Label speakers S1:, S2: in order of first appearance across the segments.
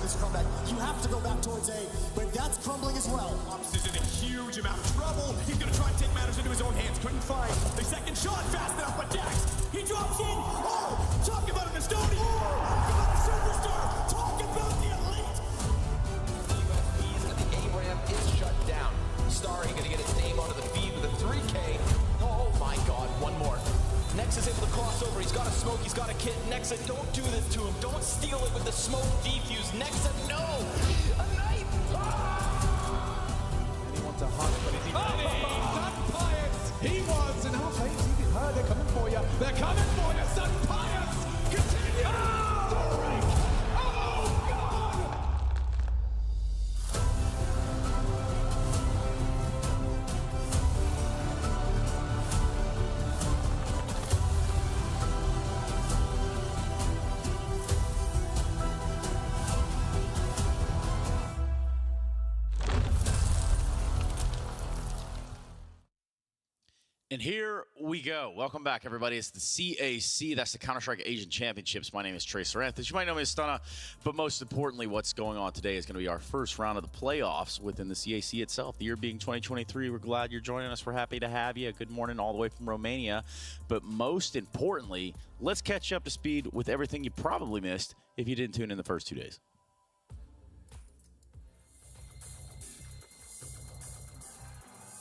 S1: This comeback. You have to go back towards A, but that's crumbling as well.
S2: Ops is in a huge amount of trouble. He's going to try and take matters into his own hands. Couldn't find the second shot fast enough, but Dax, he drops in. Oh, talk about an Estonian. Talk about a superstar. Talk about the elite.
S3: USBs and the A ramp is shut down. Starry going to get his name onto the feed with a 3K. Oh my God, one more. Nex is able to cross over. He's got a smoke. He's got a kit. Nexa, don't do this to him. Don't steal it with the smoke defuse. Nexa, no! A knife!
S4: And he wants a hunt, but is he ready? Sun Pious! He was, and how FaZe even heard they're coming for you. They're coming for you, Sun Pious! Continue! Oh! Break! Oh, God!
S5: And here we go. Welcome back, everybody. It's the CAC. That's the Counter-Strike Asian Championships. My name is Tracer Anthony. You might know me as Stunna, but most importantly, what's going on today is going to be our first round of the playoffs within the CAC itself. The year being 2023. We're glad you're joining us. We're happy to have you. Good morning all the way from Romania. But most importantly, let's catch you up to speed with everything you probably missed if you didn't tune in the first 2 days.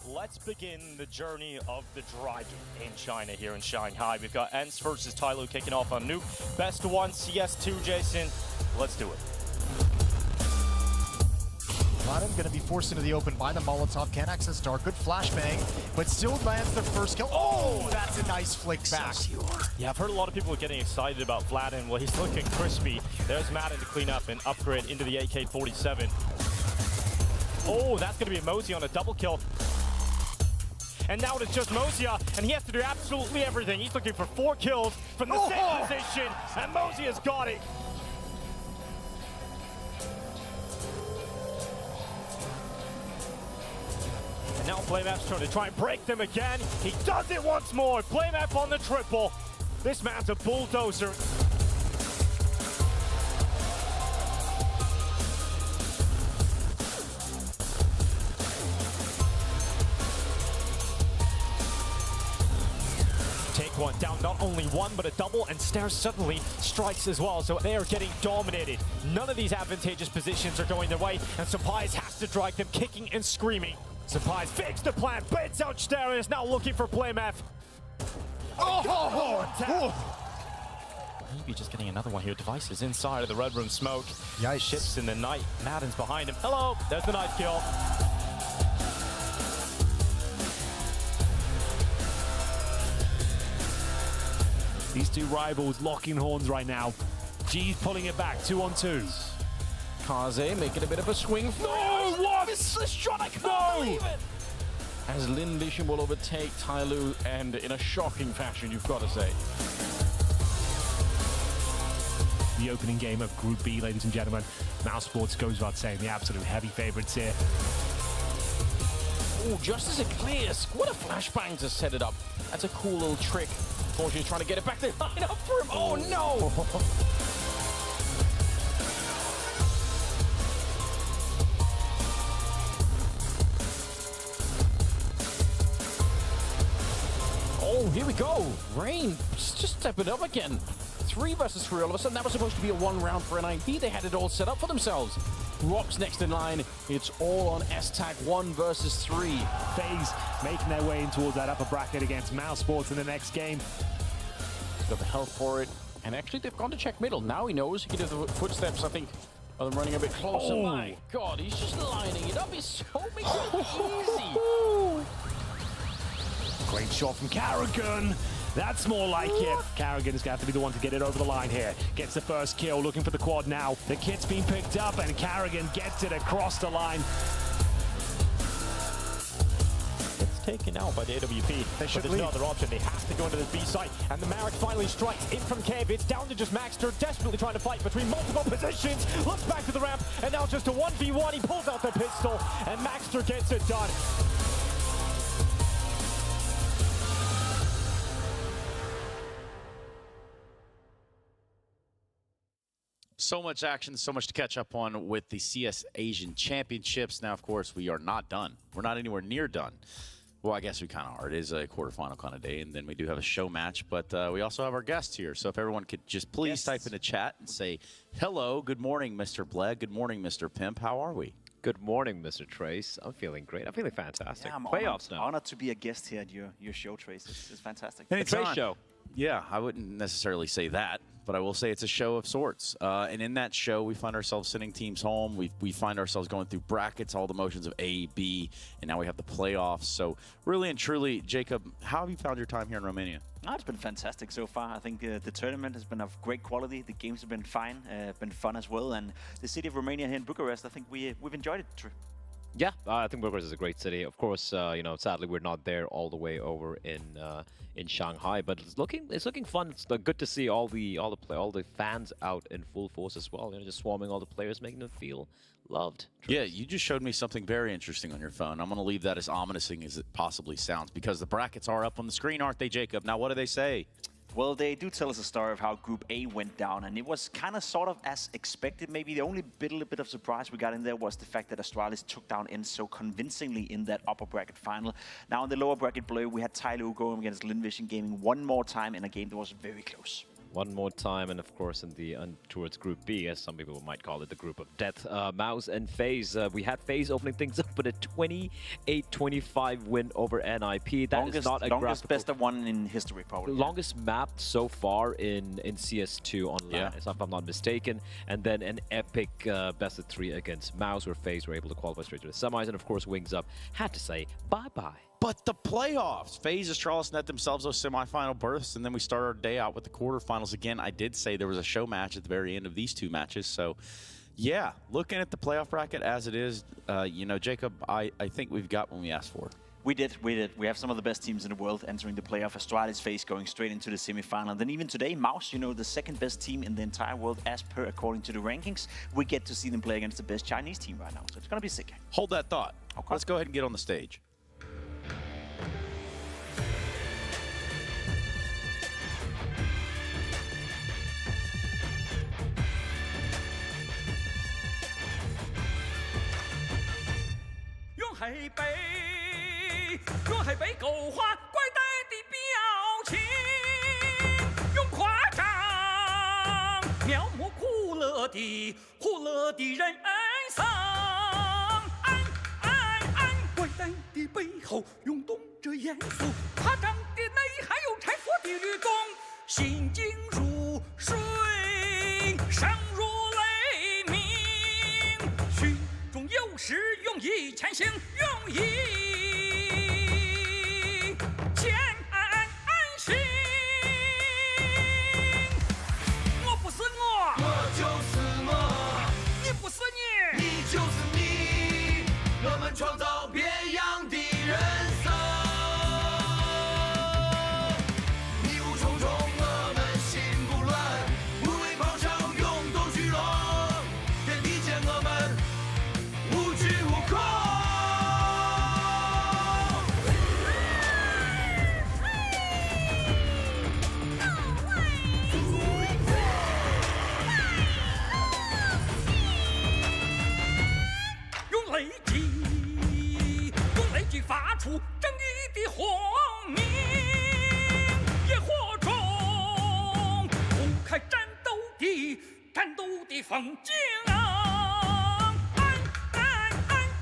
S6: Let's begin the journey of the Dragon in China here in Shanghai. We've got Ence versus TYLOO kicking off on Nuke. Best of one, CS2, Jason. Let's do it.
S1: Vladimir going to be forced into the open by the Molotov. Can't access Dark. Good flashbang, but still lands the first kill. Oh, that's a nice flick back.
S6: Yeah, I've heard a lot of people getting excited about Vladimir. Well, he's looking crispy. There's Madden to clean up and upgrade into the AK-47. Oh, that's going to be a MOUZ on a double kill. And now it's just MOUZ, and he has to do absolutely everything. He's looking for 4 kills from the same position, and MOUZ has got it. And now Playmat's trying to try and break them again. He does it once more. Playmat on the triple. This man's a bulldozer. One down, not only one, but a double, and Stairs suddenly strikes as well, so they are getting dominated. None of these advantageous positions are going their way, and so Pyjamas has to drag them kicking and screaming. Surprise, fix the plan, bits out Astralis, now looking for Playmath. Maybe just getting another one here. Devices inside of the red room smoke.
S1: Yikes.
S6: Ships in the night. Madden's behind him. Hello, there's the night kill.
S7: These two rivals locking horns right now. G's pulling it back, 2-on-2.
S8: Kaze making a bit of a swing.
S6: No, what? It's the shot, I can't believe it.
S8: As Lynn Vision will overtake TYLOO, and in a shocking fashion, you've got to say.
S7: The opening game of Group B, ladies and gentlemen. MOUZ Sports goes without saying, the absolute heavy favorites here.
S8: Oh, just as it clears, what a flashbang to set it up. That's a cool little trick. Fortunately, trying to get it back there, line up for him. Oh no! Oh, here we go. Rain, just step it up again. 3 versus 3 all of a sudden. That was supposed to be a 1 round for NIP. They had it all set up for themselves. Rocks next in line. It's all on S-Tag 1 versus 3.
S7: FaZe making their way in towards that upper bracket against MOUZ Sports in the next game.
S8: He's got the health for it. And actually, they've gone to check middle. Now he knows. He can do the footsteps, I think, of them running a bit closer.
S7: Oh.
S8: My God, he's just lining it up. He's so making it easy.
S7: Great shot from Karrigan. That's more like it. Karrigan's going to have to be the one to get it over the line here. Gets the first kill, looking for the quad now. The kit's being picked up, and Karrigan gets it across the line.
S6: It's taken out by the AWP. But there's no other option. They have to go into the B site. And the Marek finally strikes in from Cave. It's down to just Maxter, desperately trying to fight between multiple positions. Looks back to the ramp, and now just a 1v1. He pulls out the pistol, and Maxter gets it done.
S5: So much action, so much to catch up on with the CS Asian Championships. Now, of course, we are not done. We're not anywhere near done. Well, I guess we kind of are. It is a quarterfinal kind of day, and then we do have a show match, but we also have our guests here. So if everyone could just please type in the chat and say, hello, good morning, Mr. Bleg. Good morning, Mr. Pimp. How are we?
S9: Good morning, Mr. Trace. I'm feeling great. I'm feeling fantastic.
S10: Yeah, I'm
S9: Playoffs now.
S10: honored to be a guest here at your show, Trace. It's fantastic.
S9: The Trace show.
S5: Yeah, I wouldn't necessarily say that, but I will say it's a show of sorts. And in that show, we find ourselves sending teams home. We find ourselves going through brackets, all the motions of A, B, and now we have the playoffs. So really and truly, Jacob, how have you found your time here in Romania?
S10: No, it's been fantastic so far. I think the tournament has been of great quality. The games have been fine, been fun as well. And the city of Romania here in Bucharest, I think we've enjoyed it.
S9: Yeah, I think Bucharest is a great city. Of course, you know, sadly we're not there all the way over in Shanghai, but it's looking fun. It's good to see all the fans out in full force as well. You know, just swarming all the players, making them feel loved.
S5: Yeah, you just showed me something very interesting on your phone. I'm going to leave that as ominous as it possibly sounds, because the brackets are up on the screen, aren't they, Jacob? Now, what do they say?
S10: Well, they do tell us a story of how Group A went down, and it was kind of sort of as expected. Maybe the only little bit of surprise we got in there was the fact that Astralis took down Ence so convincingly in that upper bracket final. Now in the lower bracket below, we had TYLOO going against Lynn Vision Gaming one more time in a game that was very close.
S9: One more time, and of course in the towards Group B, as some people might call it, the group of death. MOUZ and FaZe. We had FaZe opening things up with a 28-25 win over NIP. That is not a
S10: longest best of one in history, probably.
S9: Longest mapped so far in CS2 on LAN, if I'm not mistaken. And then an epic best of 3 against MOUZ, where FaZe were able to qualify straight to the semis. And of course, Wings Up had to say bye-bye.
S5: But the playoffs, FaZe, Astralis net themselves those semifinal berths, and then we start our day out with the quarterfinals again. I did say there was a show match at the very end of these 2 matches, so yeah, looking at the playoff bracket as it is, you know, Jacob, I think we've got what we asked for.
S10: We did. We have some of the best teams in the world entering the playoff. Astralis FaZe going straight into the semifinal. And then even today, MOUZ, you know, the second best team in the entire world as per according to the rankings. We get to see them play against the best Chinese team right now, so it's going to be sick.
S5: Hold that thought.
S10: Okay.
S5: Let's go ahead and get on the stage.
S11: 背后涌动着严肃，他长的内涵有拆佛的律动，心静如水，声如雷鸣，虚中有时用意前行，用意前行。我不是我，
S2: 我就是我，
S11: 你不是你，
S2: 你就是你，我们创造别样的人生。迷雾重重，我们心不乱，无畏咆哮，勇斗巨龙，天地间我们无惧无恐。
S11: 用雷击，用雷击发出正义的轰鸣，野火中铺开战斗的风景。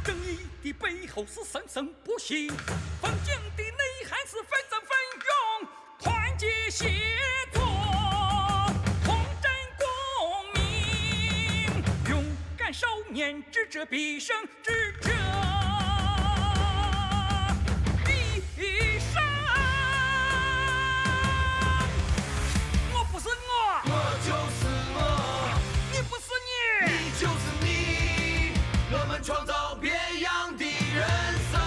S11: 正义的背后是生生不息，风景的内涵是纷争纷涌，团结协作，同振共鸣，勇敢少年智者必胜，智者必胜。我不是我，
S2: 我就是我，
S11: 你不是你，
S2: 你就是你，我们创造别样的人生。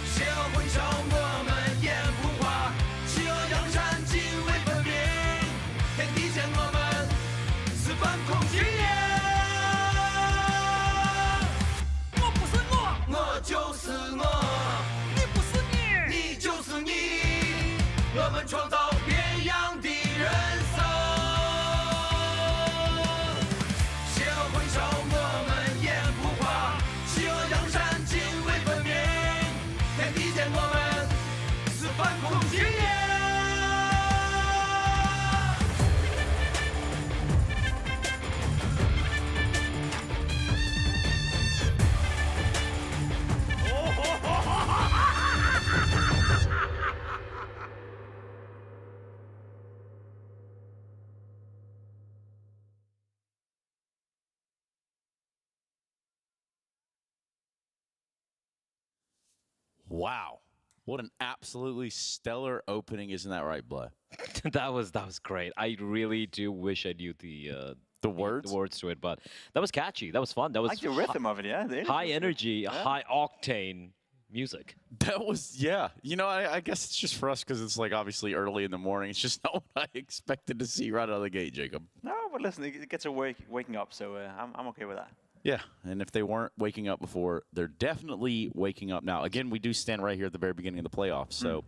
S2: 邪恶混淆，我们眼不花，邪恶扬善，泾渭分明，天地间我们是反恐青年。
S11: 我不是我，
S2: 我就是我，
S11: 你不是你，
S2: 你就是你，我们创造别样的人生。邪恶混淆，我们眼不花，邪恶扬善，泾渭分明，天地间我们是反恐青年。
S5: Wow. What an absolutely stellar opening, isn't that right, Blay?
S9: that was great. I really do wish I knew the
S5: words
S9: to it, but that was catchy. That was fun. That was
S10: I like the rhythm of it, yeah. The
S9: high energy, high octane music.
S5: That was, yeah. You know, I guess it's just for us because it's like obviously early in the morning. It's just not what I expected to see right out of the gate, Jacob.
S10: No, but listen, it gets a waking up, so I'm okay with that.
S5: Yeah, and if they weren't waking up before, they're definitely waking up now. Again, we do stand right here at the very beginning of the playoffs. So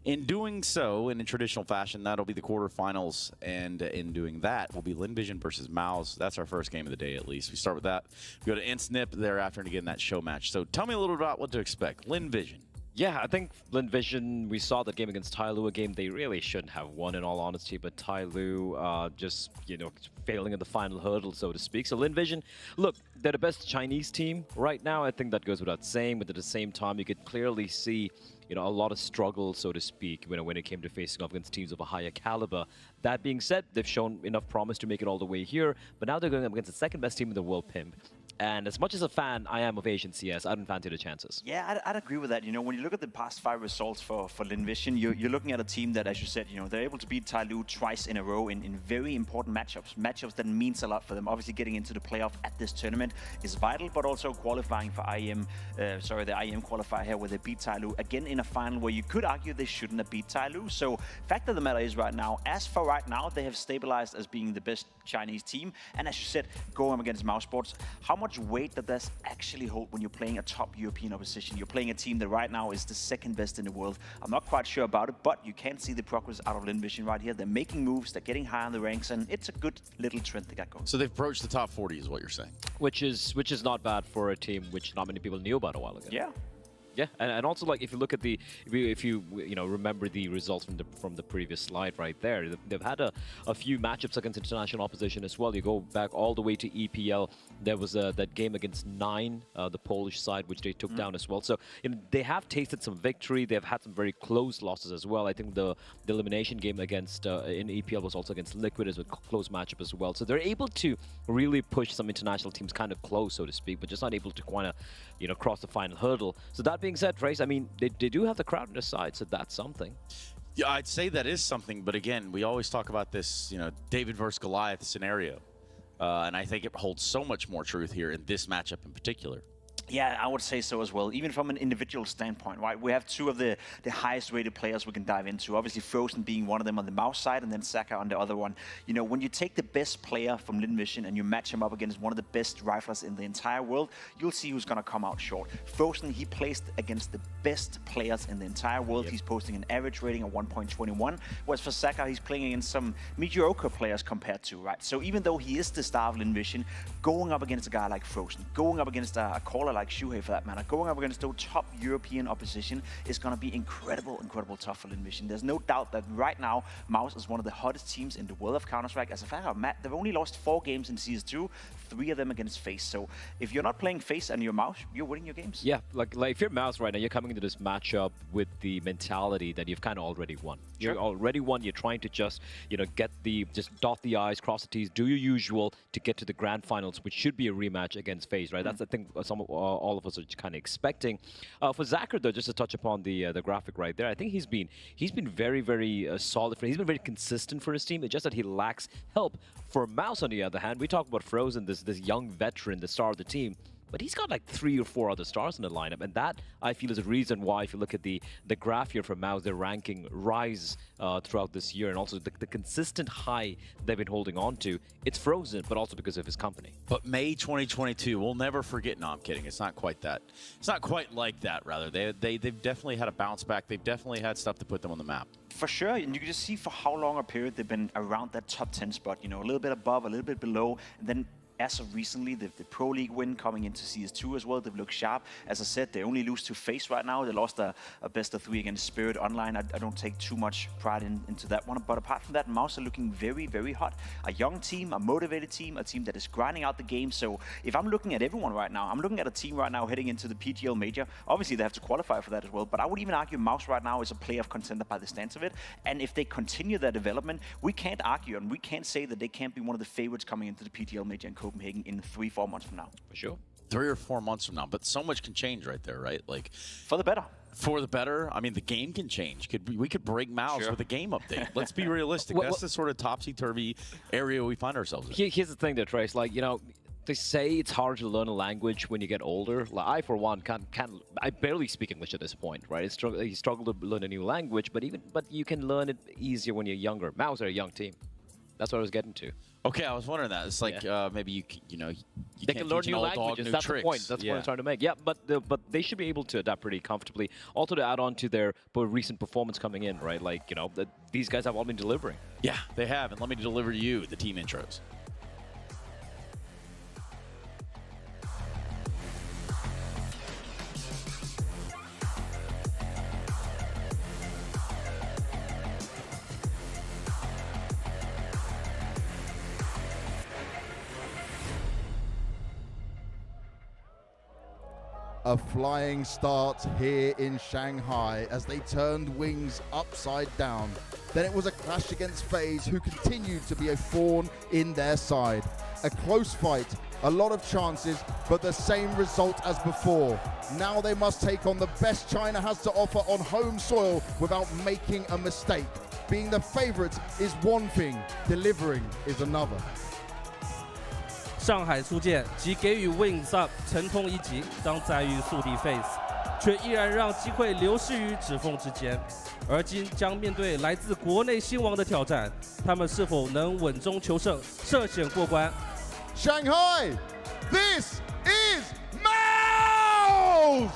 S5: in doing so, in a traditional fashion, that'll be the quarterfinals. And in doing that, will be Lynn Vision versus MOUZ. That's our first game of the day, at least. We start with that. We go to Ence thereafter, and again, that show match. So tell me a little about what to expect. Lynn Vision.
S9: Yeah, I think Lynn Vision, we saw that game against TYLOO, a game they really shouldn't have won in all honesty, but TYLOO just, you know, failing in the final hurdle, so to speak. So Lynn Vision, look, they're the best Chinese team right now. I think that goes without saying, but at the same time, you could clearly see, you know, a lot of struggle, so to speak, when it came to facing off against teams of a higher caliber. That being said, they've shown enough promise to make it all the way here, but now they're going up against the second best team in the world, Pimp. And as much as a fan I am of Asian CS, I don't fancy the chances.
S10: Yeah, I'd agree with that. You know, when you look at the past 5 results for Lynn Vision, you're looking at a team that, as you said, you know, they're able to beat TYLOO twice in a row in very important matchups that means a lot for them. Obviously, getting into the playoff at this tournament is vital, but also qualifying for the IEM qualifier here where they beat TYLOO again in a final where you could argue they shouldn't have beat TYLOO. So, fact of the matter is right now, as for right now, they have stabilized as being the best Chinese team. And as you said, going against MOUZ Sports, how much weight that does actually hold when you're playing a top European opposition? You're playing a team that right now is the second best in the world. I'm not quite sure about it, but you can see the progress out of Lynn Vision right here. They're making moves, they're getting high on the ranks, and it's a good little trend they got going.
S5: So they've approached the top 40 is what you're saying.
S9: Which is not bad for a team which not many people knew about a while ago.
S10: Yeah.
S9: Yeah, and also like if you look at if you remember the results from the previous slide right there, they've had a few matchups against international opposition as well. You go back all the way to EPL. There was that game against Nine, the Polish side, which they took down as well. So they have tasted some victory. They've had some very close losses as well. I think the elimination game against in EPL was also against Liquid as a close matchup as well. So they're able to really push some international teams kind of close, so to speak, but just not able to kind of cross the final hurdle. So that being said, Trace, I mean, they do have the crowd on their side, so that's something.
S5: Yeah, I'd say that is something, but again, we always talk about this, David versus Goliath scenario. And I think it holds so much more truth here in this matchup in particular.
S10: Yeah, I would say so as well. Even from an individual standpoint, right? We have two of the highest rated players we can dive into. Obviously, Frozen being one of them on the MOUZ side, and then Saka on the other one. When you take the best player from Lynn Vision and you match him up against one of the best riflers in the entire world, you'll see who's going to come out short. Frozen, he placed against the best players in the entire world. Yep. He's posting an average rating of 1.21, whereas for Saka, he's playing against some mediocre players compared to, right? So even though he is the star of Lynn Vision, going up against a guy like Frozen, going up against a caller like Shuhei for that matter, going up against the top European opposition is going to be incredible tough for Lynn Vision. There's no doubt that right now, MOUZ is one of the hottest teams in the world of Counter-Strike. As a fact, they've only lost 4 games in CS2, 3 of them against FaZe. So if you're not playing FaZe and you're MOUZ, you're winning your games.
S9: Yeah, like if you're MOUZ right now, you're coming into this matchup with the mentality that you've kind of already won. Sure. You're already won. You're trying to just, just dot the I's, cross the T's, do your usual to get to the grand finals, which should be a rematch against FaZe, right? That's, I think, all of us are kind of expecting. For Zacher, though, just to touch upon the graphic right there, I think he's been very, very solid. He's been very consistent for his team. It's just that he lacks help. For MOUZ, on the other hand, we talk about Frozen, this young veteran, the star of the team. But he's got like 3 or 4 other stars in the lineup, and that, I feel, is a reason why, if you look at the graph here for MOUZ, their ranking rise throughout this year, and also the consistent high they've been holding on to. It's Frozen, but also because of his company.
S5: But May 2022, we'll never forget. No, I'm kidding. It's not quite that. It's not quite like that, rather. They've definitely had a bounce back. They've definitely had stuff to put them on the map.
S10: For sure, and you can just see for how long a period they've been around that top 10 spot, a little bit above, a little bit below, and then as of recently, the Pro League win coming into CS2 as well, they've looked sharp. As I said, they only lose to FaZe right now. They lost a best of 3 against Spirit Online. I don't take too much pride into that one. But apart from that, MOUZ are looking very, very hot. A young team, a motivated team, a team that is grinding out the game. So if I'm looking at everyone right now, I'm looking at a team right now heading into the PGL Major. Obviously, they have to qualify for that as well. But I would even argue MOUZ right now is a playoff contender by the stance of it. And if they continue their development, we can't argue and we can't say that they can't be one of the favorites coming into the PGL Major in Copenhagen in 3-4 months from now.
S9: For sure.
S5: 3 or 4 months from now, but so much can change right there, right? Like,
S10: for the better.
S5: For the better. I mean, the game can change. We could break MOUZ with a game update. Let's be realistic. That's the sort of topsy-turvy area we find ourselves in.
S9: Here's the thing, though, Trace. Like, they say it's hard to learn a language when you get older. Like, I, for one, I barely speak English at this point, right? You struggle to learn a new language, but you can learn it easier when you're younger. MOUZ are a young team. That's what I was getting to.
S5: Okay, I was wondering that. It's like maybe you
S9: they can learn new languages. That's the point. That's what I'm trying to make. Yeah, but they should be able to adapt pretty comfortably. Also, to add on to their recent performance coming in, right? Like these guys have all been delivering.
S5: Yeah, they have. And let me deliver to you the team intros.
S12: A flying start here in Shanghai as they turned wings upside down. Then it was a clash against FaZe, who continued to be a thorn in their side. A close fight, a lot of chances, but the same result as before. Now they must take on the best China has to offer on home soil without making a mistake. Being the favorite is one thing, delivering is another.
S13: 上海出剑及给予 Wings Up 沉痛一击，当在于宿敌 FaZe， 却依然让机会流失于指缝之间。而今将面对来自国内新王的挑战，他们是否能稳中求胜，涉险过关
S12: ？Shanghai, this is MOUZ!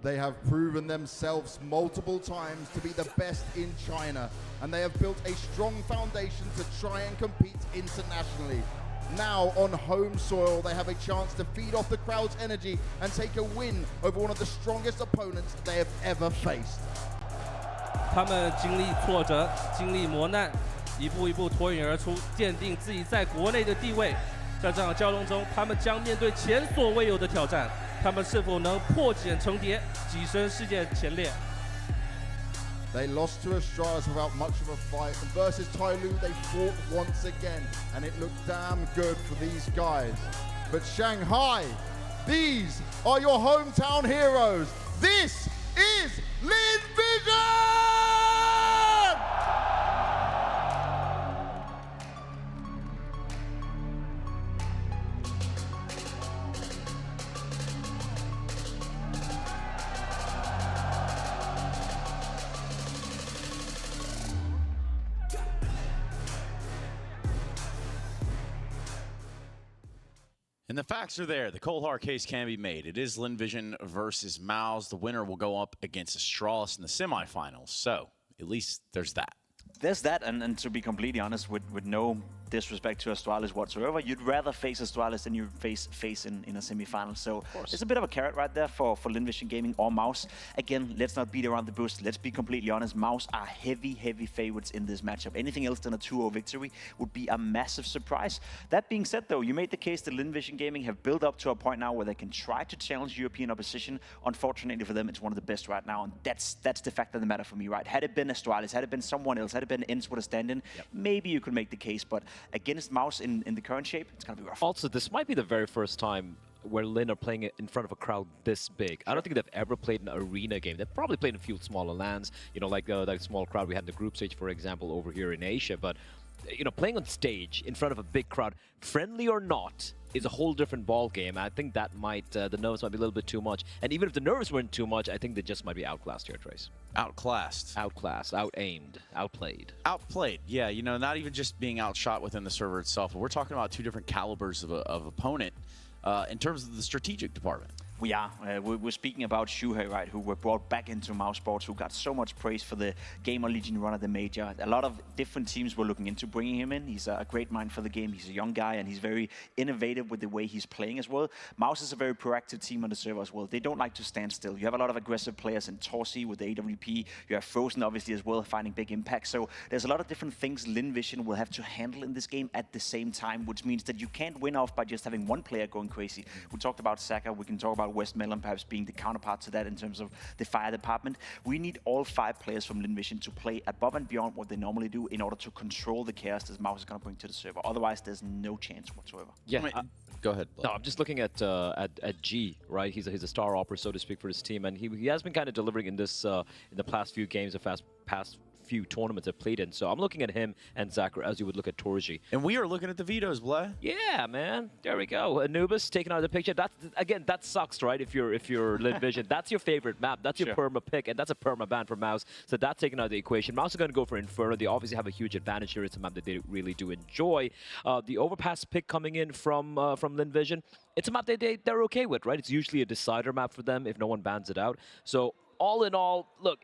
S12: They have proven themselves multiple times to be the best in China, and they have built a strong foundation to try and compete internationally. Now on home soil, they have a chance to feed off the crowd's energy and take a win over one of the strongest opponents they have ever faced.
S13: 他们经历挫折，经历磨难，一步一步脱颖而出，奠定自己在国内的地位。在这场较量中，他们将面对前所未有的挑战，他们是否能破茧成蝶，跻身世界前列？
S12: They lost to Astralis without much of a fight, and versus TYLOO they fought once again, and it looked damn good for these guys. But Shanghai, these are your hometown heroes. This is Lynn Vision!
S5: And the facts are there. The cold hard case can be made. It is Lynn Vision versus MOUZ. The winner will go up against Astralis in the semifinals. So at least there's that.
S10: There's that, and to be completely honest, with no disrespect to Astralis whatsoever, you'd rather face Astralis than you face FaZe in a semi-final. So it's a bit of a carrot right there for Lynn Vision Gaming or MOUZ. Again, let's not beat around the bush. Let's be completely honest. MOUZ are heavy favorites in this matchup. Anything else than a 2-0 victory would be a massive surprise. That being said, though, you made the case that Lynn Vision Gaming have built up to a point now where they can try to challenge European opposition. Unfortunately for them, it's one of the best right now, and that's the fact of the matter for me, right? Had it been Astralis, had it been someone else, had it been Ence with a stand-in, maybe you could make the case, but against MOUZ in the current shape, it's gonna be rough.
S9: Also, this might be the very first time where Lynn are playing it in front of a crowd this big. I don't think they've ever played an arena game. They've probably played in a few smaller lands, you know, like that small crowd we had in the group stage, for example, over here in Asia. But, you know, playing on stage in front of a big crowd, friendly or not, is a whole different ball game. I think that might, the nerves might be a little bit too much. And even if the nerves weren't too much, I think they just might be outclassed here, Trace.
S5: Outclassed.
S9: Outclassed, outaimed, outplayed.
S5: Outplayed, yeah. You know, not even just being outshot within the server itself, but we're talking about two different calibers of opponent in terms of the strategic department.
S10: We are. We're speaking about Shuhei, right, who were brought back into MOUZ Sports, who got so much praise for the Gamer Legion run at the Major. A lot of different teams were looking into bringing him in. He's a great mind for the game. He's a young guy, and he's very innovative with the way he's playing as well. MOUZ is a very proactive team on the server as well. They don't like to stand still. You have a lot of aggressive players in Torsi with the AWP. You have Frozen, obviously, as well, finding big impact. So there's a lot of different things Lynn Vision will have to handle in this game at the same time, which means that you can't win off by just having one player going crazy. We talked about Saka. We can talk about Westmelon, perhaps being the counterpart to that in terms of the fire department. We need all 5 players from Lynn Vision to play above and beyond what they normally do in order to control the chaos that MOUZ is going to bring to the server. Otherwise, there's no chance whatsoever.
S9: Yeah.
S5: Go ahead.
S9: No, I'm just looking at G, right? He's a star opera, so to speak, for his team, and he has been kind of delivering in this in the past few games, the past few tournaments I've played in. So I'm looking at him and Zachary as you would look at Torji.
S5: And we are looking at the vetoes, Blay.
S9: Yeah, man. There we go. Anubis taking out of the picture. That's, again, that sucks, right? If you're Lynn Vision, that's your favorite map. That's your perma pick, and that's a perma ban for MOUZ. So that's taken out of the equation. MOUZ are going to go for Inferno. They obviously have a huge advantage here. It's a map that they really do enjoy. The Overpass pick coming in from Lynn Vision. It's a map they're okay with, right? It's usually a decider map for them if no one bans it out. So all in all, look,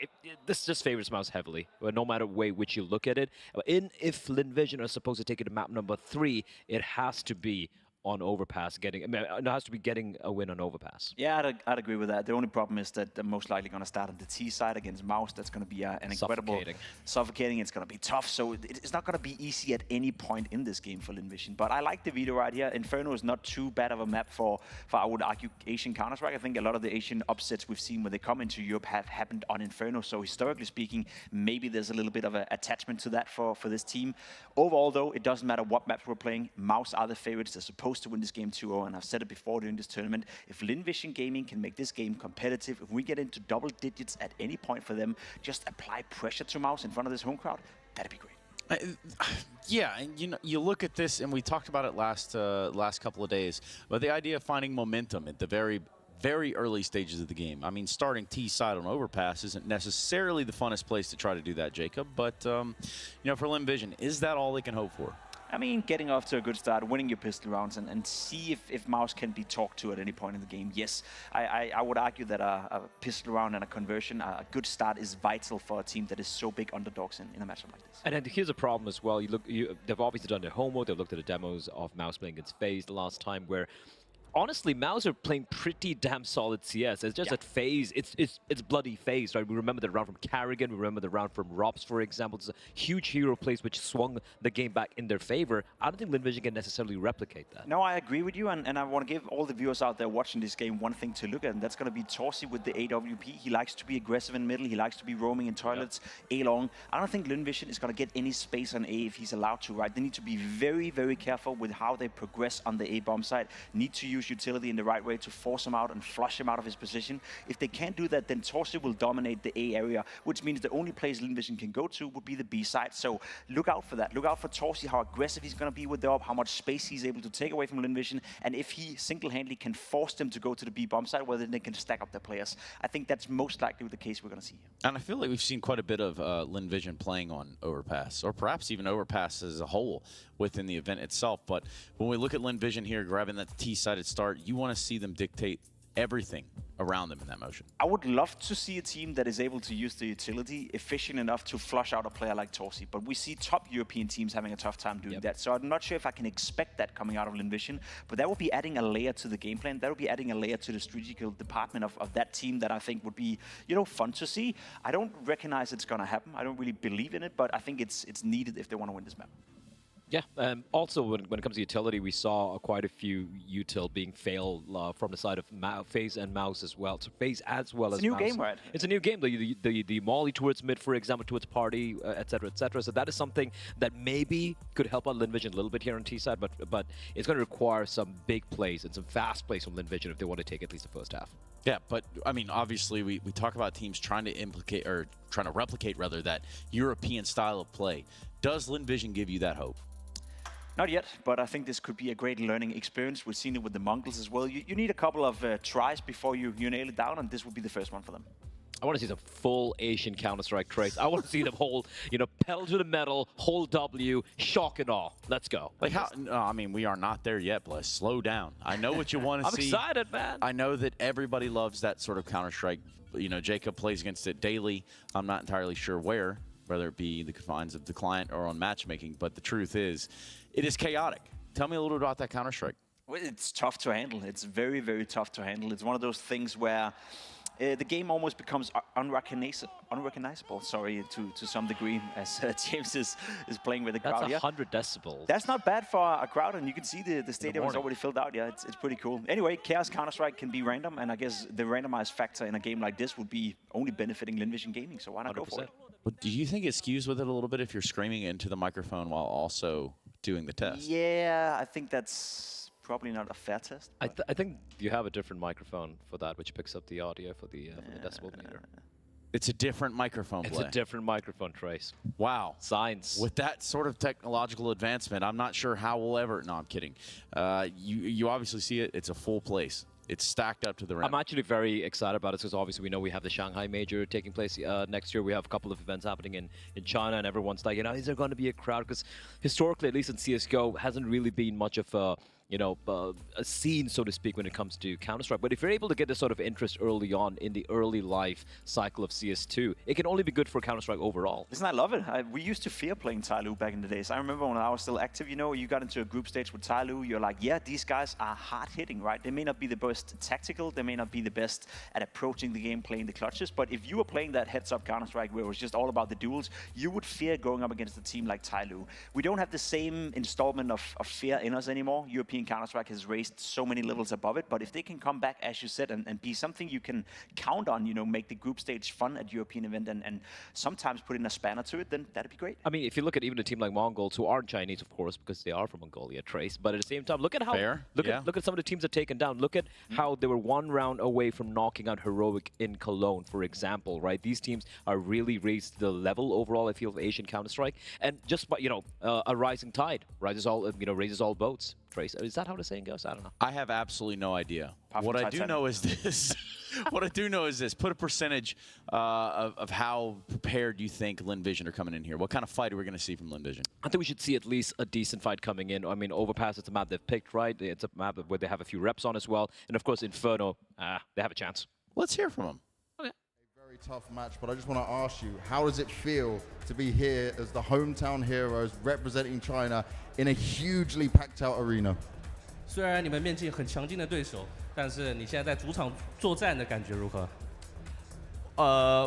S9: this just favors MOUZ heavily, no matter way which you look at it. If Lynn Vision are supposed to take it to map number 3, it has to be on Overpass, it has to be getting a win on Overpass.
S10: Yeah, I'd agree with that. The only problem is that they're most likely going to start on the T side against MOUZ. That's going to be an incredible... Suffocating. It's going to be tough, so it's not going to be easy at any point in this game for Lynn Vision. But I like the veto right here. Inferno is not too bad of a map for I would argue, Asian Counter-Strike. I think a lot of the Asian upsets we've seen when they come into Europe have happened on Inferno, so historically speaking, maybe there's a little bit of an attachment to that for this team. Overall, though, it doesn't matter what maps we're playing. MOUZ are the favorites. They're supposed to win this game 2-0, and I've said it before during this tournament. If Lynn Vision Gaming can make this game competitive, if we get into double digits at any point for them, just apply pressure to MOUZ in front of this home crowd, that'd be great.
S5: Yeah, and you know, you look at this, and we talked about it last couple of days, but the idea of finding momentum at the very early stages of the game. I mean, starting T side on Overpass isn't necessarily the funnest place to try to do that, Jacob, but you know, for Lynn Vision, is that all they can hope for?
S10: I mean, getting off to a good start, winning your pistol rounds, and see if MOUZ can be talked to at any point in the game. Yes, I would argue that a pistol round and a conversion, a good start is vital for a team that is so big underdogs in a matchup like this.
S9: And then here's a problem as well. They've obviously done their homework. They've looked at the demos of MOUZ playing against FaZe the last time, where honestly, MOUZ are playing pretty damn solid CS. It's just that FaZe, it's bloody FaZe, right? We remember the round from Karrigan, we remember the round from Robs, for example. It's a huge hero plays which swung the game back in their favor. I don't think Lynn Vision can necessarily replicate that.
S10: No, I agree with you, and I want to give all the viewers out there watching this game one thing to look at, and that's going to be Torsi with the AWP. He likes to be aggressive in middle, he likes to be roaming in toilets, A long. I don't think Lynn Vision is going to get any space on A if he's allowed to, right? They need to be very, very careful with how they progress on the A bomb side. Need to use utility in the right way to force him out and flush him out of his position. If they can't do that, then Torsi will dominate the A area, which means the only place Lynn Vision can go to would be the B side. So look out for that. Look out for Torsi, how aggressive he's going to be with the up, how much space he's able to take away from Lynn Vision, and if he single-handedly can force them to go to the B bomb side, whether they can stack up their players. I think that's most likely the case we're going to see.
S5: And I feel like we've seen quite a bit of Lynn Vision playing on Overpass, or perhaps even Overpass as a whole within the event itself. But when we look at Lynn Vision here grabbing that T-sided start, you want to see them dictate everything around them in that motion.
S10: I would love to see a team that is able to use the utility efficient enough to flush out a player like Torsi, but we see top European teams having a tough time doing that. So I'm not sure if I can expect that coming out of Lynn Vision, but that would be adding a layer to the game plan. That would be adding a layer to the strategical department of that team that I think would be, you know, fun to see. I don't recognize it's going to happen. I don't really believe in it, but I think it's needed if they want to win this map.
S9: Yeah, also when it comes to utility, we saw quite a few util being failed from the side of FaZe and MOUZ as well. So FaZe as well as MOUZ.
S10: It's a new game, right?
S9: It's a new game. The molly towards mid, for example, towards party, etc., etc. So that is something that maybe could help out Lynn Vision a little bit here on T side, but it's going to require some big plays and some fast plays from Lynn Vision if they want to take at least the first half.
S5: Yeah, but I mean, obviously, we talk about teams trying to replicate rather that European style of play. Does Lynn Vision give you that hope?
S10: Not yet, but I think this could be a great learning experience. We've seen it with the Mongols as well. You need a couple of tries before you nail it down, and this will be the first one for them.
S9: I want to see some full Asian Counter-Strike trace. I want to see them hold, pedal to the metal, hold W, shock and awe. Let's go.
S5: Like how? No, I mean, we are not there yet, Bless. Slow down. I know what you want to see.
S9: I'm excited, man.
S5: I know that everybody loves that sort of Counter-Strike. You know, Jacob plays against it daily. I'm not entirely sure whether it be the confines of the client or on matchmaking, but the truth is, it is chaotic. Tell me a little bit about that Counter-Strike.
S10: Well, it's tough to handle. It's very, very tough to handle. It's one of those things where the game almost becomes unrecognizable, sorry, to some degree, as James is playing with the crowd.
S9: That's 100 decibels.
S10: That's not bad for a crowd, and you can see the stadium is already filled out. Yeah, it's pretty cool. Anyway, Chaos Counter-Strike can be random, and I guess the randomized factor in a game like this would be only benefiting Lynn Vision Gaming, so why not 100%. Go for it?
S5: But do you think it skews with it a little bit if you're screaming into the microphone while also doing the test?
S10: Yeah, I think that's probably not a fair test.
S9: I think you have a different microphone for that, which picks up the audio for the decibel meter.
S5: It's a different microphone,
S9: It's a different microphone, Trace.
S5: Wow.
S9: Science.
S5: With that sort of technological advancement, I'm not sure how we'll ever... No, I'm kidding. You obviously see it. It's a full place. It's stacked up to the rim.
S9: I'm actually very excited about it because obviously we know we have the Shanghai Major taking place next year. We have a couple of events happening in China, and everyone's like, is there going to be a crowd? Because historically, at least in CSGO, hasn't really been much of a a scene, so to speak, when it comes to Counter-Strike. But if you're able to get this sort of interest early on in the early life cycle of CS2, it can only be good for Counter-Strike overall.
S10: Listen, I love it. We used to fear playing TYLOO back in the days. I remember when I was still active, you got into a group stage with TYLOO, you're like, yeah, these guys are hard-hitting, right? They may not be the best tactical, they may not be the best at approaching the game, playing the clutches, but if you were playing that heads-up Counter-Strike where it was just all about the duels, you would fear going up against a team like TYLOO. We don't have the same installment of fear in us anymore. European Counter-Strike has raised so many levels above it, but if they can come back, as you said, and be something you can count on, make the group stage fun at European event and sometimes put in a spanner to it, then that'd be great.
S9: I mean, if you look at even a team like Mongols, who aren't Chinese, of course, because they are from Mongolia, Trace, but at the same time, look at how look at some of the teams that taken down. Look at how they were one round away from knocking out Heroic in Cologne, for example, right? These teams are really raised the level overall, I feel, of Asian Counter-Strike, and just by, a rising tide raises all boats. Trace. Is that how the saying goes? I don't know.
S5: I have absolutely no idea. What I do know is this. What I do know is this. Put a percentage of how prepared you think Lynn Vision are coming in here. What kind of fight are we going to see from Lynn Vision?
S9: I think we should see at least a decent fight coming in. I mean, Overpass, it's a map they've picked, right? It's a map where they have a few reps on as well. And of course, Inferno, they have a chance.
S5: Let's hear from them.
S12: A very tough match, but I just want to ask you, how does it feel to be here as the hometown heroes representing China in a hugely packed out arena?
S13: 虽然你们面对很强劲的对手，但是你现在在主场作战的感觉如何？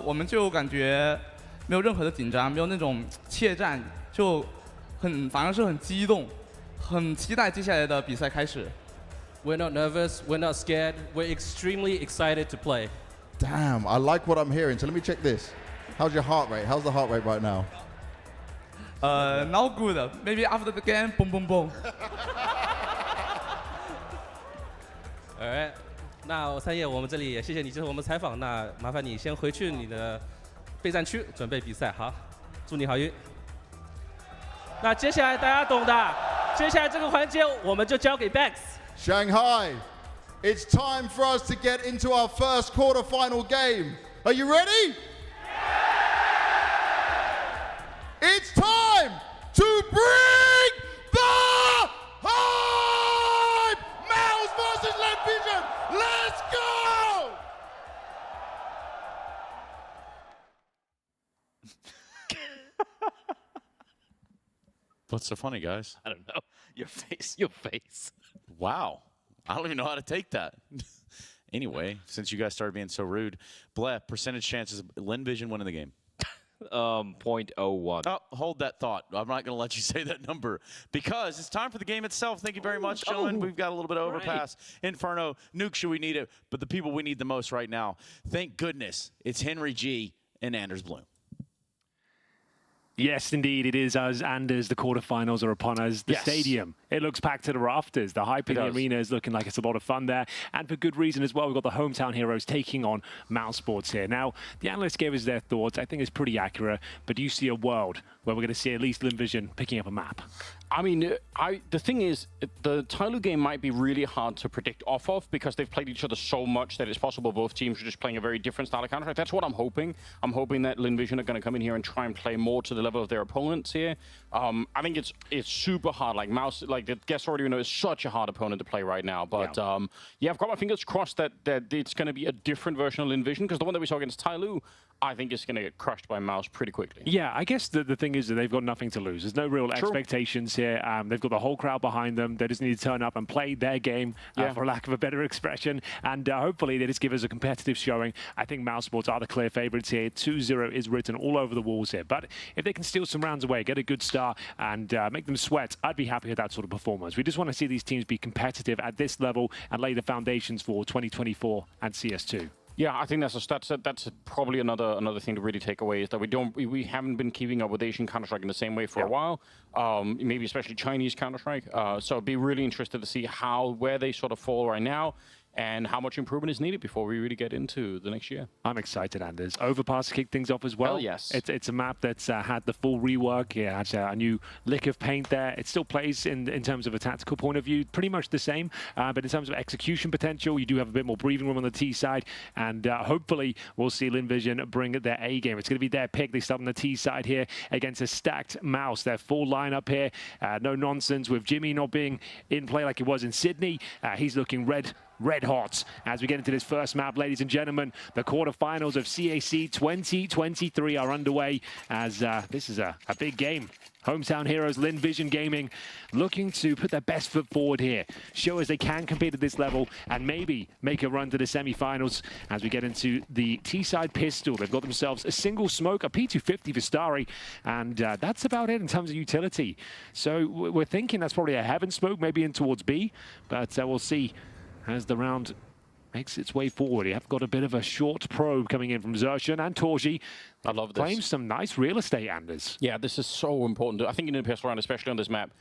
S14: 我们就感觉没有任何的紧张，没有那种怯战，就反而是很激动，很期待接下来的比赛开始。
S13: We're not nervous, we're not scared, we're extremely excited to play.
S12: Damn, I like what I'm hearing. So let me check this. How's your heart rate? How's the heart rate right now?
S14: Not good. Maybe after the game, boom, boom, boom.
S13: Alright， 那三叶，我们这里也谢谢你接受我们采访。那麻烦你先回去你的备战区准备比赛，好，祝你好运。那接下来大家懂的，接下来这个环节我们就交给 Bex。Shanghai,
S12: it's time for us to get into our first quarterfinal game. Are you ready? It's time to bring the hype! MOUZ versus Lynn Vision. Let's go!
S5: What's so funny, guys?
S9: I don't know. Your face. Your face.
S5: Wow. I don't even know how to take that. Anyway, since you guys started being so rude, Bleh, percentage chances of Lynn Vision winning the game?
S9: 0.01.
S5: Oh, hold that thought. I'm not going to let you say that number because it's time for the game itself. Thank you very much, gentlemen. We've got a little bit of Overpass, Inferno, Nuke, should we need it? But the people we need the most right now, thank goodness, it's Henry G and Anders Bloom.
S7: Yes, indeed, it is us. Anders, the quarterfinals are upon us. The stadium, it looks packed to the rafters. The hype in the arena is looking like it's a lot of fun there. And for good reason as well. We've got the hometown heroes taking on MOUZ Sports here. Now, the analysts gave us their thoughts. I think it's pretty accurate. But do you see a world where we're going to see at least Lynn Vision picking up a map?
S15: I mean, the thing is, the TYLOO game might be really hard to predict off of because they've played each other so much that it's possible both teams are just playing a very different style of Counter-Strike. That's what I'm hoping. I'm hoping that Lynn Vision are going to come in here and try and play more to the level of their opponents here. I think it's super hard. Like MOUZ, like the guest already know, is such a hard opponent to play right now. But yeah, I've got my fingers crossed that it's going to be a different version of Lynn Vision because the one that we saw against TYLOO, I think is going to get crushed by MOUZ pretty quickly.
S7: Yeah, I guess the thing is that they've got nothing to lose. There's no real expectations here. They've got the whole crowd behind them. They just need to turn up and play their game, for lack of a better expression. And hopefully they just give us a competitive showing. I think MOUZ Sports are the clear favorites here. 2-0 is written all over the walls here. But if they can steal some rounds away, get a good start, and make them sweat, I'd be happy with that sort of performance. We just want to see these teams be competitive at this level and lay the foundations for 2024 and CS2.
S15: Yeah, I think that's probably another thing to really take away is that we haven't been keeping up with Asian Counter-Strike in the same way for a while. Maybe especially Chinese Counter-Strike. So I'd be really interested to see where they sort of fall right now and how much improvement is needed before we really get into the next year.
S7: I'm excited, Anders. Overpass kicked things off as well.
S15: Hell yes.
S7: It's a map that's had the full rework. It has a new lick of paint there. It still plays in terms of a tactical point of view, pretty much the same. But in terms of execution potential, you do have a bit more breathing room on the T side. And hopefully we'll see Lynn Vision bring their A game. It's going to be their pick. They start on the T side here against a stacked MOUZ. Their full lineup here. No nonsense with Jimmy not being in play like he was in Sydney. He's looking red hot as we get into this first map, ladies and gentlemen. The quarterfinals of CAC 2023 are underway as this is a big game. Hometown heroes Lynn Vision Gaming looking to put their best foot forward here, show us they can compete at this level and maybe make a run to the semi-finals as we get into the T-side pistol. They've got themselves a single smoke, a P250 for Starry, and that's about it in terms of utility. So we're thinking that's probably a heaven smoke, maybe in towards B, but we'll see as the round makes its way forward. You have got a bit of a short probe coming in from Zershan and Torji.
S15: I love this.
S7: Claims some nice real estate, Anders.
S15: Yeah, this is so important. I think in the past round, especially on this map,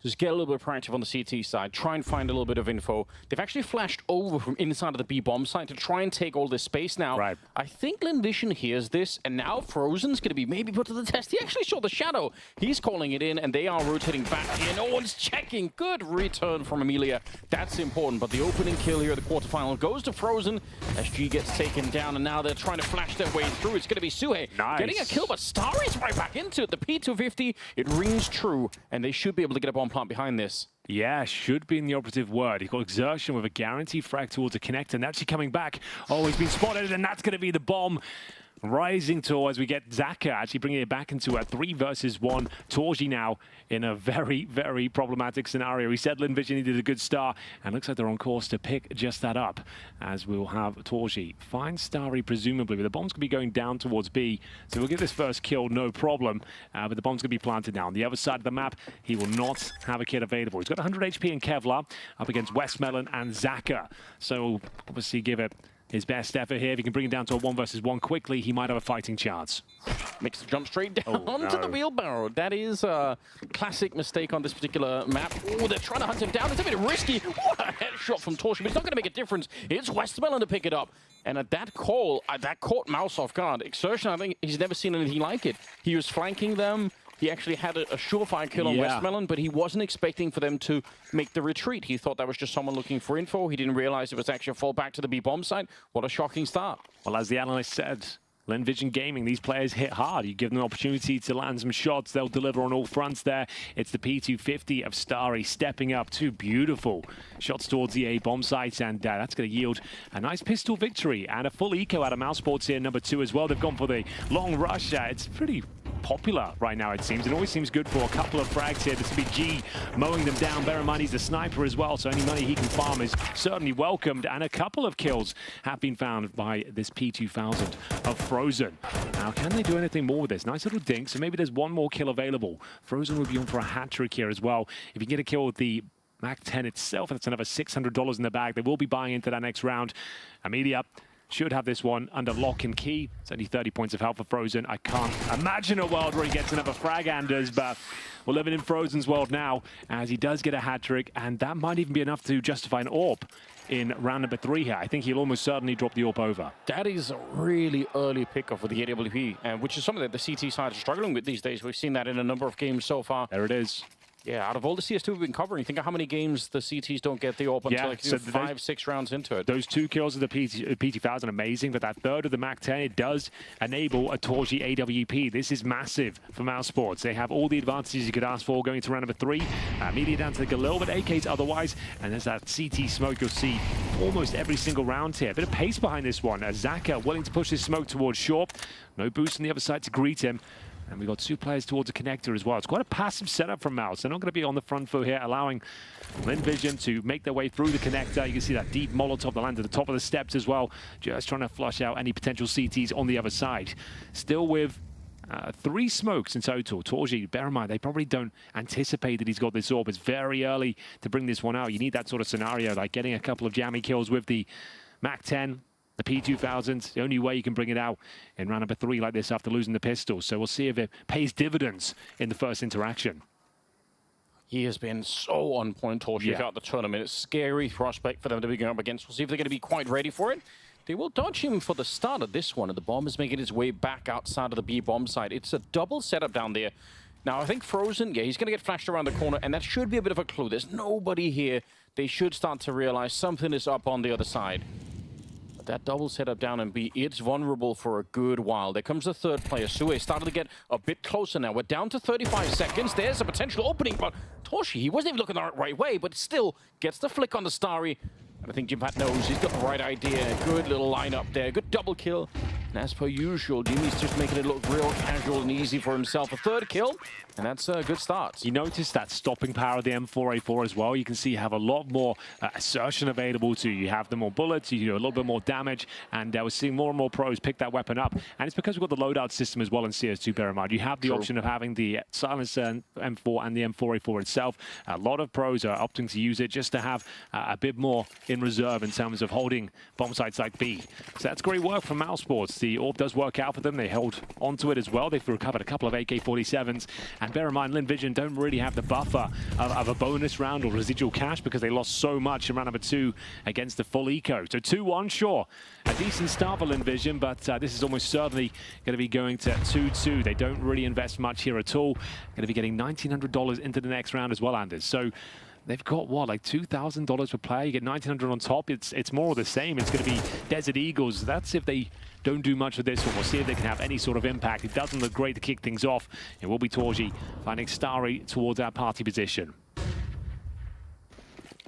S15: Just get a little bit proactive on the CT side, try and find a little bit of info. They've actually flashed over from inside of the B-bomb site to try and take all this space now.
S7: Right.
S15: I think Lynn Vision hears this, and now Frozen's going to be maybe put to the test. He actually saw the shadow. He's calling it in, and they are rotating back here. No one's checking. Good return from Amelia. That's important, but the opening kill here at the quarterfinal goes to Frozen as G gets taken down, and now they're trying to flash their way through. It's going to be Suhe getting a kill, but Starry's right back into it. The P250, it rings true, and they should be able to get a bomb plant behind this.
S7: Yeah, should be in the operative word. He got Exertion with a guaranteed frag towards a connector, and actually coming back. Oh, he's been spotted, and that's going to be the bomb. Rising Tor as we get Zaka actually bringing it back into a 3 versus 1. Torji now in a very, very problematic scenario. He said Lynn Vision needed a good start, and looks like they're on course to pick just that up, as we'll have Torji find Starry presumably, but the bomb's going to be going down towards B, so we'll get this first kill, no problem, but the bomb's going to be planted now. On the other side of the map, he will not have a kit available. He's got 100 HP in Kevlar up against Westmelon and Zaka, so obviously give it his best effort here. If he can bring it down to a 1 versus 1 quickly, he might have a fighting chance.
S15: Makes the jump straight down to the wheelbarrow. That is a classic mistake on this particular map. Oh, they're trying to hunt him down. It's a bit risky. What a headshot from Torshi, but it's not going to make a difference. It's Westmelon to pick it up. And at that call, that caught MOUZ off guard. Exertion, I think he's never seen anything like it. He was flanking them. He actually had a surefire kill on Westmelon, but he wasn't expecting for them to make the retreat. He thought that was just someone looking for info. He didn't realize it was actually a fall back to the B-bomb site. What a shocking start.
S7: Well, as the analyst said, Lynn Vision Gaming, these players hit hard. You give them an opportunity to land some shots, they'll deliver on all fronts there. It's the P250 of Starry stepping up. 2 beautiful shots towards the A bomb site, and that's going to yield a nice pistol victory and a full eco out of MOUZ Sports here, number 2 as well. They've gone for the long rush. It's pretty popular right now, it seems. It always seems good for a couple of frags here. This will be G mowing them down. Bear in mind, he's a sniper as well, so any money he can farm is certainly welcomed, and a couple of kills have been found by this P2000 of Frozen. Now, can they do anything more with this? Nice little dink, so maybe there's one more kill available. Frozen will be on for a hat-trick here as well. If you get a kill with the MAC-10 itself, that's another $600 in the bag. They will be buying into that next round. Amelia should have this one under lock and key. It's only 30 points of health for Frozen. I can't imagine a world where he gets another frag, Anders, but we're living in Frozen's world now, as he does get a hat-trick, and that might even be enough to justify an AWP in round number 3 here. I think he'll almost certainly drop the AWP over.
S15: That is a really early pickup for the AWP, which is something that the CT side is struggling with these days. We've seen that in a number of games so far.
S7: There it is.
S15: Yeah, out of all the CS2 we've been covering, think of how many games the CTs don't get the AWP until like 5-6 rounds into it.
S7: Those 2 kills of the PT1000 amazing, but that third of the MAC-10, it does enable a Torji AWP. This is massive for MOUZ Sports. They have all the advantages you could ask for going to round number 3. Media down to the Galil, but AKs otherwise. And there's that CT smoke you'll see almost every single round here. A bit of pace behind this one. Zaka willing to push his smoke towards short. No boost on the other side to greet him. And we've got 2 players towards a connector as well. It's quite a passive setup from MOUZ. They're not going to be on the front foot here, allowing Lynn Vision to make their way through the connector. You can see that deep Molotov that lands at the top of the steps as well, just trying to flush out any potential CTs on the other side. Still with 3 smokes in total. Torji, bear in mind, they probably don't anticipate that he's got this AWP. It's very early to bring this one out. You need that sort of scenario, like getting a couple of jammy kills with the MAC-10. The P2000, the only way you can bring it out in round number 3 like this after losing the pistol. So we'll see if it pays dividends in the first interaction.
S15: He has been so on point, Torshi, throughout the tournament. It's a scary prospect for them to be going up against. We'll see if they're going to be quite ready for it. They will dodge him for the start of this one, and the bomb is making its way back outside of the B-bomb site. It's a double setup down there. Now, I think Frozen, he's going to get flashed around the corner, and that should be a bit of a clue. There's nobody here. They should start to realize something is up on the other side. That double setup down and B, it's vulnerable for a good while. There comes the third player. Sue started to get a bit closer now. We're down to 35 seconds. There's a potential opening, but Torshi, he wasn't even looking the right way, but still gets the flick on the Starry. And I think Jimpat knows he's got the right idea. Good little lineup there. Good double kill. And as per usual, Jimmy's just making it look real casual and easy for himself. A third kill, and that's a good start.
S7: You notice that stopping power of the M4A4 as well. You can see you have a lot more assertion available to you. You have the more bullets, you do a little bit more damage, and we're seeing more and more pros pick that weapon up. And it's because we've got the loadout system as well in CS2, bear in mind. You have the option of having the silencer M4 and the M4A4 itself. A lot of pros are opting to use it just to have a bit more in reserve in terms of holding bomb sites like B. So that's great work from MOUZ Sports. the AWP does work out for them. They hold onto it as well. They've recovered a couple of AK-47s. And bear in mind, Lynn Vision don't really have the buffer of a bonus round or residual cash because they lost so much in round number 2 against the full eco. So 2-1, sure. A decent start for Lynn Vision, but this is almost certainly going to be going to 2-2. They don't really invest much here at all. Going to be getting $1,900 into the next round as well, Anders. So they've got, what, like $2,000 per player? You get $1,900 on top. It's more of the same. It's going to be Desert Eagles. That's if they don't do much of this one. We'll see if they can have any sort of impact. It doesn't look great to kick things off. It will be Torji finding Starry towards our party position.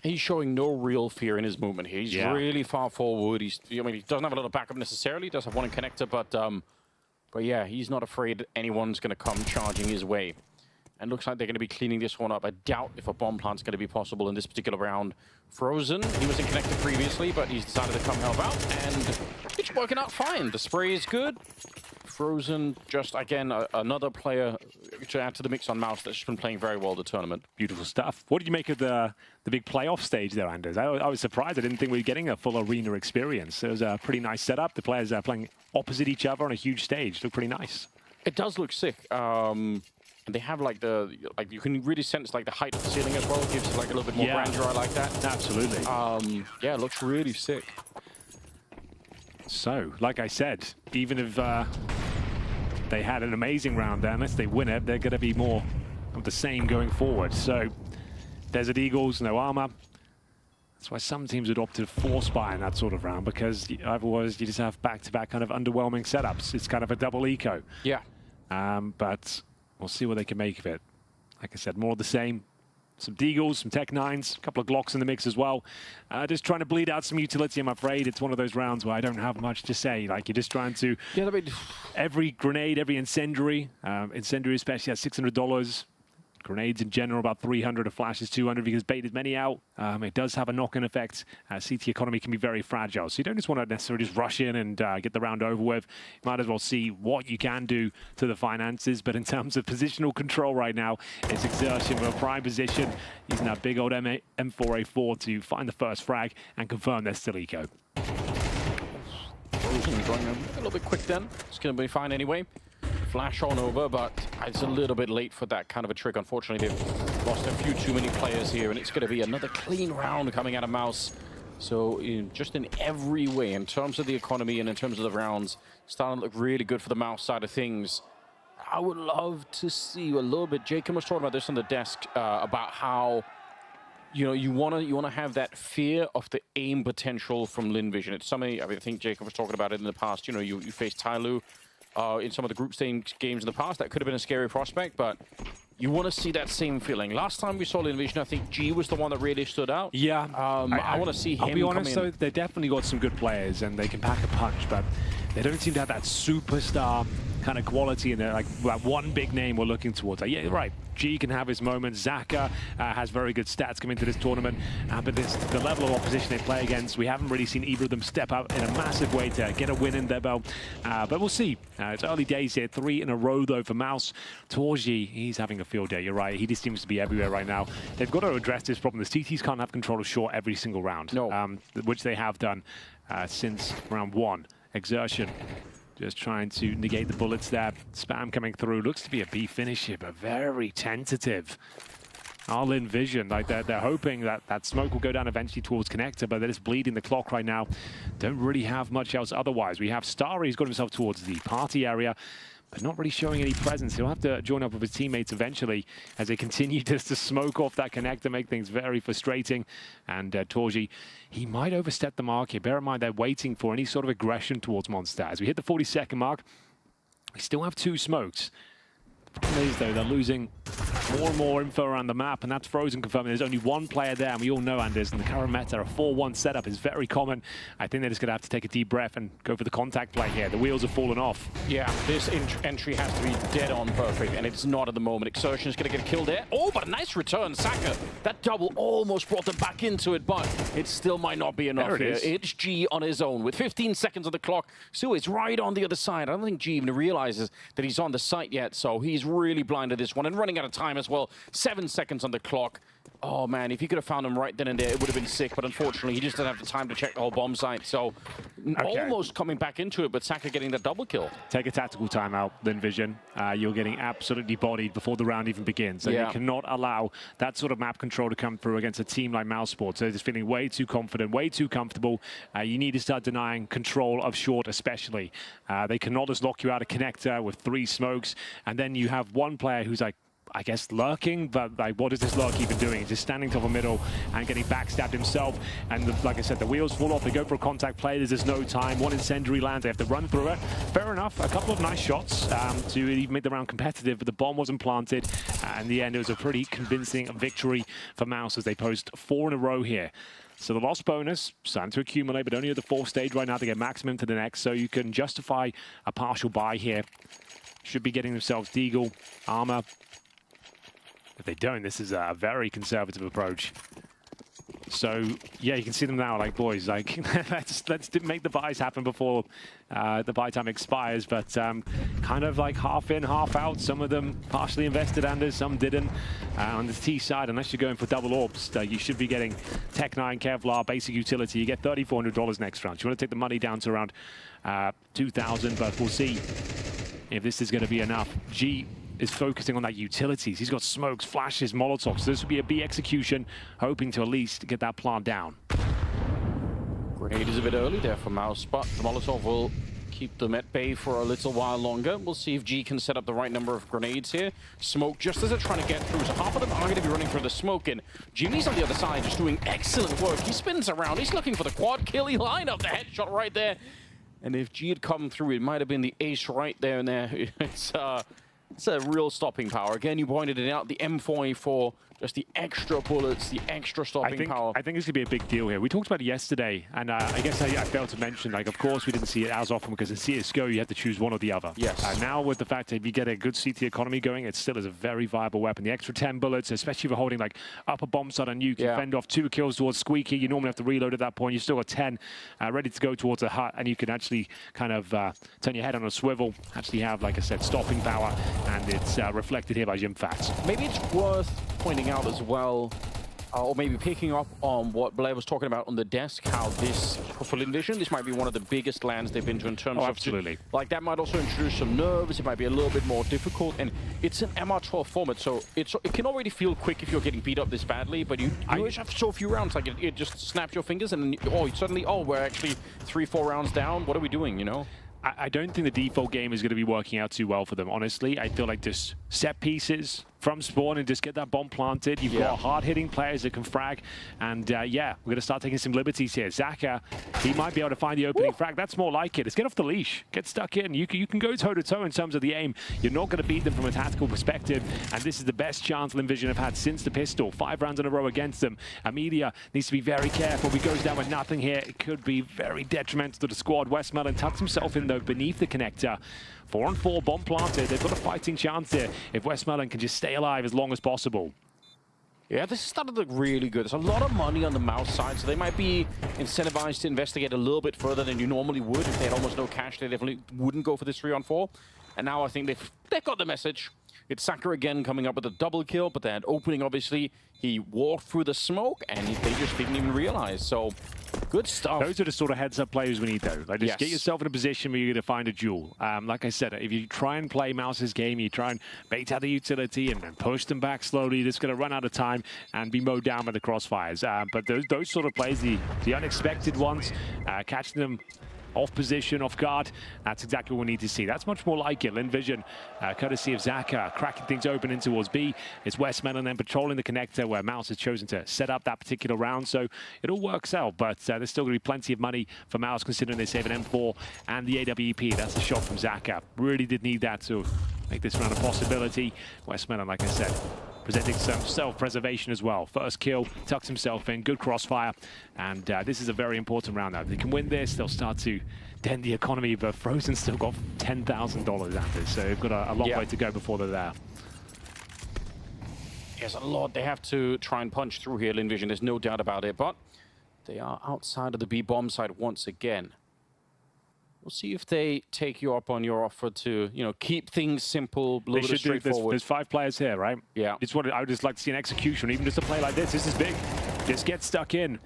S15: He's showing no real fear in his movement here. He's really far forward. He doesn't have a lot of backup necessarily. He does have one in connector, but yeah, he's not afraid anyone's going to come charging his way. And looks like they're going to be cleaning this one up. I doubt if a bomb plant's going to be possible in this particular round. Frozen, he was in connector previously, but he's decided to come help out, and it's working out fine. The spray is good. Frozen, just again, another player to add to the mix on MOUZ that's just been playing very well the tournament.
S7: Beautiful stuff. What did you make of the big playoff stage there, Anders? I was surprised. I didn't think we were getting a full arena experience. It was a pretty nice setup. The players are playing opposite each other on a huge stage. Looked pretty nice.
S15: It does look sick. And they have like you can really sense like the height of the ceiling as well. It gives it like a little bit more grandeur. I like that.
S7: Absolutely.
S15: Yeah, it looks really sick.
S7: So, like I said, even if they had an amazing round there, unless they win it, they're going to be more of the same going forward. So, Desert Eagles, no armor. That's why some teams would opt to force buy in that sort of round, because otherwise you just have back-to-back kind of underwhelming setups. It's kind of a double eco.
S15: Yeah.
S7: But we'll see what they can make of it. Like I said, more of the same. Some Deagles, some Tech 9s, a couple of Glocks in the mix as well. Just trying to bleed out some utility, I'm afraid. It's one of those rounds where I don't have much to say. Like, you're just trying to...
S15: Yeah, I mean...
S7: Every grenade, every incendiary, incendiary especially at $600. Grenades in general, about 300. A flash is 200 because bait as many out. It does have a knock-in effect. CT economy can be very fragile. So you don't just want to necessarily just rush in and get the round over with. You might as well see what you can do to the finances. But in terms of positional control right now, it's exertion from a prime position, using that big old M4A4 to find the first frag and confirm they're still eco.
S15: Frozen going a little bit quick then. It's going to be fine anyway. Flash on over, but it's a little bit late for that kind of a trick. Unfortunately, they've lost a few too many players here, and it's going to be another clean round coming out of MOUZ. So just in every way, in terms of the economy and in terms of the rounds, starting to look really good for the MOUZ side of things. I would love to see a little bit. Jacob was talking about this on the desk about how you want to have that fear of the aim potential from Lynn Vision. It's something I think Jacob was talking about it in the past. You faced TYLOO in some of the group stage games in the past. That could have been a scary prospect, but you want to see that same feeling. Last time we saw Lynn Vision, I think G was the one that really stood out.
S7: Yeah.
S15: I want to see him.
S7: I'll be honest, though, they definitely got some good players and they can pack a punch, but they don't seem to have that superstar kind of quality in there, like that one big name we're looking towards. Yeah, you're right. G can have his moments. Zaka has very good stats coming into this tournament, but the level of opposition they play against, we haven't really seen either of them step up in a massive way to get a win in their belt. But we'll see. It's early days here. 3 in a row, though, for MOUZ. Torji, he's having a field day. You're right. He just seems to be everywhere right now. They've got to address this problem. The CTs can't have control of short every single round, which they have done since round 1. Exertion. Just trying to negate the bullets there. Spam coming through. Looks to be a B finish here, but very tentative. Lynn Vision, like they're hoping that smoke will go down eventually towards connector, but they're just bleeding the clock right now. Don't really have much else otherwise. We have Starry, who's got himself towards the party area, but not really showing any presence. He'll have to join up with his teammates eventually as they continue just to smoke off that connector, make things very frustrating. And Torji, he might overstep the mark here. Bear in mind, they're waiting for any sort of aggression towards Monster. As we hit the 40-second mark, we still have 2 smokes. The problem is, though, they're losing more and more info around the map, and that's Frozen confirming there's only 1 player there, and we all know, Anders, in the current meta, a 4-1 setup is very common. I think they're just going to have to take a deep breath and go for the contact play here. The wheels have fallen off.
S15: Yeah, this entry has to be dead on perfect, and it's not at the moment. Exertion is going to get killed there. Oh, but a nice return. Saka, that double almost brought them back into it, but it still might not be enough here. It's G on his own with 15 seconds on the clock. So it's right on the other side. I don't think G even realizes that he's on the site yet, so he's really blind to this one and running out out of time as well. 7 seconds on the clock. Oh man, if he could have found him right then and there, it would have been sick. But unfortunately, he just didn't have the time to check the whole bomb site. So almost coming back into it, but Saka getting the double kill.
S7: Take a tactical timeout, Lynn Vision. You're getting absolutely bodied before the round even begins. So you cannot allow that sort of map control to come through against a team like MOUZ Sports. They're just feeling way too confident, way too comfortable. You need to start denying control of short, especially. They cannot just lock you out a connector with 3 smokes, and then you have one player who's like, I guess, lurking, but like, what is this lurk even doing? He's just standing top of middle and getting backstabbed himself. And like I said, the wheels fall off. They go for a contact play. There's just no time. One incendiary lands. They have to run through it. Fair enough. A couple of nice shots to even make the round competitive, but the bomb wasn't planted. In the end, it was a pretty convincing victory for MOUZ as they post 4 in a row here. So the loss bonus starting to accumulate, but only at the 4th stage right now to get maximum to the next. So you can justify a partial buy here. Should be getting themselves deagle, armor. If they don't, this is a very conservative approach. So yeah, you can see them now, like, boys, like let's make the buys happen before the buy time expires. But kind of like half in, half out. Some of them partially invested, and some didn't. On the T side, unless you're going for double orbs, you should be getting Tech 9, Kevlar, basic utility. You get $3,400 next round. You want to take the money down to around 2,000, but we'll see if this is going to be enough. G is focusing on that utilities. He's got smokes, flashes, molotovs. So this will be a B execution, hoping to at least get that plant down.
S15: Grenade is a bit early there for MOUZ, but the molotov will keep them at bay for a little while longer. We'll see if G can set up the right number of grenades here. Smoke just as they're trying to get through. So half of them are going to be running through the smoke, and Jimmy's on the other side just doing excellent work. He spins around. He's looking for the quad kill. He lined up the headshot right there. And if G had come through, it might have been the ace right there and there. It's a real stopping power. Again, you pointed it out, the M4A4, just the extra bullets, the extra stopping power.
S7: I think it's going to be a big deal here. We talked about it yesterday, and I guess I failed to mention, like, of course we didn't see it as often because in CSGO you have to choose one or the other.
S15: Yes.
S7: Now with the fact that if you get a good CT economy going, it still is a very viable weapon. The extra 10 bullets, especially if you're holding like upper bomb side on Nuke, you fend off 2 kills towards Squeaky. You normally have to reload at that point. You've still got 10 ready to go towards a hut, and you can actually kind of turn your head on a swivel, actually have, like I said, stopping power, and it's reflected here by Jimfats.
S15: Maybe it's worth pointing out as well, or maybe picking up on what Blair was talking about on the desk, how this, for Lynn Vision, this might be one of the biggest lands they've been to in terms of...
S7: absolutely.
S15: Like, that might also introduce some nerves. It might be a little bit more difficult, and it's an MR12 format, so it can already feel quick if you're getting beat up this badly, but you always have so few rounds, like it just snaps your fingers, and suddenly, we're actually 3-4 rounds down. What are we doing, you know?
S7: I don't think the default game is going to be working out too well for them, honestly. I feel like just set pieces from spawn and just get that bomb planted. You've got hard-hitting players that can frag. And yeah, we're going to start taking some liberties here. Zaka, he might be able to find the opening frag. That's more like it. Let's get off the leash. Get stuck in. You can go toe-to-toe in terms of the aim. You're not going to beat them from a tactical perspective. And this is the best chance Lynn Vision have had since the pistol. 5 rounds in a row against them. Amelia needs to be very careful. He goes down with nothing here. It could be very detrimental to the squad. Westmelon tucks himself in, though, beneath the connector. 4-on-4, bomb planted. They've got a fighting chance here if Westmelon can just stay alive as long as possible.
S15: Yeah, this started to look really good. There's a lot of money on the MOUZ side, so they might be incentivized to investigate a little bit further than you normally would. If they had almost no cash, they definitely wouldn't go for this 3-on-4. And now I think they've got the message. It's Saka again coming up with a double kill, but that opening, obviously, he walked through the smoke, and they just didn't even realize. So, good stuff.
S7: Those are the sort of heads-up players we need, though. Like, just get yourself in a position where you're going to find a duel. Like I said, if you try and play MOUZ's game, you try and bait out the utility and then push them back slowly, you're just going to run out of time and be mowed down by the crossfires. But those sort of plays, the unexpected ones, catching them off position, off guard, that's exactly what we need to see. That's much more like it. Lynn Vision, courtesy of Zaka, cracking things open in towards B. It's Westmelon then patrolling the connector where MOUZ has chosen to set up that particular round. So it all works out, but there's still going to be plenty of money for MOUZ considering they save an M4 and the AWP. That's a shot from Zaka. Really did need that to make this round a possibility. Westmelon, like I said, presenting some self-preservation as well. First kill, tucks himself in, good crossfire. And this is a very important round now. If they can win this, they'll start to dent the economy, but Frozen's still got $10,000 after this, so they've got a long way to go before they're there.
S15: There's a lot they have to try and punch through here, Lynn Vision. There's no doubt about it, but they are outside of the B bomb side once again. We'll see if they take you up on your offer to, you know, keep things simple, a little bit
S7: should do.
S15: straightforward.
S7: There's 5 players here, right?
S15: Yeah.
S7: I would just like to see an execution, even just a play like this. This is big. Just get stuck in.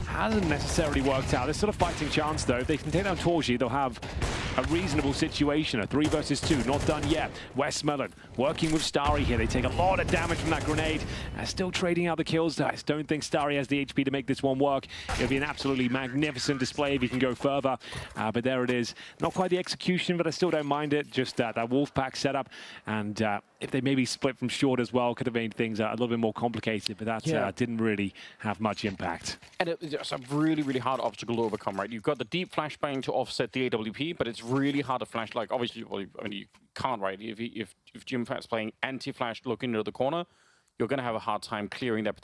S7: Hasn't necessarily worked out. There's still a fighting chance, though. If they can take down Torji, they'll have a reasonable situation. A 3 versus 2, not done yet. Westmelon working with Starry here. They take a lot of damage from that grenade. Still trading out the kills. I just don't think Starry has the HP to make this one work. It'll be an absolutely magnificent display if he can go further. But there it is. Not quite the execution, but I still don't mind it. Just that Wolfpack setup. And if they maybe split from short as well, could have made things a little bit more complicated. But that didn't really have much impact.
S15: And it's a really, really hard obstacle to overcome, right? You've got the deep flashbang to offset the AWP, but it's really hard to flash. Like, obviously, well, I mean, you can't, right? If Jimfat's playing anti-flash looking into the corner, you're going to have a hard time clearing that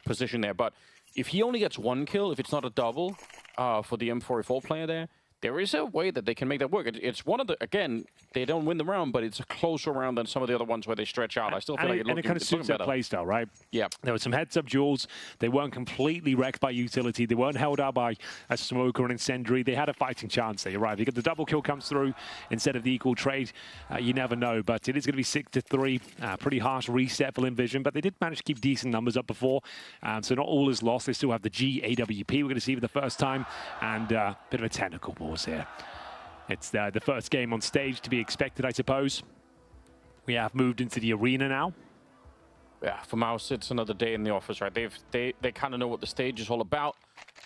S15: position there. But if he only gets 1 kill, if it's not a double for the M4A4 player there is a way that they can make that work. It's one of the, again, they don't win the round, but it's a closer round than some of the other ones where they stretch out. I still feel like
S7: it kind of suits their playstyle, right?
S15: Yeah.
S7: There were some heads-up duels. They weren't completely wrecked by utility. They weren't held out by a smoke or an incendiary. They had a fighting chance there. You're right. If the double kill comes through instead of the equal trade, you never know. But it is going to be 6-3. Pretty harsh reset for Lynn Vision, but they did manage to keep decent numbers up before. So not all is lost. They still have the GAWP we're going to see for the first time, and a bit of a technical pause here. It's the first game on stage to be expected, I suppose. We have moved into the arena now.
S15: Yeah, for MOUZ, it's another day in the office, right? They kind of know what the stage is all about.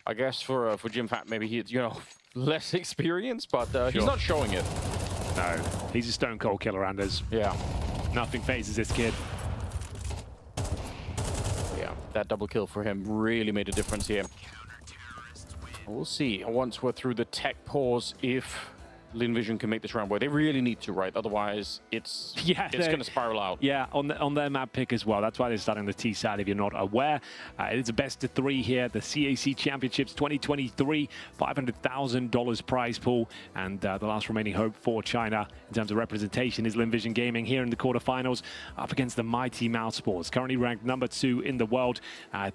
S15: I guess for Jimfat, maybe he's, you know, less experienced, but he's not showing it.
S7: No, he's a stone cold killer, Anders.
S15: Yeah.
S7: Nothing phases this kid.
S15: Yeah, that double kill for him really made a difference here. We'll see once we're through the tech pause if Lynn Vision can make this round work. They really need to, right? Otherwise, it's going to spiral out.
S7: Yeah, on their map pick as well. That's why they're starting the T side, if you're not aware. It's a best of 3 here. The CAC Championships 2023, $500,000 prize pool. And the last remaining hope for China in terms of representation is Lynn Vision Gaming here in the quarterfinals up against the mighty MOUZ Sports, currently ranked number 2 in the world.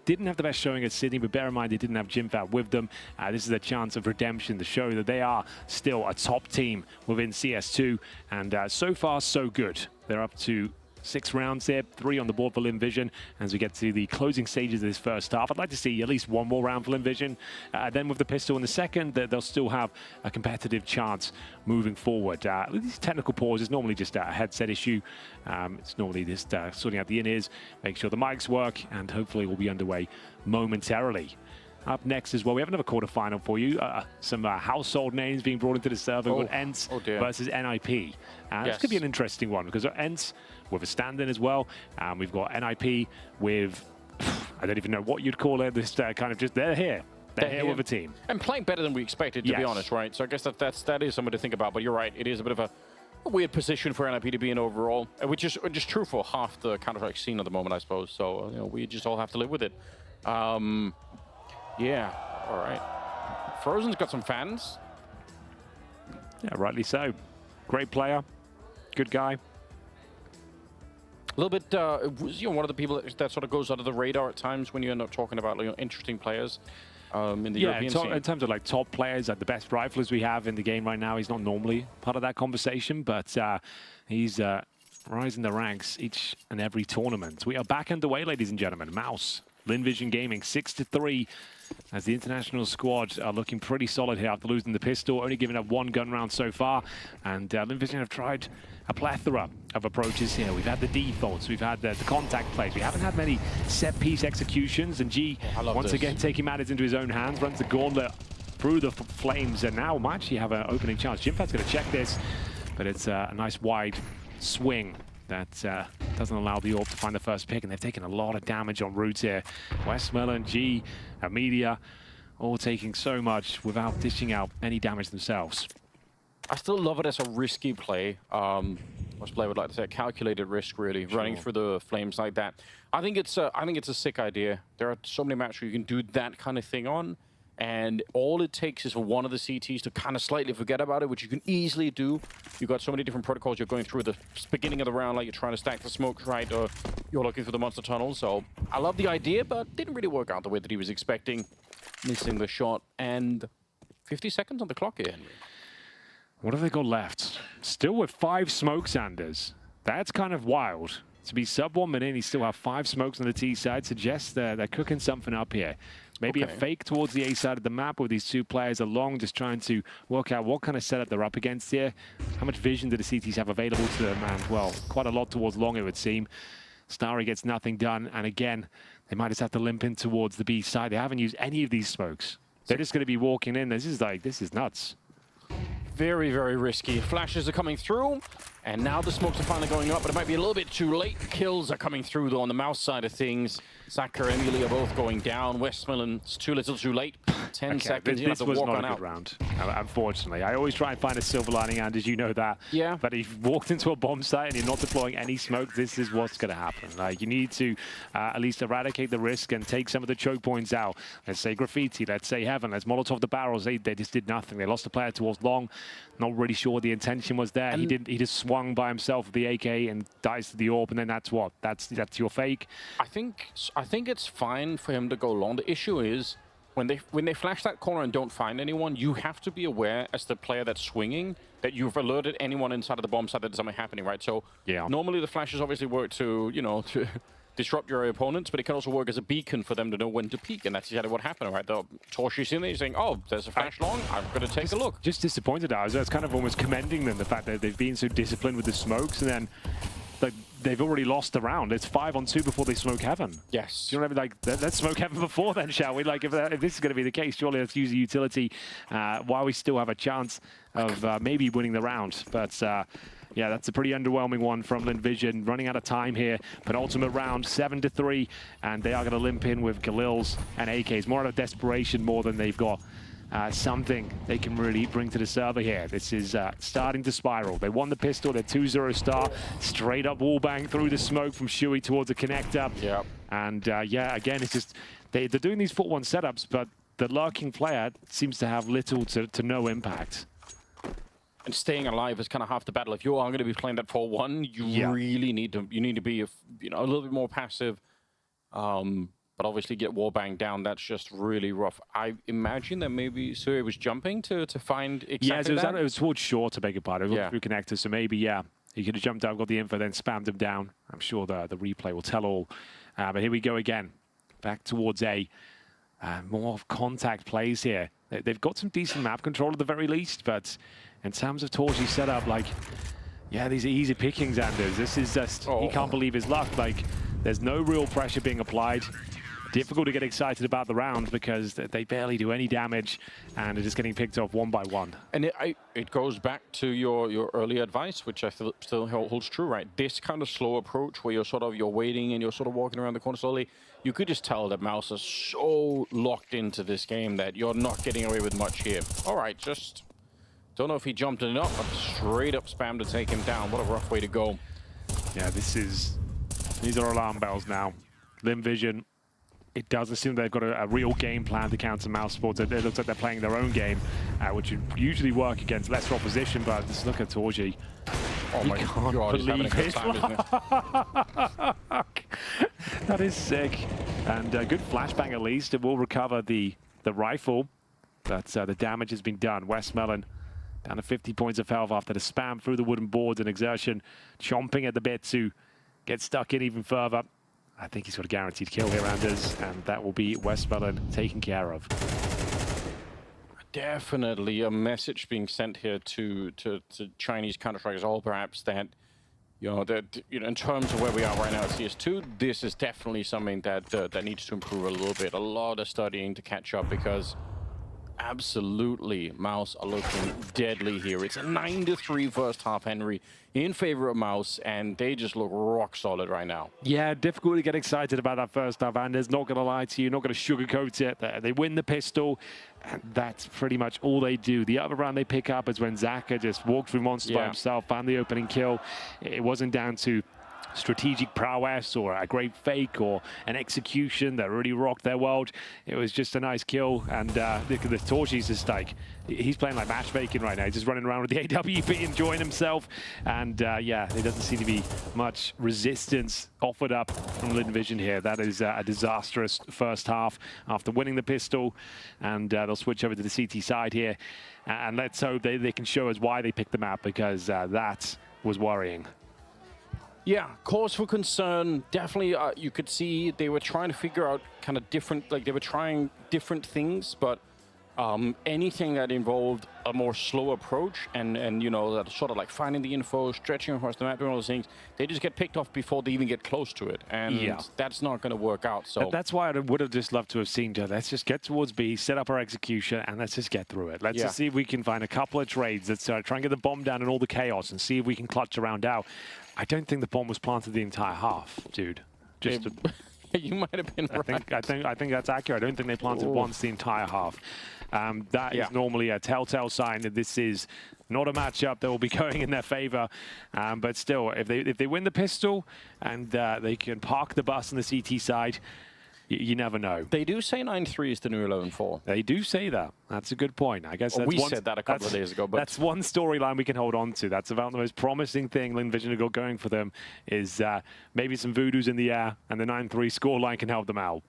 S7: Didn't have the best showing at Sydney, but bear in mind they didn't have Jimfat with them. This is a chance of redemption to show that they are still a top team within CS2, and so far so good. They're up to 6 rounds here, 3 on the board for Lynn Vision as we get to the closing stages of this first half. I'd like to see at least 1 more round for Lynn Vision. Then with the pistol in the second, they'll still have a competitive chance moving forward. These technical pauses normally just a headset issue. It's normally just sorting out the in-ears, make sure the mics work, and hopefully we'll be underway momentarily. Up next as well, we have another quarterfinal for you. Some household names being brought into the server. We've got Ence versus NIP. This could be an interesting one because Ence with a stand-in as well. We've got NIP with, I don't even know what you'd call it, this kind of just, they're here. They're here with a team.
S15: And playing better than we expected, to be honest, right? So I guess that is something to think about. But you're right, it is a bit of a weird position for NIP to be in overall, which is just true for half the Counter-Strike scene at the moment, I suppose. So you know, we just all have to live with it. Yeah, all right. Frozen's got some fans.
S7: Yeah, rightly so. Great player, good guy.
S15: A little bit, you know, one of the people that sort of goes under the radar at times when you end up talking about, you know, interesting players in the European scene.
S7: In terms of like top players, like the best riflers we have in the game right now, he's not normally part of that conversation, but he's rising the ranks each and every tournament. We are back underway, ladies and gentlemen. MOUZ, Lynn Vision Gaming, 6-3. As the international squad are looking pretty solid here after losing the pistol, only giving up 1 gun round so far. And Lynn Vision have tried a plethora of approaches here. We've had the defaults, we've had the contact plays. We haven't had many set-piece executions. And G, once again, taking matters into his own hands, runs the gauntlet through the flames. And now might actually have an opening chance. Jimfat's going to check this, but it's a nice wide swing that doesn't allow the AWP to find the first pick, and they've taken a lot of damage on route here. Westmelon, G, Media, all taking so much without dishing out any damage themselves.
S15: I still love it as a risky play. Most player would like to say a calculated risk, really, running through the flames like that. I think it's a sick idea. There are so many maps where you can do that kind of thing on, and all it takes is for one of the CTs to kind of slightly forget about it, which you can easily do. You've got so many different protocols you're going through at the beginning of the round, like you're trying to stack the smokes right, or you're looking for the monster tunnel. So I love the idea, but didn't really work out the way that he was expecting. Missing the shot, and 50 seconds on the clock here, Henry.
S7: What have they got left? Still with 5 smokes, Anders. That's kind of wild. To be sub 1 minute, he still have 5 smokes on the T side. Suggests they're cooking something up here. Maybe a fake towards the A side of the map with these 2 players along, just trying to work out what kind of setup they're up against here. How much vision do the CTs have available to them? And, well, quite a lot towards long, it would seem. Starry gets nothing done. And again, they might just have to limp in towards the B side. They haven't used any of these smokes. They're just going to be walking in. This is nuts.
S15: Very, very risky. Flashes are coming through, and now the smokes are finally going up, but it might be a little bit too late. Kills are coming through, though, on the MOUZ side of things. Zaka and Emily are both going down. Westmoreland's too little too late. 10 seconds, you have to
S7: was
S15: walk
S7: not
S15: on
S7: a
S15: out.
S7: good round, unfortunately. I always try and find a silver lining, and as you know that.
S15: Yeah.
S7: But if you've walked into a bomb site and you're not deploying any smoke, this is what's going to happen. Like, you need to at least eradicate the risk and take some of the choke points out. Let's say Graffiti, let's say Heaven, let's Molotov the barrels. They just did nothing. They lost a player towards long. Not really sure what the intention was there. He just swung by himself with the AK and dies to the orb, and then that's what? That's your fake.
S15: I think it's fine for him to go long. The issue is when they flash that corner and don't find anyone, you have to be aware as the player that's swinging that you've alerted anyone inside of the bomb site that there's something happening, right? So normally the flashes obviously work to, to disrupt your opponents, but it can also work as a beacon for them to know when to peek, and that's exactly what happened, right? The Torshi's in there saying, oh, there's a flash long, I'm going to take a look.
S7: Just disappointed, I was kind of almost commending them, the fact that they've been so disciplined with the smokes, and then they've already lost the round. It's 5-on-2 before they smoke Heaven.
S15: Yes.
S7: You know what I mean? Like, let's smoke Heaven before then, shall we? Like, if this is going to be the case, surely let's use the utility while we still have a chance of maybe winning the round. But yeah, that's a pretty underwhelming one from Lynn Vision. Running out of time here. Penultimate round, 7-3, and they are going to limp in with Galils and AKs. More out of desperation more than they've got something they can really bring to the server here. This is starting to spiral. They won the pistol, they're 2-0 star. Straight up wallbang through the smoke from Shui towards the connector.
S15: Yeah.
S7: And yeah, again, it's just, they're doing these foot 1 setups, but the lurking player seems to have little to no impact.
S15: And staying alive is kind of half the battle. If you are going to be playing that 4-1, you really need to be a little bit more passive. But obviously get wallbang down, that's just really rough. I imagine that maybe Suri was jumping to find exactly
S7: it was towards short, to beg your pardon. It was through connector, so maybe, he could have jumped out, got the info, then spammed him down. I'm sure the replay will tell all. But here we go again. Back towards A. More contact plays here. They've got some decent map control at the very least, but in terms of Torchy's setup, like, these are easy pickings, Anders. This is just, he can't believe his luck. Like, there's no real pressure being applied. Difficult to get excited about the round because they barely do any damage and are just getting picked off 1 by 1.
S15: And it goes back to your earlier advice, which I feel still holds true, right? This kind of slow approach where you're waiting and you're sort of walking around the corner slowly, you could just tell that MOUZ is so locked into this game that you're not getting away with much here. All right, just don't know if he jumped it up, but straight up spam to take him down. What a rough way to go.
S7: Yeah, these are alarm bells now. Lynn Vision. It doesn't seem they've got a real game plan to counter MOUZ Sports. It looks like they're playing their own game, which would usually work against lesser opposition, but just look at Torgy.
S15: Oh my God, he's having a good time, isn't he?
S7: That is sick. And a good flashbang at least. It will recover the rifle, but the damage has been done. Westmelon down to 50 points of health after the spam through the wooden boards and exertion, chomping at the bit to get stuck in even further. I think he's got a guaranteed kill here, Anders, and that will be Westmelon taken care of.
S15: Definitely a message being sent here to Chinese Counter-Strikers, all perhaps that, in terms of where we are right now at CS2, this is definitely something that needs to improve a little bit. A lot of studying to catch up because absolutely MOUZ are looking deadly here. It's a 9-3 first half, Henry, in favor of MOUZ, and they just look rock solid right now.
S7: Yeah, difficult to get excited about that first half, Anders. Not going to lie to you, not going to sugarcoat it. They win the pistol, and that's pretty much all they do. The other round they pick up is when Zaka just walked through monsters by himself, found the opening kill. It wasn't down to strategic prowess or a great fake or an execution that really rocked their world. It was just a nice kill. And look at the Torchy's just like, he's playing like matchmaking right now. He's just running around with the AWP, enjoying himself. And yeah, there doesn't seem to be much resistance offered up from Lynn Vision here. That is a disastrous first half after winning the pistol. And they'll switch over to the CT side here. And let's hope they can show us why they picked the map, because that was worrying.
S15: Yeah, cause for concern. Definitely, you could see they were trying to figure out kind of different, like they were trying different things, but anything that involved a more slow approach and you know, that sort of like finding the info, stretching across the map, and all those things, they just get picked off before they even get close to it, and that's not going to work out. So
S7: that's why I would have just loved to have seen, let's just get towards B, set up our execution, and let's just get through it. Let's just see if we can find a couple of trades. Let's try and get the bomb down and all the chaos, and see if we can clutch around out. I don't think the bomb was planted the entire half, dude. Just
S15: you might have been right.
S7: I think that's accurate. I don't think they planted once the entire half. That is normally a telltale sign that this is not a matchup that will be going in their favor. But still, if they win the pistol and they can park the bus on the CT side, you never know.
S15: They do say 9-3 is the new 11-4.
S7: They do say that. That's a good point. I guess
S15: we said that a couple of days ago. But
S7: that's one storyline we can hold on to. That's about the most promising thing Lynn Vision have got going for them, is maybe some voodoos in the air, and the 9-3 scoreline can help them out.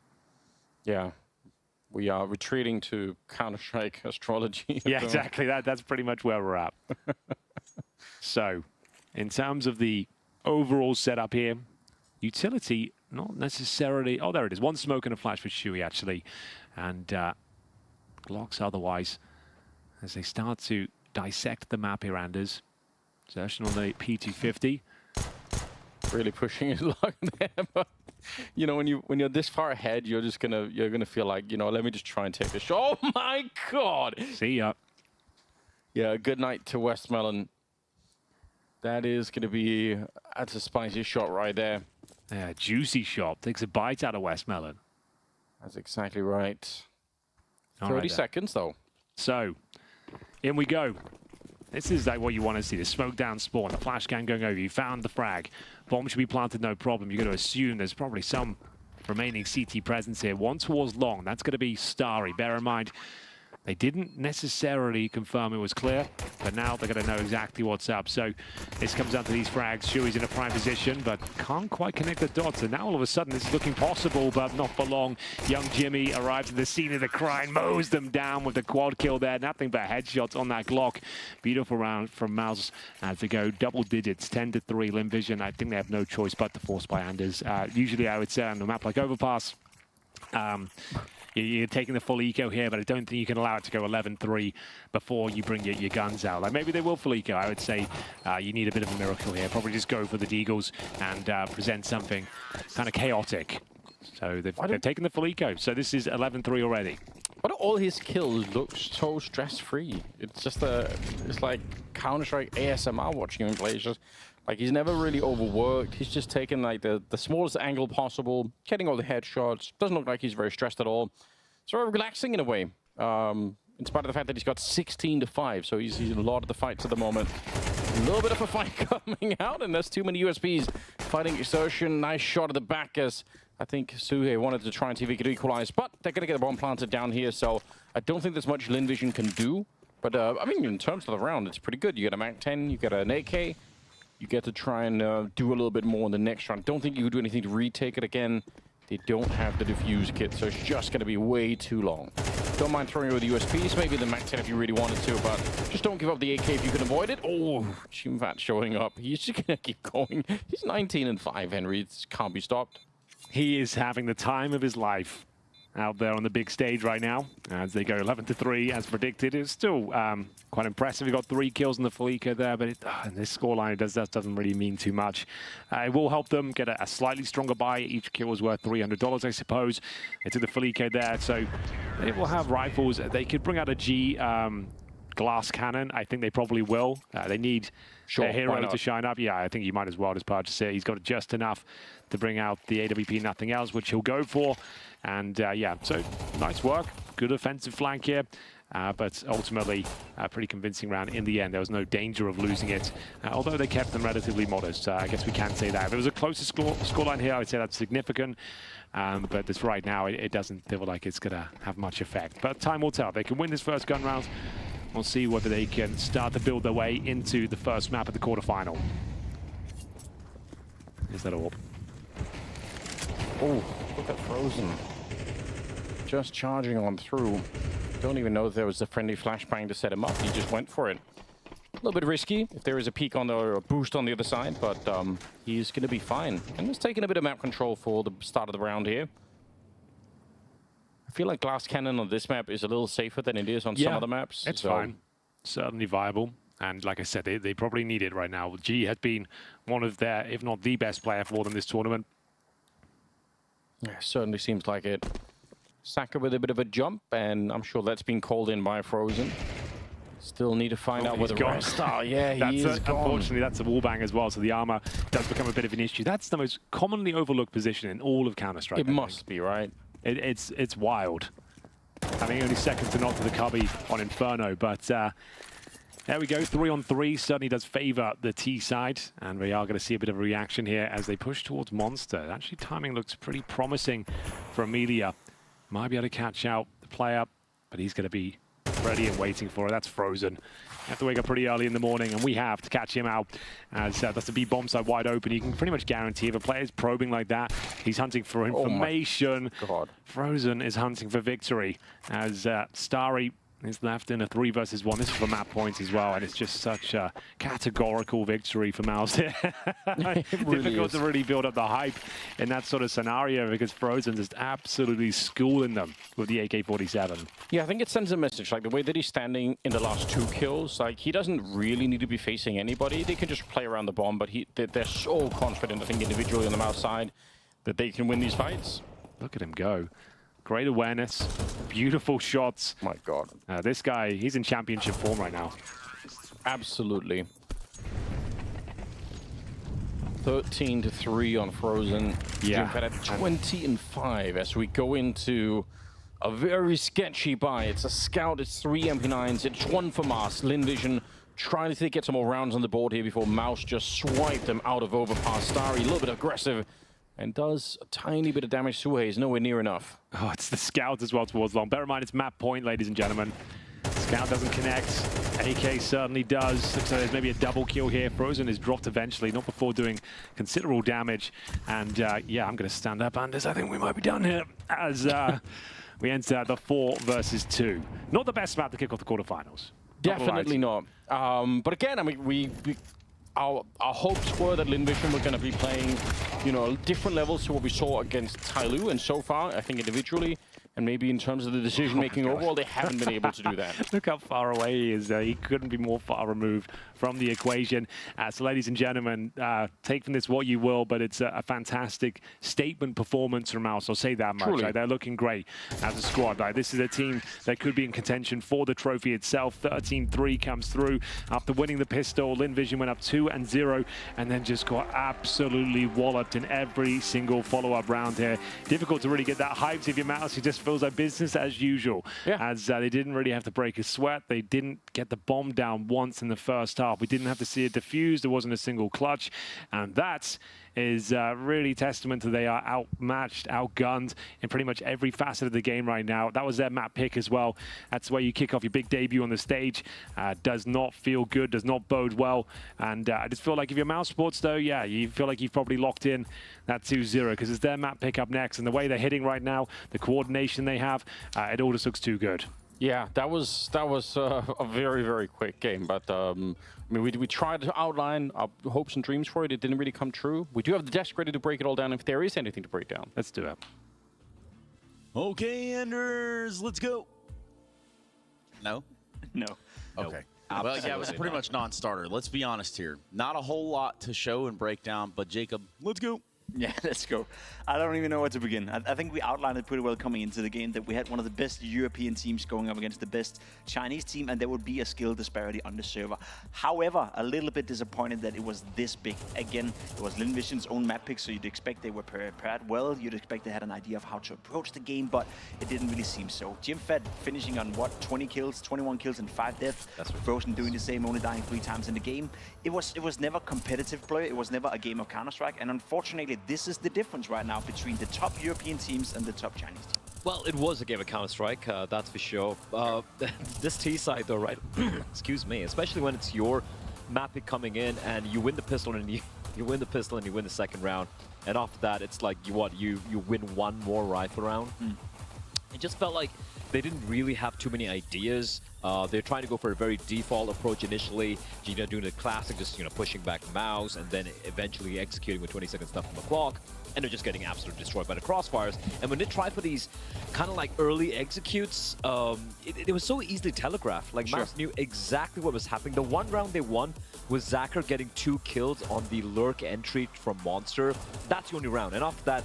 S15: Yeah. We are retreating to Counter-Strike astrology.
S7: Yeah, exactly. That's pretty much where we're at. So, in terms of the overall setup here, utility, not necessarily... Oh, there it is. One smoke and a flash for Shui, actually. And Glocks otherwise, as they start to dissect the map here, Anders. Session on the P250.
S15: Really pushing his luck there, but... You know, when you're this far ahead, you're gonna feel like, you know, let me just try and take this shot. Oh my God!
S7: See ya.
S15: Yeah, good night to Westmelon. That is gonna be, that's a spicy shot right there.
S7: Yeah, juicy shot. Takes a bite out of Westmelon.
S15: That's exactly right. 30 seconds though.
S7: So, in we go. This is like what you want to see, the smoke down spawn, the flash can going over. You found the frag. Bomb should be planted, no problem. You're going to assume there's probably some remaining CT presence here. One towards long, that's going to be Starry. Bear in mind, they didn't necessarily confirm it was clear, but now they're going to know exactly what's up. So this comes down to these frags. Shui's in a prime position, but can't quite connect the dots. And now all of a sudden, this is looking possible, but not for long. Young Jimmy arrives at the scene of the crime, mows them down with the quad kill there. Nothing but headshots on that Glock. Beautiful round from MOUZ as they go double digits, 10-3. Lynn Vision, I think they have no choice but to force by Anders. Usually, I would say on a map like Overpass, you're taking the full eco here, but I don't think you can allow it to go 11-3 before you bring your guns out. Like maybe they will full eco. I would say you need a bit of a miracle here. Probably just go for the Deagles and present something kind of chaotic. So they've taken the full eco. So this is 11-3 already.
S15: But all his kills look so stress-free. It's just it's like Counter-Strike ASMR watching him play. It's just like he's never really overworked. He's just taken like the smallest angle possible, getting all the headshots. Doesn't look like he's very stressed at all. Sort of relaxing in a way. In spite of the fact that he's got 16-5, so he's in a lot of the fights at the moment. A little bit of a fight coming out, and there's too many USPs fighting Exertion. Nice shot at the back as I think Suhe wanted to try and see if he could equalize, but they're going to get the bomb planted down here, so I don't think there's much Lynn Vision can do. But I mean, in terms of the round, it's pretty good. You get a Mac 10, you get an AK. You get to try and do a little bit more in the next round. Don't think you could do anything to retake it again. They don't have the defuse kit, so it's just going to be way too long. Don't mind throwing over the USPs, maybe the Mac 10 if you really wanted to, but just don't give up the AK if you can avoid it. Oh, Chimvat showing up. He's just going to keep going. He's 19-5, Henry. It can't be stopped.
S7: He is having the time of his life out there on the big stage right now as they go 11-3 as predicted. It's still quite impressive. He got 3 kills in the full eco there, but this scoreline doesn't really mean too much. It will help them get a slightly stronger buy. Each kill was worth $300, I suppose. They took the full eco there, so they will have rifles. They could bring out a G glass cannon. I think they probably will. They need a hero to shine up. Yeah, I think you might as well just purchase it. He's got just enough to bring out the AWP, nothing else, which he'll go for. And yeah, so nice work. Good offensive flank here. but ultimately a pretty convincing round in the end. There was no danger of losing it, although they kept them relatively modest. I guess we can say that. If it was a closer scoreline here, I would say that's significant. But this right now, it doesn't feel like it's going to have much effect. But time will tell. They can win this first gun round. We'll see whether they can start to build their way into the first map of the quarterfinal. Is that all?
S15: Oh, look at Frozen. Just charging on through. Don't even know if there was a friendly flashbang to set him up. He just went for it. A little bit risky if there is a peek on the or a boost on the other side, but he's going to be fine. And he's taking a bit of map control for the start of the round here. I feel like glass cannon on this map is a little safer than it is on some other maps.
S7: It's fine. Certainly viable. And like I said, they probably need it right now. G has been one of their, if not the best player for them this tournament.
S15: Yeah, certainly seems like it. Saka with a bit of a jump, and I'm sure that's been called in by Frozen. Still need to find out where the rest are. Yeah, he is gone.
S7: Unfortunately, that's a wallbang as well, so the armor does become a bit of an issue. That's the most commonly overlooked position in all of Counter-Strike.
S15: It must be, right?
S7: It's wild. I think only second to not to the cubby on Inferno, but there we go. 3-on-3 certainly does favor the T side, and we are going to see a bit of a reaction here as they push towards Monster. Actually, timing looks pretty promising for Amelia. Might be able to catch out the player, but he's going to be ready and waiting for it. That's Frozen. You have to wake up pretty early in the morning, and we have to catch him out. As that's the B bomb side wide open. You can pretty much guarantee if a player is probing like that, he's hunting for information.
S15: Oh my God.
S7: Frozen is hunting for victory as Starry is left in a 3 versus 1. This is for map points as well, and it's just such a categorical victory for MOUZ here. Difficult to really build up the hype in that sort of scenario because Frozen is absolutely schooling them with the AK-47.
S15: Yeah, I think it sends a message, like the way that he's standing in the last 2 kills, like he doesn't really need to be facing anybody. They can just play around the bomb, but they're so confident, I think, individually on the MOUZ side that they can win these fights.
S7: Look at him go. Great awareness, beautiful shots.
S15: My God.
S7: This guy, he's in championship form right now.
S15: Absolutely. 13-3 on Frozen.
S7: Yeah.
S15: At 20-5 as we go into a very sketchy buy. It's a scout, it's 3 MP9s, it's 1 for Mars. Lynn Vision trying to get some more rounds on the board here before MOUZ just swiped them out of Overpass. Starry, a little bit aggressive. And does a tiny bit of damage to Suhei, is nowhere near enough.
S7: Oh, it's the scout as well towards long. Bear in mind, it's map point, ladies and gentlemen. Scout doesn't connect. AK certainly does. Looks like there's maybe a double kill here. Frozen is dropped eventually, not before doing considerable damage. And yeah, I'm going to stand up, Anders. I think we might be done here as we enter the 4 versus 2. Not the best map to kick off the quarterfinals.
S15: Definitely not. But again, I mean, our hopes were that Lynn Vision were going to be playing, you know, different levels to what we saw against TYLOO, and so far, I think individually, and maybe in terms of the decision-making overall, they haven't been able to do that.
S7: Look how far away he is. He couldn't be more far removed from the equation. So ladies and gentlemen, take from this what you will, but it's a fantastic statement performance from MOUZ. I'll say that much. Like, they're looking great as a squad. Like, this is a team that could be in contention for the trophy itself. 13-3 comes through after winning the pistol. Lynn Vision went up 2-0 and then just got absolutely walloped in every single follow-up round here. Difficult to really get that hyped if you're MOUZ. It just feels like business as usual. Yeah. As they didn't really have to break a sweat. They didn't get the bomb down once in the first half. We didn't have to see it defused. There wasn't a single clutch. And that is really testament to they are outmatched, outgunned in pretty much every facet of the game right now. That was their map pick as well. That's where you kick off your big debut on the stage. Does not feel good, does not bode well. And I just feel like if you're MOUZ Sports though, yeah, you feel like you've probably locked in that 2-0 because it's their map pick up next. And the way they're hitting right now, the coordination they have, it all just looks too good.
S15: Yeah, that was a very, very quick game. But I mean, we tried to outline our hopes and dreams for it. It didn't really come true. We do have the desk ready to break it all down if there is anything to break down.
S7: Let's do it.
S5: Okay, Anders, let's go. No?
S10: No.
S5: Okay. Well, yeah, it was pretty much non-starter. Let's be honest here. Not a whole lot to show and break down, but Jacob, let's go.
S10: Yeah, let's go. I don't even know where to begin. I think we outlined it pretty well coming into the game that we had one of the best European teams going up against the best Chinese team, and there would be a skill disparity on the server. However, a little bit disappointed that it was this big. Again, it was Lynn Vision's own map pick, so you'd expect they were prepared well. You'd expect they had an idea of how to approach the game, but it didn't really seem so. GymFed finishing on, what, 20 kills, 21 kills and 5 deaths.
S9: That's right.
S10: Frozen doing the same, only dying 3 times in the game. It was never competitive play. It was never a game of Counter-Strike, and unfortunately, this is the difference right now between the top European teams and the top Chinese teams.
S9: Well, it was a game of Counter-Strike, that's for sure. This T side though, right? Excuse me, especially when it's your map pick coming in and you win the pistol and you win the pistol and you win the second round, and after that it's like you win one more rifle round. It just felt like they didn't really have too many ideas. They're trying to go for a very default approach initially, doing the classic, just pushing back MOUZ and then eventually executing with 20 seconds left on the clock, and they're just getting absolutely destroyed by the crossfires. And when they try for these kind of like early executes, it was so easily telegraphed. Like MOUZ knew exactly what was happening. The one round they won was Zacher getting 2 kills on the lurk entry from Monster. That's the only round, and after that,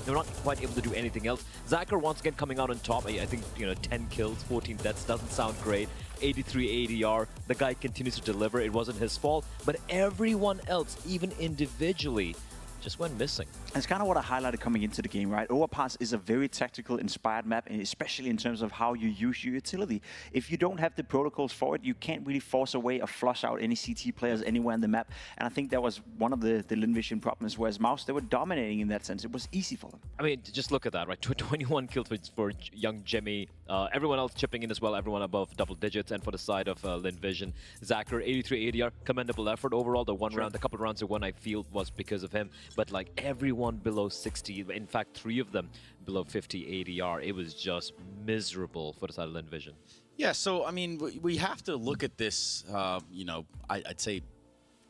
S9: they're not quite able to do anything else. Zacher once again coming out on top. I think 10 kills, 14 deaths doesn't sound great. 83 ADR. The guy continues to deliver. It wasn't his fault, but everyone else, even individually, just went missing.
S10: That's kind of what I highlighted coming into the game, right? Overpass is a very tactical inspired map, and especially in terms of how you use your utility. If you don't have the protocols for it, you can't really force away or flush out any CT players anywhere on the map. And I think that was one of the Lynn Vision problems, whereas MOUZ, they were dominating in that sense. It was easy for them.
S9: I mean, just look at that, right? 21 kills for young Jimmy. Everyone else chipping in as well, everyone above double digits. And for the side of Lynn Vision, Zacher, 83 ADR, commendable effort overall. The one round, the couple rounds, the one I feel was because of him. But like everyone below 60, in fact 3 of them below 50 ADR, it was just miserable for the side of Lynn Vision.
S5: Yeah, so I mean, we have to look at this, I'd say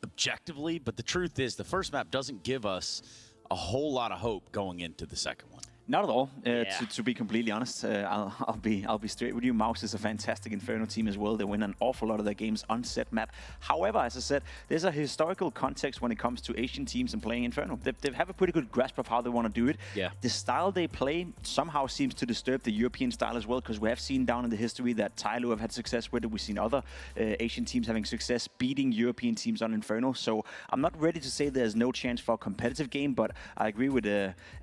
S5: objectively, but the truth is the first map doesn't give us a whole lot of hope going into the second one.
S10: Not at all. To be completely honest, I'll be straight with you. MOUZ is a fantastic Inferno team as well. They win an awful lot of their games on set map. However, as I said, there's a historical context when it comes to Asian teams and playing Inferno. They have a pretty good grasp of how they want to do it.
S9: Yeah.
S10: The style they play somehow seems to disturb the European style as well, because we have seen down in the history that TYLOO have had success with it. We've seen other Asian teams having success beating European teams on Inferno. So I'm not ready to say there's no chance for a competitive game, but I agree with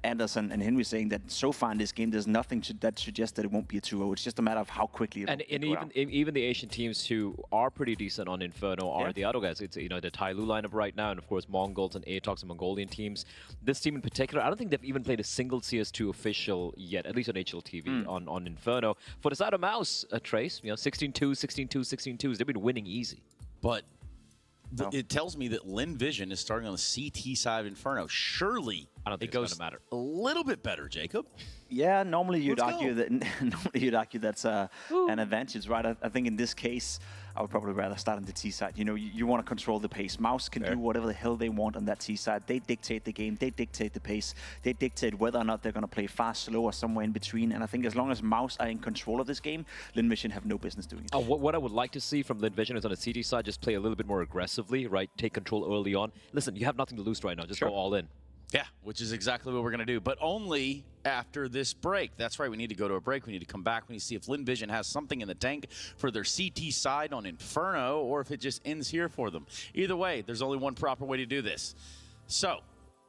S10: Anders and Henry saying that so far in this game, there's nothing that suggests that it won't be a 2-0. It's just a matter of how quickly
S9: even the Asian teams who are pretty decent on Inferno are the other guys. It's the TYLOO lineup right now, and of course Mongols and Atox and Mongolian teams. This team in particular, I don't think they've even played a single CS2 official yet, at least on HLTV on Inferno. For the side of MOUZ, Trace, 16-2, 16-2, 16-2s. They've been winning easy.
S5: But it tells me that Lynn Vision is starting on the CT side of Inferno. Surely
S9: I don't think
S5: it goes
S9: matter.
S5: A little bit better, Jacob.
S10: Yeah, normally you'd argue that's an advantage, right? I think in this case, I would probably rather start on the T side. You want to control the pace. MOUZ can do whatever the hell they want on that T side. They dictate the game. They dictate the pace. They dictate whether or not they're going to play fast, slow, or somewhere in between. And I think as long as MOUZ are in control of this game, Lynn Vision have no business doing it.
S9: What I would like to see from Lynn Vision is on the CT side, just play a little bit more aggressively, right? Take control early on. Listen, you have nothing to lose right now. Just go all in.
S5: Yeah, which is exactly what we're going to do, but only after this break. That's right, we need to go to a break. We need to come back. We need to see if Lynn Vision has something in the tank for their CT side on Inferno, or if it just ends here for them. Either way, there's only one proper way to do this. So,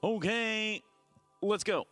S5: okay, let's go.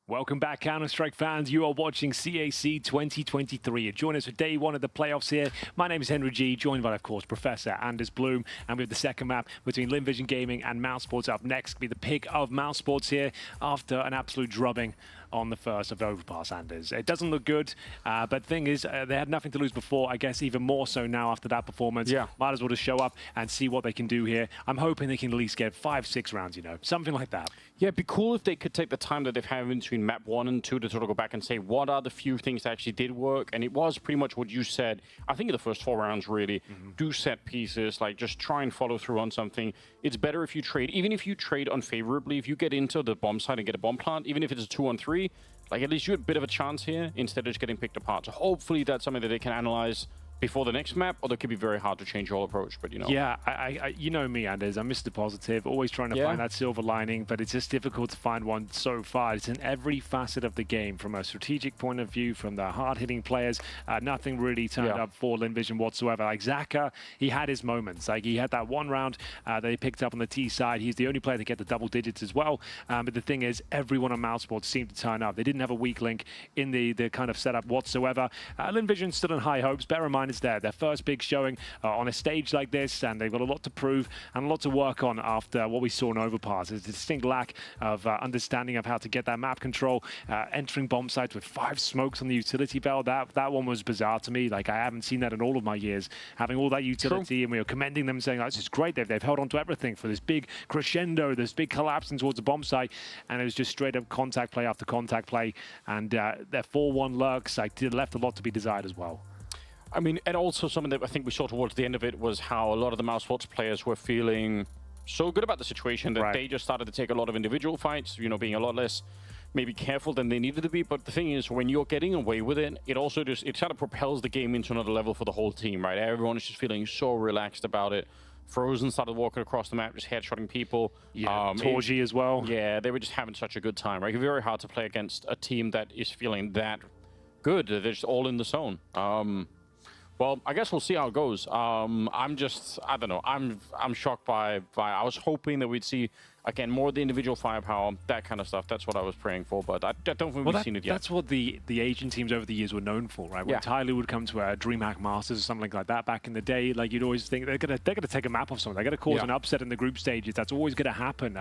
S7: Welcome back, Counter-Strike fans. You are watching CAC 2023. Join us for day one of the playoffs here. My name is Henry G, joined by, of course, Professor Anders Bloom. And we have the second map between Lynn Vision Gaming and MOUZ Sports up next. It'll be the pick of MOUZ Sports here after an absolute drubbing on the first of Overpass, Anders. It doesn't look good, but the thing is, they had nothing to lose before. I guess even more so now after that performance.
S15: Yeah.
S7: Might as well just show up and see what they can do here. I'm hoping they can at least get 5-6 rounds, you know, something like that.
S15: Yeah, it'd be cool if they could take the time that they've had in between map 1 and 2 to sort of go back and say, what are the few things that actually did work? And it was pretty much what you said, I think in the first 4 rounds, really. Do set pieces, like just try and follow through on something. It's better if you trade, even if you trade unfavorably, if you get into the bomb site and get a bomb plant, even if it's a 2-on-3, like at least you have a bit of a chance here instead of just getting picked apart. So hopefully that's something that they can analyze before the next map, or that could be very hard to change your approach, but you know.
S7: Yeah, I you know me, Anders, I'm Mr. Positive, always trying to find that silver lining, but it's just difficult to find one so far. It's in every facet of the game, from a strategic point of view, from the hard-hitting players, nothing really turned up for Lynn Vision whatsoever. Like Zaka, he had his moments. Like he had that one round that he picked up on the T side. He's the only player to get the double digits as well. But the thing is, everyone on MOUZ Sports seemed to turn up. They didn't have a weak link in the kind of setup whatsoever. Lynn Vision stood on high hopes. Bear in mind, it's their first big showing on a stage like this, and they've got a lot to prove and a lot to work on after what we saw in Overpass. There's a distinct lack of understanding of how to get that map control, entering bomb sites with 5 smokes on the utility belt. That one was bizarre to me. Like, I haven't seen that in all of my years, having all that utility. And we were commending them, saying, oh, this is great. They've held on to everything for this big crescendo, this big collapse towards the bomb site, and it was just straight up contact play after contact play, and their 4-1 lurks left a lot to be desired as well.
S15: I mean, and also something that I think we saw towards the end of it was how a lot of the MOUZ Sports players were feeling so good about the situation that they just started to take a lot of individual fights, you know, being a lot less maybe careful than they needed to be. But the thing is, when you're getting away with it, it also just, it sort of propels the game into another level for the whole team, right? Everyone is just feeling so relaxed about it. Frozen started walking across the map, just headshotting people.
S7: Yeah, Torji as well.
S15: Yeah, they were just having such a good time, right? Very hard to play against a team that is feeling that good. They're just all in the zone. Well, I guess we'll see how it goes. I'm just, I don't know. I'm shocked by. I was hoping that we'd see, again, more of the individual firepower, that kind of stuff. That's what I was praying for, but I don't think we've seen it yet.
S7: That's what the Asian teams over the years were known for, right? When TYLOO would come to a DreamHack Masters or something like that back in the day, like you'd always think they're gonna take a map off someone. They're gonna cause an upset in the group stages. That's always gonna happen.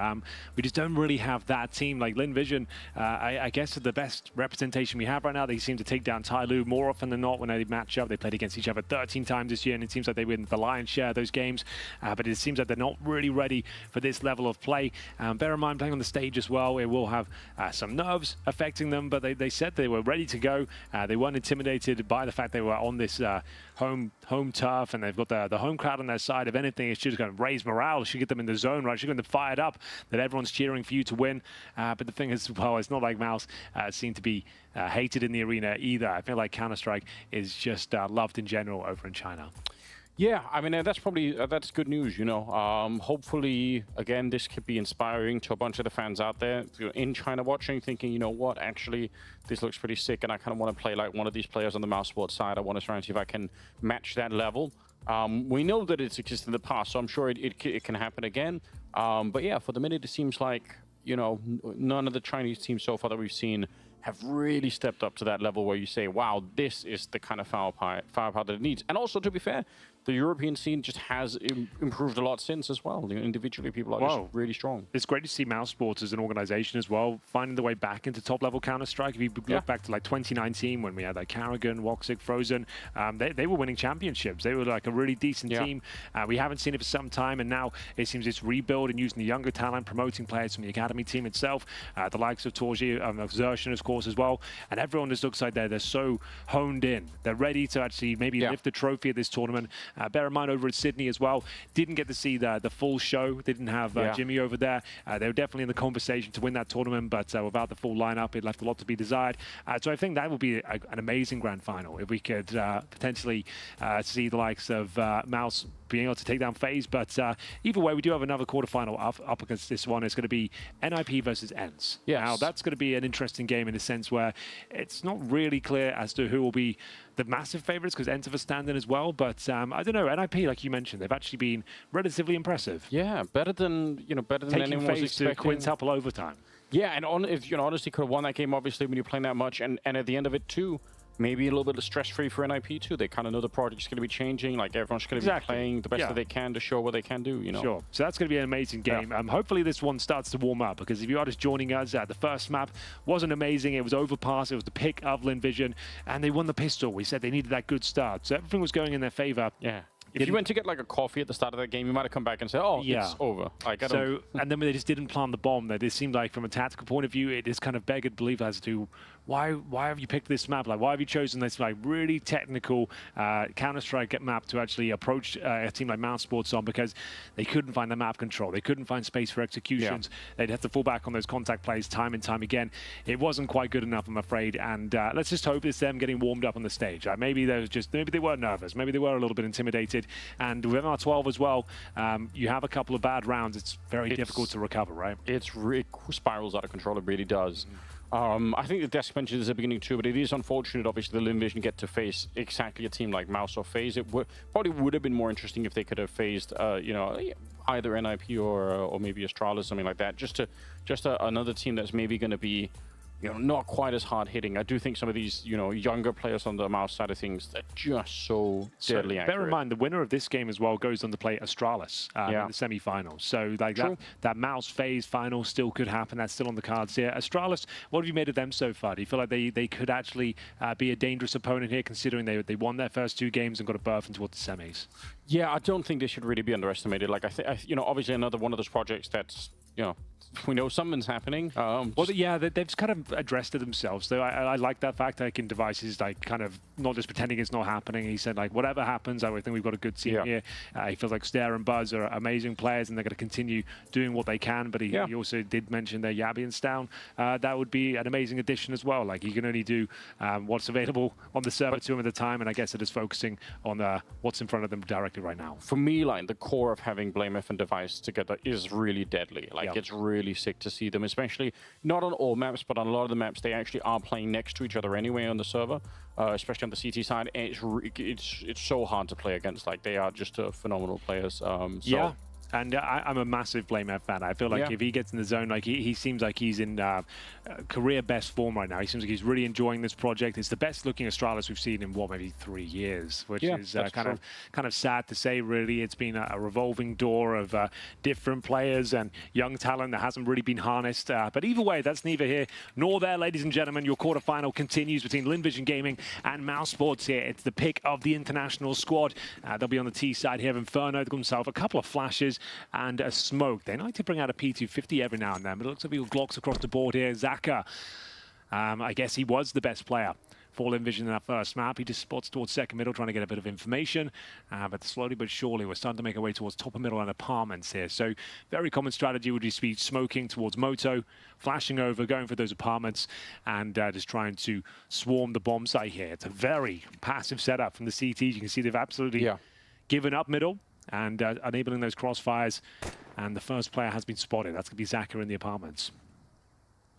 S7: We just don't really have that team. Like Lynn Vision, I guess the best representation we have right now. They seem to take down TYLOO more often than not when they match up. They played against each other 13 times this year, and it seems like they win the lion's share of those games. But it seems like they're not really ready for this level of play. Bear in mind, playing on the stage as well, it will have some nerves affecting them, but they said they were ready to go. They weren't intimidated by the fact they were on this home turf, and they've got the home crowd on their side. If anything, it's just going to raise morale. It should get them in the zone, right? It should get them fired up, that everyone's cheering for you to win. But the thing is, well, it's not like MOUZ seem to be hated in the arena either. I feel like Counter-Strike is just loved in general over in China.
S15: Yeah, I mean, that's probably, that's good news, you know. Hopefully, again, this could be inspiring to a bunch of the fans out there in China watching, thinking, you know what, actually, this looks pretty sick, and I kind of want to play like one of these players on the MOUZ Sports side. I want to try and see if I can match that level. We know that it's existed in the past, so I'm sure it can happen again. But yeah, for the minute, it seems like, you know, none of the Chinese teams so far that we've seen have really stepped up to that level where you say, wow, this is the kind of firepower that it needs. And also, to be fair, the European scene just has improved a lot since as well. You know, individually, people are just really strong.
S7: It's great to see MOUZ Sports as an organization as well, finding the way back into top-level Counter-Strike. If you look back to like 2019 when we had like Karrigan, Woxic, Frozen, they were winning championships. They were like a really decent team. We haven't seen it for some time, and now it seems it's rebuild and using the younger talent, promoting players from the academy team itself, the likes of Torji, of Xertion, of course, as well. And everyone just looks like they're so honed in. They're ready to actually maybe lift the trophy at this tournament. Bear in mind, over at Sydney as well, didn't get to see the full show. They didn't have Jimmy over there. They were definitely in the conversation to win that tournament, but without the full lineup, it left a lot to be desired. So I think that would be an amazing grand final if we could potentially see the likes of MOUZ being able to take down FaZe. But either way, we do have another quarterfinal up against this one. It's going to be NIP versus Ence. Now, that's going to be an interesting game in the sense where it's not really clear as to who will be the massive favorites, because Ence have a stand-in as well. But I don't know, NIP, like you mentioned, they've actually been relatively impressive.
S15: Yeah, better than anyone was expecting.
S7: Taking FaZe to quintuple overtime.
S15: Yeah, and if you know, honestly, could have won that game, obviously, when you're playing that much. And at the end of it, too, maybe a little bit of stress-free for NIP, too. They kind of know the project's going to be changing. Like, everyone's going to be playing the best that they can to show what they can do, you know?
S7: Sure. So that's going to be an amazing game. Hopefully this one starts to warm up, because if you are just joining us, the first map wasn't amazing. It was Overpass. It was the pick of Lynn Vision, and they won the pistol. We said they needed that good start. So everything was going in their favor.
S15: Yeah. If you went to get like a coffee at the start of that game, you might have come back and said, "Oh, it's over." Like, I don't.
S7: And then when they just didn't plant the bomb, that it seemed like from a tactical point of view, it is kind of begged belief as to why have you picked this map? Like, why have you chosen this like really technical Counter-Strike map to actually approach a team like MOUZ Sports on? Because they couldn't find the map control, they couldn't find space for executions. They'd have to fall back on those contact plays time and time again. It wasn't quite good enough, I'm afraid. And let's just hope it's them getting warmed up on the stage. Maybe they were nervous, maybe they were a little bit intimidated. And with MR12 as well, you have a couple of bad rounds. It's very difficult to recover, right?
S15: It spirals out of control. It really does. I think the Desk mentioned this at the beginning too, but it is unfortunate, obviously, the Lynn Vision get to face exactly a team like MOUZ or FaZe. It probably would have been more interesting if they could have faced, you know, either NIP or maybe Astralis, something like that. Just another team that's maybe going to be, you know, not quite as hard hitting. I do think some of these, you know, younger players on the MOUZ side of things, they're just so deadly accurate.
S7: Bear in mind, the winner of this game as well goes on to play Astralis in the semi-finals. So like that MOUZ FaZe final still could happen. That's still on the cards here. Astralis, what have you made of them so far? Do you feel like they could actually be a dangerous opponent here, considering they won their first 2 games and got a berth into the semis?
S15: Yeah, I don't think they should really be underestimated. Like, I think, you know, obviously another one of those projects that's, you know, we know something's happening.
S7: Well, yeah, they've kind of addressed it themselves. So I like that fact. Like, in Devices, like, kind of not just pretending it's not happening. He said, like, whatever happens, I think we've got a good team here. He feels like Stare and Buzz are amazing players, and they're going to continue doing what they can. But he also did mention their Yabians down. That would be an amazing addition as well. Like, he can only do what's available on the server to him at the time, and I guess it is focusing on what's in front of them directly right now.
S15: For me, like, the core of having BlameF and Device together is really deadly. Like, it's really sick to see them, especially not on all maps, but on a lot of the maps they actually are playing next to each other anyway on the server, especially on the CT side. And it's so hard to play against. Like, they are just phenomenal players.
S7: And I'm a massive BlameF fan. I feel like if he gets in the zone, like he seems like he's in career best form right now. He seems like he's really enjoying this project. It's the best looking Astralis we've seen in maybe 3 years, which is kind of sad to say. Really, it's been a revolving door of different players and young talent that hasn't really been harnessed. But either way, that's neither here nor there, ladies and gentlemen. Your quarterfinal continues between Lynn Vision Gaming and MOUZ Sports here. It's the pick of the international squad. They'll be on the T side here. Inferno himself, a couple of flashes and a smoke. They like to bring out a P250 every now and then, but it looks like we've got Glocks across the board here. Zaka, I guess he was the best player for Lynn Vision in that first map. He just spots towards second middle, trying to get a bit of information. But slowly but surely, we're starting to make our way towards top of middle and apartments here. So very common strategy would just be smoking towards Moto, flashing over, going for those apartments, and just trying to swarm the bomb site here. It's a very passive setup from the CTs. You can see they've absolutely given up middle and enabling those crossfires. And the first player has been spotted. That's going to be Zaka in the apartments.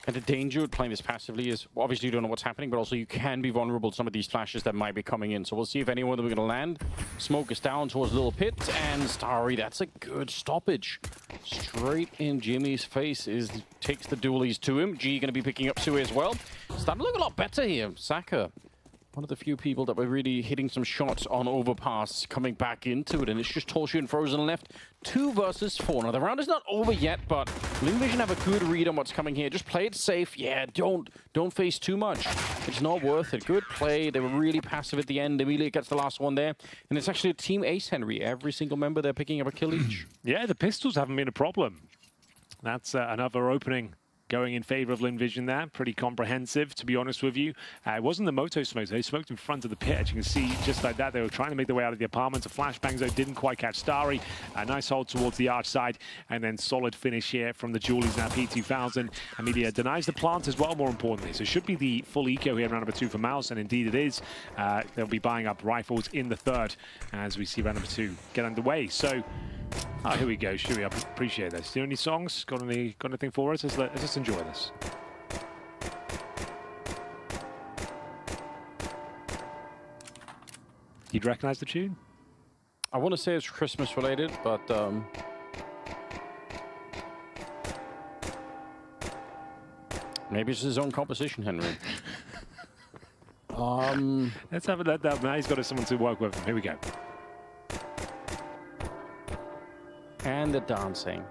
S15: And the danger with playing this passively is, obviously you don't know what's happening, but also you can be vulnerable to some of these flashes that might be coming in. So we'll see if any one of them are going to land. Smoke is down towards Little Pit, and Starry, that's a good stoppage. Straight in Jimmy's face takes the dualies to him. G going to be picking up Sue as well. Starting to look a lot better here. Zaka, one of the few people that were really hitting some shots on Overpass, coming back into it, and it's just Torshu and Frozen left. 2 versus 4. Now, the round is not over yet, but Lynn Vision have a good read on what's coming here. Just play it safe. Yeah, don't face too much. It's not worth it. Good play. They were really passive at the end. Emilia gets the last one there, and it's actually a team ace, Henry. Every single member, they're picking up a kill each.
S7: Yeah, the pistols haven't been a problem. That's another opening going in favor of Lynn Vision there. Pretty comprehensive, to be honest with you. It wasn't the Moto smokes. They smoked in front of the pit. As you can see, just like that, they were trying to make their way out of the apartment. A flashbang zone didn't quite catch Starry. A nice hold towards the arch side, and then solid finish here from the Julies now P2000. Amelia denies the plant as well, more importantly. So it should be the full eco here in round number 2 for MOUZ, and indeed it is. They'll be buying up rifles in the third as we see round number 2 get underway. So here we go. Shuey, I appreciate this. Do you know any songs? Got anything for us? Let's just enjoy this. You'd recognize the tune?
S15: I want to say it's Christmas related, but Maybe it's his own composition, Henry.
S7: Let's have that. Now he's got someone to work with. Here we go.
S15: And the dancing.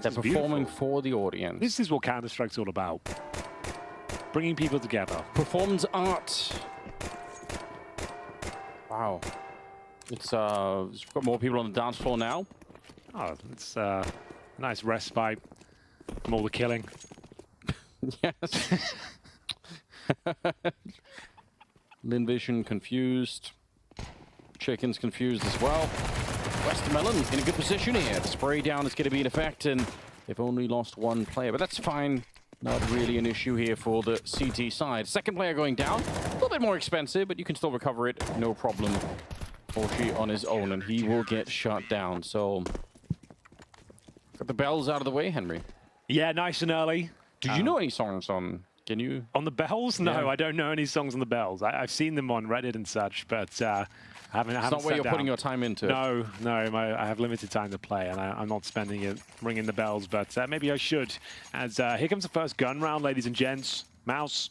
S15: They're performing for the audience.
S7: This is what Counter-Strike's all about. Bringing people together.
S15: Performance art. Wow. It's we've got more people on the dance floor now.
S7: Oh, it's a nice respite from all the killing.
S15: Yes. Lynn Vision confused. Chicken's confused as well. Westmelon in a good position here. The spray down is going to be in effect, and they've only lost one player, but that's fine. Not really an issue here for the CT side. Second player going down. A little bit more expensive, but you can still recover it. No problem. Torchy on his own, and he will get shut down. So, got the bells out of the way, Henry.
S7: Yeah, nice and early.
S15: Did you know any songs on? Can you?
S7: On the bells? No,
S15: Yeah.
S7: I don't know any songs on the bells. I've seen them on Reddit and such, but I haven't.
S15: It's not where you're putting your time into.
S7: No, I have limited time to play, and I'm not spending it ringing the bells. But maybe I should. As here comes the first gun round, ladies and gents. MOUZ.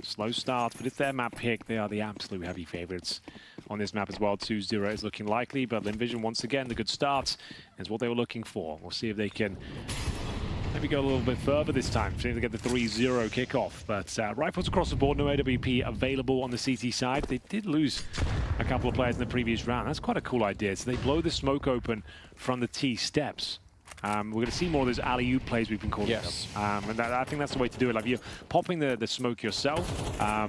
S7: Slow start, but it's their map pick. They are the absolute heavy favorites on this map as well. 2-0 is looking likely, but Lynn Vision, once again, the good start is what they were looking for. We'll see if they can maybe go a little bit further this time, trying to get the 3-0 kickoff. But rifles across the board, no AWP available on the CT side. They did lose a couple of players in the previous round. That's quite a cool idea. So they blow the smoke open from the T steps. We're going to see more of those alley-oop plays we've been calling them. And I think that's the way to do it. Like, you're popping the smoke yourself. I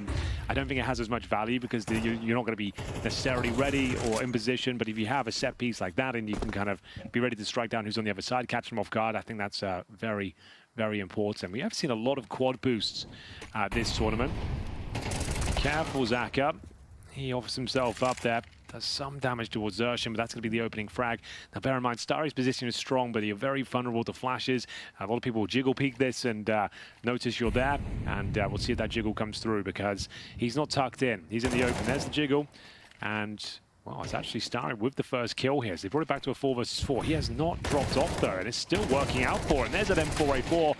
S7: don't think it has as much value because you're not going to be necessarily ready or in position. But if you have a set piece like that and you can kind of be ready to strike down who's on the other side, catch them off guard, I think that's very, very important. We have seen a lot of quad boosts this tournament. Careful, Zaka. He offers himself up there. Does some damage towards Zershin, but that's going to be the opening frag. Now, bear in mind, Starry's position is strong, but you're very vulnerable to flashes. A lot of people will jiggle peek this and notice you're there, and we'll see if that jiggle comes through because he's not tucked in. He's in the open. There's the jiggle, and well, it's actually Starry with the first kill here. So they brought it back to a 4 versus 4. He has not dropped off though, and it's still working out for him. There's that M4A4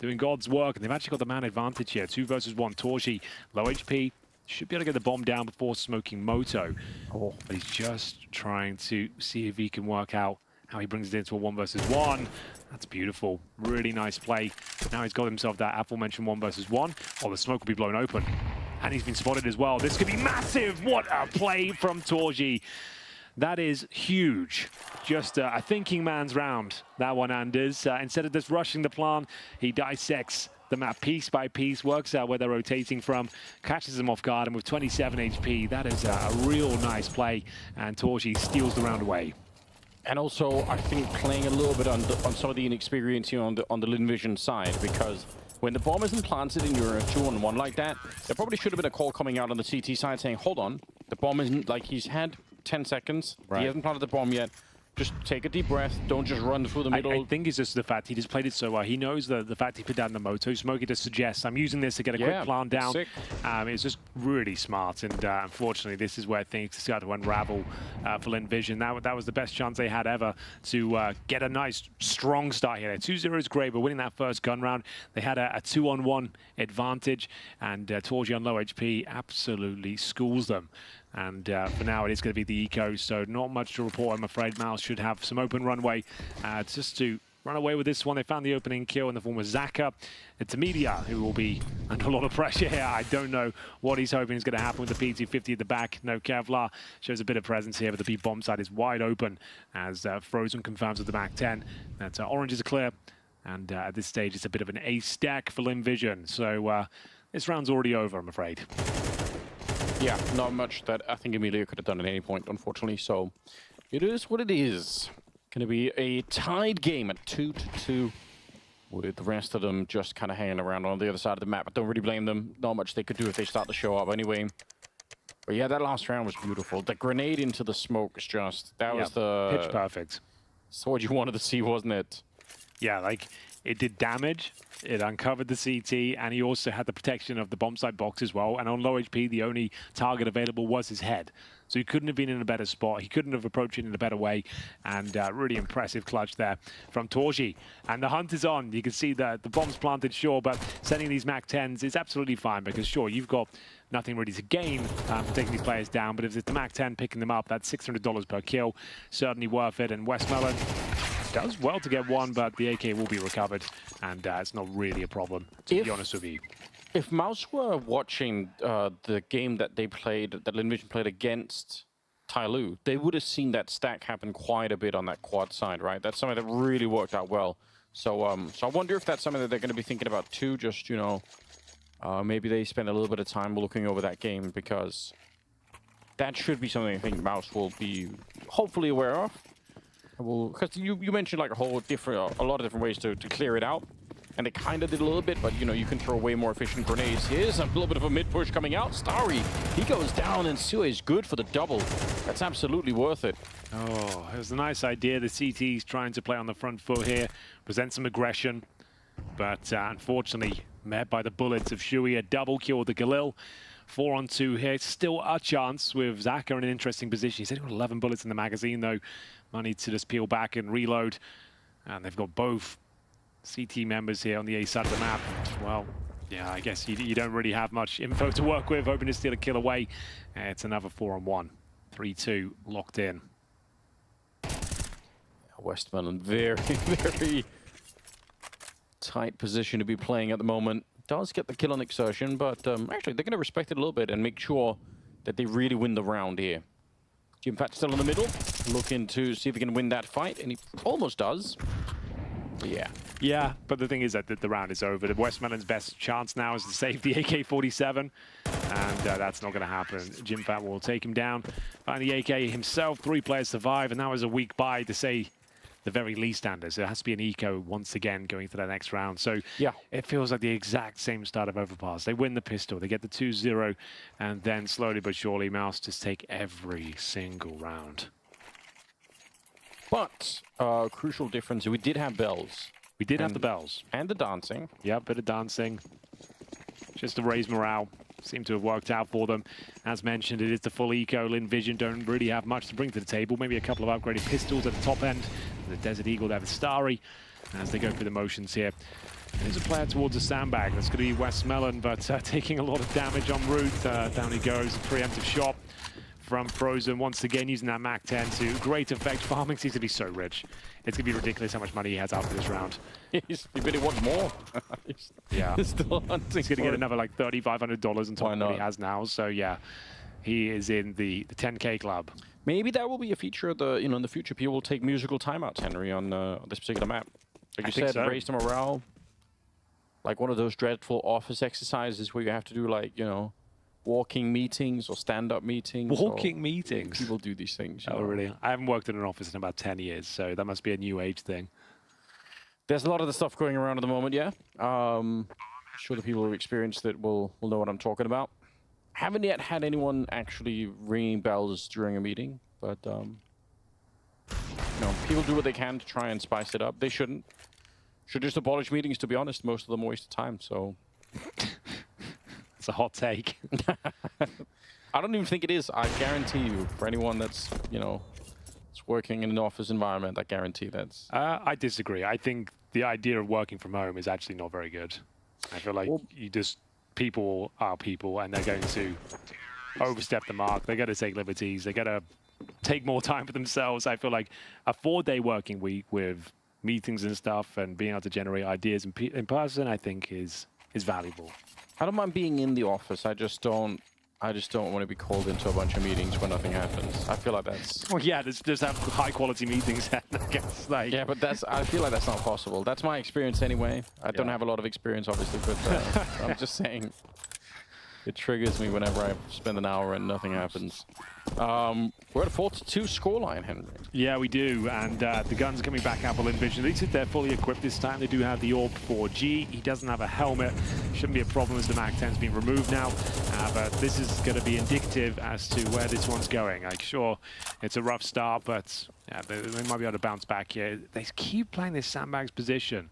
S7: doing God's work, and they've actually got the man advantage here. 2 versus 1. Torchy, low HP. Should be able to get the bomb down before smoking Moto. But he's just trying to see if he can work out how he brings it into a 1 versus 1. That's beautiful. Really nice play. Now he's got himself that aforementioned 1 versus 1. Oh, the smoke will be blown open. And he's been spotted as well. This could be massive. What a play from Torchy. That is huge. Just a thinking man's round, that one, Anders. Instead of just rushing the plan, he dissects the map piece by piece, works out where they're rotating from, catches them off guard, and with 27 HP, that is a real nice play, and Torchy steals the round away.
S15: And also, I think playing a little bit on some of the inexperience here on the Lynn Vision side, because when the bomb isn't planted and you're a 2-on-1 like that, there probably should have been a call coming out on the CT side saying, hold on, the bomb isn't, like, he's had 10 seconds, he hasn't planted the bomb yet. Just take a deep breath. Don't just run through the middle.
S7: I think it's just the fact he just played it so well. He knows the fact he put down the Moto. Smokey just suggests, I'm using this to get a quick plan down. It's just really smart. And unfortunately, this is where things start to unravel for Lynn Vision. That was the best chance they had ever to get a nice, strong start here. 2-0 is great, but winning that first gun round, they had a 2-on-1 advantage. And Torchy on low HP absolutely schools them. And for now, it is going to be the eco, so not much to report, I'm afraid. MOUZ should have some open runway just to run away with this one. They found the opening kill in the form of Zaka. It's Media who will be under a lot of pressure here. I don't know what he's hoping is going to happen with the P250 at the back. No, Kevlar shows a bit of presence here, but the B-bomb side is wide open as Frozen confirms with the back 10 that oranges are clear. And at this stage, it's a bit of an ace stack for Lynn Vision. So this round's already over, I'm afraid.
S15: Yeah, not much that I think Emilio could have done at any point, unfortunately. So it is what it is. Going to be a tied game at 2-2, with the rest of them just kind of hanging around on the other side of the map. I don't really blame them. Not much they could do if they start to show up anyway. But yeah, that last round was beautiful. The grenade into the smoke is just, that was the...
S7: pitch perfect.
S15: It's what you wanted to see, wasn't it?
S7: Yeah, like, It did damage, it uncovered the CT, and he also had the protection of the bomb site box as well. And on low HP, the only target available was his head. So he couldn't have been in a better spot. He couldn't have approached it in a better way. And really impressive clutch there from Torji. And the hunt is on. You can see that the bomb's planted, sure, but sending these MAC 10s is absolutely fine because, sure, you've got nothing really to gain for taking these players down. But if it's the MAC 10 picking them up, that's $600 per kill. Certainly worth it. And Westmelon does well to get one, but the AK will be recovered. And it's not really a problem, to be honest with you.
S15: If MOUZ were watching the game that they played, that Lynn Vision played against TYLOO, they would have seen that stack happen quite a bit on that quad side, right? That's something that really worked out well. So, so I wonder if that's something that they're going to be thinking about too. Just, you know, maybe they spend a little bit of time looking over that game, because that should be something I think MOUZ will be hopefully aware of. Because you mentioned like a lot of different ways to clear it out. And they kind of did a little bit, but you know, you can throw way more efficient grenades. Here's a little bit of a mid push coming out. Starry, he goes down, and Sue is good for the double. That's absolutely worth it.
S7: Oh, it was a nice idea. The CT's trying to play on the front foot here, present some aggression, but unfortunately met by the bullets of Shui. A double kill with the Galil. 4-on-2 here. Still a chance with Zaka in an interesting position. He's only got 11 bullets in the magazine, though. Might need to just peel back and reload. And they've got both CT members here on the A side of the map. Well, yeah, I guess you don't really have much info to work with. Hoping to steal a kill away. It's another 4-on-1. 3-2 locked in.
S15: Westmelon, very, very tight position to be playing at the moment. Does get the kill on Exertion, but actually they're going to respect it a little bit and make sure that they really win the round here. Jimfat still in the middle, looking to see if he can win that fight, and he almost does. Yeah.
S7: Yeah, but the thing is that the round is over. The Westmelon's best chance now is to save the AK-47, and that's not going to happen. Jimfat will take him down. And the AK himself, 3 players survive, and that was a weak buy to say the very least, Anders. It has to be an eco once again going to the next round. So
S15: yeah,
S7: it feels like the exact same start of Overpass. They win the pistol, they get the 2-0, and then slowly but surely, MOUZ just take every single round.
S15: But crucial difference, we did have bells.
S7: We did have the bells.
S15: And the dancing.
S7: Yeah, bit of dancing. Just to raise morale. Seemed to have worked out for them. As mentioned, it is the full eco. Lynn Vision don't really have much to bring to the table. Maybe a couple of upgraded pistols at the top end. The Desert Eagle, they have a Starry as they go through the motions here. There's a player towards a sandbag. That's going to be Westmelon, but taking a lot of damage en route. Down he goes, a preemptive shot from Frozen, once again using that MAC 10 to great effect. Farming seems to be so rich. It's going to be ridiculous how much money he has after this round.
S15: He really wants more.
S7: Yeah.
S15: He's still hunting.
S7: He's going to get another like $3,500 on top of what he has now. So yeah, he is in the 10K club.
S15: Maybe that will be a feature of the, you know, in the future. People will take musical timeouts, Henry, on this particular map. Like you said,
S7: so.
S15: Raise the morale. Like one of those dreadful office exercises where you have to do, like, you know, walking meetings or stand-up meetings.
S7: Walking meetings?
S15: People do these things.
S7: Oh, really? I haven't worked in an office in about 10 years, so that must be a new age thing.
S15: There's a lot of the stuff going around at the moment, yeah. I'm sure the people who've experienced it will know what I'm talking about. Haven't yet had anyone actually ringing bells during a meeting, but you know, people do what they can to try and spice it up. They shouldn't. Should just abolish meetings, to be honest. Most of them waste of time, so...
S7: It's a hot take.
S15: I don't even think it is. I guarantee you, for anyone that's, you know, it's working in an office environment, I guarantee that's...
S7: I disagree. I think the idea of working from home is actually not very good. I feel like people are people, and they're going to overstep the mark. They're going to take liberties. They're going to take more time for themselves. I feel like a 4-day working week with meetings and stuff and being able to generate ideas in person, I think is valuable.
S15: I don't mind being in the office. I just don't want to be called into a bunch of meetings where nothing happens. I feel like that's...
S7: Well, yeah, just have high-quality meetings, I guess. Like...
S15: Yeah, but I feel like that's not possible. That's my experience anyway. I don't have a lot of experience, obviously, but I'm just saying it triggers me whenever I spend an hour and nothing happens. We're at a 4-2 scoreline, Henry.
S7: Yeah, we do, and the guns are coming back out for Lynn Vision. At least they're fully equipped this time. They do have the AWP 4G. He doesn't have a helmet. Shouldn't be a problem as the MAC 10's been removed now, but this is going to be indicative as to where this one's going. Like, sure, it's a rough start, but yeah, they might be able to bounce back here. They keep playing this sandbags position.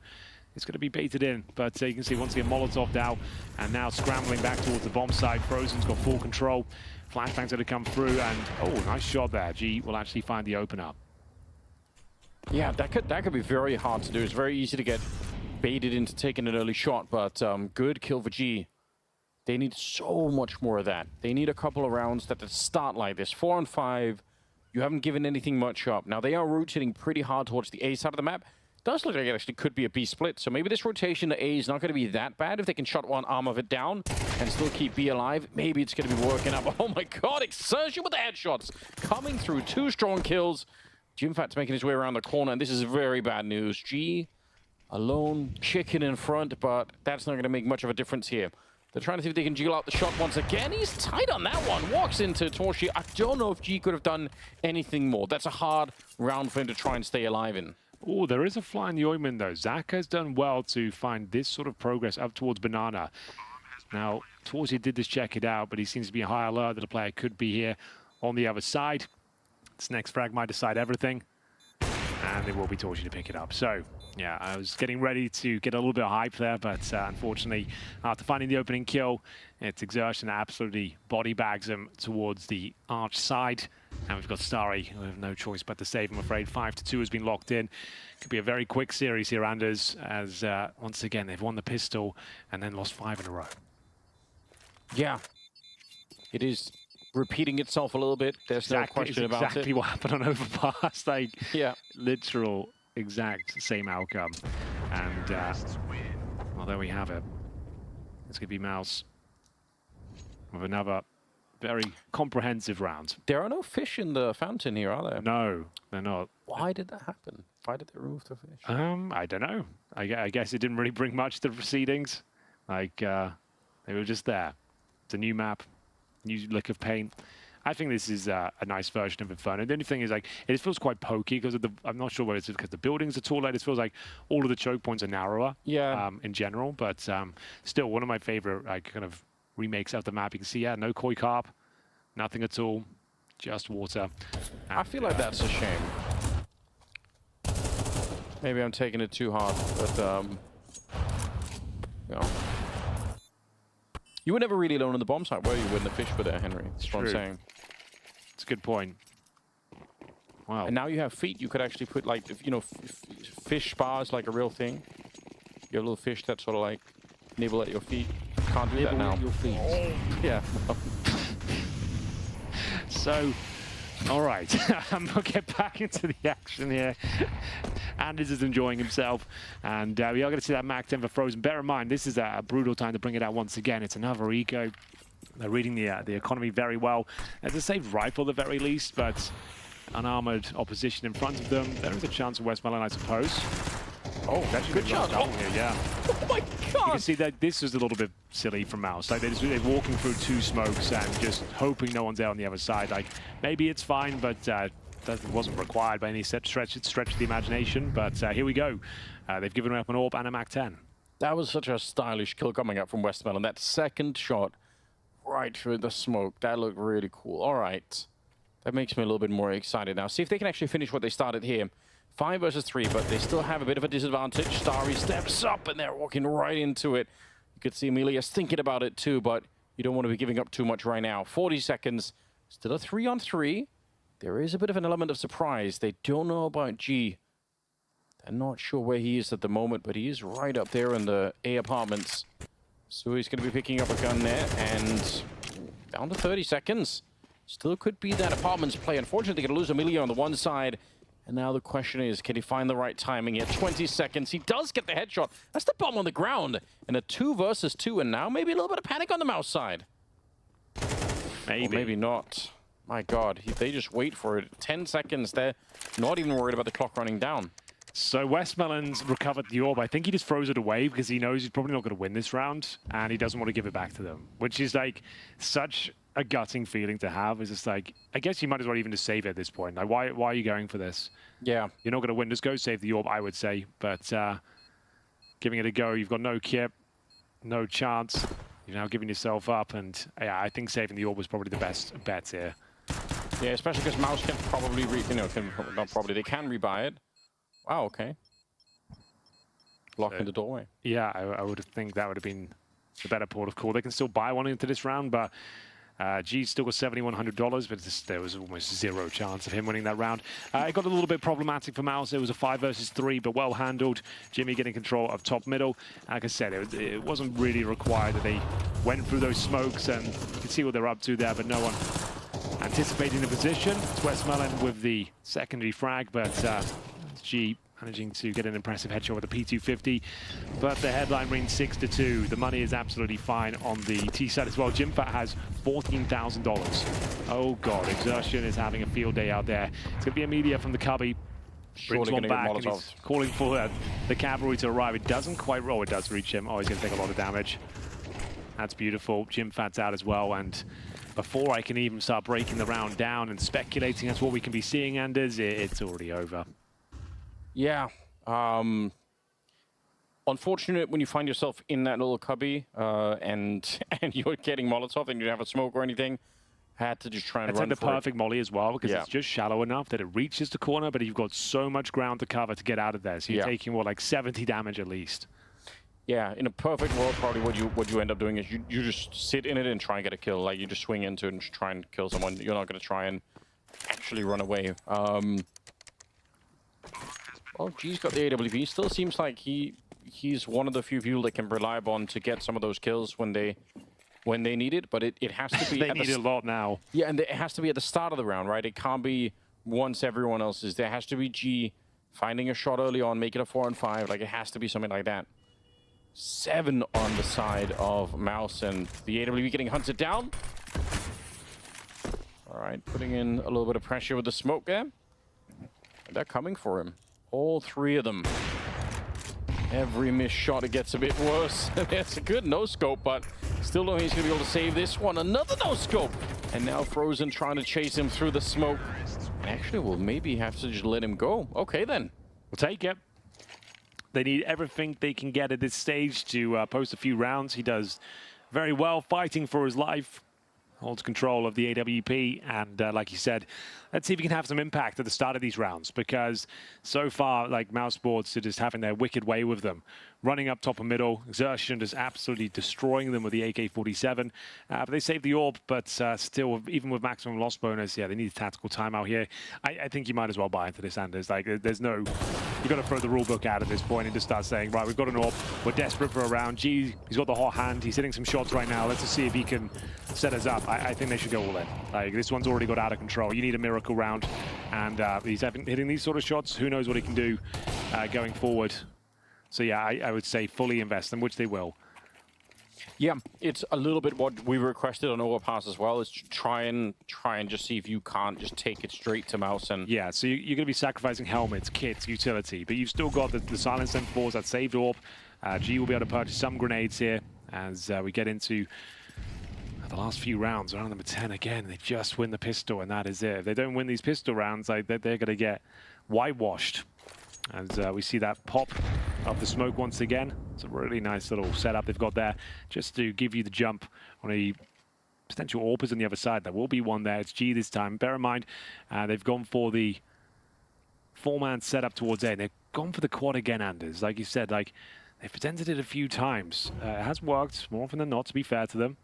S7: it's going to be baited in. But you can see once again Molotov now, and now scrambling back towards the bomb side. Frozen's got full control. Flashbang's going to come through, and oh, nice shot there. G will actually find the open up.
S15: Yeah, that could be very hard to do. It's very easy to get baited into taking an early shot, but good kill for G. They need so much more of that. They need a couple of rounds that start like this. 4 on 5. You haven't given anything much up. Now, they are rotating pretty hard towards the A side of the map. Does look like it actually could be a B split. So maybe this rotation to A is not going to be that bad if they can shut one arm of it down and still keep B alive. Maybe it's going to be working out. Oh my god, Exertion with the headshots. Coming through 2 strong kills. Jimfat's making his way around the corner, and this is very bad news. G alone, chicken in front, but that's not going to make much of a difference here. They're trying to see if they can jiggle out the shot once again. He's tight on that one. Walks into Torshi. I don't know if G could have done anything more. That's a hard round for him to try and stay alive in.
S7: Oh, there is a fly in the ointment, though. Zach has done well to find this sort of progress up towards Banana. Now, Torshi did just check it out, but he seems to be high alert that a player could be here on the other side. This next frag might decide everything, and it will be Torshi to pick it up. So, yeah, I was getting ready to get a little bit of hype there, but unfortunately, after finding the opening kill, it's Exertion that absolutely body bags him towards the arch side. And we've got Starry, who have no choice but to save, I'm afraid. 5-2 has been locked in. Could be a very quick series here, Anders, as once again, they've won the pistol and then lost 5 in a row.
S15: Yeah, it is repeating itself a little bit. There's no question about it.
S7: Exactly what happened on Overpass. Like,
S15: yeah,
S7: literal exact same outcome. And well, there we have it. It's going to be MOUZ with another very comprehensive round.
S15: There are no fish in the fountain here, are there?
S7: No, they're not.
S15: Why did that happen? Why did they remove the fish?
S7: I don't know. I guess it didn't really bring much to the proceedings. Like, they were just there. It's a new map, new lick of paint. I think this is a nice version of Inferno. The only thing is, like, it feels quite pokey because of the. I'm not sure whether it's because the buildings are taller. It feels like all of the choke points are narrower.
S15: Yeah.
S7: In general, but still one of my favorite kind of remakes of the map. You can see, yeah, no koi carp, nothing at all, just water.
S15: I feel like that's a shame. Maybe I'm taking it too hard, but you know. You were never really alone on the bomb site, were you, when the fish were there, Henry? That's what I'm saying.
S7: It's a good point. Wow.
S15: And now you have feet. You could actually put, like, you know, fish bars, like a real thing. You have little fish that sort of like nibble at your feet. Can't do that now.
S7: At your feet.
S15: Oh. Yeah.
S7: So, all right, we'll get back into the action here. Anders is enjoying himself, and we are going to see that Mac 10 for Frozen. Bear in mind, this is a brutal time to bring it out once again. It's another eco. They're reading the economy very well. It's a safe rifle at the very least, but unarmored opposition in front of them. There is a chance of Westmelon, I suppose. Oh, that's
S15: good shot.
S7: Here, yeah.
S15: Oh my god!
S7: You can see that this is a little bit silly from MOUZ. Like they're walking through 2 smokes and just hoping no one's there on the other side. Like maybe it's fine, but that wasn't required by any stretch of the imagination. But here we go. They've given up an AWP and a Mac 10.
S15: That was such a stylish kill coming up from Westmelon. That second shot right through the smoke. That looked really cool. All right. That makes me a little bit more excited now. See if they can actually finish what they started here. 5 versus 3, but they still have a bit of a disadvantage. Starry steps up, and they're walking right into it. You could see Amelia's thinking about it too, but you don't want to be giving up too much right now. 40 seconds. Still a 3-on-3. There is a bit of an element of surprise. They don't know about G. They're not sure where he is at the moment, but he is right up there in the A apartments. So he's going to be picking up a gun there, and down to 30 seconds. Still could be that apartments play. Unfortunately, they're going to lose Amelia on the one side. And now the question is, can he find the right timing here? 20 seconds. He does get the headshot. That's the bomb on the ground. And a 2 versus 2. And now maybe a little bit of panic on the MOUZ side.
S7: Maybe.
S15: Or maybe not. My God. They just wait for it. 10 seconds. They're not even worried about the clock running down.
S7: So Westmelon's recovered the AWP. I think he just throws it away because he knows he's probably not going to win this round. And he doesn't want to give it back to them. Which is like such a gutting feeling to have. It's just like, I guess you might as well even just save it at this point. Like, why are you going for this?
S15: Yeah.
S7: You're not going to win. Just go save the AWP, I would say. But giving it a go, you've got no kit, no chance. You're now giving yourself up. And yeah, I think saving the AWP was probably the best bet here.
S15: Yeah, especially because MOUZ can probably, they can rebuy it. Wow, okay. blocking the doorway.
S7: Yeah, I would think that would have been the better port of call. They can still buy one into this round, but G's still got $7,100, but there was almost zero chance of him winning that round. It got a little bit problematic for MOUZ. It was a 5 versus 3, but well handled. Jimmy getting control of top middle. Like I said, it wasn't really required that they went through those smokes, and you can see what they're up to there, but no one anticipating the position. It's Westmelon with the secondary frag, but G managing to get an impressive headshot with a P250, but the headline reads 6-2. The money is absolutely fine on the T side as well. Jimfat has $14,000. Oh God, Exertion is having a field day out there. It's gonna be a media from the cubby. Brings one back and he's calling for the cavalry to arrive. It doesn't quite roll. It does reach him. Oh, he's gonna take a lot of damage. That's beautiful. Jimfat's out as well, and before I can even start breaking the round down and speculating as what we can be seeing, Anders, it's already over.
S15: Yeah. Unfortunate when you find yourself in that little cubby and you're getting Molotov and you don't have a smoke or anything. Had to just try and run
S7: the perfect molly as well, because it's just shallow enough that it reaches the corner, but you've got so much ground to cover to get out of there. So you're taking, what, like 70 damage at least.
S15: Yeah, in a perfect world, probably what you end up doing is you just sit in it and try and get a kill. Like, you just swing into it and just try and kill someone. You're not going to try and actually run away. Well, G's got the AWP. Still seems like he's one of the few people that can rely upon to get some of those kills when they need it. But it has to be.
S7: They need it a lot now.
S15: Yeah, and it has to be at the start of the round, right? It can't be once everyone else is. There has to be G finding a shot early on, make it a 4 and 5. Like, it has to be something like that. 7 on the side of MOUZ, and the AWP getting hunted down. All right, putting in a little bit of pressure with the smoke there. And they're coming for him. All 3 of them. Every missed shot, it gets a bit worse. It's a good no-scope, but still don't think he's going to be able to save this one. Another no-scope! And now Frozen trying to chase him through the smoke. And actually, we'll maybe have to just let him go. Okay, then.
S7: We'll take it. They need everything they can get at this stage to post a few rounds. He does very well, fighting for his life. Holds control of the AWP, and like you said, let's see if he can have some impact at the start of these rounds, because so far, like, MOUZ Sports are just having their wicked way with them. Running up top and middle, Exertion just absolutely destroying them with the AK-47. But they saved the AWP, but still, even with maximum loss bonus, yeah, they need a tactical timeout here. I think you might as well buy into this, Anders. Like, there's no... You've got to throw the rule book out at this point and just start saying, right, we've got an AWP, we're desperate for a round. G, he's got the hot hand, he's hitting some shots right now. Let's just see if he can set us up. I think they should go all in. Like, this one's already got out of control. You need a miracle round, and he's hitting these sort of shots. Who knows what he can do going forward. So yeah, I would say fully invest in, which they will.
S15: Yeah, it's a little bit what we requested on Overpass as well, is to try and just see if you can't just take it straight to MOUZ. And
S7: yeah, so you're going to be sacrificing helmets, kits, utility, but you've still got the silence M4s that saved AWP. G will be able to purchase some grenades here as we get into the last few rounds. Round number 10 again, they just win the pistol, and that is it. If they don't win these pistol rounds, like, they're going to get whitewashed. As we see that pop of the smoke once again. It's a really nice little setup they've got there, just to give you the jump on a potential AWPers on the other side. There will be one there. It's G this time. Bear in mind, they've gone for the 4-man setup towards A. They've gone for the quad again, Anders. Like you said, like, they've presented it a few times. It has worked more often than not, to be fair to them.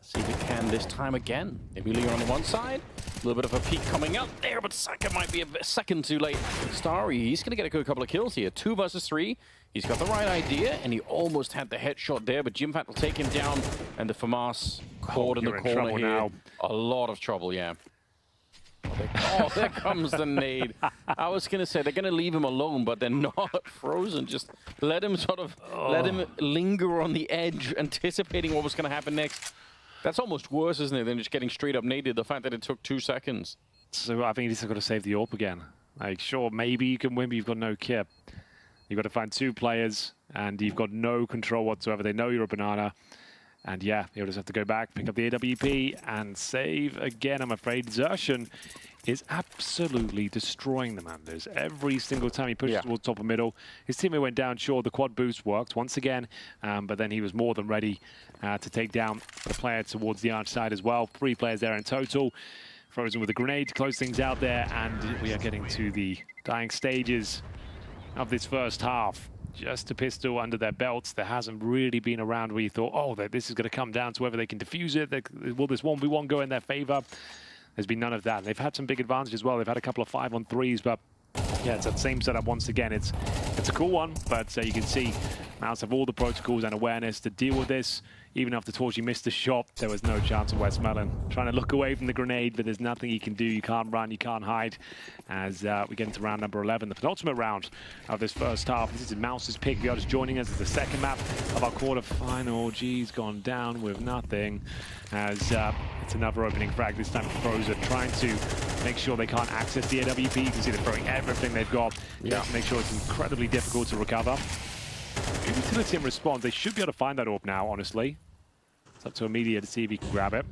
S15: see if it can this time again. Emilio on the one side. A little bit of a peek coming up there, but Saka might be a second too late. Starry, he's going to get a good couple of kills here. 2 versus 3. He's got the right idea, and he almost had the headshot there, but Jimfat will take him down, and the FaMAS caught in the corner here. Now. A lot of trouble, yeah. Oh, there comes the nade. I was going to say, they're going to leave him alone, but they're not. Frozen, just let him sort of, let him linger on the edge, anticipating what was going to happen next. That's almost worse, isn't it, than just getting straight up naded, the fact that it took 2 seconds.
S7: So I think he's got to save the AWP again. Like, sure, maybe you can win, but you've got no kit. You've got to find 2 players, and you've got no control whatsoever. They know you're a banana. And yeah, you'll just have to go back, pick up the AWP, and save again, I'm afraid. Exertion is absolutely destroying the Manders. Every single time he pushes towards top and middle. His teammate went down, sure, the quad boost worked once again, but then he was more than ready to take down the player towards the arch side as well. 3 players there in total. Frozen with a grenade to close things out there, and we are getting to the dying stages of this first half. Just a pistol under their belts. There hasn't really been a round where you thought, oh, this is going to come down to whether they can defuse it. Will this 1v1 go in their favor? There's been none of that. They've had some big advantages as well. They've had a couple of 5-on-3s, but yeah, it's that same setup once again. It's a cool one, but you can see MOUZ have all the protocols and awareness to deal with this. Even after Torchy missed the shot, there was no chance of Westmelon trying to look away from the grenade, but there's nothing he can do. You can't run, you can't hide. As we get into round number 11, the penultimate round of this first half. This is MOUZ's pick. If you're just joining us, it's the second map of our quarterfinal. G's gone down with nothing. As it's another opening frag, this time Frozen trying to make sure they can't access the AWP. You can see they're throwing everything they've got.
S15: Yeah.
S7: To make sure it's incredibly difficult to recover. Utility in response, they should be able to find that orb now, honestly. It's up to Amelia to see if he can grab it.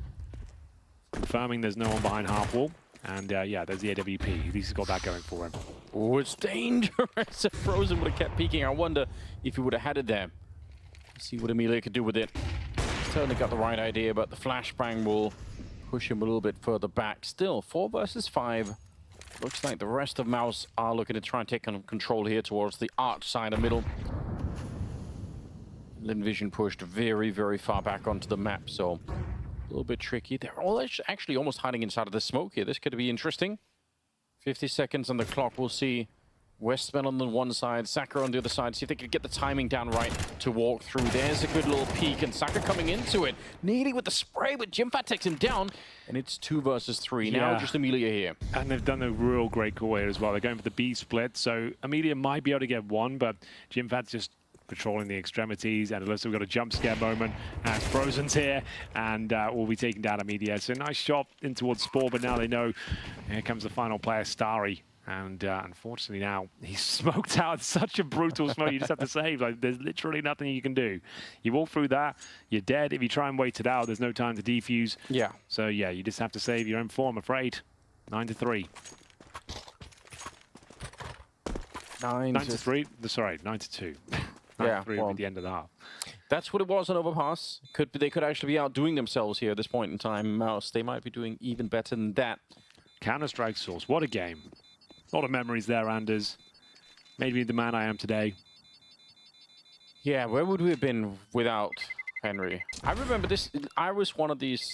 S7: Confirming there's no one behind half wall. And yeah, there's the AWP. At least he's got that going for him.
S15: Oh, it's dangerous. If Frozen would have kept peeking, I wonder if he would have had it there. See what Amelia could do with it. Certainly got the right idea, but the flashbang will push him a little bit further back. Still, 4 versus 5. Looks like the rest of MOUZ are looking to try and take control here towards the arch side of middle. Lynn Vision pushed very, very far back onto the map, so a little bit tricky. They're all actually almost hiding inside of the smoke here. This could be interesting. 50 seconds on the clock. We'll see Westman on the one side, Saka on the other side. See if they could get the timing down right to walk through. There's a good little peek, and Saka coming into it. Needy with the spray, but Jimfat takes him down, and it's 2 versus 3.
S7: Yeah.
S15: Now just Amelia here.
S7: And they've done a real great call here as well. They're going for the B split, so Amelia might be able to get one, but Jimfat's just patrolling the extremities, and Alyssa, we've got a jump scare moment as Frozen's here, and we'll be taking down Amelia. So nice shot in towards Spore, but now they know here comes the final player, Starry. And unfortunately now, he's smoked out. Such a brutal smoke, you just have to save. Like, there's literally nothing you can do. You walk through that, you're dead. If you try and wait it out, there's no time to defuse.
S15: Yeah.
S7: So yeah, you just have to save your own form, I'm afraid. 9-3. 9-3. Sorry, 9-2.
S15: Yeah,
S7: well, at the end of the half.
S15: That's what it was on Overpass. They could actually be outdoing themselves here at this point in time. MOUZ, they might be doing even better than that.
S7: Counter-Strike Source, what a game. A lot of memories there, Anders. Made me the man I am today.
S15: Yeah, where would we have been without Henry? I remember this. I was one of these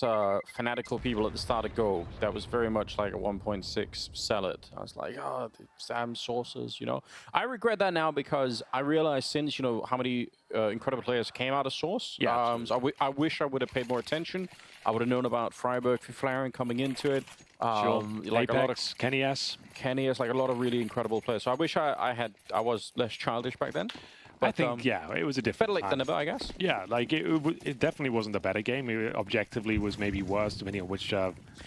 S15: fanatical people at the start of Go that was very much like a 1.6 sell it. I was like, oh, the SAM sources, you know. I regret that now because I realized since, you know, how many incredible players came out of Source.
S7: Yeah,
S15: so I wish I would have paid more attention. I would have known about Freiburg, Flaring coming into it.
S7: Sure.
S15: Like
S7: Apex,
S15: a lot of
S7: Kenny S.
S15: Like a lot of really incredible players. So I wish I was less childish back then. But,
S7: I think, yeah, it was a different
S15: better late than never, I guess.
S7: Yeah, like it definitely wasn't a better game. It objectively was maybe worse, depending on which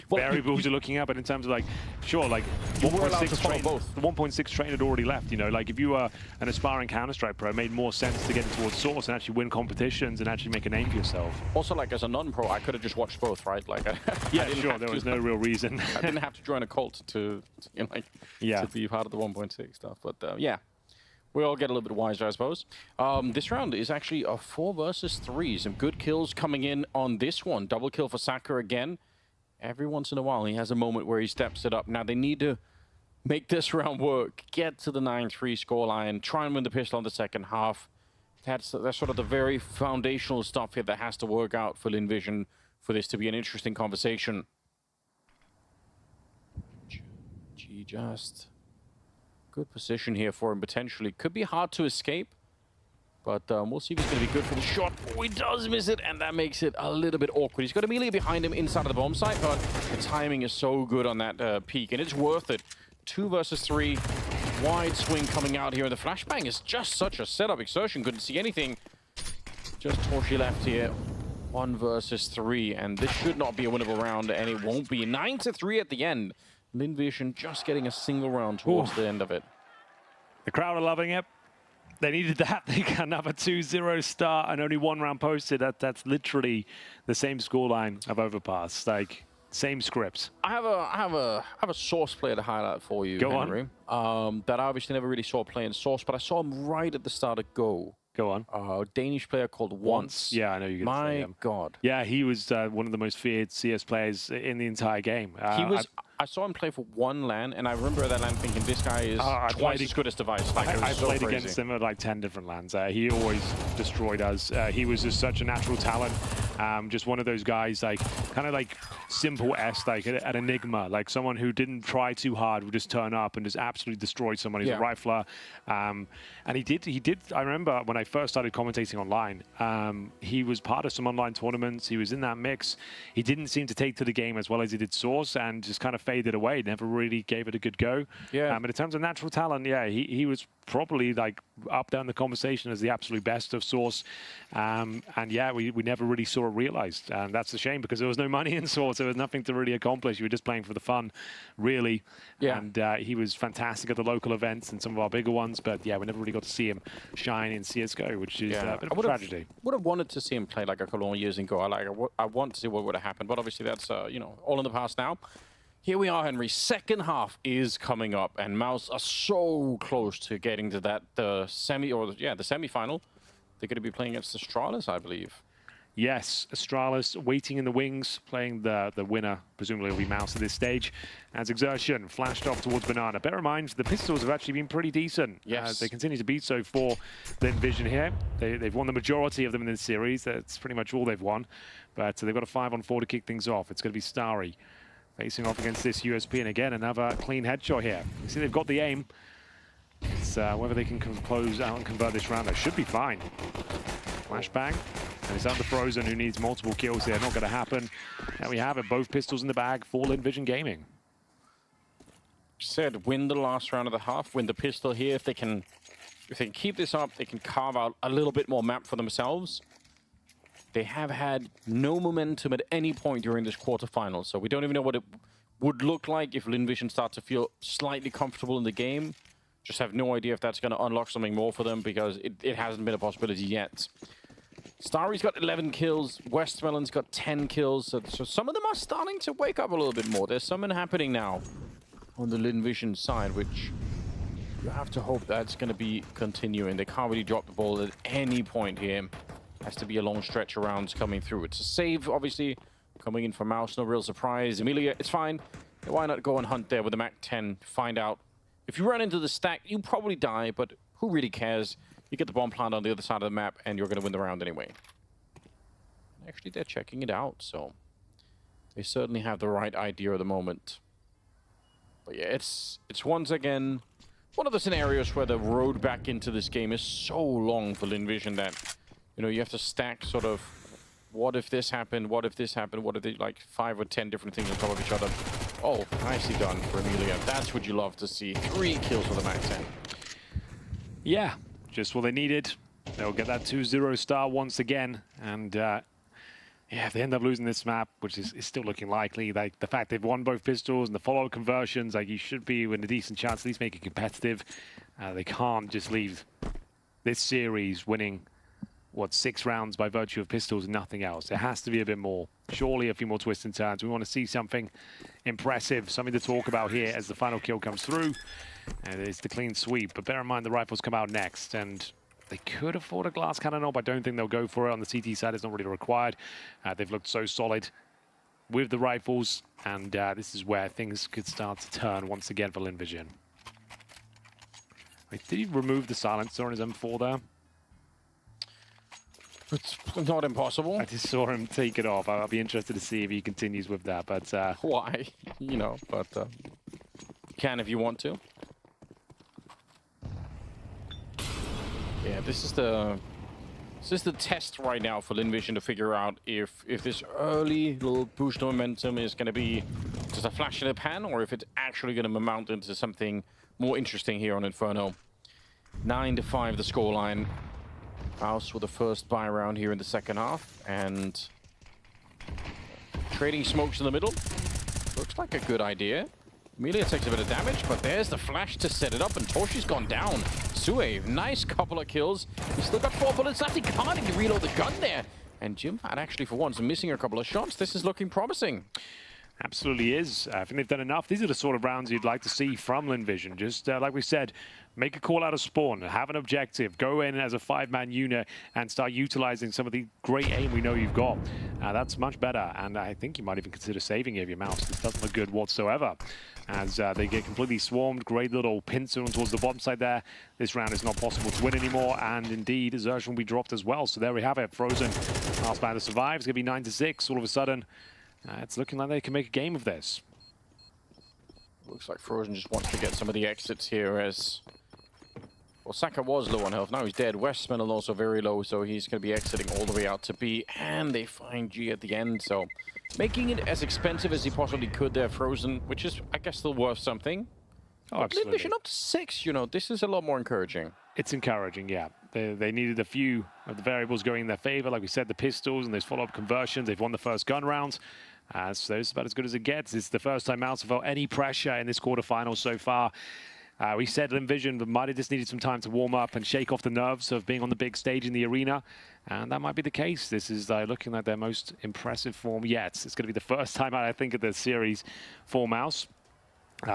S7: variables you're looking at. But in terms of like, sure, like 1.6 train, the 1.6 train had already left. You know, like if you were an aspiring Counter-Strike pro, it made more sense to get towards Source and actually win competitions and actually make a name for yourself.
S15: Also, like as a non-pro, I could have just watched both, right? Like,
S7: yeah, sure, there was no real reason.
S15: I didn't have to join a cult to you know, like, to be part of the 1.6 stuff. But yeah. We all get a little bit wiser, I suppose. This round is actually a 4 versus 3. Some good kills coming in on this one. Double kill for Saka again. Every once in a while, he has a moment where he steps it up. Now, they need to make this round work, get to the 9-3 scoreline, try and win the pistol in the second half. That's sort of the very foundational stuff here that has to work out for Lynn Vision for this to be an interesting conversation. Just... good position here for him, potentially. Could be hard to escape, but we'll see if he's going to be good for the shot. Oh, he does miss it, and that makes it a little bit awkward. He's got Amelia behind him inside of the bomb site, but the timing is so good on that peak, and it's worth it. 2 versus 3. Wide swing coming out here, and the flashbang is just such a setup exertion. Couldn't see anything. Just Torchy left here. 1 versus 3, and this should not be a winnable round, and it won't be. 9-3 at the end. Lynn Vision just getting a single round towards the end of it.
S7: The crowd are loving it. They needed that. They got another 2-0 start and only 1 round posted. That's literally the same scoreline of Overpass. Like, same scripts.
S15: I have a Source player to highlight for you, Henry. That I obviously never really saw play in Source, but I saw him right at the start of Go.
S7: Go on.
S15: A Danish player called Once.
S7: Yeah, I know you're going to say him.
S15: My God.
S7: Yeah, he was one of the most feared CS players in the entire game.
S15: I saw him play for one LAN, and I remember that LAN thinking this guy is twice as good as Device. Like,
S7: I
S15: so
S7: played
S15: crazy.
S7: against him at like 10 different LANs. He always destroyed us. He was just such a natural talent. Just one of those guys, like kind of like simple S, like at Enigma, like someone who didn't try too hard, would just turn up and just absolutely destroy someone. He's a rifler, and he did. I remember when I first started commentating online, he was part of some online tournaments. He was in that mix. He didn't seem to take to the game as well as he did Source, and just kind of faded away. Never really gave it a good go.
S15: Yeah.
S7: But in terms of natural talent, yeah, he was probably like up down the conversation as the absolute best of Source. And yeah, we never really saw it realized. And that's a shame because there was no money in Source. There was nothing to really accomplish. You were just playing for the fun, really.
S15: Yeah.
S7: And he was fantastic at the local events and some of our bigger ones. But yeah, we never really got to see him shine in CSGO, which is a bit of a tragedy.
S15: Would have wanted to see him play like a couple of years ago. I want to see what would have happened. But obviously that's, you know, all in the past now. Here we are, Henry. Second half is coming up, and MOUZ are so close to getting to that the semi-final. They're going to be playing against Astralis, I believe.
S7: Yes, Astralis waiting in the wings, playing the winner. Presumably will be MOUZ at this stage. As Exertion flashed off towards Banana. Bear in mind, the Pistols have actually been pretty decent.
S15: Yes.
S7: They continue to beat so for Lynn Vision here. They've won the majority of them in this series. That's pretty much all they've won. But they've got a 5-on-4 to kick things off. It's going to be Starry facing off against this USP, and again, another clean headshot here. You see they've got the aim. It's whether they can close out and convert this round. They should be fine. Flashbang, and it's under Frozen, who needs multiple kills here. Not going to happen. And we have it, both pistols in the bag for Lynn Vision Gaming.
S15: Said win the last round of the half, win the pistol here. If they can keep this up, they can carve out a little bit more map for themselves. They have had no momentum at any point during this quarterfinal, so we don't even know what it would look like if Lynn Vision start to feel slightly comfortable in the game. Just have no idea if that's going to unlock something more for them because it hasn't been a possibility yet. Starry's got 11 kills, Westmelon's got 10 kills, so some of them are starting to wake up a little bit more. There's something happening now on the Lynn Vision side, which you have to hope that's going to be continuing. They can't really drop the ball at any point here. Has to be a long stretch of rounds coming through. It's a save, obviously, coming in from MOUZ. No real surprise. Emilia, it's fine. Why not go and hunt there with the Mac 10? Find out. If you run into the stack, you probably die, but who really cares? You get the bomb plant on the other side of the map, and you're going to win the round anyway. Actually, they're checking it out, so they certainly have the right idea at the moment. But yeah, it's once again one of the scenarios where the road back into this game is so long for Lynn Vision that, you know, you have to stack sort of, what if this happened, what if this happened, what if they, like 5 or 10 different things on top of each other. Oh, nicely done for Emilia. That's what you love to see. 3 kills with a Mac 10.
S7: Yeah, just what they needed. They'll get that 2-0 star once again. And yeah, if they end up losing this map, which is still looking likely, like the fact they've won both pistols and the follow-up conversions, like you should be with a decent chance at least make it competitive. They can't just leave this series winning, what, 6 rounds by virtue of pistols and nothing else. There has to be a bit more. Surely a few more twists and turns. We want to see something impressive, something to talk about here as the final kill comes through. And it's the clean sweep. But bear in mind the rifles come out next, and they could afford a glass cannon up. I don't think they'll go for it. On the CT side, it's not really required. They've looked so solid with the rifles, and this is where things could start to turn once again for Lynn Vision. Wait, did he remove the silencer on his M4 there?
S15: It's not impossible.
S7: I just saw him take it off. I'll be interested to see if he continues with that, but...
S15: Why? You know, but you can if you want to. Yeah, this is the test right now for Lynn Vision to figure out if this early little boost of momentum is going to be just a flash in the pan, or if it's actually going to mount into something more interesting here on Inferno. 9-5 the scoreline. MOUZ with the first buy round here in the second half, and trading smokes in the middle. Looks like a good idea. Emilia takes a bit of damage, but there's the flash to set it up, and Toshi's gone down. Sue, nice couple of kills. He's still got 4 bullets left. He can't even reload the gun there. And Jim had actually, for once, missing a couple of shots. This is looking promising.
S7: Absolutely is. I think they've done enough. These are the sort of rounds you'd like to see from Lynn Vision. Just like we said, make a call out of spawn, have an objective, go in as a 5-man unit and start utilizing some of the great aim we know you've got. That's much better, and I think you might even consider saving your MOUZ. This doesn't look good whatsoever as they get completely swarmed. Great little pincer towards the bottom side there. This round is not possible to win anymore, and indeed, Xerxes will be dropped as well. So there we have it. Frozen, last man to survive. It's going to be 9-6 all of a sudden. It's looking like they can make a game of this.
S15: Looks like Frozen just wants to get some of the exits here as... Well, Saka was low on health. Now he's dead. Westmelon also very low, so he's going to be exiting all the way out to B. And they find G at the end, so... Making it as expensive as he possibly could there, Frozen, which is, I guess, still worth something.
S7: Oh, absolutely.
S15: Lynn Vision up to 6, you know, this is a lot more encouraging.
S7: It's encouraging, yeah. They needed a few of the variables going in their favor. Like we said, the pistols and those follow-up conversions. They've won the first gun round. So it's about as good as it gets. It's the first time MOUZ have felt any pressure in this quarterfinal so far. We said Lynn Vision might have just needed some time to warm up and shake off the nerves of being on the big stage in the arena. And that might be the case. This is looking like their most impressive form yet. It's going to be the first time out, I think, of the series for MOUZ.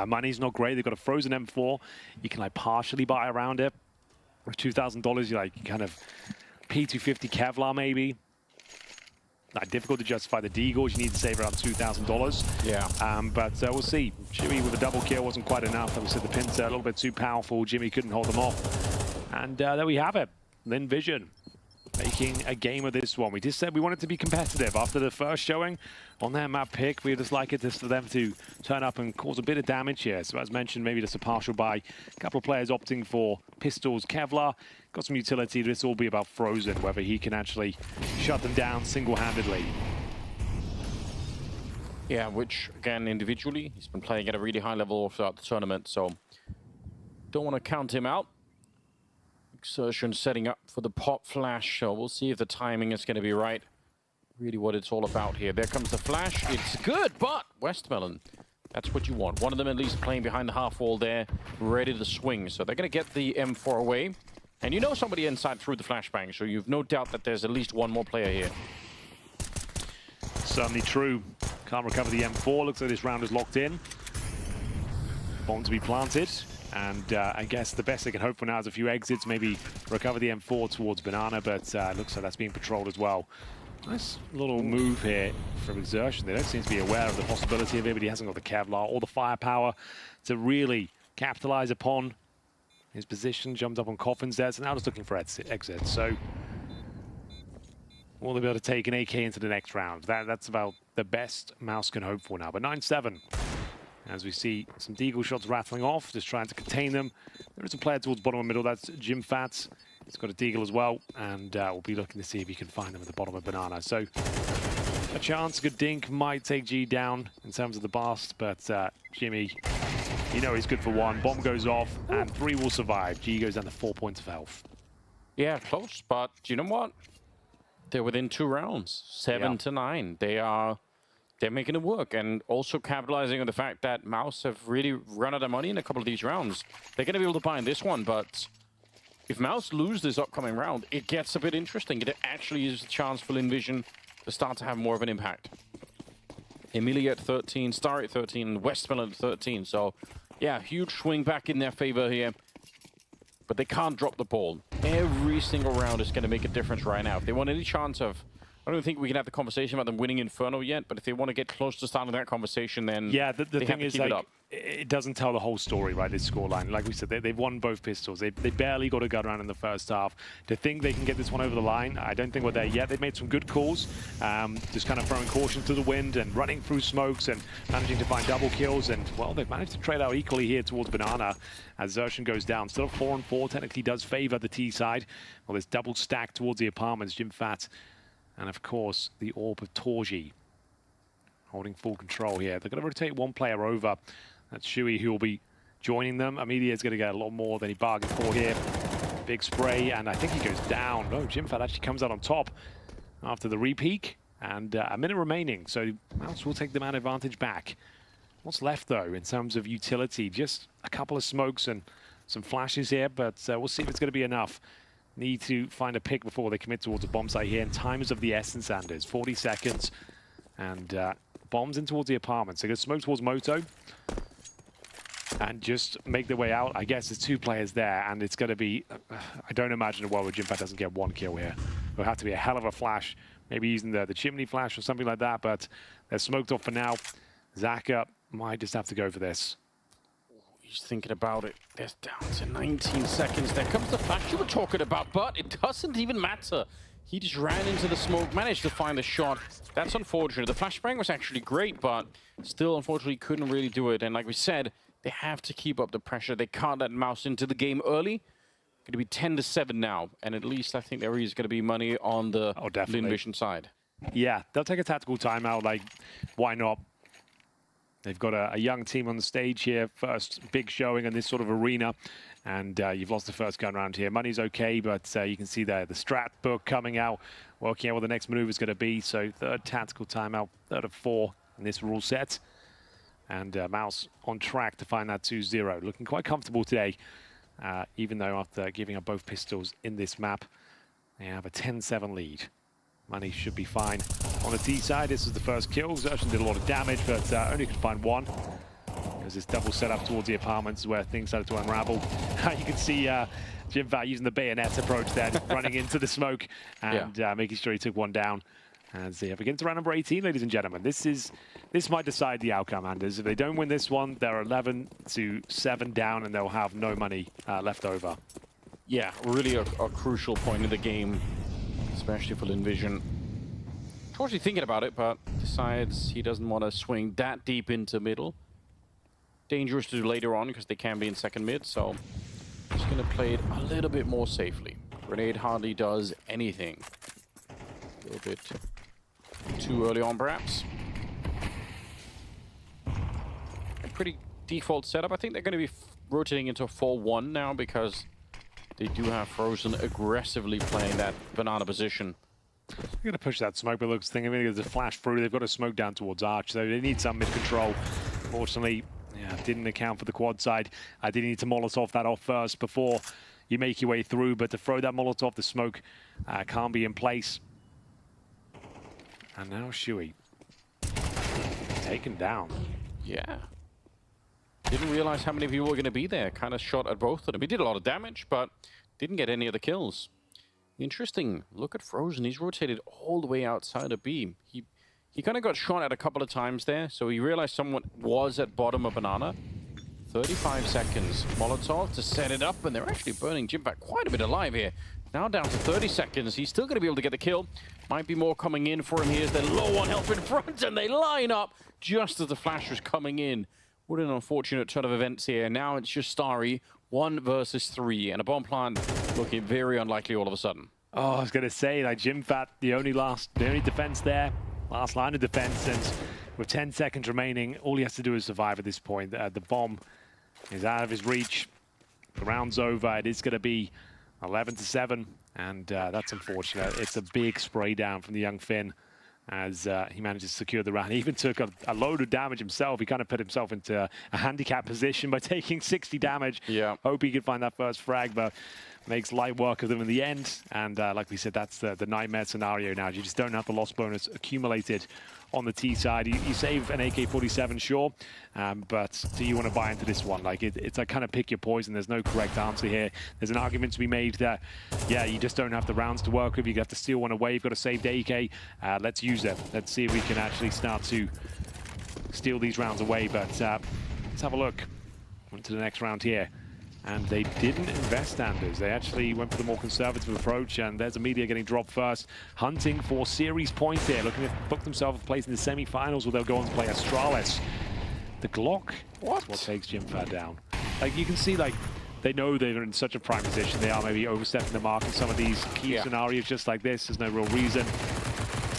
S7: Money's not great. They've got a frozen M4. You can like partially buy around it. With $2,000, you kind of P250 Kevlar maybe. Difficult to justify the deagles. You need to save around $2,000.
S15: Yeah.
S7: But we'll see. Jimmy with a double kill wasn't quite enough. Like we said, the pincer a little bit too powerful. Jimmy couldn't hold them off. And there we have it. Lynn Vision making a game of this one. We just said we wanted to be competitive after the first showing on their map pick. We just like it just for them to turn up and cause a bit of damage here. So as mentioned, maybe just a partial buy. A couple of players opting for pistols, Kevlar. Got some utility. This will be about Frozen, whether he can actually shut them down single-handedly.
S15: Yeah, which, again, individually, he's been playing at a really high level throughout the tournament, so don't want to count him out. Exertion setting up for the pop flash, so we'll see if the timing is going to be right. Really what it's all about here. There comes the flash. It's good, but Westmelon, that's what you want. One of them at least playing behind the half wall there, ready to swing. So they're going to get the M4 away. And you know somebody inside through the flashbang, so you've no doubt that there's at least one more player here.
S7: Certainly true. Can't recover the M4. Looks like this round is locked in. Bomb to be planted. And I guess the best they can hope for now is a few exits, maybe recover the M4 towards Banana, but looks like that's being patrolled as well. Nice little move here from Exertion. They don't seem to be aware of the possibility of it, but he hasn't got the Kevlar or the firepower to really capitalize upon his position. Jumped up on Coffins there, so now just looking for exit. So will they be able to take an AK into the next round? That's about the best MOUZ can hope for now. But 9-7. As we see some deagle shots rattling off, just trying to contain them. There is a player towards the bottom of the middle, that's Jim Fats. He's got a deagle as well, and we'll be looking to see if he can find them at the bottom of Banana. So a chance, good dink, might take G down in terms of the blast, but Jimmy, you know he's good for one. Bomb goes off, and 3 will survive. G goes down to 4 points of health.
S15: Yeah, close, but you know what? They're within 2 rounds, 7-9. They're making it work, and also capitalizing on the fact that MOUZ have really run out of money in a couple of these rounds. They're going to be able to buy in this one, but if MOUZ lose this upcoming round, it gets a bit interesting. It actually is a chance for Lynn Vision to start to have more of an impact. Emilia at 13, Star at 13, Westmelon at 13. So, yeah, huge swing back in their favor here. But they can't drop the ball. Every single round is going to make a difference right now. If they want any chance of... I don't think we can have the conversation about them winning Inferno yet, but if they want to get close to starting that conversation, then
S7: yeah, the thing is, like,
S15: it up.
S7: It doesn't tell the whole story, right, this scoreline. Like we said, they've won both pistols. They barely got a gun round in the first half. To think they can get this one over the line, I don't think we're there yet. They've made some good calls, just kind of throwing caution to the wind and running through smokes and managing to find double kills. And, well, they've managed to trade out equally here towards Banana as Xerxen goes down. Still 4-4, technically does favor the T side. Well, there's double stack towards the apartments. Jim Fat and, of course, the Orb of Torji holding full control here. They're going to rotate one player over. That's Shui, who will be joining them. Amelia is going to get a lot more than he bargained for here. Big spray, and I think he goes down. No, Jim Fat actually comes out on top after the re-peak, and a minute remaining. So MOUZ will take the man advantage back. What's left, though, in terms of utility? Just a couple of smokes and some flashes here, but we'll see if it's going to be enough. Need to find a pick before they commit towards a bomb site here, and time is of the essence, Anders. 40 seconds, and bombs in towards the apartments. They're going to smoke towards Moto and just make their way out. I guess there's 2 players there, and it's going to be... I don't imagine a world where Jimpat doesn't get 1 kill here. It'll have to be a hell of a flash, maybe using the chimney flash or something like that, but they're smoked off for now. Zaka might just have to go for this.
S15: He's thinking about it. They're down to 19 seconds. There comes the flash you were talking about, but it doesn't even matter. He just ran into the smoke, managed to find the shot. That's unfortunate. The flashbang was actually great, but still, unfortunately, couldn't really do it. And like we said, they have to keep up the pressure. They can't let MOUZ into the game early. Going to be 10-7 now, and at least I think there is going to be money on the Lynn Vision side.
S7: Yeah, they'll take a tactical timeout. Like, why not? They've got a young team on the stage here. First big showing in this sort of arena. And you've lost the first gun round here. Money's okay, but you can see there the strat book coming out, working out what the next maneuver is going to be. So 3rd tactical timeout, 3rd of 4 in this rule set. And MOUZ on track to find that 2-0. Looking quite comfortable today, even though after giving up both pistols in this map, they have a 10-7 lead. Money should be fine. On the T side, this is the first kill. Zertian did a lot of damage, but only could find 1. Because this double setup towards the apartments where things started to unravel. You can see Jimpat using the bayonet approach then, running into the smoke and making sure he took 1 down. And so we get into round number 18, ladies and gentlemen. This might decide the outcome, Anders. If they don't win this one, they're 11-7 down, and they'll have no money left over.
S15: Yeah, really a crucial point in the game, especially for Lynn Vision. Actually thinking about it, but decides he doesn't want to swing that deep into middle. Dangerous to do later on because they can be in second mid, so he's going to play it a little bit more safely. Grenade hardly does anything. A little bit too early on, perhaps. A pretty default setup. I think they're going to be rotating into a 4-1 now because they do have Frozen aggressively playing that banana position.
S7: They're going to push that smoke, but looks thinking there's a flash through. They've got a smoke down towards Arch, so they need some mid-control. Unfortunately, didn't account for the quad side. I did need to Molotov that off first before you make your way through, but to throw that Molotov, the smoke can't be in place. And now Shui taken down.
S15: Yeah. Didn't realize how many people were going to be there. Kind of shot at both of them. He did a lot of damage, but didn't get any of the kills. Interesting. Look at Frozen. He's rotated all the way outside of B. He kind of got shot at a couple of times there, so he realized someone was at bottom of banana. 35 seconds. Molotov to set it up, and they're actually burning Jimpat quite a bit alive here. Now down to 30 seconds. He's still going to be able to get the kill. Might be more coming in for him here as they're low on health in front, and they line up just as the flash was coming in. What an unfortunate turn of events here. Now it's just Starry, 1 versus 3, and a bomb plant looking very unlikely all of a sudden.
S7: Oh, I was going to say, like, Jimpat, the only defense there. Last line of defense, and with 10 seconds remaining, all he has to do is survive at this point. The bomb is out of his reach. The round's over. It is going to be 11-7, and that's unfortunate. It's a big spray down from the young Finn as he manages to secure the round. He even took a load of damage himself. He kind of put himself into a handicap position by taking 60 damage.
S15: Yeah.
S7: Hope he could find that first frag, but makes light work of them in the end. And like we said, that's the nightmare scenario now. You just don't have the loss bonus accumulated on the T side. You save an AK-47, sure, but do you want to buy into this one? Like, it's like kind of pick your poison. There's no correct answer here. There's an argument to be made that, yeah, you just don't have the rounds to work with. You have to steal one away. You've got a saved AK. Let's use them. Let's see if we can actually start to steal these rounds away. But let's have a look into the next round here. And they didn't invest, Anders. They actually went for the more conservative approach, and there's a media getting dropped first. Hunting for series points here, looking to book themselves a place in the semi-finals where they'll go on to play Astralis. The Glock is what takes Jimpat down. Like, you can see, like, they know they're in such a prime position. They are maybe overstepping the mark in some of these key scenarios just like this. There's no real reason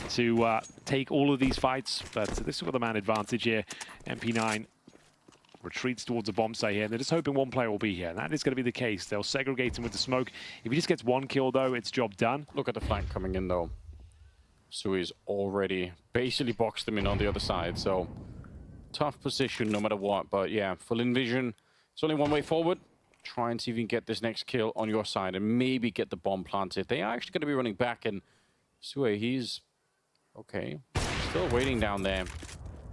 S7: to take all of these fights, but this is got the man advantage here. MP9 retreats towards the bomb site here, and they're just hoping one player will be here, and that is going to be the case. They'll segregate him with the smoke. If he just gets one kill, though, it's job done.
S15: Look at the flank coming in, though. Sui's already basically boxed them in on the other side, so tough position no matter what. But yeah, for Lynn Vision, it's only one way forward. Try and see if you can get this next kill on your side and maybe get the bomb planted. They are actually going to be running back, and Sui, he's okay. Still waiting down there.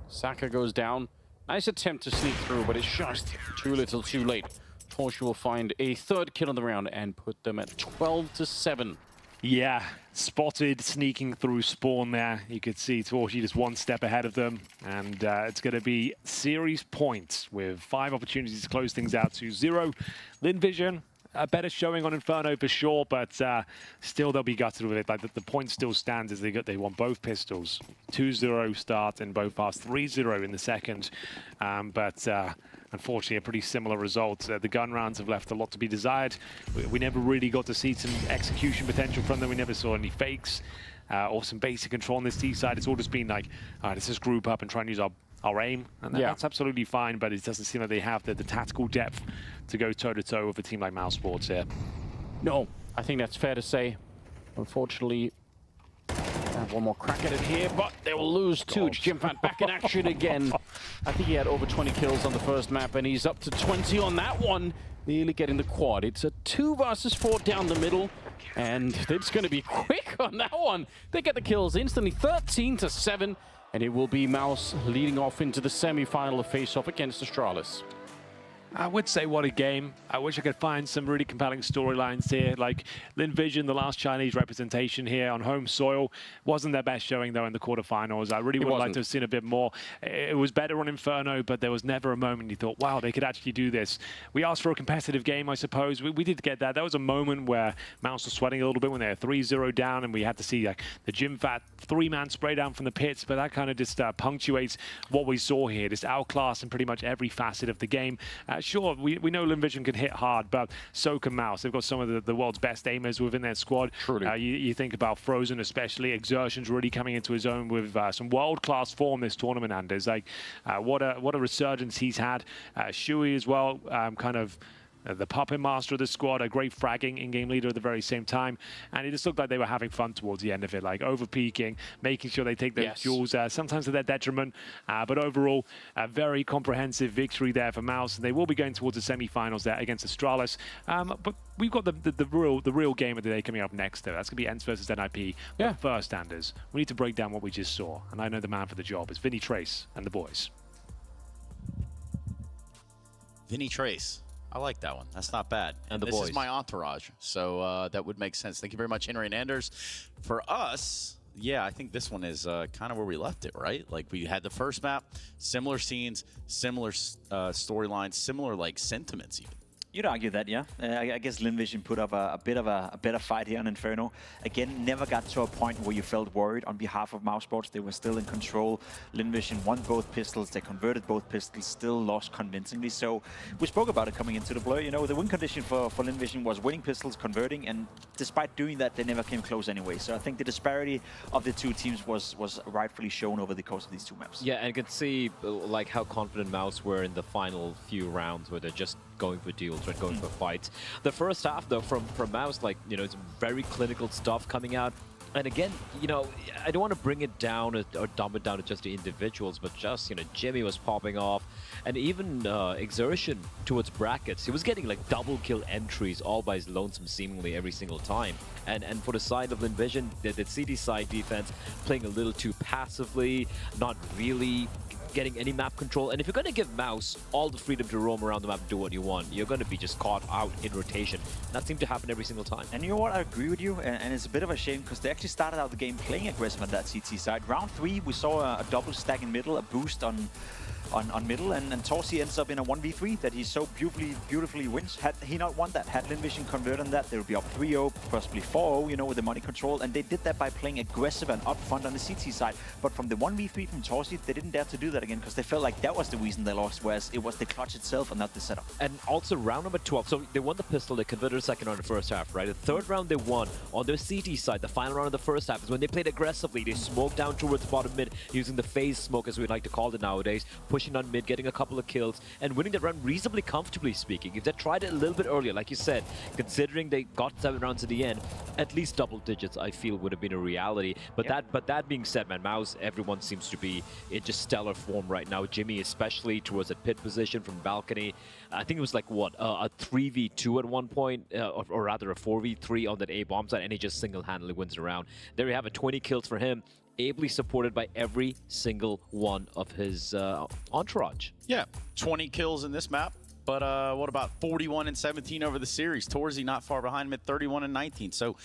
S15: Saka goes down. Nice attempt to sneak through, but it's just too little, too late. Torch will find a third kill on the round and put them at 12-7.
S7: Yeah, spotted sneaking through spawn there. You could see Torchy just one step ahead of them, and it's going to be series points with 5 opportunities to close things out to 0. Lynn Vision, a better showing on Inferno for sure, but still they'll be gutted with it. Like the point still stands as they want both pistols. 2-0 start in both halves, 3-0 in the second, but unfortunately a pretty similar result. The gun rounds have left a lot to be desired. We never really got to see some execution potential from them. We never saw any fakes or some basic control on this T side. It's all just been like, all right, let's just group up and try and use our aim, and that's absolutely fine, but it doesn't seem like they have the tactical depth to go toe-to-toe with a team like MOUZ Sports here.
S15: No, I think that's fair to say. Unfortunately, have one more crack at it here, but they will lose too. Jimfat back in action again. I think he had over 20 kills on the first map, and he's up to 20 on that one. Nearly getting the quad. It's a 2 versus 4 down the middle, and it's going to be quick on that one. They get the kills instantly, 13-7. And it will be MOUZ leading off into the semi-final of face-off against Astralis.
S7: I would say what a game. I wish I could find some really compelling storylines here. Like Lynn Vision, the last Chinese representation here on home soil, wasn't their best showing though in the quarterfinals. I really would like to have seen a bit more. It was better on Inferno, but there was never a moment you thought, wow, they could actually do this. We asked for a competitive game, I suppose. We did get that. There was a moment where MOUZ was sweating a little bit when they were 3-0 down, and we had to see like the Jimfat 3-man spray down from the pits, but that kind of just punctuates what we saw here. Just outclassed in pretty much every facet of the game. Sure, we know Lynn Vision can hit hard, but so can MOUZ. They've got some of the world's best aimers within their squad. You think about Frozen especially. Exertion's really coming into his own with some world-class form this tournament, Anders. Like, what a resurgence he's had. Shui as well, kind of the puppet master of the squad, a great fragging in-game leader at the very same time. And it just looked like they were having fun towards the end of it, like over-peaking, making sure they take those duels, sometimes to their detriment. But overall, a very comprehensive victory there for MOUZ. And they will be going towards the semi-finals there against Astralis. But we've got the real game of the day coming up next, though. That's going to be Ence versus NIP. But first, Anders, we need to break down what we just saw. And I know the man for the job is Vinny Trace and the boys.
S5: Vinny Trace. I like that one. That's not bad.
S9: And the
S5: this
S9: boys.
S5: is my entourage, so that would make sense. Thank you very much, Henry and Anders. For us, yeah, I think this one is kind of where we left it, right? Like, we had the first map, similar scenes, similar storylines, similar, like, sentiments even.
S10: You'd argue that, yeah. I guess Lynn Vision put up a bit of a better fight here on Inferno. Again, never got to a point where you felt worried on behalf of MOUZ Sports. They were still in control. Lynn Vision won both pistols. They converted both pistols, still lost convincingly. So we spoke about it coming into the blur. You know, the win condition for Lynn Vision was winning pistols, converting, and despite doing that, they never came close anyway. So I think the disparity of the two teams was rightfully shown over the course of these 2 maps.
S9: Yeah, and you can see like how confident MOUZ were in the final few rounds where they're just going for duels, right, going for fights. The first half, though, from MOUZ, like, you know, it's very clinical stuff coming out. And again, you know, I don't want to bring it down or dumb it down to just the individuals, but just, you know, Jimmy was popping off, and even Exertion towards brackets. He was getting like double kill entries all by his lonesome seemingly every single time. And for the side of Lynn Vision, the CD side defense playing a little too passively, not really getting any map control. And if you're going to give MOUZ all the freedom to roam around the map and do what you want, you're going to be just caught out in rotation. And that seemed to happen every single time.
S10: And you know what? I agree with you. And it's a bit of a shame because they actually started out the game playing aggressive on that CT side. Round 3, we saw a double stack in middle, a boost on middle, and Torsi ends up in a 1v3 that he so beautifully wins. Had he not won that, had Lynn Vision converted on that, they would be up 3-0, possibly 4-0, you know, with the money control, and they did that by playing aggressive and upfront on the CT side. But from the 1v3 from Torsi, they didn't dare to do that again because they felt like that was the reason they lost, whereas it was the clutch itself and not the setup.
S9: And also round number 12, so they won the pistol, they converted a second round in the first half, right? The third round they won on their CT side, the final round of the first half is when they played aggressively. They smoked down towards bottom mid using the FaZe smoke, as we like to call it nowadays, pushing on mid, getting a couple of kills, and winning that round reasonably comfortably speaking. If they tried it a little bit earlier, like you said, considering they got 7 rounds at the end, at least double digits, I feel, would have been a reality. But that being said, man, MOUZ, everyone seems to be in just stellar form right now. Jimmy, especially towards that pit position from balcony. I think it was like, what, a 3v2 at one point, or rather a 4v3 on that A bomb side, and he just single-handedly wins the round. There you have it, 20 kills for him. ably supported by every single one of his entourage.
S5: Yeah, 20 kills in this map. But what about 41 and 17 over the series? Torzy not far behind him at 31 and 19. So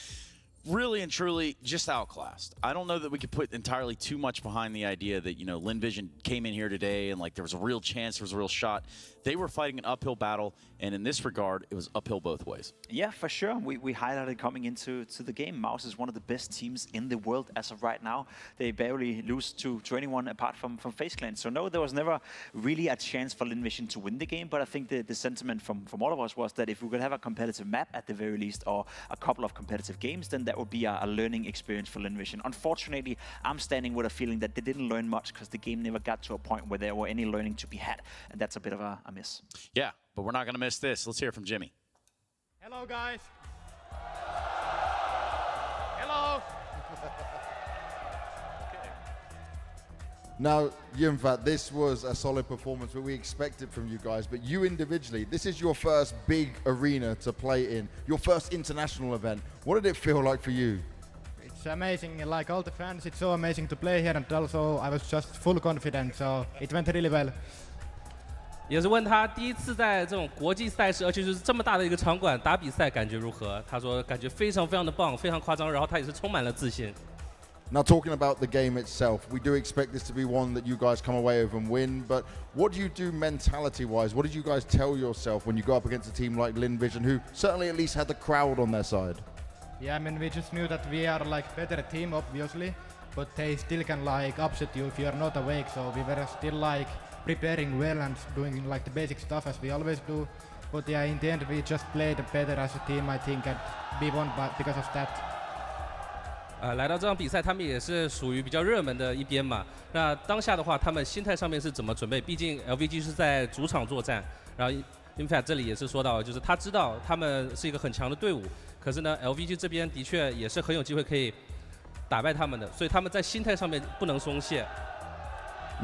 S5: really and truly just outclassed. I don't know that we could put entirely too much behind the idea that, you know, Lynn Vision came in here today and like there was a real chance, there was a real shot. They were fighting an uphill battle, and in this regard, it was uphill both ways.
S10: Yeah, for sure. We highlighted coming into the game. MOUZ is one of the best teams in the world as of right now. They barely lose to anyone apart from FaZe Clan. So no, there was never really a chance for Lynn Vision to win the game. But I think the sentiment from all of us was that if we could have a competitive map at the very least, or a couple of competitive games, then that would be a learning experience for Lynn Vision. Unfortunately, I'm standing with a feeling that they didn't learn much because the game never got to a point where there were any learning to be had. And that's a bit of a miss.
S5: Yeah, but we're not going to miss this. Let's hear it from Jimmy.
S16: Hello, guys. Hello.
S12: Now, Yimfat, this was a solid performance that we expected from you guys, but you individually, this is your first big arena to play in, your first international event. What did it feel like for you?
S16: It's amazing, like all the fans, it's so amazing to play here, and also I was just full confident, so it went really well.
S13: 也是问他第一次在这种国际赛事，而且是这么大的一个场馆打比赛，感觉如何？他说感觉非常非常的棒，非常夸张，然后他也是充满了自信。
S12: Now, talking about the game itself, we do expect this to be one that you guys come away with and win, but what do you do mentality-wise? What did you guys tell yourself when you go up against a team like Lynn Vision, who certainly at least had the crowd on their side?
S16: Yeah, I mean, we just knew that we are like better team, obviously, but they still can like upset you if you are not awake, so we were still like preparing well and doing like the basic stuff as we always do. But yeah, in the end we just played better as a team, I think, and we won because of that.
S13: 来到这场比赛，他们也是属于比较热门的一边嘛。那当下的话，他们心态上面是怎么准备？毕竟 LVG 是在主场作战，然后 Infact 这里也是说到，就是他知道他们是一个很强的队伍，可是呢 ，LVG 这边的确也是很有机会可以打败他们的，所以他们在心态上面不能松懈。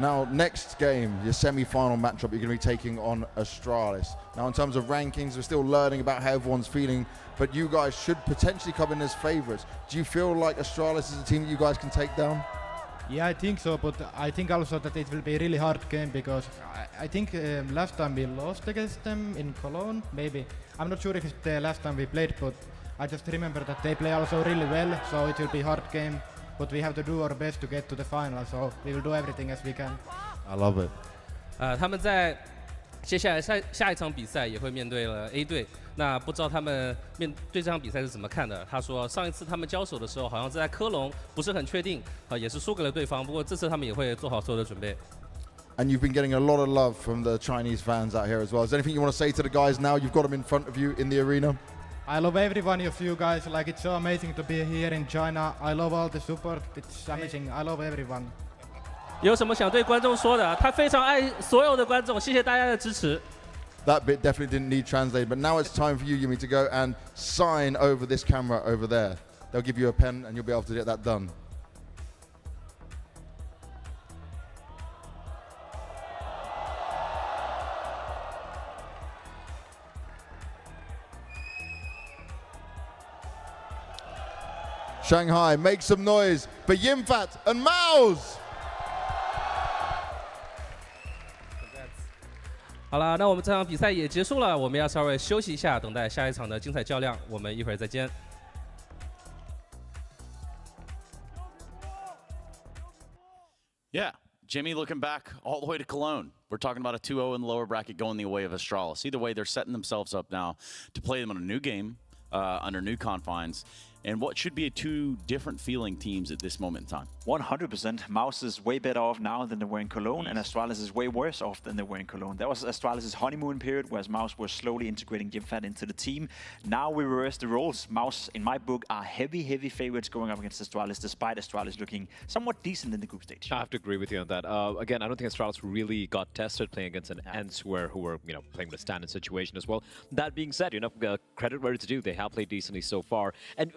S12: Now, next game, your semi-final matchup, you're going to be taking on Astralis. Now, in terms of rankings, we're still learning about how everyone's feeling, but you guys should potentially come in as favorites. Do you feel like Astralis is a team that you guys can take down?
S16: Yeah, I think so, but I think also that it will be a really hard game because I think last time we lost against them in Cologne, maybe. I'm not sure if it's the last time we played, but I just remember that they play also really well, so it will be a hard game. But we have to do our best to get to the final, so we will do everything as we can.
S12: I love it.
S13: 他们在接下来下一场比赛也会面对了 A 队，那不知道他们面对这场比赛是怎么看的？他说上一次他们交手的时候，好像是在科隆，不是很确定，也是输给了对方。不过这次他们也会做好所有的准备。
S12: And you've been getting a lot of love from the Chinese fans out here as well. Is there anything you want to say to the guys now? You've got them in front of you in the arena.
S16: I love every one of you guys. Like, it's so amazing to be here in China. I love all the support. It's amazing. I love everyone.
S13: 有什么想对观众说的？他非常爱所有的观众，谢谢大家的支持。
S12: That bit definitely didn't need translated, but now it's time for you, Yumi, to go and sign over this camera over there. They'll give you a pen and you'll be able to get that done. Shanghai, make some noise for Yimfat and MOUZ!
S13: 好了，那我们这场比赛也结束了，我们要稍微休息一下，等待下一场的精彩较量。我们一会儿再见。
S5: Yeah, Jimmy looking back all the way to Cologne. We're talking about a 2-0 in the lower bracket going the way of Astralis. Either way, they're setting themselves up now to play them on a new game under new confines. And what should be two different feeling teams at this moment in time.
S10: 100%. MOUZ is way better off now than they were in Cologne, and Astralis is way worse off than they were in Cologne. That was Astralis' honeymoon period, whereas MOUZ were slowly integrating Yimfat into the team. Now we reverse the roles. MOUZ, in my book, are heavy favorites going up against Astralis, despite Astralis looking somewhat decent in the group stage.
S9: I have to agree with you on that. Again, I don't think Astralis really got tested playing against an Ence who were playing the stand-in situation as well. That being said, credit where it's due. They have played decently so far. And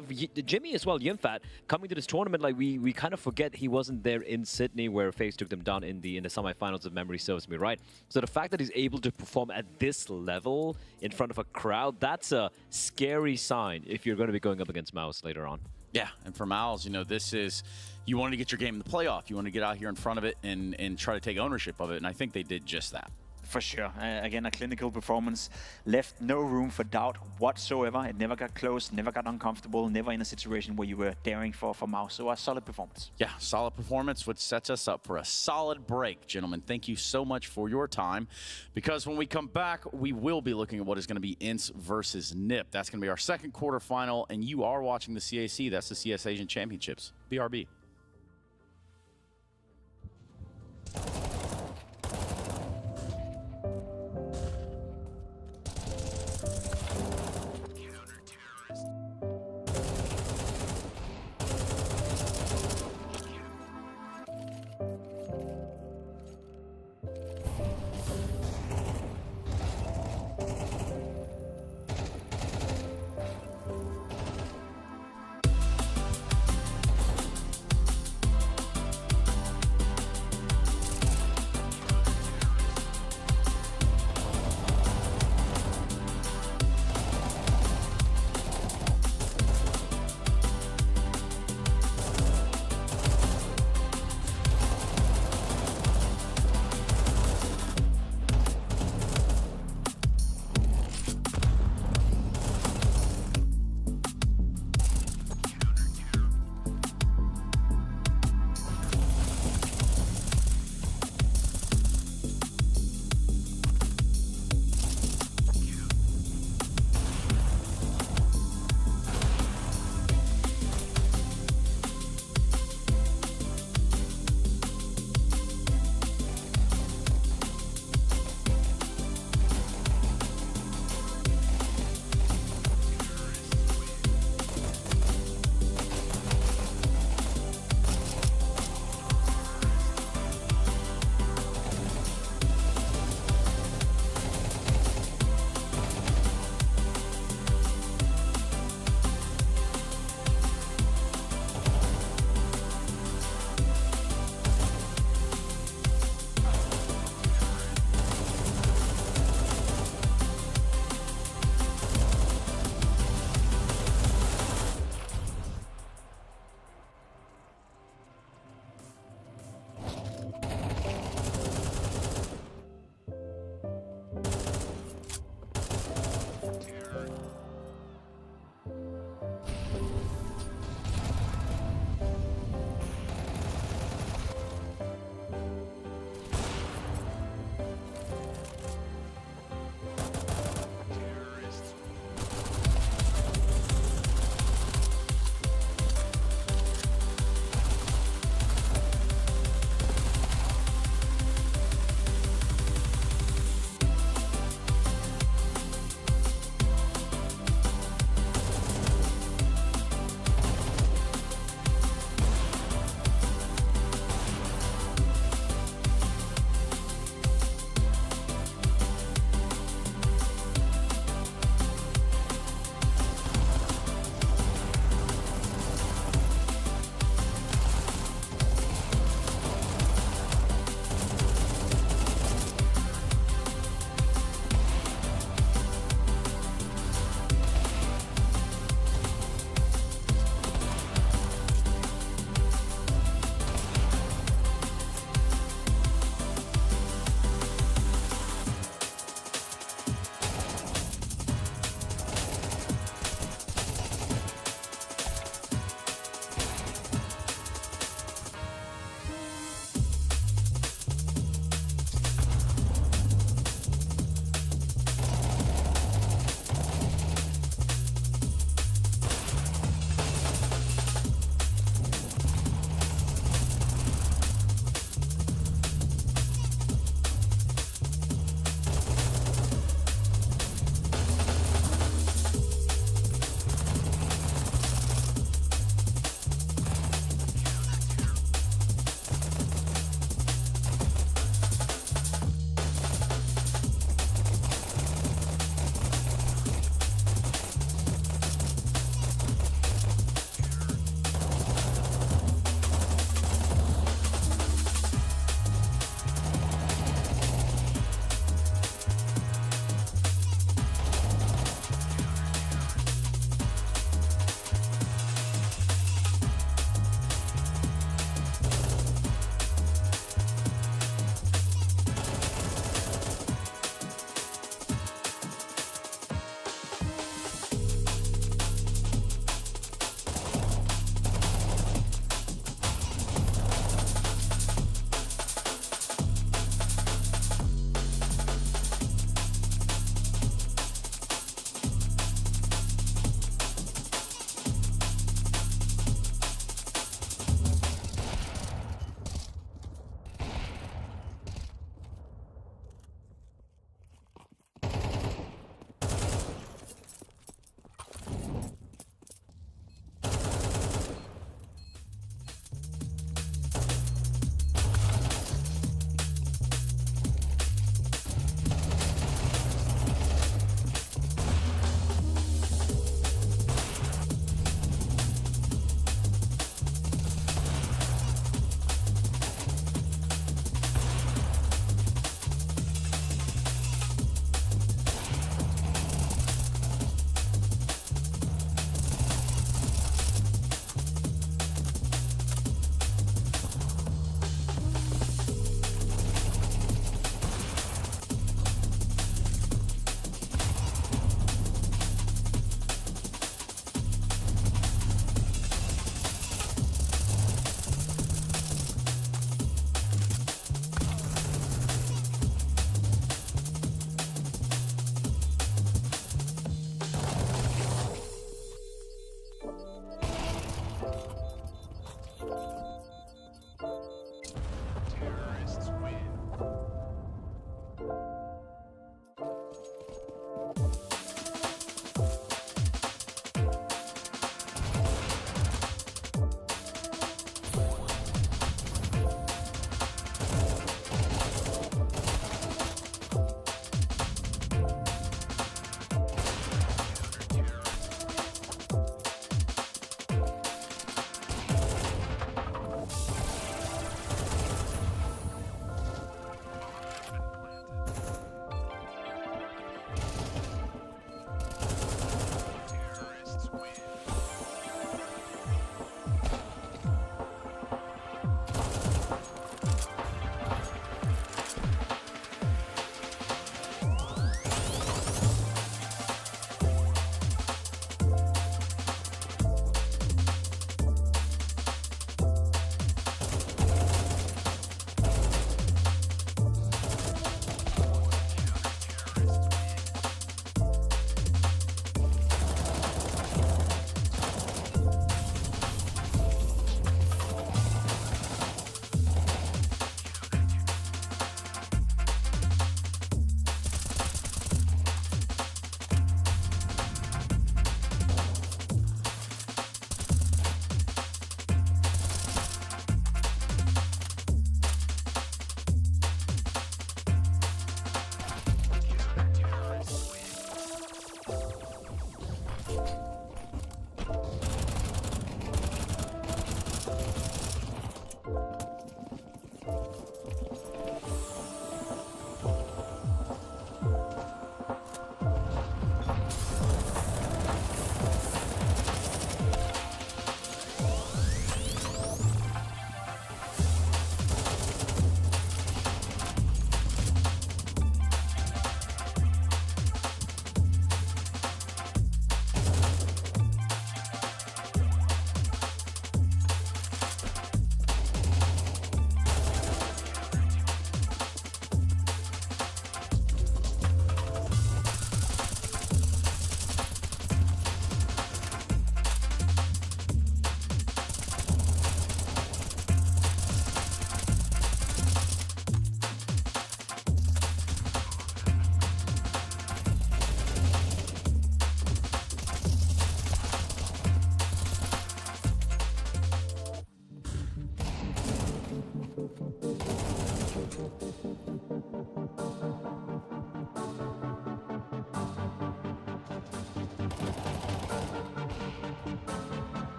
S9: Jimmy as well, Yimfat, coming to this tournament, like we kind of forget he wasn't there in Sydney where FaZe took them down in the semifinals, if memory serves me right. So the fact that he's able to perform at this level in front of a crowd, that's a scary sign if you're going to be going up against MOUZ later on.
S5: Yeah, and for MOUZ, you know, this is, you wanted to get your game in the playoff. You want to get out here in front of it and try to take ownership of it, and I think they did just that.
S10: For sure. Again, a clinical performance. Left no room for doubt whatsoever. It never got close, never got uncomfortable, never in a situation where you were daring for MOUZ. So a solid performance.
S5: Yeah, solid performance, which sets us up for a solid break. Gentlemen, thank you so much for your time, because when we come back, we will be looking at what is going to be Ence versus NIP. That's going to be our second quarterfinal, and you are watching the CAC. That's the CS Asian Championships. BRB.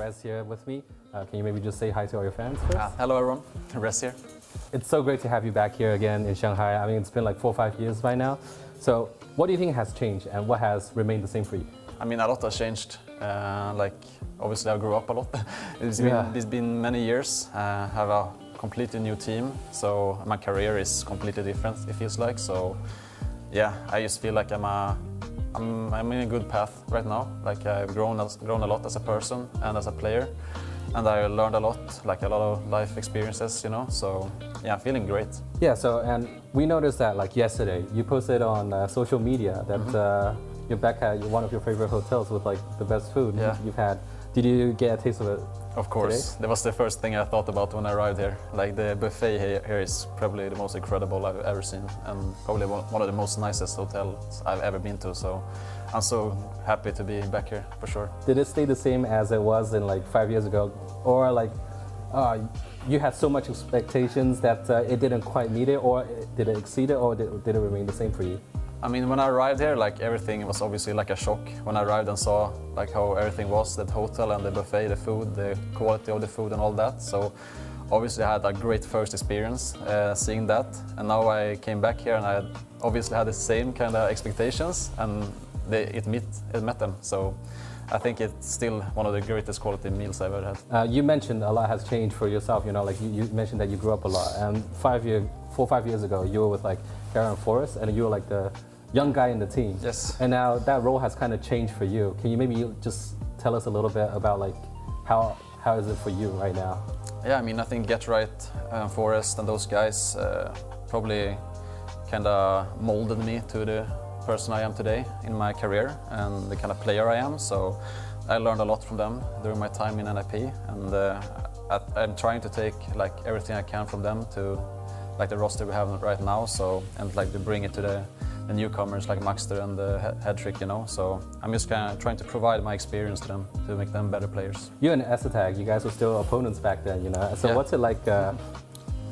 S17: Rez here with me. Can you maybe just say hi to all your fans first?
S18: Hello everyone, Rez here.
S17: It's so great to have you back here again in Shanghai. I mean, it's been like 4 or 5 years by now. So what do you think has changed and what has remained the same for you?
S18: I mean, a lot has changed. Like, obviously I grew up a lot. It's been many years. I have a completely new team, so my career is completely different, it feels like. So yeah, I just feel like I'm in a good path right now. Like, I've grown a lot as a person and as a player. And I learned a lot, like a lot of life experiences, you know, so yeah, I'm feeling great.
S17: Yeah, so, and we noticed that like yesterday, you posted on social media that you're back at one of your favorite hotels with like the best food you've had. Did you get a taste of it?
S18: Of course,
S17: today?
S18: That was the first thing I thought about when I arrived here. Like, the buffet here is probably the most incredible I've ever seen, and probably one of the most nicest hotels I've ever been to, so I'm so happy to be back here, for sure.
S17: Did it stay the same as it was in like 5 years ago? Or like, you had so much expectations that it didn't quite meet it, or did it exceed it, or did it remain the same for you?
S18: I mean, when I arrived here, like, everything was obviously like a shock. When I arrived and saw like how everything was, the hotel and the buffet, the food, the quality of the food and all that. So obviously I had a great first experience seeing that. And now I came back here and I obviously had the same kind of expectations, and it met them. So I think it's still one of the greatest quality meals I've ever had.
S17: You mentioned a lot has changed for yourself, you know, like you mentioned that you grew up a lot. And 4 or 5 years ago, you were with like Karen Forrest, and you were like the young guy in the team.
S18: Yes.
S17: And now that role has kind of changed for you. Can you maybe just tell us a little bit about like how is it for you right now?
S18: Yeah, I mean, I think Get Right, Forrest and those guys probably kind of molded me to the person I am today in my career and the kind of player I am. So I learned a lot from them during my time in NIP, and I'm trying to take like everything I can from them to like the roster we have right now. So, and like to bring it to the newcomers like Maxter and Headtrick, you know. So I'm just kind of trying to provide my experience to them to make them better players.
S17: You and Esatag, you guys were still opponents back then, you know. So what's it like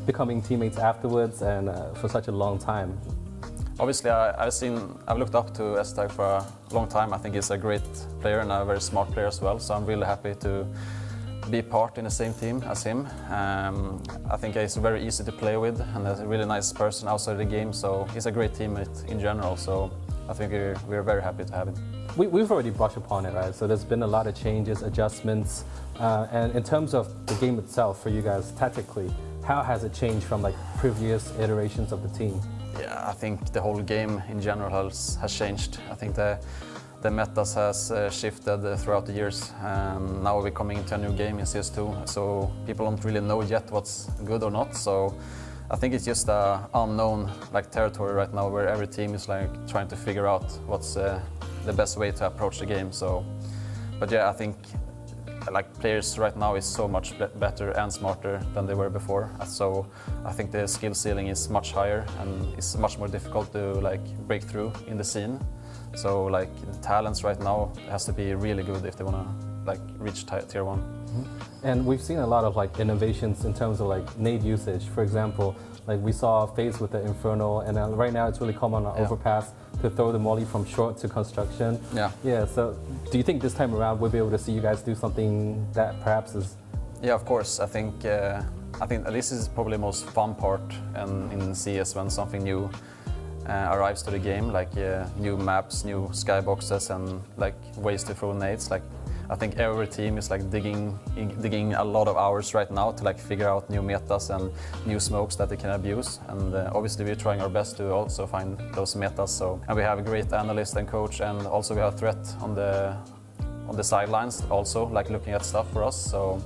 S17: becoming teammates afterwards and for such a long time?
S18: Obviously, I've looked up to Esatag for a long time. I think he's a great player and a very smart player as well. So I'm really happy to be part in the same team as him. I think he's very easy to play with and a really nice person outside the game. So he's a great teammate in general. So I think we're very happy to have him.
S17: We've already brushed upon it, right? So there's been a lot of changes, adjustments, and in terms of the game itself for you guys tactically, how has it changed from like previous iterations of the team?
S18: Yeah, I think the whole game in general has changed. I think the metas has shifted throughout the years. Now we're coming into a new game in CS2, so people don't really know yet what's good or not. So I think it's just an unknown like territory right now, where every team is like trying to figure out what's the best way to approach the game. So, but yeah, I think like players right now is so much better and smarter than they were before. So I think the skill ceiling is much higher and it's much more difficult to like break through in the scene. So like the talents right now has to be really good if they want to like reach tier 1.
S17: And we've seen a lot of like innovations in terms of like nade usage. For example, like we saw FaZe with the Inferno, and right now it's really common on Overpass to throw the molly from short to construction. Yeah. So do you think this time around we'll be able to see you guys do something that perhaps is?
S18: Yeah, of course. I think this is probably the most fun part in CS, when something new arrives to the game, like new maps, new skyboxes, and like ways to throw nades. Like I think every team is like digging a lot of hours right now to like figure out new metas and new smokes that they can abuse. And obviously we're trying our best to also find those metas. So, and we have a great analyst and coach, and also we have Threat on the sidelines also like looking at stuff for us. So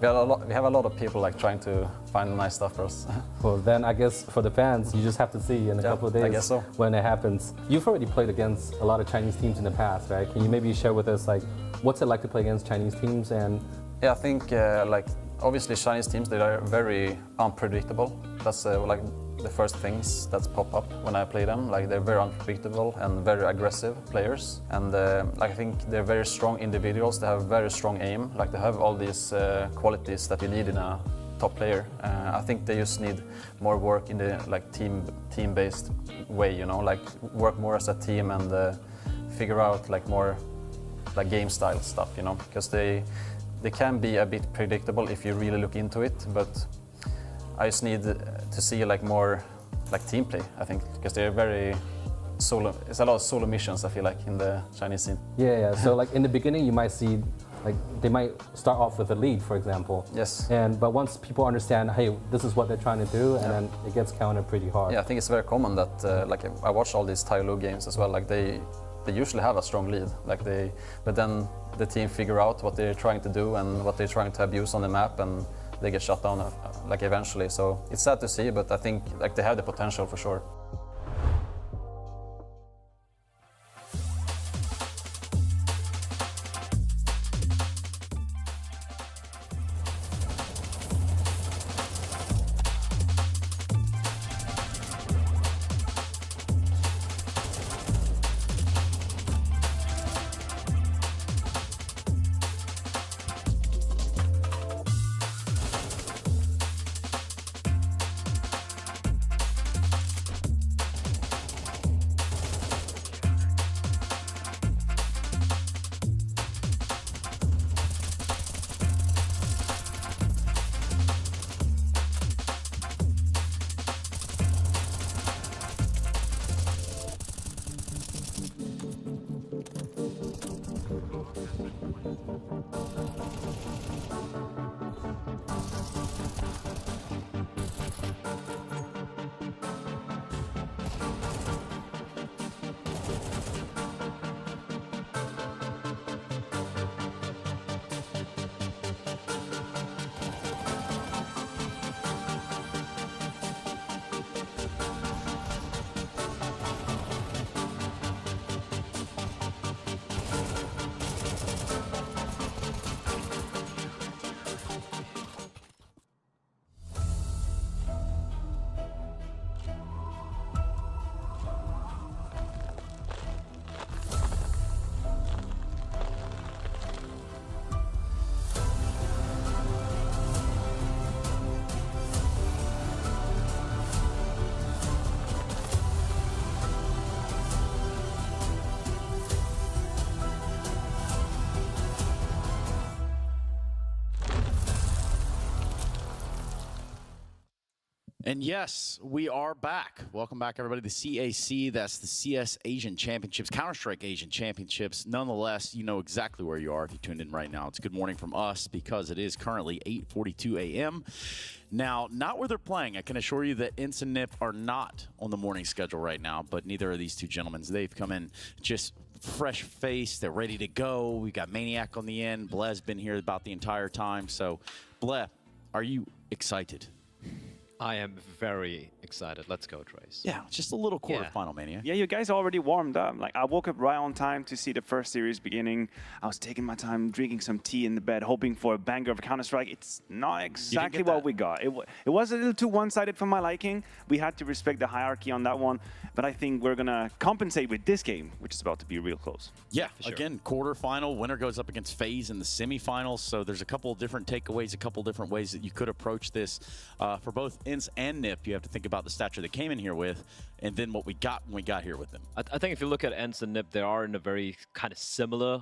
S18: we have a lot of people like trying to find nice stuff for us.
S17: Well, then I guess for the fans, you just have to see in a couple of days
S18: I guess so.
S17: when it happens. You've already played against a lot of Chinese teams in the past, right? Can you maybe share with us like what's it like to play against Chinese teams? And
S18: yeah, I think like obviously Chinese teams, they are very unpredictable. That's like the first things that pop up when I play them. Like they're very unpredictable and very aggressive players, and I think they're very strong individuals. They have very strong aim. Like they have all these qualities that you need in a top player. I think they just need more work in the like team-based way. You know, like work more as a team and figure out like more like game style stuff. You know, because they they can be a bit predictable if you really look into it, but I just need to see like more like team play, I think, because they're very solo. It's a lot of solo missions, I feel like, in the Chinese scene.
S17: Yeah. So like in the beginning, you might see, like they might start off with a lead, for example.
S18: Yes.
S17: But once people understand, hey, this is what they're trying to do, and then it gets countered pretty hard.
S18: Yeah, I think it's very common that like I watch all these TYLOO games as well. Like they usually have a strong lead, but then the team figure out what they're trying to do and what they're trying to abuse on the map, and they get shut down like eventually. So it's sad to see, but I think like they have the potential for sure.
S5: And yes, we are back. Welcome back, everybody. The CAC, that's the CS Asian Championships, Counter-Strike Asian Championships. Nonetheless, you know exactly where you are if you tuned in right now. It's good morning from us because it is currently 8:42 a.m. Now, not where they're playing. I can assure you that Ence and Nip are not on the morning schedule right now, but neither are these two gentlemen. They've come in just fresh face. They're ready to go. We got Maniac on the end. Bleh's been here about the entire time. So, Bleh, are you excited?
S9: I am very excited. Let's go, Trace.
S5: Yeah, just a little quarterfinal, Mania.
S19: Yeah, you guys already warmed up. Like, I woke up right on time to see the first series beginning. I was taking my time, drinking some tea in the bed, hoping for a banger of Counter-Strike. It's not exactly what we got. It was a little too one-sided for my liking. We had to respect the hierarchy on that one. But I think we're going to compensate with this game, which is about to be real close.
S5: Yeah, again, quarterfinal. Winner goes up against FaZe in the semifinals. So there's a couple of different takeaways, a couple of different ways that you could approach this. For both Ence and Nip, you have to think about the stature they came in here with and then what we got when we got here with them.
S9: I think if you look at Ence and Nip, they are in a very kind of similar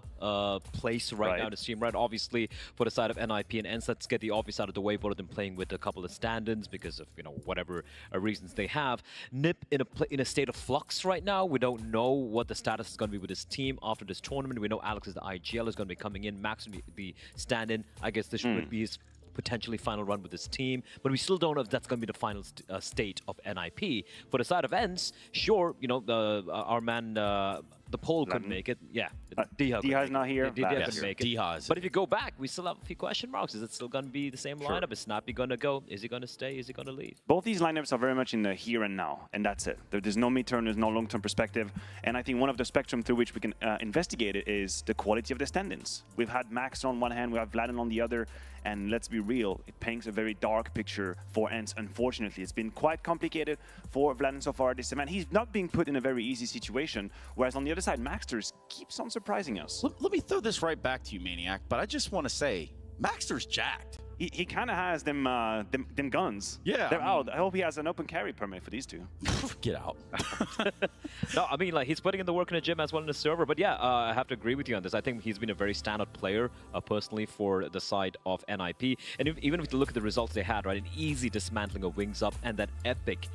S9: place right now to team, right? Obviously, for the side of NIP and Ence, let's get the obvious out of the way, both of them playing with a couple of stand-ins because of, you know, whatever reasons they have. Nip in a state of flux right now. We don't know what the status is going to be with his team after this tournament. We know Alex is the IGL, is going to be coming in. Max will be the stand-in. I guess this would be his potentially final run with this team, but we still don't know if that's going to be the final state of NIP. For the side of Ence, sure, you know, our man, the poll couldn't make it. Yeah,
S19: Diha's not here.
S9: Diha couldn't make it. But if you go back, we still have a few question marks. Is it still going to be the same lineup? Is Snappy going to go? Is he going to stay? Is he going to leave?
S19: Both these lineups are very much in the here and now, and that's it. There's no midterm, there's no long-term perspective, and I think one of the spectrum through which we can investigate it is the quality of the stand-ins. We've had Max on one hand, we have Vladin on the other, and let's be real, it paints a very dark picture for Ence, unfortunately. It's been quite complicated for Vladin so far this event. He's not being put in a very easy situation, whereas on the other side, Maxters keeps on surprising us.
S5: Let me throw this right back to you, Maniac, but I just want to say, Maxter's jacked.
S19: He kind of has them guns.
S5: Yeah,
S19: they're
S5: I mean-
S19: out. I hope he has an open carry permit for these two.
S5: Get out.
S9: No, I mean, like, he's putting in the work in the gym as well in the server. But yeah, I have to agree with you on this. I think he's been a very standout player, personally, for the side of NIP. And even if you look at the results they had, right, an easy dismantling of Wings Up and that epic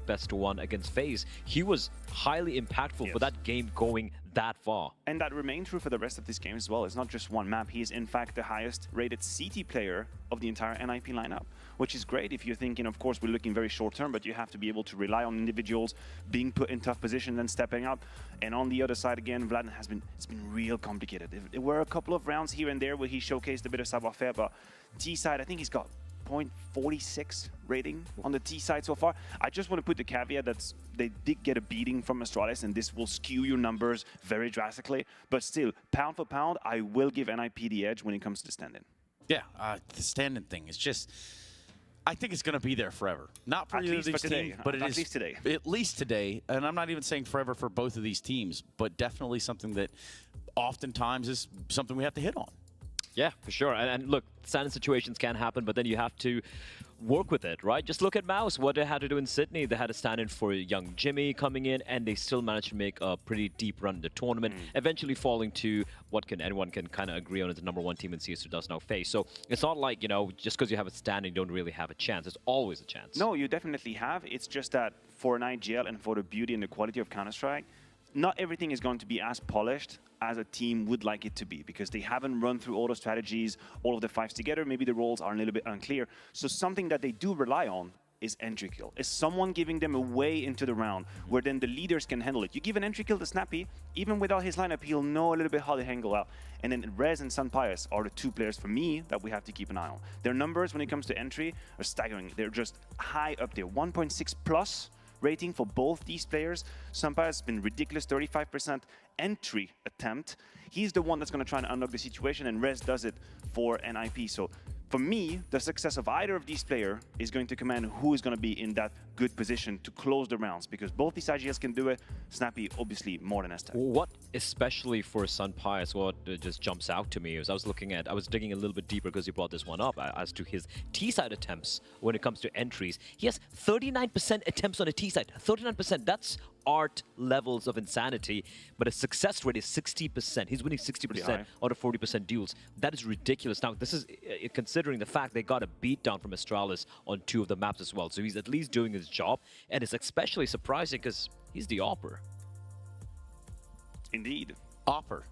S9: best-of-one against FaZe, he was highly impactful for that game going that far.
S19: And that remained true for the rest of this game as well. It's not just one map. He is, in fact, the highest rated CT player of the entire NIP lineup, which is great if you're thinking, of course, we're looking very short-term, but you have to be able to rely on individuals being put in tough positions and stepping up. And on the other side, again, Vlad it's been real complicated. There were a couple of rounds here and there where he showcased a bit of savoir-faire, but T side, I think he's got 0.46 rating on the T side so far. I just want to put the caveat that they did get a beating from Astralis, and this will skew your numbers very drastically. But still, pound for pound, I will give NIP the edge when it comes to the stand-in.
S5: Yeah, the stand-in thing is just, I think it's going to be there forever. Not for
S19: At
S5: either of
S19: least
S5: these
S19: for today.
S5: teams, but
S19: At least today.
S5: At least today, and I'm not even saying forever for both of these teams, but definitely something that oftentimes is something we have to hit on.
S9: Yeah, for sure. And look, stand-in situations can happen, but then you have to work with it, right? Just look at MOUZ, what they had to do in Sydney. They had to stand in for young Jimmy coming in, and they still managed to make a pretty deep run in the tournament, eventually falling to what anyone can kind of agree on as the #1 team in CS2 does now FaZe. So it's not like, you know, just because you have a stand-in, you don't really have a chance. There's always a chance.
S19: No, you definitely have. It's just that for an IGL and for the beauty and the quality of Counter-Strike, not everything is going to be as polished as a team would like it to be, because they haven't run through all the strategies, all of the fives together. Maybe the roles are a little bit unclear. So something that they do rely on is entry kill. Is someone giving them a way into the round where then the leaders can handle it. You give an entry kill to Snappy, even without his lineup, he'll know a little bit how to handle out. And then Rez and Pyjamas are the two players for me that we have to keep an eye on. Their numbers when it comes to entry are staggering. They're just high up there, 1.6 plus rating for both these players. Pyjamas has been ridiculous, 35% entry attempt. He's the one that's going to try and unlock the situation, and Rez does it for NIP. So for me, the success of either of these players is going to command who is going to be in that good position to close the rounds, because both these IGLs can do it. Snappy, obviously, more than S10.
S9: What, especially for Pyjamas, what just jumps out to me is I was digging a little bit deeper because you brought this one up as to his T-side attempts when it comes to entries. He has 39% attempts on a T-side. 39%, that's art levels of insanity, but his success rate is 60%. He's winning 60% out of 40% duels. That is ridiculous. Now, this is considering the fact they got a beatdown from Astralis on 2 of the maps as well. So he's at least doing his job, and it's especially surprising because he's the AWPer.
S19: Indeed.
S5: AWPer.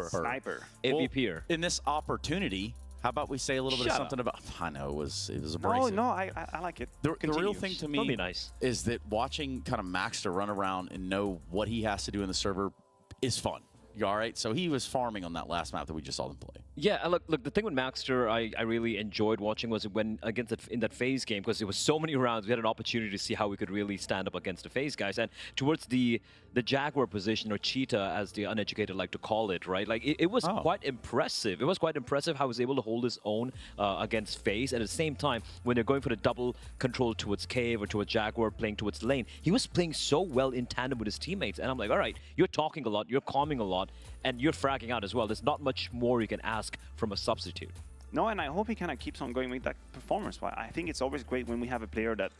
S19: Sniper.
S9: MVPer.
S5: Well, in this opportunity, how about we say a little bit of something about... I know, it was abrasive.
S19: No, I like it.
S5: The real thing to me
S9: nice.
S5: is that watching kind of Max to run around and know what he has to do in the server is fun. You all right? So he was farming on that last map that we just saw them play.
S9: Yeah, look, the thing with Maxter I really enjoyed watching was when in that FaZe game, because there was so many rounds, we had an opportunity to see how we could really stand up against the FaZe guys. And towards the Jaguar position, or Cheetah, as the uneducated like to call it, right? Like, it was quite impressive. It was quite impressive how he was able to hold his own against FaZe. And at the same time, when they're going for the double control towards Cave or towards Jaguar, playing towards lane, he was playing so well in tandem with his teammates. And I'm like, all right, you're talking a lot, you're calming a lot, and you're fragging out as well. There's not much more you can ask from a substitute.
S19: No, and I hope he kind of keeps on going with that performance. I think it's always great when we have a player that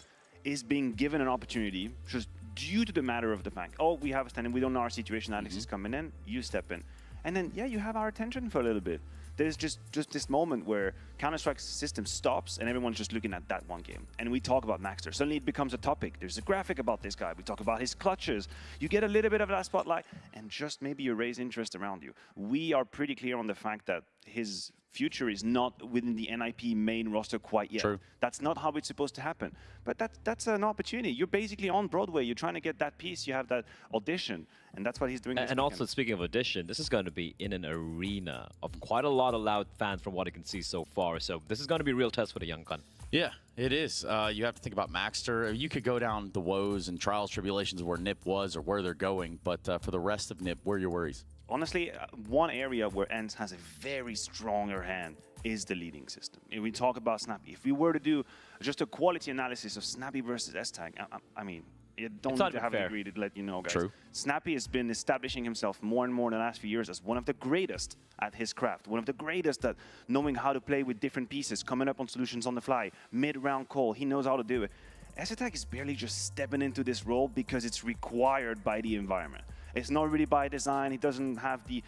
S19: is being given an opportunity just due to the matter of the fact, oh, we have a stand-in, we don't know our situation, Alex is coming in, you step in. And then, yeah, you have our attention for a little bit. There's just this moment where Counter-Strike's system stops and everyone's just looking at that one game. And we talk about Maxter. Suddenly it becomes a topic. There's a graphic about this guy. We talk about his clutches. You get a little bit of that spotlight and just maybe you raise interest around you. We are pretty clear on the fact that his future is not within the NIP main roster quite yet.
S5: True.
S19: That's not how it's supposed to happen. But that's an opportunity. You're basically on Broadway. You're trying to get that piece. You have that audition. And that's what he's doing this
S9: And
S19: weekend.
S9: also, speaking of audition, this is going to be in an arena of quite a lot of loud fans from what I can see so far. So this is going to be a real test for the young gun.
S5: Yeah, it is. You have to think about Maxter. You could go down the woes and trials, tribulations of where NIP was or where they're going. But for the rest of NIP, what are your worries?
S19: Honestly, one area where Ence has a very stronger hand is the leading system. If we talk about Snappy, if we were to do just a quality analysis of Snappy versus S-Tag, I mean, You don't
S9: It's not
S19: need to have
S9: fair.
S19: a degree to let you know, guys.
S5: True.
S19: Snappy has been establishing himself more and more in the last few years as one of the greatest at his craft, one of the greatest at knowing how to play with different pieces, coming up on solutions on the fly, mid-round call. He knows how to do it. SATAC is barely just stepping into this role because it's required by the environment. It's not really by design. He doesn't have the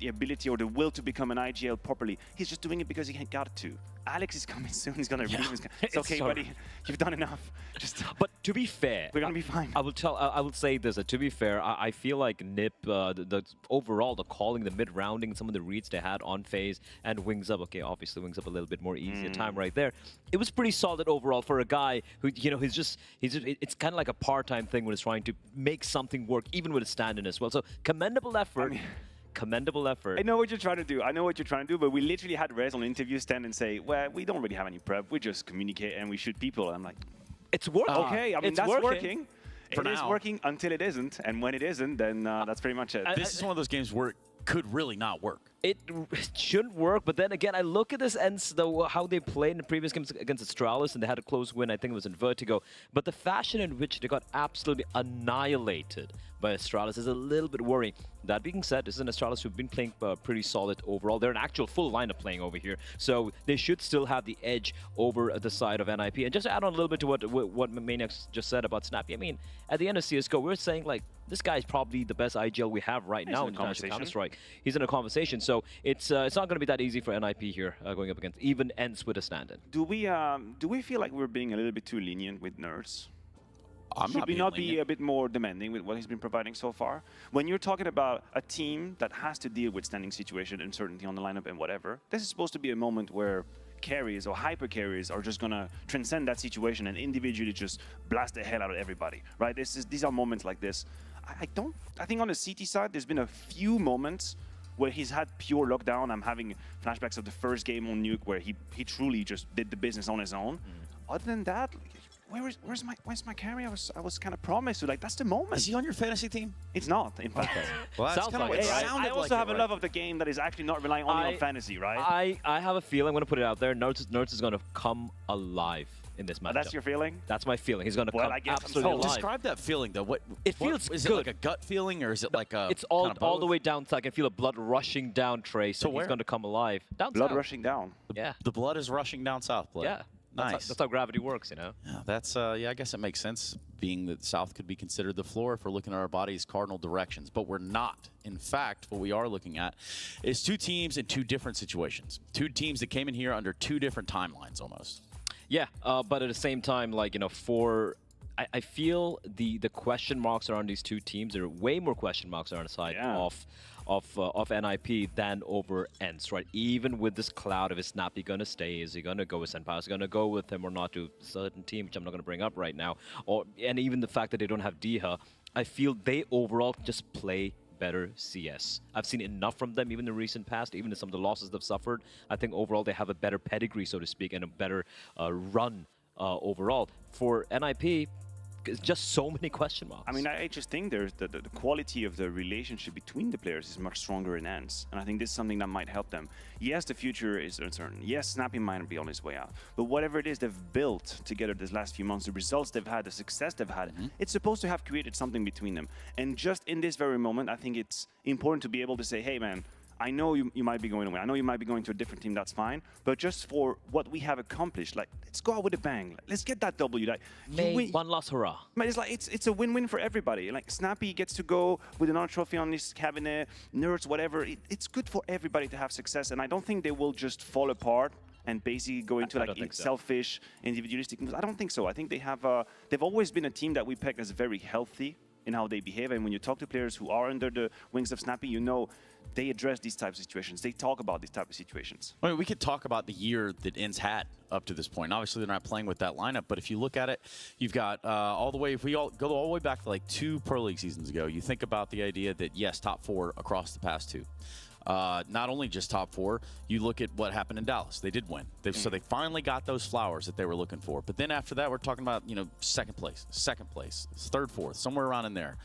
S19: ability or the will to become an IGL properly. He's just doing it because he got to. Alex is coming soon. He's gonna leave. It's okay, buddy. You've done enough. Just.
S9: But to be fair,
S19: we're gonna be fine.
S9: I will say this. To be fair, I feel like NiP, the overall, the calling, the mid-rounding, some of the reads they had on FaZe and Wings Up. Okay, obviously Wings Up a little bit more easier time right there. It was pretty solid overall for a guy who, you know, it's kind of like a part-time thing when he's trying to make something work, even with a stand-in as well. So commendable effort. Commendable effort.
S19: I know what you're trying to do. I know what you're trying to do, but we literally had Rez on interview stand and say, well, we don't really have any prep. We just communicate and we shoot people. I'm like,
S9: it's working.
S19: Okay, I mean,
S9: it's
S19: that's
S9: working.
S19: It is working until it isn't. And when it isn't, then that's pretty much it.
S5: This is one of those games where it could really not work.
S9: It shouldn't work, but then again, I look at this Ence, though, how they played in the previous games against Astralis, and they had a close win, I think it was in Vertigo, but the fashion in which they got absolutely annihilated by Astralis is a little bit worrying. That being said, this is an Astralis who've been playing pretty solid overall. They're an actual full lineup playing over here, so they should still have the edge over the side of NIP. And just to add on a little bit to what Maniacs just said about Snappy, I mean, at the end of CSGO, we're saying, like, this guy's probably the best IGL we have right now in Counter-Strike. He's in a conversation, so it's not going to be that easy for NIP here going up against even Ence with a stand-in.
S19: Do we feel like we're being a little bit too lenient with Nerds? Should we
S5: being
S19: not be
S5: lenient.
S19: a bit more demanding with what he's been providing so far? When you're talking about a team that has to deal with standing situation, uncertainty on the lineup and whatever, this is supposed to be a moment where carries or hyper carries are just gonna transcend that situation and individually just blast the hell out of everybody, right? These are moments like this. I think on the CT side, there's been a few moments where he's had pure lockdown. I'm having flashbacks of the first game on Nuke where he truly just did the business on his own. Other than that, where's my carry? I was kind of promised to, like, that's the moment.
S5: Is he on your fantasy team?
S19: It's not, in fact.
S5: Well, that's kind of what it sounded
S19: I also
S5: like
S19: have a love of the game that is actually not relying only on fantasy, right?
S9: I have a feeling, I'm going to put it out there, Nerds is going to come alive in this matchup.
S19: That's your feeling?
S9: That's my feeling. He's going to come absolutely alive.
S5: Describe that feeling, though.
S9: It feels
S5: is
S9: good.
S5: it like a gut feeling, or is it like a?
S9: It's all the way down. So I can feel the blood rushing down, Trace. So he's going to come alive. Down
S19: blood
S9: south.
S19: rushing down.
S9: Yeah.
S5: The blood is rushing down south. Blood.
S9: Yeah.
S5: Nice.
S9: That's how gravity works, you know.
S5: Yeah, that's yeah. I guess it makes sense, being that south could be considered the floor if we're looking at our body's cardinal directions, but we're not. In fact, what we are looking at is two teams in two different situations. Two teams that came in here under two different timelines, almost.
S9: Yeah, but at the same time, like, you know, I feel the question marks around these two teams. There are way more question marks around the side of NIP than over Ence, right? Even with this cloud of, is Snappy going to stay? Is he going to go with Senpai? Is he going to go with him or not to a certain team, which I'm not going to bring up right now? And even the fact that they don't have Diha, I feel they overall just play better CS. I've seen enough from them, even in the recent past, even in some of the losses they've suffered. I think overall they have a better pedigree, so to speak, and a better run overall. For NIP, it's just so many question marks.
S19: I mean, I just think there's the quality of the relationship between the players is much stronger in Ence, and I think this is something that might help them. Yes, the future is uncertain. Yes, Snappy might be on his way out, but whatever it is they've built together this last few months, the results they've had, the success they've had, it's supposed to have created something between them. And just in this very moment, I think it's important to be able to say, hey, man, I know you might be going away. I know you might be going to a different team. That's fine. But just for what we have accomplished, like, let's go out with a bang. Like, let's get that W. Like,
S9: one last hurrah.
S19: It's like it's a win-win for everybody. Like, Snappy gets to go with another trophy on his cabinet. Nerds, whatever. It's good for everybody to have success. And I don't think they will just fall apart and basically go into like selfish, individualistic moves. I don't think so. I think they have. They've always been a team that we peg as very healthy in how they behave. And when you talk to players who are under the wings of Snappy, you know they address these types of situations. They talk about these types of situations.
S5: I mean, we could talk about the year that Ence had up to this point. Obviously, they're not playing with that lineup, but if you look at it, you've got all the way, if we all go all the way back to like 2 Pro League seasons ago, you think about the idea that, yes, top 4 across the past 2. Not only just top 4, you look at what happened in Dallas. They did win. So they finally got those flowers that they were looking for. But then after that, we're talking about, you know, second place, 3rd, 4th, somewhere around in there.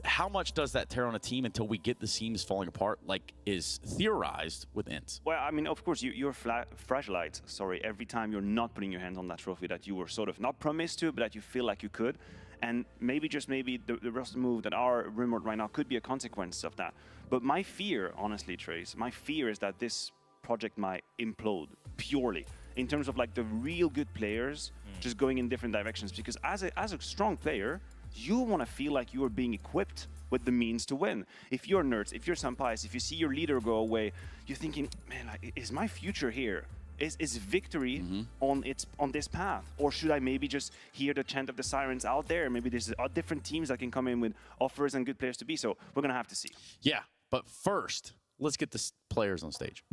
S5: How much does that tear on a team until we get the seams falling apart, like is theorized with Ence?
S19: Well, I mean, of course, you're fragilized, every time you're not putting your hands on that trophy that you were sort of not promised to, but that you feel like you could. And maybe, just maybe, the roster move that are rumored right now could be a consequence of that. But my fear, honestly, Trace, my fear is that this project might implode purely in terms of like the real good players just going in different directions. Because as a strong player, you want to feel like you are being equipped with the means to win. If you're Nerds, if you're Sampais, if you see your leader go away, you're thinking, man, is my future here? Is victory on this path? Or should I maybe just hear the chant of the sirens out there? Maybe there's different teams that can come in with offers and good players to be. So we're going to have to see.
S5: Yeah, but first, let's get the players on stage.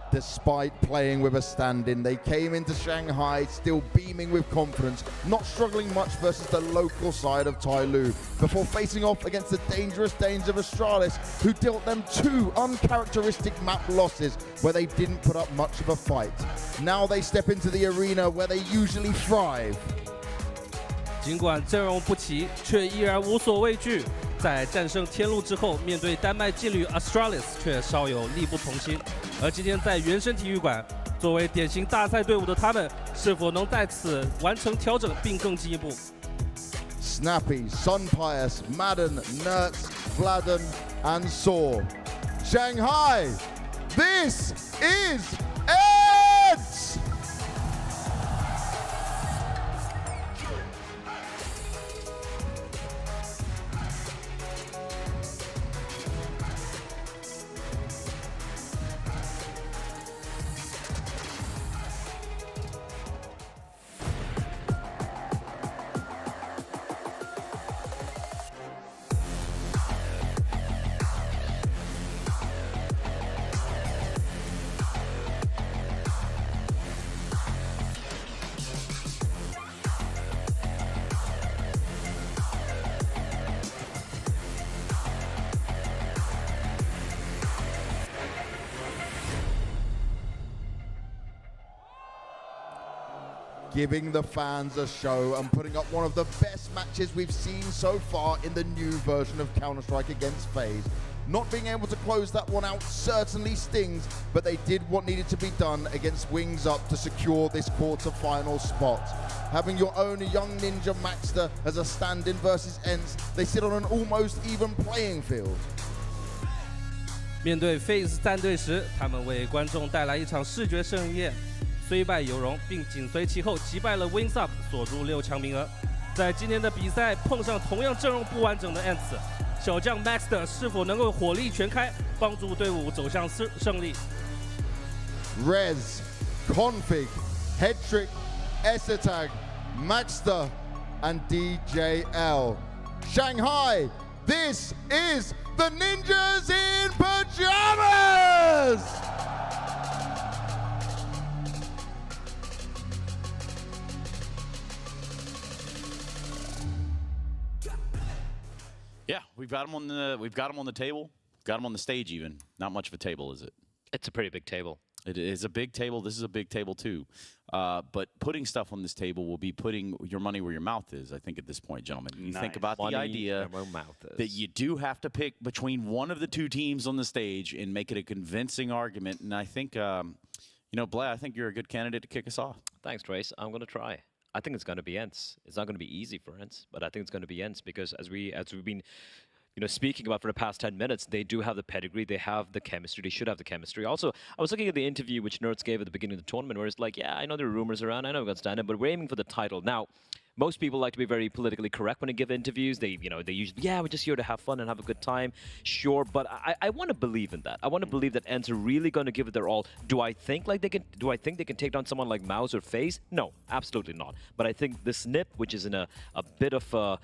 S12: Despite playing with a stand-in, they came into Shanghai still beaming with confidence, not struggling much versus the local side of TYLOO, before facing off against the dangerous Danes of Astralis, who dealt them 2 uncharacteristic map losses where they didn't put up much of a fight. Now they step into the arena where they usually thrive.
S13: 尽管阵容不齐，却依然无所畏惧。在战胜天路之后，面对丹麦劲旅 Astralis 却稍有力不从心。而今天在原生体育馆，作为典型大赛队伍的他们，是否能在此完成调整并更进一步
S12: ？Snappy, Sunpius, Madden, Nerds, Vladen, and Saw. Shanghai, this is Ence! Giving the fans a show and putting up one of the best matches we've seen so far in the new version of Counter-Strike against FaZe. Not being able to close that one out certainly stings, but they did what needed to be done against Wings Up to secure this quarter-final spot. Having your own young ninja Maxter as a stand-in versus Ence, they sit on an almost even playing field.
S13: 面对 FaZe 战队时，他们为观众带来一场视觉盛宴。 虽败犹荣，并紧随其后击败了 Wings Up， 锁住6强名额。在今年的比赛碰上同样阵容不完整的 Ence， 小将 Maxter 是否能够火力全开，帮助队伍走向胜利
S12: ？Rez, Config, Headtrick, Essetag, Maxter, and DJL. Shanghai, this is the Ninjas in Pyjamas!
S5: Yeah, we've got them on the table. Got them on the stage even. Not much of a table, is it?
S9: It's a pretty big table.
S5: It is a big table. This is a big table too. But putting stuff on this table will be putting your money where your mouth is, I think, at this point, gentlemen. You think about the idea that you do have to pick between one of the 2 teams on the stage and make it a convincing argument. And I think, you know, Blay, I think you're a good candidate to kick us off.
S9: Thanks, Trace. I'm going to try. I think it's going to be Ence. It's not going to be easy for Ence, but I think it's going to be Ence because as we've been, you know, speaking about for the past 10 minutes, they do have the pedigree, they have the chemistry, they should have the chemistry. Also, I was looking at the interview which Nerds gave at the beginning of the tournament, where it's like, yeah, I know there are rumors around, I know we've got stand-up, but we're aiming for the title. Now, most people like to be very politically correct when they give interviews. They usually, yeah, we're just here to have fun and have a good time. Sure, but I want to believe in that. I want to believe that Ence are really going to give it their all. Do I think they can take down someone like MOUZ or FaZe? No, absolutely not. But I think the Snip, which is in a bit of a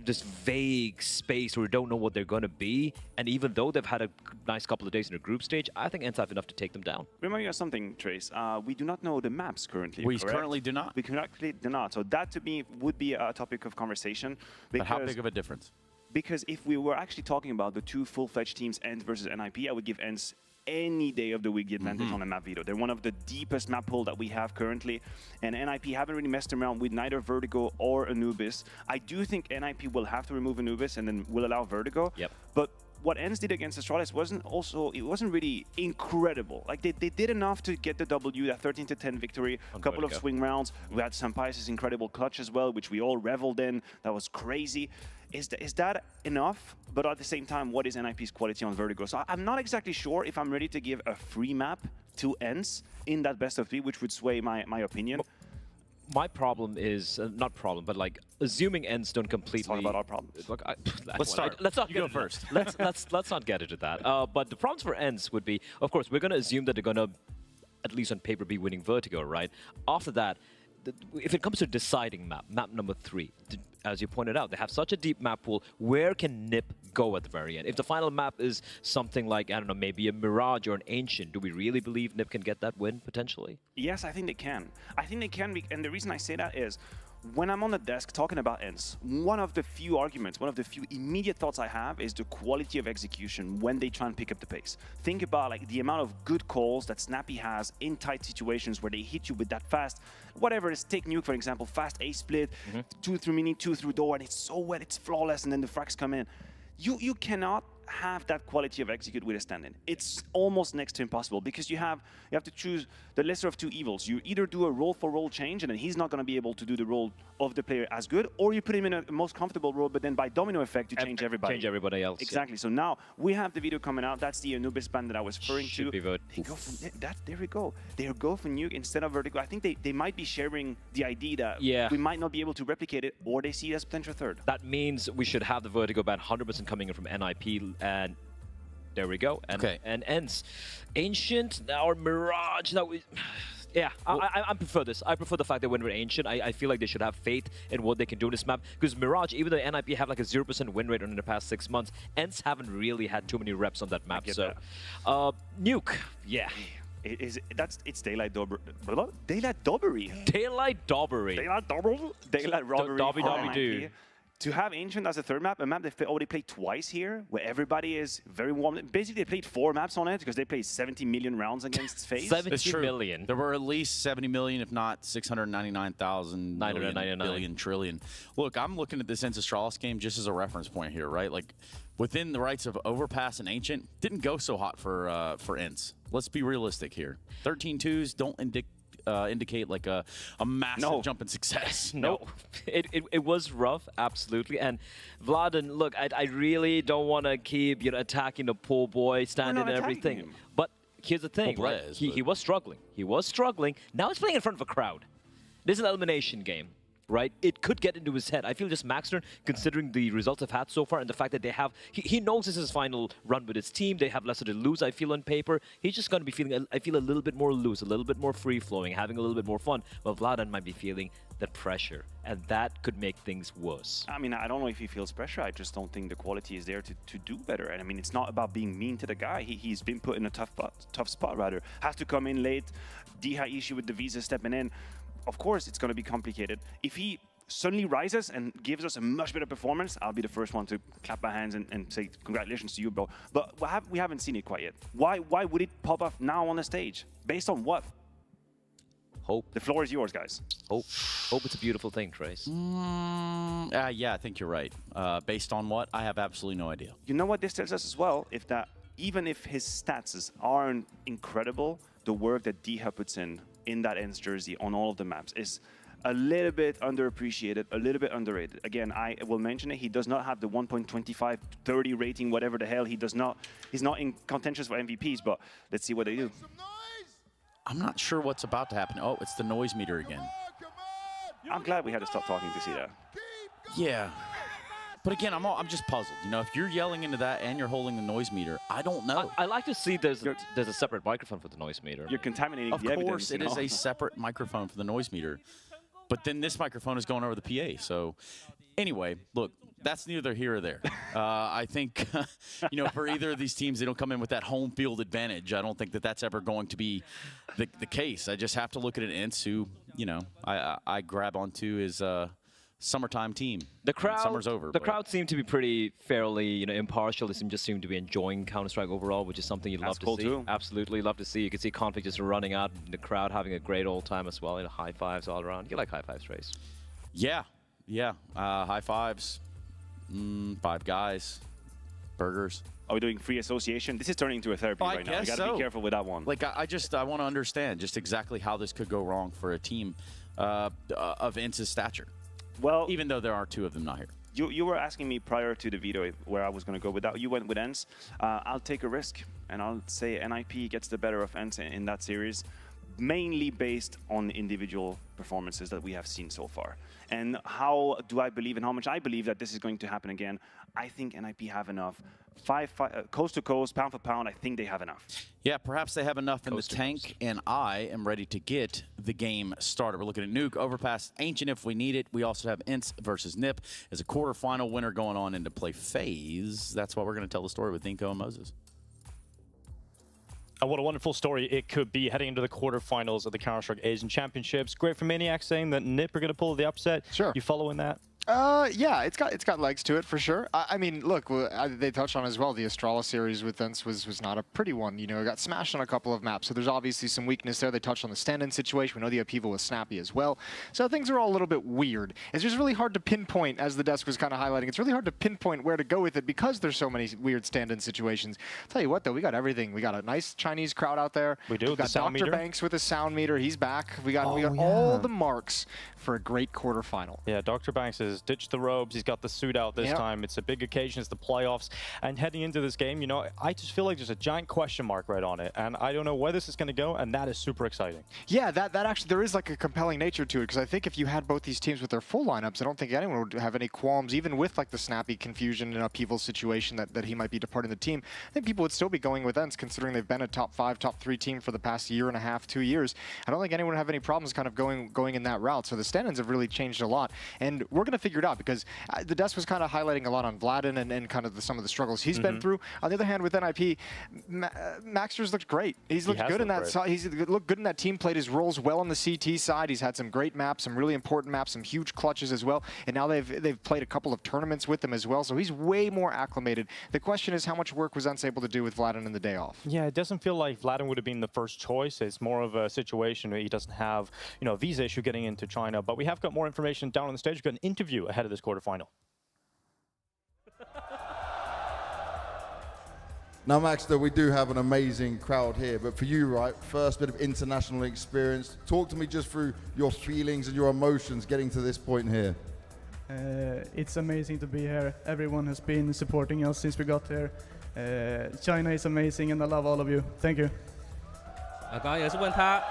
S9: this vague space where we don't know what they're going to be, and even though they've had a nice couple of days in the group stage, I think Ence have enough to take them down.
S19: Remember you of something, Trace. We do not know the maps currently.
S5: We
S19: correct?
S5: currently do not.
S19: We currently do not. So that to me would be a topic of conversation.
S5: But how big of a difference?
S19: Because if we were actually talking about the 2 full-fledged teams, Ence versus NIP, I would give Ence any day of the week the advantage on a map veto. They're one of the deepest map pool that we have currently, and NIP haven't really messed around with neither Vertigo or Anubis. I do think NIP will have to remove Anubis and then will allow Vertigo.
S9: Yep.
S19: But what Ence did against Astralis wasn't really incredible. Like they did enough to get the W, that 13-10 victory, a couple of swing rounds. We had Sampai's incredible clutch as well, which we all reveled in. That was crazy. Is that enough? But at the same time, what is NIP's quality on Vertigo? So I'm not exactly sure if I'm ready to give a free map to Ence in that best of 3, which would sway my opinion.
S9: My problem is not problem, but like assuming Ence don't completely.
S19: Let's talk about our problems.
S9: Look,
S5: Let's
S9: not
S5: you go first.
S9: let's not get into that. But the problems for Ence would be, of course, we're going to assume that they're going to, at least on paper, be winning Vertigo, right? After that, if it comes to deciding map number 3, as you pointed out, they have such a deep map pool. Where can NiP go at the very end? If the final map is something like, I don't know, maybe a Mirage or an Ancient, do we really believe NiP can get that win, potentially?
S19: Yes, I think they can. I think they can, and the reason I say that is, when I'm on the desk talking about Ence, one of the few arguments, one of the few immediate thoughts I have is the quality of execution when they try and pick up the pace. Think about like the amount of good calls that Snappy has in tight situations where they hit you with that fast, whatever it is. Take Nuke, for example, fast A split, 2 through mini, 2 through door, and it's so wet, it's flawless, and then the frags come in. You cannot have that quality of execute with a stand-in. It's almost next to impossible because you have to choose the lesser of two evils. You either do a role for role change and then he's not going to be able to do the role of the player as good, or you put him in a most comfortable role, but then by domino effect you change everybody.
S9: Change everybody else.
S19: Exactly. So now we have the video coming out. That's the Anubis ban that I was referring to.
S9: Be vote.
S19: They go for that. There we go. They go for Nuke instead of Vertigo. I think they might be sharing the idea that we might not be able to replicate it, or they see it as potential third.
S9: That means we should have the Vertigo ban 100% coming in from NIP, and there we go. And, and Ence. Ancient, or Mirage, that we... Yeah, I prefer this. I prefer the fact they went with Ancient. I feel like they should have faith in what they can do in this map. Because Mirage, even though NIP have like a 0% win rate in the past 6 months, Ence haven't really had too many reps on that map. So, Nuke, yeah.
S19: It's daylight robbery. Daylight robbery.
S9: Daylight robbery.
S19: Daylight robbery.
S9: Dobby.
S19: To have Ancient as a third map, a map they've already played twice here, where everybody is very warm. Basically, they played 4 maps on it because they played 70 million rounds against FaZe.
S9: 70 million.
S5: There were at least 70 million, if not 699,000 billion trillion. Look, I'm looking at this Ence Astralis game just as a reference point here, right? Like, within the rights of Overpass and Ancient, didn't go so hot for Ence. Let's be realistic here. 13-2s don't indicate like a massive jump in success.
S9: No, it was rough, absolutely. And Vladen, look, I really don't want to keep attacking the poor boy, standing and everything. But here's the thing, right? He was struggling. He was struggling. Now he's playing in front of a crowd. This is an elimination game, right? It could get into his head. I feel just Maxner, considering the results they've had so far and the fact that they have, he knows this is his final run with his team. They have lesser to lose, I feel, on paper. He's just going to be feeling, I feel, a little bit more loose, a little bit more free-flowing, having a little bit more fun. But Vladan might be feeling that pressure, and that could make things worse.
S19: I mean, I don't know if he feels pressure. I just don't think the quality is there to do better. And I mean, it's not about being mean to the guy. He's been put in a tough spot, rather. Has to come in late. DH issue with the visa stepping in. Of course, it's going to be complicated. If he suddenly rises and gives us a much better performance, I'll be the first one to clap my hands and say congratulations to you, bro. But we haven't seen it quite yet. Why would it pop up now on the stage? Based on what?
S9: Hope.
S19: The floor is yours, guys.
S9: Hope it's a beautiful thing, Trace.
S5: Yeah, I think you're right. Based on what? I have absolutely no idea.
S19: You know what this tells us as well? Even if his stats aren't incredible, the work that DH puts in that Ence jersey on all of the maps is a little bit underappreciated, a little bit underrated. Again, I will mention it. He does not have the 1.25, 30 rating, whatever the hell. He's not in contention for MVPs, but let's see what they do.
S5: I'm not sure what's about to happen. Oh, it's the noise meter again.
S19: I'm glad we had to stop talking to see that.
S5: Yeah. But again, I'm just puzzled. You know, if you're yelling into that and you're holding the noise meter, I don't know.
S9: I like to see there's a separate microphone for the noise meter.
S19: You're contaminating the
S5: evidence. Of course, it is a separate microphone for the noise meter. But then this microphone is going over the PA. So anyway, look, that's neither here or there. I think, for either of these teams, they don't come in with that home field advantage. I don't think that that's ever going to be the case. I just have to look at an Ence who, I grab onto his summertime team.
S9: The crowd,
S5: Summer's over.
S9: The crowd seemed to be pretty fairly, impartial. They just seem to be enjoying Counter-Strike overall, which is something you'd love to
S19: cool
S9: see.
S19: too.
S9: Absolutely love to see. You can see Conflict just running out, the crowd having a great old time as well. High fives all around. You like high fives, Trace?
S5: Yeah. High fives. 5 guys. Burgers.
S19: Are we doing free association? This is turning into a therapy right now. We got to be careful with that one.
S5: Like, I want to understand just exactly how this could go wrong for a team of Ence's stature.
S19: Well,
S5: even though there are 2 of them not here.
S19: You were asking me prior to the video where I was going to go with that. You went with Ence. I'll take a risk, and I'll say NIP gets the better of Ence in that series, mainly based on individual performances that we have seen so far. And how do I believe and how much I believe that this is going to happen again? I think NIP have enough. Coast to coast, pound for pound, I think they have enough.
S5: Yeah, perhaps they have enough in the tank, and I am ready to get the game started. We're looking at Nuke, Overpass, Ancient if we need it. We also have Ence versus Nip as a quarterfinal winner going on into play FaZe. That's what we're going to tell the story with Dinko and MOUZ.
S6: What a wonderful story it could be heading into the quarterfinals of the Counter-Strike Asian Championships. Great for Maniac saying that Nip are going to pull the upset. Sure. You following that?
S20: Yeah, it's got legs to it for sure. I mean, look, they touched on as well. The Astralis series with Ence was not a pretty one. It got smashed on a couple of maps, so there's obviously some weakness there. They touched on the stand-in situation. We know the upheaval was snappy as well. So things are all a little bit weird. It's just really hard to pinpoint, as the desk was kind of highlighting. It's really hard to pinpoint where to go with it because there's so many weird stand-in situations. I'll tell you what, though, we got everything. We got a nice Chinese crowd out there.
S6: We do.
S20: We got Dr. Banks with a sound meter. He's back. We got all the marks for a great quarterfinal.
S6: Yeah, Dr. Banks has ditched the robes. He's got the suit out this time. It's a big occasion. It's the playoffs. And heading into this game, I just feel like there's a giant question mark right on it. And I don't know where this is going to go, and that is super exciting.
S20: Yeah, that actually, there is like a compelling nature to it, because I think if you had both these teams with their full lineups, I don't think anyone would have any qualms, even with like the snappy confusion and upheaval situation that he might be departing the team. I think people would still be going with Ence, considering they've been a top 5, top 3 team for the past year and a half, 2 years. I don't think anyone would have any problems kind of going in that route. So the stand-ins have really changed a lot. And we're going to figure it out, because the desk was kind of highlighting a lot on Vladin and kind of some of the struggles he's been through. On the other hand, with NIP, Maxter's looked great. He's looked good in that. He's looked good in that team. Played his roles well on the CT side. He's had some great maps, some really important maps, some huge clutches as well. And now they've played a couple of tournaments with him as well. So he's way more acclimated. The question is, how much work was Ence able to do with Vladin in the day off?
S6: Yeah, it doesn't feel like Vladin would have been the first choice. It's more of a situation where he doesn't have, a visa issue getting into China. But we have got more information down on the stage. We've got an interview ahead of this quarterfinal.
S12: Now, Maxter, we do have an amazing crowd here, but for you, right, first bit of international experience. Talk to me just through your feelings and your emotions getting to this point here.
S21: It's amazing to be here. Everyone has been supporting us since we got here. China is amazing, and I love all of you. Thank you.
S13: 刚刚也是问他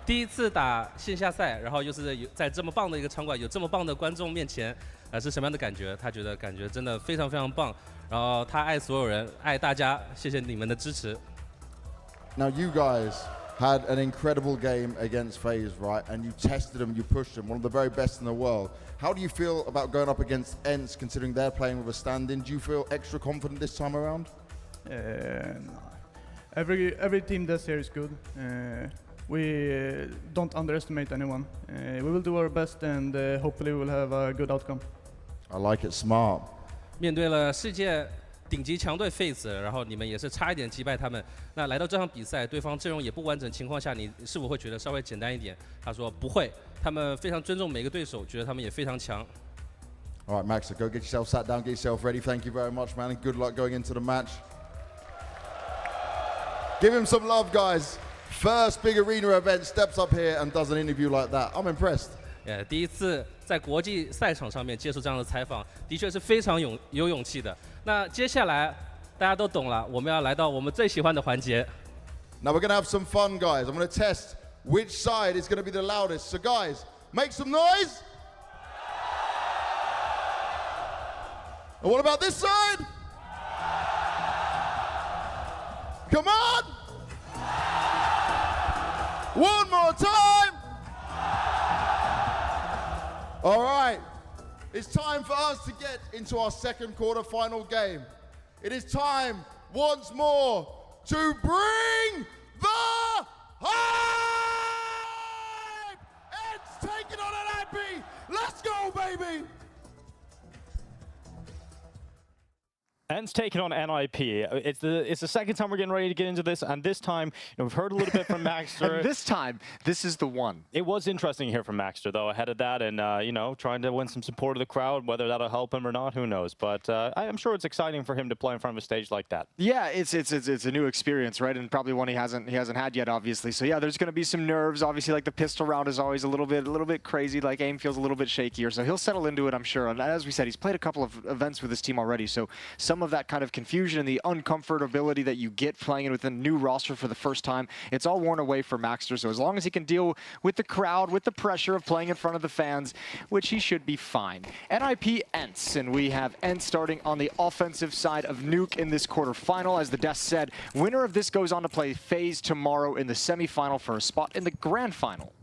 S13: 第一次打线下赛，然后又是在这么棒的一个场馆，有这么棒的观众面前，是什么样的感觉？他觉得感觉真的非常非常棒。然后他爱所有人，爱大家，谢谢你们的支持。
S12: Now you guys had an incredible game against FaZe, right? And you tested them, you pushed them, one of the very best in the world. How do you feel about going up against Ence, considering they're playing with a stand-in? Do you feel extra confident this time around?
S21: Every team this year is good. We don't underestimate anyone. We will do our best, and hopefully we will have a good outcome.
S12: I like it, smart.
S13: 面对了世界顶级强队 FaZe， 然后你们也是差一点击败他们。那来到这场比赛，对方阵容也不完整情况下，你是否会觉得稍微简单一点？他说不会，他们非常尊重每个对手，觉得他们也非常强。
S12: All right, Max, go get yourself sat down, get yourself ready. Thank you very much, man, and good luck going into the match. Give him some love, guys. First big arena event, steps up here and does an interview like that. I'm impressed.
S13: 第一次在国际赛场上面接受这样的采访，的确是非常有勇气的。那接下来大家都懂了，我们要来到我们最喜欢的环节。
S12: Now we're going to have some fun, guys. I'm going to test which side is going to be the loudest. So, guys, make some noise. And what about this side? Come on. One more time. All right, it's time for us to get into our second quarterfinal game. It is time, once more, to bring the hype! It's taken on an IP. Let's go!
S2: baby!
S6: Ence taking on NIP. It's the second time we're getting ready to get into this, and this time, we've heard a little bit from Maxter.
S20: And this time, this is the one.
S6: It was interesting to hear from Maxter, though, ahead of that, and, trying to win some support of the crowd. Whether that'll help him or not, who knows. But I'm sure it's exciting for him to play in front of a stage like that.
S20: Yeah, it's a new experience, right? And probably one he hasn't had yet, obviously. So yeah, there's going to be some nerves. Obviously, like the pistol round is always a little bit crazy. Like aim feels a little bit shakier. So he'll settle into it, I'm sure. And as we said, he's played a couple of events with his team already. So some of that kind of confusion and the uncomfortability that you get playing with a new roster for the first time, it's all worn away for Maxter. So as long as he can deal with the crowd, with the pressure of playing in front of the fans, which he should be fine. NIP Ence, and we have Ence starting on the offensive side of Nuke in this quarterfinal. As the desk said, winner of this goes on to play FaZe tomorrow in the semifinal for a spot in the grand final.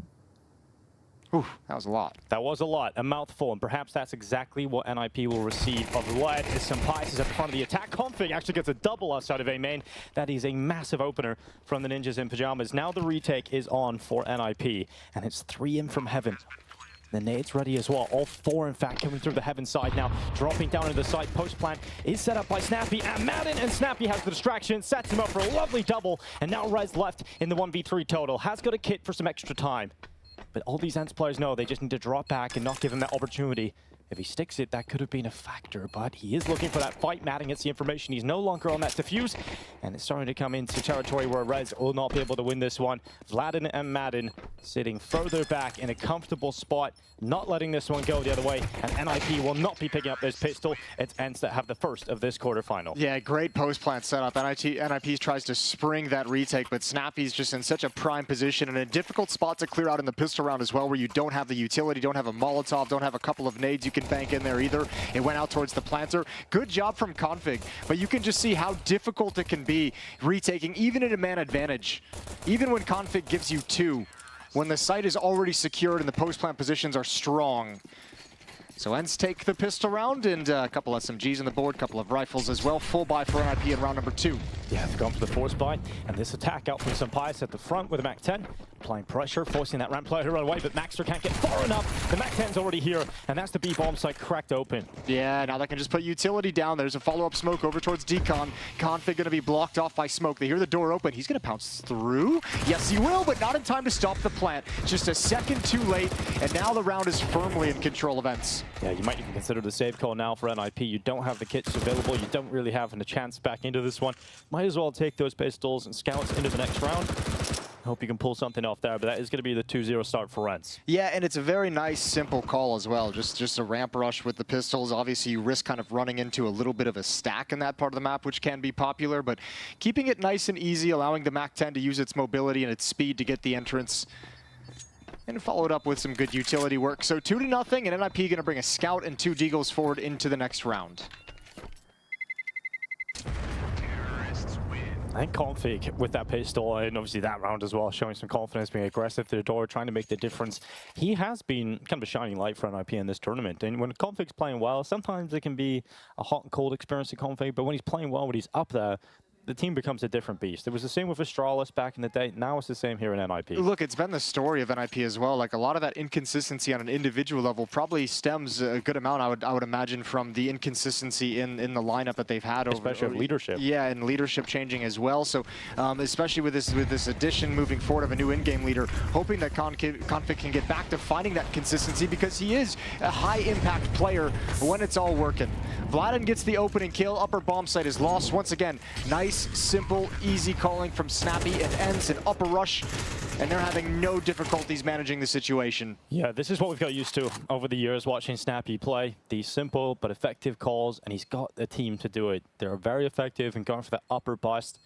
S20: Ooh, that was a lot.
S6: That was a lot, a mouthful, and perhaps that's exactly what NIP will receive of lead. As Senpai is at the front of the attack. Config actually gets a double outside of A main. That is a massive opener from the Ninjas in Pyjamas. Now the retake is on for NIP, and it's 3 in from heaven. The nade's ready as well. All 4, in fact, coming through the heaven side now. Dropping down into the side. Post plant is set up by Snappy and Madden, and Snappy has the distraction, sets him up for a lovely double, and now Rez left in the 1v3 total. Has got a kit for some extra time. But all these Ence players know they just need to drop back and not give him that opportunity. If he sticks it, that could have been a factor, but he is looking for that fight. Madden gets the information. He's no longer on that defuse, and it's starting to come into territory where Rez will not be able to win this one. Vladin and Madden sitting further back in a comfortable spot, not letting this one go the other way, and NIP will not be picking up this pistol. It's Ence that have the first of this quarterfinal.
S20: Yeah, great post plant setup. NIP tries to spring that retake, but Snappy's just in such a prime position and a difficult spot to clear out in the pistol round as well, where you don't have the utility, don't have a Molotov, don't have a couple of nades you can bank in there either. It went out towards the planter. Good job from Config, but you can just see how difficult it can be retaking, even in a man advantage. Even when Config gives you 2, when the site is already secured and the post plant positions are strong. So Ence take the pistol round, and a couple SMGs on the board, couple of rifles as well. Full buy for NIP in round number 2.
S6: Yeah, they've gone for the force buy, and this attack out from Senpai at the front with a MAC-10. Applying pressure, forcing that ramp player to run away, but Maxter can't get far enough. The MAC-10's already here, and that's the B-bomb site cracked open.
S20: Yeah, now they can just put utility down. There's a follow-up smoke over towards Decon. Config going to be blocked off by smoke. They hear the door open. He's going to pounce through. Yes, he will, but not in time to stop the plant. Just a second too late, and now the round is firmly in control of Ence.
S6: Yeah, you might even consider the save call now for NIP. You don't have the kits available. You don't really have a chance back into this one. Might as well take those pistols and scouts into the next round. Hope you can pull something off there, but that is going to be the 2-0 start for Ence.
S20: Yeah, and it's a very nice, simple call as well. Just a ramp rush with the pistols. Obviously, you risk kind of running into a little bit of a stack in that part of the map, which can be popular, but keeping it nice and easy, allowing the MAC-10 to use its mobility and its speed to get the entrance. And followed up with some good utility work. So 2-0, and NIP going to bring a scout and 2 deagles forward into the next round.
S6: I think Config with that pistol, and obviously that round as well, showing some confidence, being aggressive to the door, trying to make the difference. He has been kind of a shining light for NIP in this tournament. And when Config's playing well, sometimes it can be a hot and cold experience at Config, but when he's playing well, when he's up there, the team becomes a different beast. It was the same with Astralis back in the day. Now it's the same here in NIP.
S20: Look, it's been the story of NIP as well. Like a lot of that inconsistency on an individual level probably stems a good amount, I would imagine, from the inconsistency in the lineup that they've had.
S6: Especially over leadership.
S20: Yeah, and leadership changing as well. So especially with this addition moving forward of a new in-game leader, hoping that Config can get back to finding that consistency, because he is a high-impact player when it's all working. Vladin gets the opening kill. Upper bomb site is lost. Once again, nice, simple, easy calling from Snappy and Ence, an upper rush, and they're having no difficulties managing the situation.
S6: Yeah, this is what we've got used to over the years watching Snappy play. These simple but effective calls, and he's got the team to do it. They're very effective in going for that upper bust.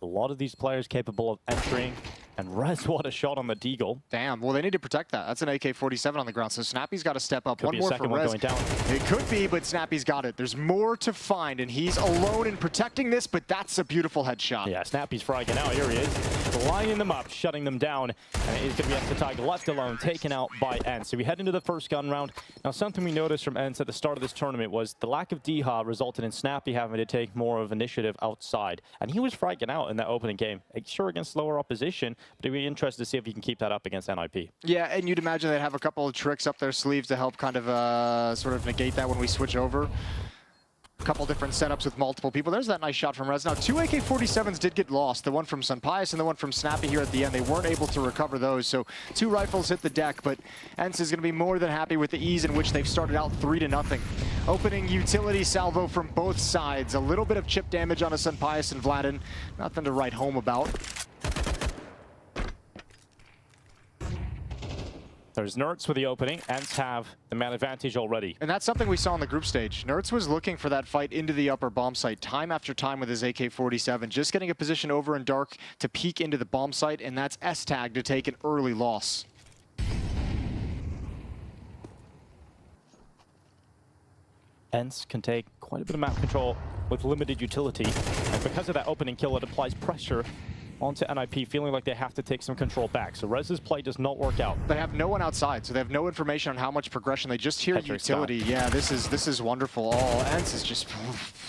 S6: A lot of these players capable of entering. And Rez, what a shot on the deagle.
S20: Damn, well, they need to protect that. That's an AK-47 on the ground, so Snappy's got to step up.
S6: Could
S20: One
S6: be a
S20: more
S6: second
S20: for Rez.
S6: one going down.
S20: It could be, but Snappy's got it. There's more to find, and he's alone in protecting this, but that's a beautiful headshot.
S6: Yeah, Snappy's fragging out. Here he is, lining them up, shutting them down. And it is going to be Ence left alone, taken out by Ence. So we head into the first gun round. Now, something we noticed from Ence at the start of this tournament was the lack of DH resulted in Snappy having to take more of initiative outside. And he was fragging out in that opening game. Sure, against lower opposition, but it'd be interesting to see if he can keep that up against NIP.
S20: Yeah, and you'd imagine they'd have a couple of tricks up their sleeves to help kind of sort of negate that when we switch over. A couple different setups with multiple people. There's that nice shot from Rez. Now, 2 AK-47s did get lost. The one from Sunpius and the one from Snappy here at the end. They weren't able to recover those, so 2 rifles hit the deck, but Ence is going to be more than happy with the ease in which they've started out 3-0. Opening utility salvo from both sides. A little bit of chip damage on a Sunpius and Vladin. Nothing to write home about.
S6: There's Nerds with the opening. Ence have the man advantage already.
S20: And that's something we saw in the group stage. Nerds was looking for that fight into the upper bomb site time after time with his AK-47, just getting a position over in dark to peek into the bomb site, and that's S-tag to take an early loss.
S6: Ence can take quite a bit of map control with limited utility, and because of that opening kill, it applies pressure onto NIP, feeling like they have to take some control back. So Rez's play does not work out.
S20: They have no one outside, so they have no information on how much progression. They just hear utility. Yeah, this is wonderful. Oh, Ence is just,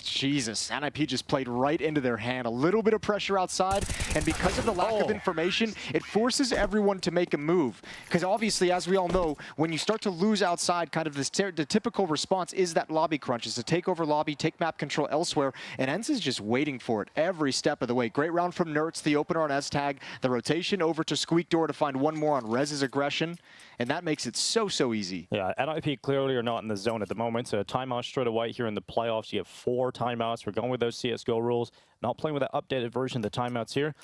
S20: Jesus. NIP just played right into their hand. A little bit of pressure outside, and because of the lack of information, it forces everyone to make a move. Because obviously, as we all know, when you start to lose outside, kind of the typical response is that lobby crunch, is to take over lobby, take map control elsewhere, and Ence is just waiting for it every step of the way. Great round from Nerds, the opener on S-tag, the rotation over to Squeak Door to find one more on Rez's aggression, and that makes it so easy.
S6: Yeah, NIP clearly are not in the zone at the moment, so timeout straight away here in the playoffs. You have 4 timeouts. We're going with those CSGO rules, not playing with that updated version of the timeouts here.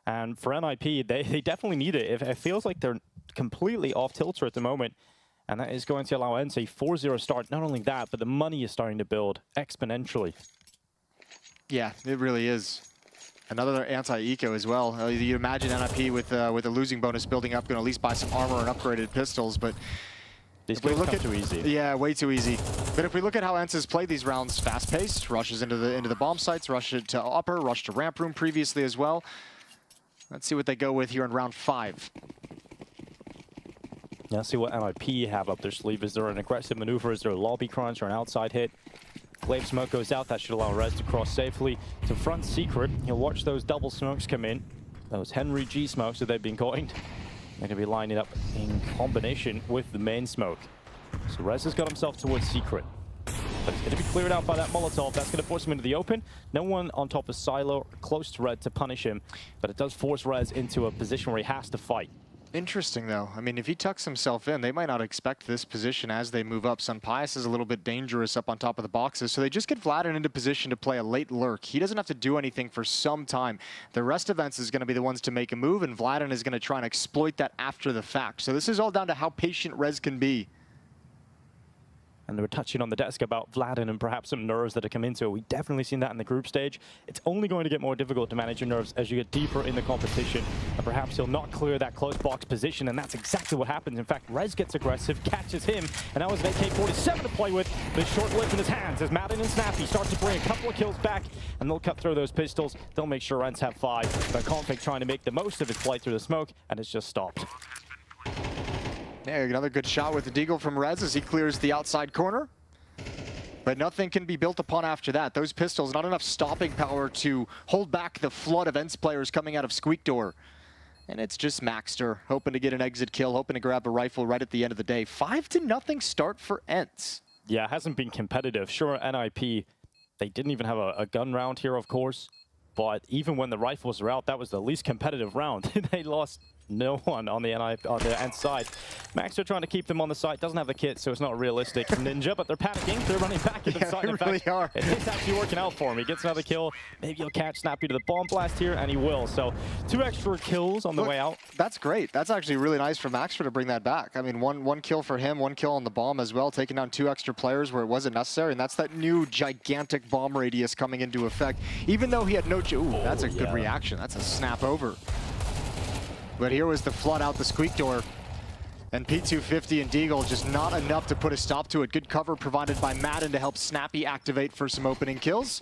S6: And for NIP, they definitely need it. It feels like they're completely off tilter at the moment, and that is going to allow Ence a 4-0 start. Not only that, but the money is starting to build exponentially.
S20: Yeah, it really is. Another anti-eco as well. You imagine NIP with a losing bonus building up, going to at least buy some armor and upgraded pistols, but
S6: these kills come too easy.
S20: Yeah, way too easy. But if we look at how Ence has played these rounds, fast-paced, rushes into the bomb sites, rush it to upper, rush to ramp room previously as well. Let's see what they go with here in round 5.
S6: Yeah, let's see what NIP have up their sleeve. Is there an aggressive maneuver? Is there a lobby crunch or an outside hit? Glaive smoke goes out. That should allow Rez to cross safely to front secret. You'll watch those double smokes come in. Those Henry G smokes that they've been coined. They're going to be lining up in combination with the main smoke. So Rez has got himself towards secret. But it's going to be cleared out by that Molotov. That's going to force him into the open. No one on top of Silo, close to Red to punish him. But it does force Rez into a position where he has to fight.
S20: Interesting, though. I mean, if he tucks himself in, they might not expect this position as they move up. Sunpius is a little bit dangerous up on top of the boxes, so they just get Vladin into position to play a late lurk. He doesn't have to do anything for some time. The rest of Ence is going to be the ones to make a move, and Vladin is going to try and exploit that after the fact. So this is all down to how patient Rez can be.
S6: And they were touching on the desk about Vladin and perhaps some nerves that have come into it. We've definitely seen that in the group stage. It's only going to get more difficult to manage your nerves as you get deeper in the competition. And perhaps he'll not clear that close box position, and that's exactly what happens. In fact, Rez gets aggressive, catches him, and that was an AK-47 to play with. But short-lived in his hands as Madden and Snappy start to bring a couple of kills back, and they'll cut through those pistols. They'll make sure Ence have 5. But Config trying to make the most of his flight through the smoke, and it's just stopped.
S20: Yeah, another good shot with the Deagle from Rez as he clears the outside corner. But nothing can be built upon after that. Those pistols, not enough stopping power to hold back the flood of Ence players coming out of Squeak Door. And it's just Maxter, hoping to get an exit kill, hoping to grab a rifle right at the end of the day. 5-0 start for Ence.
S6: Yeah, it hasn't been competitive. Sure, NIP, they didn't even have a gun round here, of course. But even when the rifles were out, that was the least competitive round. They lost no one on the Ence side. Maxter trying to keep them on the site, doesn't have the kit, so it's not realistic. Ninja, but they're panicking. They're running back into the site. In fact, it's actually working out for him. He gets another kill. Maybe he'll catch Snappy to the bomb blast here, and he will. So 2 extra kills on the way out.
S20: That's great. That's actually really nice for Maxter to bring that back. I mean, one kill for him, 1 kill on the bomb as well, taking down 2 extra players where it wasn't necessary, and that's that new gigantic bomb radius coming into effect. Even though he had no... Ooh, that's a good reaction. That's a snap over. But here was the flood out the Squeak Door. And P250 and Deagle just not enough to put a stop to it. Good cover provided by Madden to help Snappy activate for some opening kills.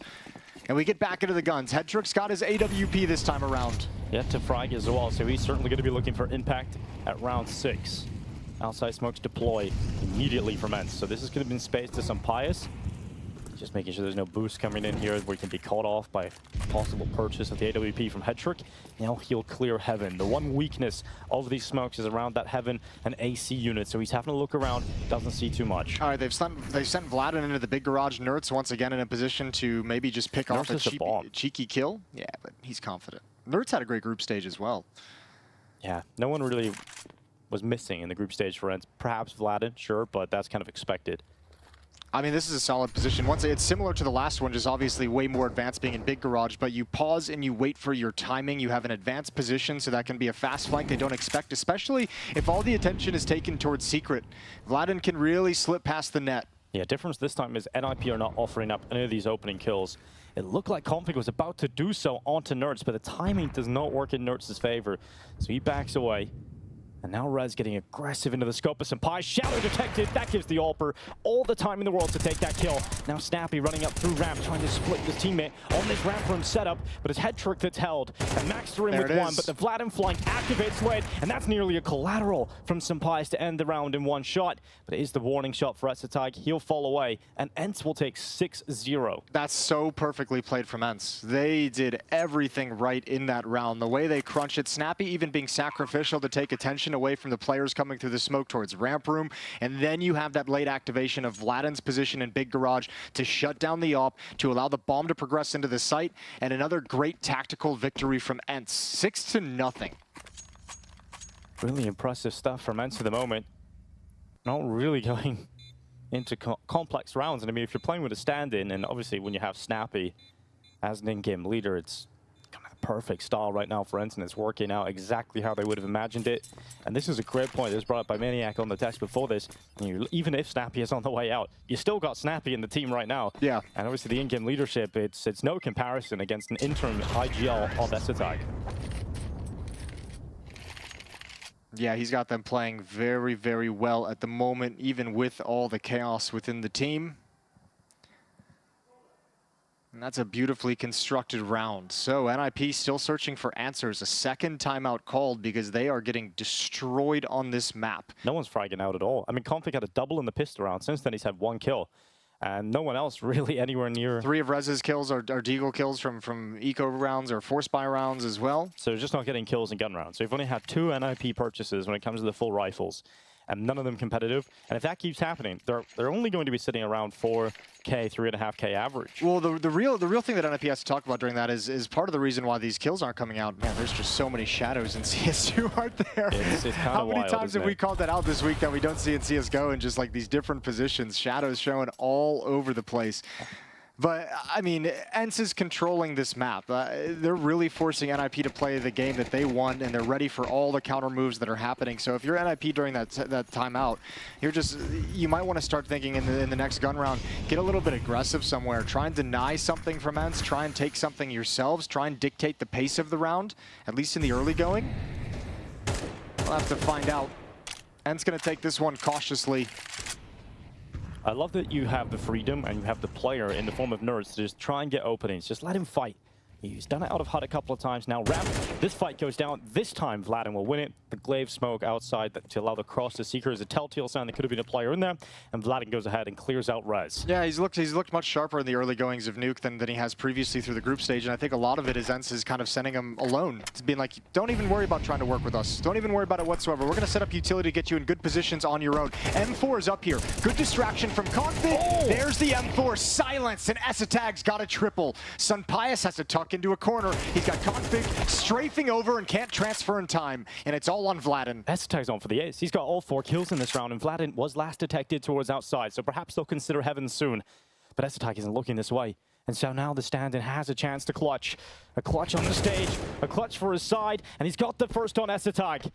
S20: And we get back into the guns. Hedrick's got his AWP this time around.
S6: Yeah, to Frag as well, so he's certainly going to be looking for impact at round 6. Outside smokes deploy immediately from Ence. So this is going to be in space to Sunpius. Just making sure there's no boost coming in here where he can be caught off by possible purchase of the AWP from Hetrick. Now he'll clear Heaven. The one weakness of these smokes is around that Heaven and AC unit, so he's having to look around, doesn't see too much.
S20: All right, they've sent Vladin into the big garage. Nerds once again in a position to maybe just pick off a cheeky kill. Yeah, but he's confident. Nerds had a great group stage as well.
S6: Yeah, no one really was missing in the group stage for Ence. Perhaps Vladin, sure, but that's kind of expected.
S20: I mean, this is a solid position. Once it's similar to the last one, just obviously way more advanced being in big garage, but you pause and you wait for your timing. You have an advanced position, so that can be a fast flank they don't expect, especially if all the attention is taken towards Secret. Vladin can really slip past the net.
S6: Yeah, difference this time is NIP are not offering up any of these opening kills. It looked like Config was about to do so onto Nerds, but the timing does not work in Nerds' favor. So he backs away. And now Rez getting aggressive into the scope of Senpai. Shadow detected. That gives the Alper all the time in the world to take that kill. Now Snappy running up through ramp, trying to split his teammate on this ramp room setup, but it's Hetrick that's held. And Maxter in with one, but the Vladin flank activates Slade, and that's nearly a collateral from Senpai to end the round in one shot. But it is the warning shot for Etzatag. He'll fall away, and Ence will take 6-0.
S20: That's so perfectly played from Ence. They did everything right in that round. The way they crunch it, Snappy even being sacrificial to take attention away from the players coming through the smoke towards ramp room, and then you have that late activation of Vladin's position in big garage to shut down the op, to allow the bomb to progress into the site, and another great tactical victory from Ence. 6-0.
S6: Really impressive stuff from Ence at the moment. Not really going into complex rounds, and I mean, if you're playing with a stand-in, and obviously when you have Snappy as an in-game leader, it's perfect style right now for Ence, and it's working out exactly how they would have imagined it. And this is a great point that was brought up by Maniac on the text before this. Even if Snappy is on the way out, you still got Snappy in the team right now.
S20: Yeah.
S6: And obviously the in-game leadership, it's no comparison against an interim IGL of Etzatag.
S20: Yeah, he's got them playing very, very well at the moment, even with all the chaos within the team. And that's a beautifully constructed round. So NIP still searching for answers. A second timeout called because they are getting destroyed on this map.
S6: No one's fragging out at all. I mean, Config had a double in the pistol round. Since then, he's had one kill. And no one else really anywhere near.
S20: 3 of Rez's kills are Deagle kills from eco rounds or force buy rounds as well.
S6: So just not getting kills in gun rounds. So you've only had 2 NIP purchases when it comes to the full rifles, and none of them competitive. And if that keeps happening, they're only going to be sitting around 4K, 3.5K average.
S20: Well, the real thing that NIP has to talk about during that is part of the reason why these kills aren't coming out. Man, there's just so many shadows in CS2, aren't there?
S6: It's
S20: How many times have we called that out this week that we don't see in CSGO in just like these different positions? Shadows showing all over the place. But, I mean, Ence is controlling this map. They're really forcing NIP to play the game that they want, and they're ready for all the counter moves that are happening. So if you're NIP during that timeout, you might want to start thinking in the next gun round, get a little bit aggressive somewhere. Try and deny something from Ence. Try and take something yourselves. Try and dictate the pace of the round, at least in the early going. We'll have to find out. Ence going to take this one cautiously.
S6: I love that you have the freedom and you have the player in the form of Nerds to just try and get openings. Just let him fight. He's done it out of HUD a couple of times now. Ramp, this fight goes down. This time, Vladin will win it. The glaive smoke outside to allow the cross to Seeker is a telltale sign there could have been a player in there. And Vladin goes ahead and clears out Rez.
S20: Yeah, he's looked much sharper in the early goings of Nuke than he has previously through the group stage. And I think a lot of it is Ence is kind of sending him alone. It's being like, don't even worry about trying to work with us. Don't even worry about it whatsoever. We're going to set up utility to get you in good positions on your own. M4 is up here. Good distraction from Config. Oh. There's the M4. Silence. And Etzatag's got a triple. Sunpius has to tuck into a corner. He's got Config strafing over and can't transfer in time, and it's all on Vladin.
S6: Etzatag's on for the ace. He's got all 4 kills in this round, and Vladin was last detected towards outside, so perhaps they'll consider Heaven soon. But Etzatag isn't looking this way, and so now the stand-in has a chance to clutch. A clutch on the stage, a clutch for his side, and he's got the first on Etzatag.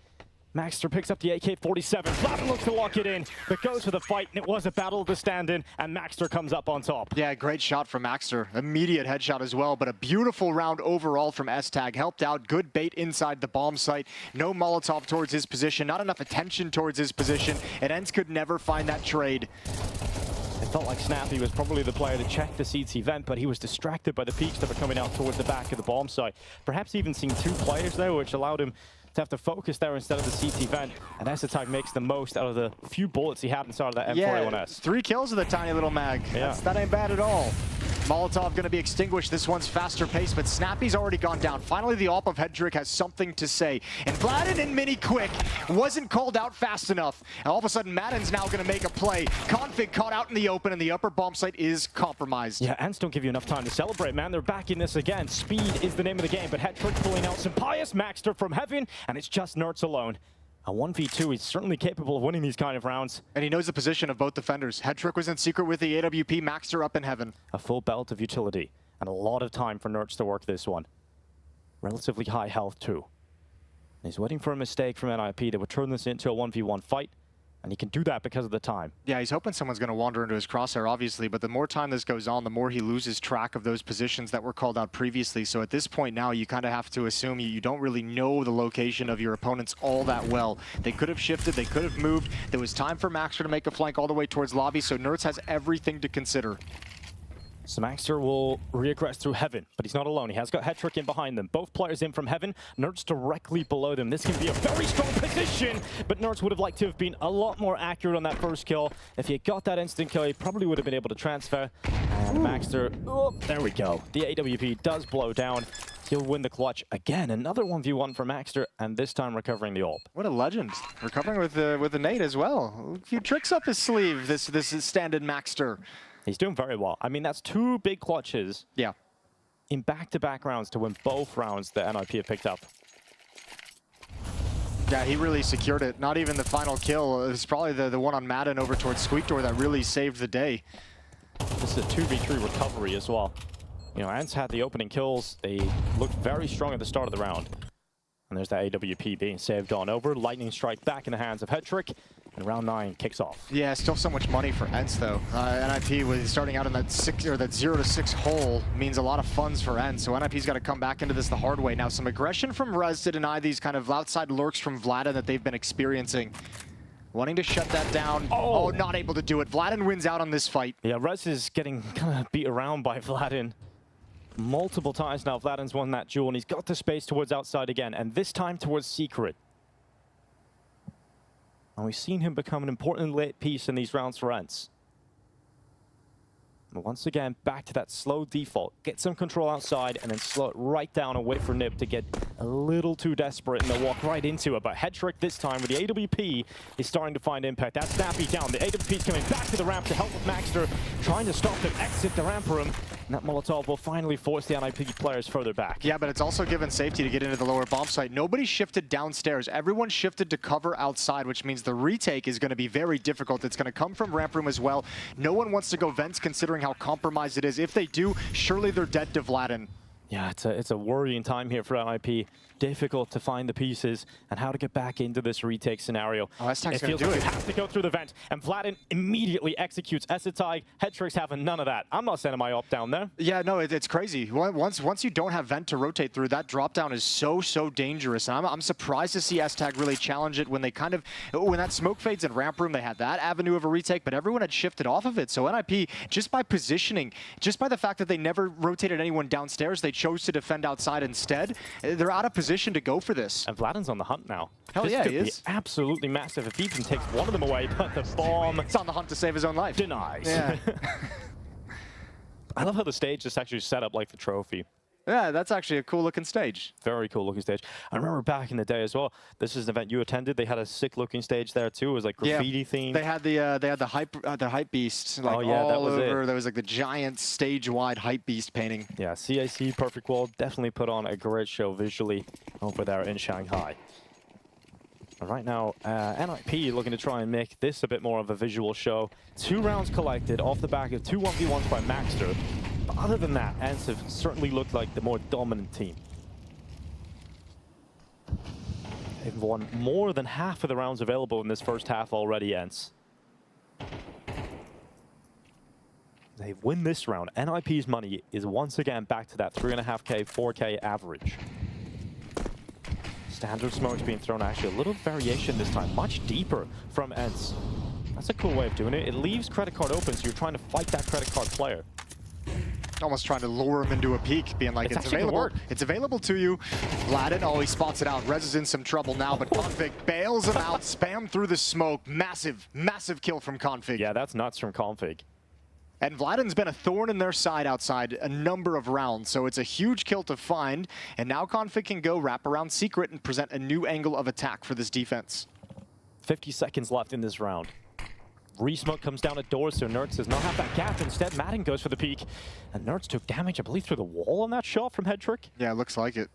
S6: Maxter picks up the AK-47. Vladin looks to lock it in, but goes for the fight, and it was a battle of the stand-in, and Maxter comes up on top.
S20: Yeah, great shot from Maxter. Immediate headshot as well, but a beautiful round overall from Etzatag. Helped out, good bait inside the bomb site. No Molotov towards his position, not enough attention towards his position, and Ence could never find that trade.
S6: It felt like Snappy was probably the player to check the CT vent, but he was distracted by the peaks that were coming out towards the back of the bomb site. Perhaps even seeing 2 players there, which allowed him to have to focus there instead of the CT vent. And Esatag makes the most out of the few bullets he had inside of that M4A1S.
S20: 3 kills with a tiny little mag.
S6: Yeah.
S20: That ain't bad at all. Molotov going to be extinguished. This one's faster pace, but Snappy's already gone down. Finally, the AWP of Hedrick has something to say. And Vladin and Mini Quick wasn't called out fast enough. And all of a sudden, Madden's now going to make a play. Config caught out in the open, and the upper bomb site is compromised.
S6: Yeah, Ence don't give you enough time to celebrate, man. They're back in this again. Speed is the name of the game, but Hedrick pulling out some pious Maxter from heaven, and it's just Nerds alone. A 1v2, he's certainly capable of winning these kind of rounds.
S20: And he knows the position of both defenders. Hedrick was in secret with the AWP, Maxter up in heaven.
S6: A full belt of utility, and a lot of time for Nerds to work this one. Relatively high health too. He's waiting for a mistake from NIP that would turn this into a 1v1 fight, and he can do that because of the time.
S20: Yeah, he's hoping someone's going to wander into his crosshair, obviously, but the more time this goes on, the more he loses track of those positions that were called out previously. So at this point now, you kind of have to assume you don't really know the location of your opponents all that well. They could have shifted, they could have moved. There was time for Maxter to make a flank all the way towards lobby, so Nerds has everything to consider.
S6: So Maxter will reaggress through heaven, but he's not alone. He has got Hedrick in behind them. Both players in from heaven, Nerds directly below them. This can be a very strong position, but Nerds would have liked to have been a lot more accurate on that first kill. If he had got that instant kill, he probably would have been able to transfer. And Maxter, oh, there we go. The AWP does blow down. He'll win the clutch again. Another 1v1 for Maxter, and this time recovering the AWP.
S20: What a legend. Recovering with the nade as well. A few tricks up his sleeve, this stand-in Maxter.
S6: He's doing very well. I mean, that's 2 big clutches.
S20: Yeah.
S6: In back-to-back rounds to win both rounds that NIP have picked up.
S20: Yeah, he really secured it. Not even the final kill. It was probably the one on Madden over towards Squeak Door that really saved the day.
S6: This is a 2v3 recovery as well. You know, Ence had the opening kills. They looked very strong at the start of the round. And there's that AWP being saved on over. Lightning strike back in the hands of Hedrick. And round 9 kicks off.
S20: Yeah, still so much money for Ence though. NIP was starting out in that 0 to 6 hole means a lot of funds for Ence. So NIP's got to come back into this the hard way. Now some aggression from Rez to deny these kind of outside lurks from Vladin that they've been experiencing. Wanting to shut that down. Oh, not able to do it. Vladin wins out on this fight.
S6: Yeah, Rez is getting kind of beat around by Vladin. Multiple times now, Vladin's won that duel, and he's got the space towards outside again, and this time towards secret. And we've seen him become an important late piece in these rounds for Ence. Once again, back to that slow default. Get some control outside and then slow it right down and wait for Nib to get a little too desperate and they'll walk right into it. But Hedrick this time with the AWP is starting to find impact. That's Snappy down. The AWP is coming back to the ramp to help with Maxter, trying to stop them exit the ramp room. And that Molotov will finally force the NIP players further back.
S20: Yeah, but it's also given safety to get into the lower bomb site. Nobody shifted downstairs. Everyone shifted to cover outside, which means the retake is going to be very difficult. It's going to come from ramp room as well. No one wants to go vents considering how compromised it is. If they do, surely they're dead to Vladin.
S6: Yeah, it's a worrying time here for NIP. Difficult to find the pieces and how to get back into this retake scenario.
S20: Oh, Esatag's
S6: it feels
S20: gonna
S6: like
S20: do
S6: you
S20: it.
S6: have to go through the vent, and Vladin immediately executes Esatag. Hedrick's having none of that. I'm not sending my AWP down there.
S20: Yeah, no, it's crazy. Once you don't have vent to rotate through, that drop down is so dangerous. And I'm surprised to see Esatag really challenge it when they when that smoke fades in ramp room, they had that avenue of a retake, but everyone had shifted off of it. So NIP, just by positioning, just by the fact that they never rotated anyone downstairs, they chose to defend outside instead. They're out of position to go for this.
S6: And Vladin's on the hunt now.
S20: Hell
S6: this
S20: yeah,
S6: could
S20: he
S6: be
S20: is.
S6: Absolutely massive if he even takes one of them away, but the bomb...
S20: It's on the hunt to save his own life.
S6: Denies.
S20: Yeah.
S6: I love how the stage is actually set up like the trophy.
S20: Yeah, that's actually a cool looking stage.
S6: Very cool looking stage. I remember back in the day as well, this is an event you attended, they had a sick looking stage there too. It was like graffiti themed.
S20: They had the hype beast like all over. There was like the giant stage wide hype beast painting.
S6: Yeah, CAC Perfect World definitely put on a great show visually over there in Shanghai. And right now, NIP looking to try and make this a bit more of a visual show. 2 rounds collected off the back of 2 1v1s by Maxter. But other than that, Ence have certainly looked like the more dominant team. They've won more than half of the rounds available in this first half already, Ence. They win this round. NIP's money is once again back to that 3.5K, 4K average. Standard smokes being thrown, actually a little variation this time, much deeper from Ence. That's a cool way of doing it. It leaves credit card open, so you're trying to fight that credit card player.
S20: Almost trying to lure him into a peek, being like, it's available. It's available to you. Vladin, oh, he spots it out. Rez is in some trouble now, but Config bails him out, spam through the smoke. Massive, massive kill from Config.
S6: Yeah, that's nuts from Config.
S20: And Vladin's been a thorn in their side outside a number of rounds, so it's a huge kill to find. And now Config can go wrap around Secret and present a new angle of attack for this defense.
S6: 50 seconds left in this round. Re-smoke comes down at doors, so Nerds does not have that gap. Instead, Madden goes for the peek. And Nerds took damage, I believe, through the wall on that shot from Hedrick.
S20: Yeah, it looks like it.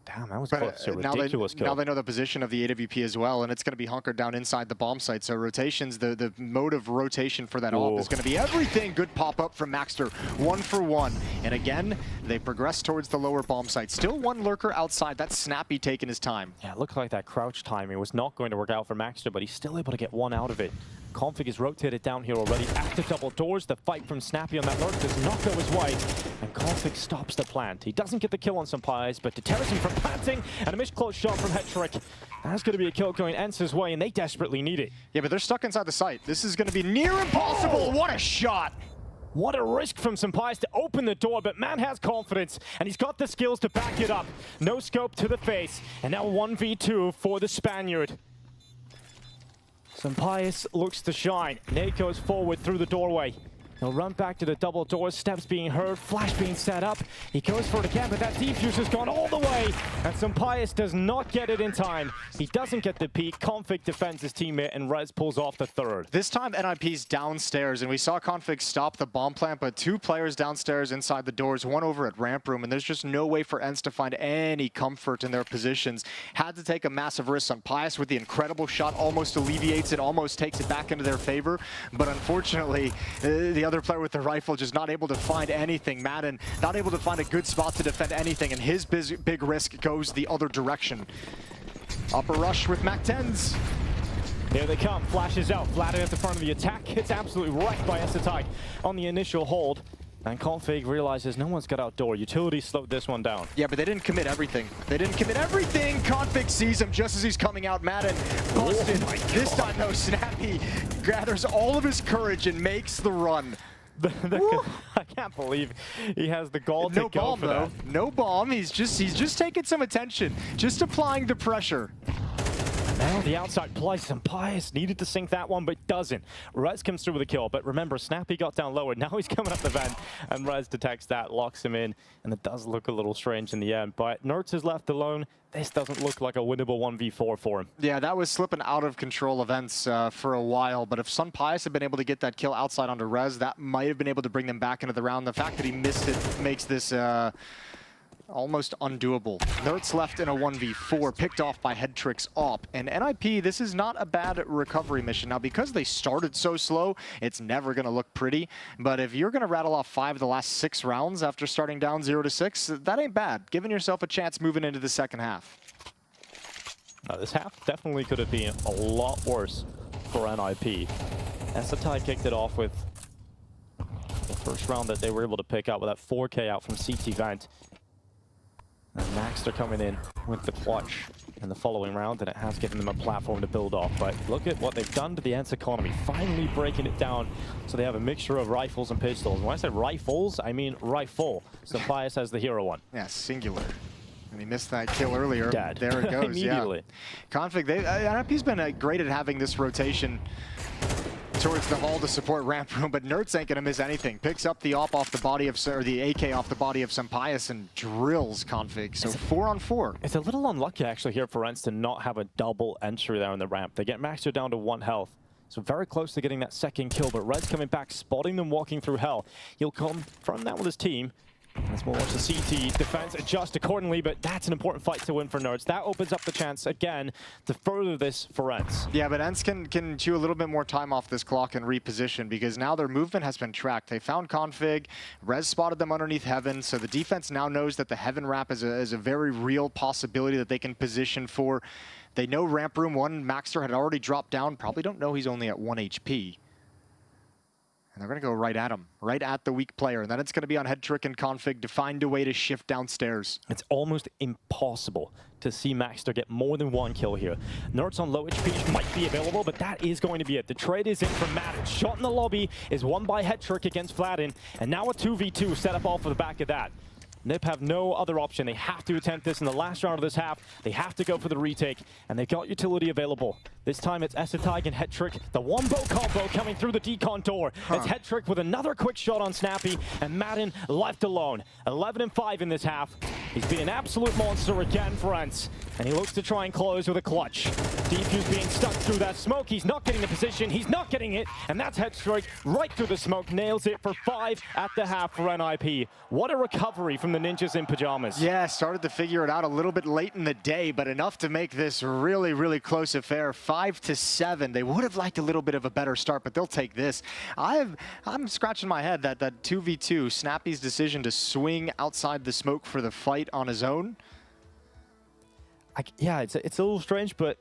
S6: Damn, that was close to a ridiculous kill.
S20: Now they know the position of the AWP as well, and it's going to be hunkered down inside the bomb site. So rotations, the mode of rotation for that AWP is going to be everything. Good pop-up from Maxter, 1 for 1. And again, they progress towards the lower bomb site. Still one lurker outside. That's Snappy taking his time.
S6: Yeah, it looked like that crouch timing was not going to work out for Maxter, but he's still able to get one out of it. Config is rotated down here already. Active double doors. The fight from Snappy on that lurk does not go his way. And Config stops the plant. He doesn't get the kill on some pies, but deters him from planting. And a misclose shot from Hedrick. That's going to be a kill going Ence's way, and they desperately need it.
S20: Yeah, but they're stuck inside the site. This is going to be near impossible. Oh! What a shot!
S6: What a risk from Sampais to open the door, but man has confidence, and he's got the skills to back it up. No scope to the face, and now 1v2 for the Spaniard. Sampais looks to shine. Nate goes forward through the doorway. He'll run back to the double doors, steps being heard, flash being set up. He goes for it again, but that defuse has gone all the way. And Sampais does not get it in time. He doesn't get the peek. Config defends his teammate, and Rez pulls off the third.
S20: This time NIP's downstairs, and we saw Config stop the bomb plant, but 2 players downstairs inside the doors, 1 over at ramp room, and there's just no way for Ence to find any comfort in their positions. Had to take a massive risk on Pius with the incredible shot, almost alleviates it, almost takes it back into their favor, but unfortunately, the other player with the rifle just not able to find anything. Madden not able to find a good spot to defend anything, and his big risk goes the other direction. Upper rush with Mac-10s.
S6: Here they come, flashes out, Vladin at the front of the attack. It's absolutely wrecked by Ence on the initial hold. And Config realizes no one's got outdoor. Utility slowed this one down.
S20: Yeah, but they didn't commit everything. They didn't commit everything! Config sees him just as he's coming out. Madden busted. Oh this time, though, Snappy gathers all of his courage and makes the run.
S6: I can't believe he has the gall to go for that.
S20: No bomb. He's just taking some attention, just applying the pressure.
S6: Now the outside play, Sampais needed to sink that one, but doesn't. Rez comes through with a kill, but remember, Snappy got down lower. Now he's coming up the vent, and Rez detects that, locks him in, and it does look a little strange in the end. But Nerds is left alone. This doesn't look like a winnable 1v4 for him.
S20: Yeah, that was slipping out of control events for a while, but if Sunpius had been able to get that kill outside onto Rez, that might have been able to bring them back into the round. The fact that he missed it makes this almost undoable. Nerds left in a 1v4, picked off by Hedrick's AWP. And NIP, this is not a bad recovery mission. Now, because they started so slow, it's never going to look pretty. But if you're going to rattle off 5 of the last 6 rounds after starting down 0-6, that ain't bad. Giving yourself a chance moving into the second half.
S6: This half definitely could have been a lot worse for NIP. Ence kicked it off with the first round that they were able to pick up with that 4K out from CT Vent. And Maxter coming in with the clutch in the following round, and it has given them a platform to build off. But look at what they've done to the Ence economy, finally breaking it down so they have a mixture of rifles and pistols. And when I say rifles, I mean rifle. Sampais has the hero one.
S20: Yeah, singular. And he missed that kill earlier.
S6: Dead.
S20: There it goes.
S6: Immediately.
S20: Yeah. Config, NIP's been great at having this rotation towards the hall to support ramp room, but Nerds ain't gonna miss anything. Picks up the AWP off the body of, or the AK off the body of Sampais and drills Config. So 4-on-4.
S6: It's a little unlucky actually here for Ence to not have a double entry there on the ramp. They get Maxter down to 1 health. So very close to getting that second kill, but Rez coming back, spotting them walking through hell. He'll come from that with his team. As we'll watch the CT defense adjust accordingly, but that's an important fight to win for Nerds. That opens up the chance again to further this for Ence.
S20: Yeah, but Ence can chew a little bit more time off this clock and reposition because now their movement has been tracked. They found Config, Rez spotted them underneath Heaven, so the defense now knows that the Heaven wrap is a very real possibility that they can position for. They know ramp room 1, Maxter had already dropped down, probably don't know he's only at 1 HP. And they're going to go right at him, right at the weak player. And then it's going to be on Headtrick and Config to find a way to shift downstairs.
S6: It's almost impossible to see Maxter get more than one kill here. Nerds on low HP might be available, but that is going to be it. The trade is in for Madden. Shot in the lobby is won by Headtrick against Flatten, and now a 2v2 set up off of the back of that. Nip have no other option. They have to attempt this in the last round of this half. They have to go for the retake, and they've got utility available. This time it's Essetag and Headtrick. The one-bow combo coming through the decon door. It's Headtrick with another quick shot on Snappy, and Madden left alone. 11-5 in this half. He's been an absolute monster again for Ence, and he looks to try and close with a clutch. Defuse being stuck through that smoke. He's not getting the position. He's not getting it, and that's Headstrick right through the smoke. Nails it for 5 at the half for NIP. What a recovery from the Ninjas in Pyjamas.
S20: Yeah, started to figure it out a little bit late in the day, but enough to make this really, really close affair. 5-7. They would have liked a little bit of a better start, but they'll take this. I'm scratching my head that 2v2, Snappy's decision to swing outside the smoke for the fight on his own.
S6: Yeah, it's a little strange, but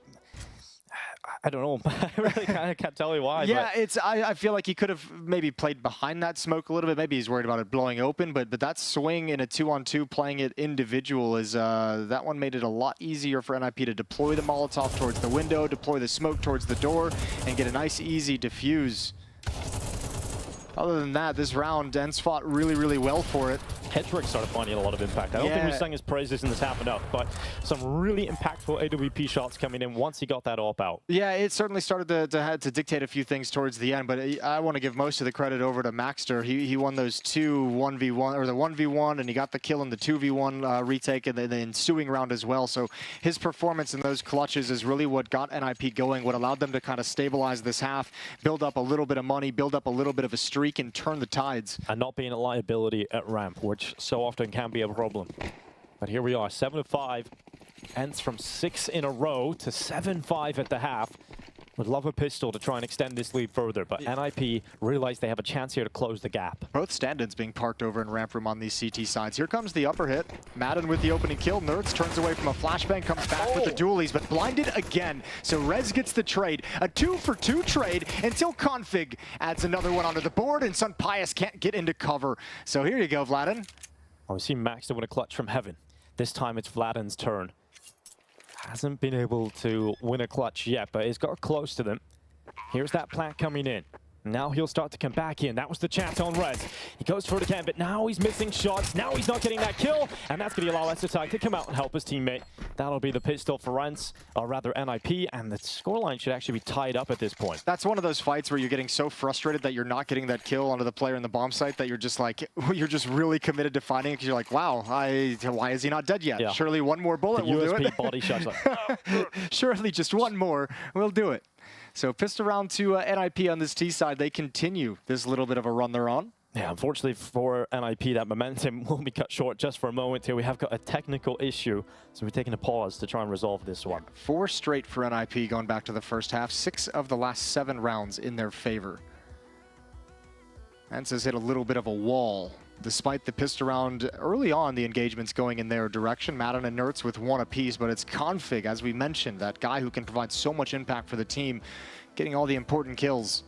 S6: I don't know. I really kind of can't tell you why.
S20: Yeah,
S6: but
S20: I feel like he could have maybe played behind that smoke a little bit. Maybe he's worried about it blowing open, but that swing in a 2-on-2, playing it individual, is that one made it a lot easier for NIP to deploy the Molotov towards the window, deploy the smoke towards the door, and get a nice, easy defuse. Other than that, this round, Ence fought really, really well for it.
S6: Headtrick started finding a lot of impact. I don't think we sang his praises in this half enough, but some really impactful AWP shots coming in once he got that AWP out.
S20: Yeah, it certainly started to dictate a few things towards the end, but I want to give most of the credit over to Maxter. He won those 2 1v1, or the 1v1, and he got the kill in the 2v1 retake and the ensuing round as well. So his performance in those clutches is really what got NIP going, what allowed them to kind of stabilize this half, build up a little bit of money, build up a little bit of a streak, and turn the tides.
S6: And not being a liability at ramp, which so often can be a problem. But here we are, 7-5. Ence from 6 in a row to 7-5 at the half. Would love a pistol to try and extend this lead further, but NIP realize they have a chance here to close the gap.
S20: Both stand-ins being parked over in ramp room on these CT sides. Here comes the upper hit. Madden with the opening kill. Nerds turns away from a flashbang, comes back with the dualies, but blinded again. So Rez gets the trade. A 2-for-2 trade until Config adds another one onto the board, and Sun Pius can't get into cover. So here you go, Vladen.
S6: Oh, we see Max to win a clutch from heaven. This time it's Vladen's turn. Hasn't been able to win a clutch yet, but he's got close to them. Here's that plant coming in. Now he'll start to come back in. That was the chance on Rez. He goes for it again, but now he's missing shots. Now he's not getting that kill, and that's going to allow Essetag to come out and help his teammate. That'll be the pistol for Ence, or rather NIP, and the scoreline should actually be tied up at this point.
S20: That's one of those fights where you're getting so frustrated that you're not getting that kill onto the player in the bomb site that you're just like, you're just really committed to finding it because you're like, wow, why is he not dead yet? Yeah. Surely one more bullet will do it.
S6: USP body shots like,
S20: surely just one more will do it. So pissed around to NIP on this T side. They continue this little bit of a run they're on.
S6: Yeah, unfortunately for NIP, that momentum will be cut short just for a moment here. We have got a technical issue, so we're taking a pause to try and resolve this one.
S20: 4 straight for NIP going back to the first half. 6 of the last 7 rounds in their favor. Ence has hit a little bit of a wall. Despite the pissed around early on, the engagements going in their direction. Madden and Nerds with 1 apiece, but it's Config, as we mentioned, that guy who can provide so much impact for the team, getting all the important kills.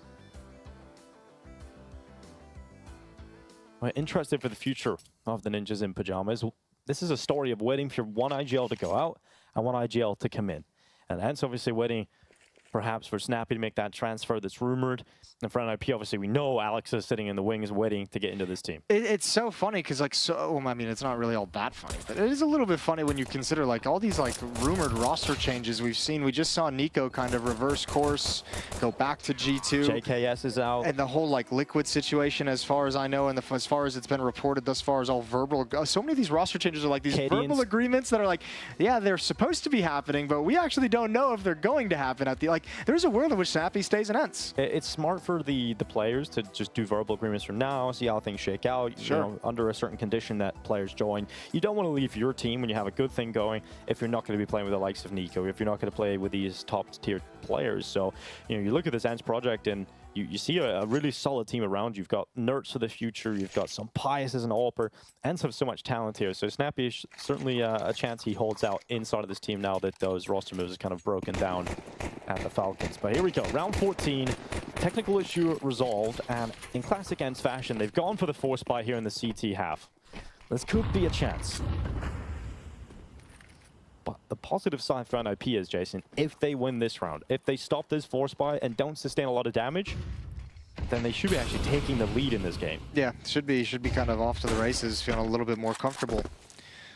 S6: We're interested for the future of the Ninjas in Pyjamas. This is a story of waiting for one IGL to go out and one IGL to come in. And hence obviously waiting perhaps for Snappy to make that transfer that's rumored. And for NIP, obviously, we know Alex is sitting in the wings waiting to get into this team.
S20: It's so funny because, like, I mean, it's not really all that funny, but it is a little bit funny when you consider, like, all these, like, rumored roster changes we've seen. We just saw Nico kind of reverse course, go back to G2.
S6: JKS is out.
S20: And the whole, like, Liquid situation, as far as I know, and as far as it's been reported thus far, is all verbal. So many of these roster changes are, like, these verbal agreements that are, like, yeah, they're supposed to be happening, but we actually don't know if they're going to happen at the, like, there's a world in which Snappy stays in Ence.
S6: It's smart for the players to just do verbal agreements from now, see how things shake out.
S20: Sure.
S6: You know, under a certain condition that players join. You don't want to leave your team when you have a good thing going if you're not going to be playing with the likes of Nico, if you're not going to play with these top-tier players. So, you know, you look at this Ence project and you see a really solid team around you. You've got Nerds for the future. You've got some Pius as an AWPer. Ence have so much talent here. So Snappy is certainly a chance he holds out inside of this team now that those roster moves is kind of broken down. and the Falcons. But here we go, round 14, technical issue resolved, and in classic Ence fashion, they've gone for the force buy here in the CT half. This could be a chance. But the positive side for NIP is, Jason, if they win this round, if they stop this force buy and don't sustain a lot of damage, then they should be actually taking the lead in this game.
S20: Yeah, should be kind of off to the races, feeling a little bit more comfortable.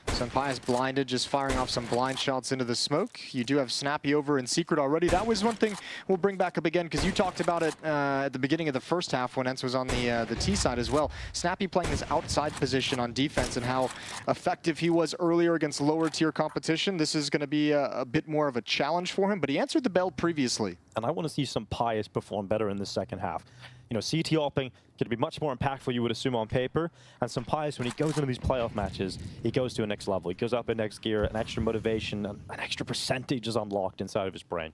S20: Senpai is blinded, just firing off some blind shots into the smoke. You do have Snappy over in secret already. That was one thing we'll bring back up again, because you talked about it at the beginning of the first half when Ence was on the T side as well. Snappy playing his outside position on defense and how effective he was earlier against lower tier competition. This is going to be a bit more of a challenge for him, but he answered the bell previously.
S6: And I want to see some Pyjamas perform better in the second half. You know, CT opping could be much more impactful, you would assume, on paper. And some Pyjamas, when he goes into these playoff matches, he goes to a next level. He goes up in next gear, an extra motivation, an extra percentage is unlocked inside of his brain.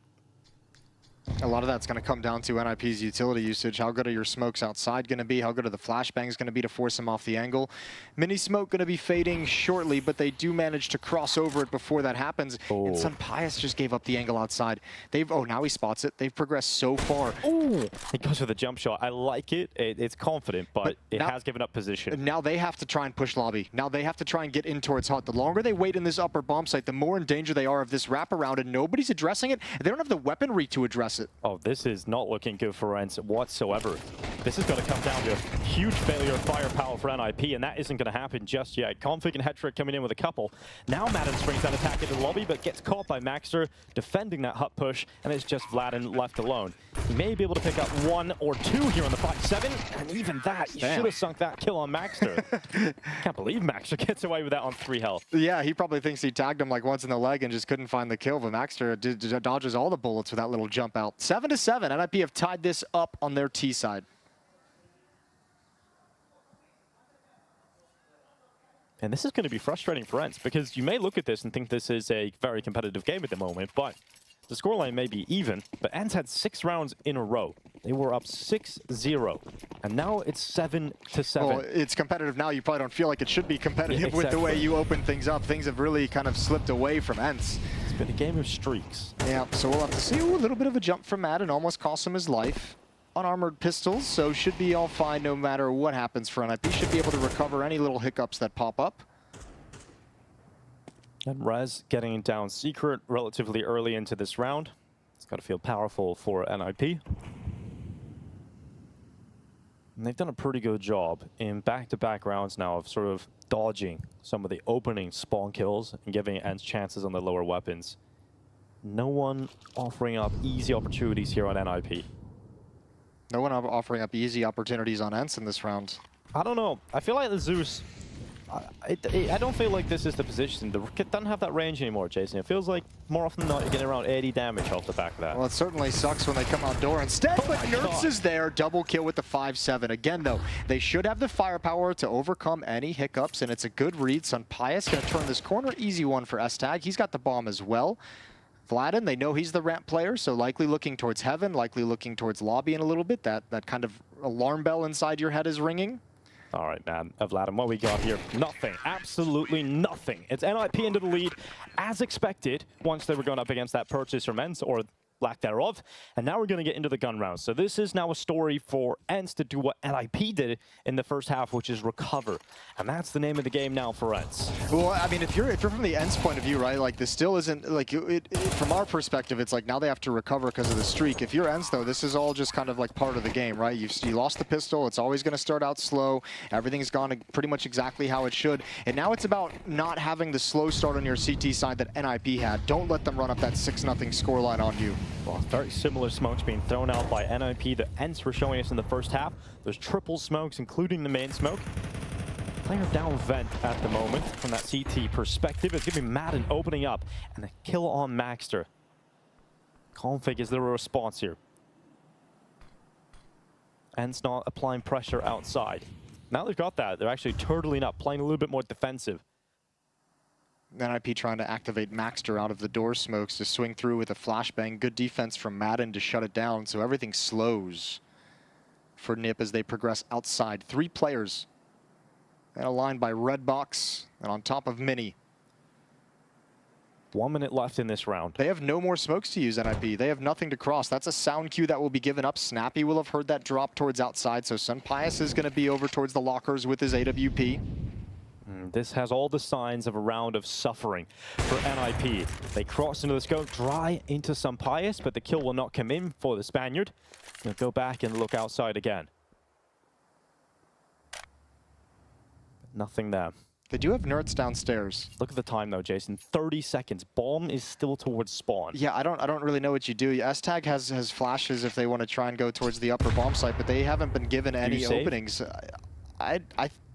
S20: A lot of that's going to come down to NIP's utility usage. How good are your smokes outside going to be? How good are the flashbangs going to be to force him off the angle? Mini smoke going to be fading shortly, but they do manage to cross over it before that happens. And Pyjamas just gave up the angle outside. Oh, now he spots it. They've progressed so far.
S6: Ooh, he goes for the jump shot. I like it. It's confident, but it has given up position.
S20: Now they have to try and push lobby. Now they have to try and get in towards hut. The longer they wait in this upper bomb site, the more in danger they are of this wraparound, and nobody's addressing it. They don't have the weaponry to address it.
S6: Oh, this is not looking good for Ence whatsoever. This is going to come down to a huge failure of firepower for NIP, and that isn't going to happen just yet. Config and Hetrick coming in with a couple. Now Madden springs that attack into the lobby, but gets caught by Maxter defending that hut push, and it's just Vladin left alone. He may be able to pick up 1 or 2 here on the 5-7, and even that, he should have sunk that kill on Maxter. Can't believe Maxter gets away with that on 3 health.
S20: Yeah, he probably thinks he tagged him like once in the leg and just couldn't find the kill, but Maxter dodges all the bullets with that little jump out. 7-7, NIP have tied this up on their T side.
S6: And this is going to be frustrating for Ence, because you may look at this and think this is a very competitive game at the moment, but the scoreline may be even. But Ence had 6 rounds in a row. They were up 6-0, and now it's 7-7.
S20: Well, it's competitive now. You probably don't feel like it should be competitive with the way you open things up. Things have really kind of slipped away from Ence.
S6: It's been a game of streaks.
S20: Yeah, so we'll have to see. Ooh, a little bit of a jump from Madden, almost cost him his life. Unarmored pistols, so should be all fine no matter what happens for NIP. Should be able to recover any little hiccups that pop up.
S6: And Rez getting down secret relatively early into this round. It's got to feel powerful for NIP. And they've done a pretty good job in back-to-back rounds now of sort of dodging some of the opening spawn kills and giving Ence chances on the lower weapons. No one offering up easy opportunities here on NIP.
S20: No one offering up easy opportunities on Ence in this round.
S6: I don't know. I feel like the Zeus... I don't feel like this is the position. The kit doesn't have that range anymore, Jason. It feels like more often than not you're getting around 80 damage off the back of that.
S20: Well, it certainly sucks when they come outdoor instead, but Nerds is there. Double kill with the 5-7. Again, though, they should have the firepower to overcome any hiccups, and it's a good read. Pyjamas going to turn this corner. Easy one for S-Tag. He's got the bomb as well. Vladin, they know he's the ramp player, so likely looking towards heaven, likely looking towards lobby in a little bit. That kind of alarm bell inside your head is ringing.
S6: All right, man. Vladin, what we got here? Nothing. Absolutely nothing. It's NIP into the lead, as expected, once they were going up against that purchase from Ence, or lack thereof. And now we're going to get into the gun round. So this is now a story for Ence to do what NIP did in the first half, which is recover. And that's the name of the game now for Ence.
S20: Well, I mean, if you're from the Ence point of view, right, like this still isn't, like, from our perspective, it's like now they have to recover because of the streak. If you're Ence, though, this is all just kind of like part of the game, right? You lost the pistol. It's always going to start out slow. Everything's gone pretty much exactly how it should. And now it's about not having the slow start on your CT side that NIP had. Don't let them run up that 6-0 scoreline on you.
S6: Well, very similar smokes being thrown out by NIP that Ence were showing us in the first half. There's triple smokes, including the main smoke. Player down vent at the moment from that CT perspective. It's giving Madden opening up and a kill on Maxter. Config is the response here. Ence not applying pressure outside. Now they've got that, they're actually turtling up, playing a little bit more defensive.
S20: NIP trying to activate Maxter out of the door smokes to swing through with a flashbang. Good defense from Madden to shut it down, so everything slows for NIP as they progress outside. 3 players and a line by Redbox and on top of Mini.
S6: 1 minute left in this round.
S20: They have no more smokes to use, NIP. They have nothing to cross. That's a sound cue that will be given up. Snappy will have heard that drop towards outside, so Sunpius is going to be over towards the lockers with his AWP.
S6: This has all the signs of a round of suffering for NIP. They cross into the scope, dry into Sunpius, but the kill will not come in for the Spaniard. He'll go back and look outside again. Nothing there.
S20: They do have nerds downstairs.
S6: Look at the time though, Jason. 30 seconds. Bomb is still towards spawn.
S20: Yeah, I don't really know what you do. S-Tag has flashes if they want to try and go towards the upper bomb site, but they haven't been given any openings. I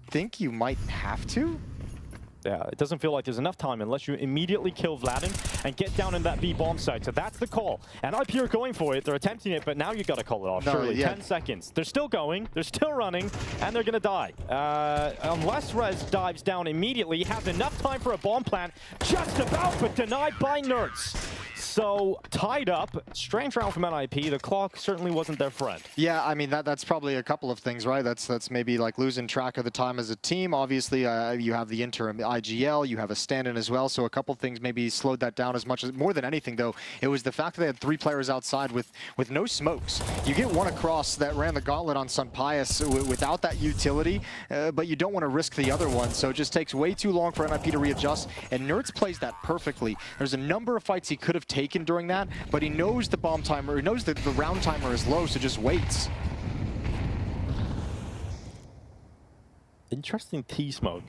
S20: think you might have to.
S6: Yeah, it doesn't feel like there's enough time unless you immediately kill Vladin and get down in that B bomb site. So that's the call. And NIP are going for it. They're attempting it, but now you got to call it off.
S20: No,
S6: surely.
S20: yeah.
S6: 10 seconds. They're still going. They're still running, and they're going to die. Unless Rez dives down immediately, he has enough time for a bomb plant. Just about, but denied by Nerds. So tied up. Strange round from NIP. The clock certainly wasn't their friend.
S20: Yeah, I mean that's probably a couple of things, right? That's maybe like losing track of the time as a team. Obviously, you have the interim IGL, you have a stand-in as well. So a couple things maybe slowed that down as much as more than anything, though. It was the fact that they had 3 players outside with no smokes. You get one across that ran the gauntlet on Sunpius without that utility, but you don't want to risk the other one. So it just takes way too long for NIP to readjust. And Nerds plays that perfectly. There's a number of fights he could have taken during that, but he knows the bomb timer, he knows that the round timer is low, so just waits.
S6: Interesting T-smoke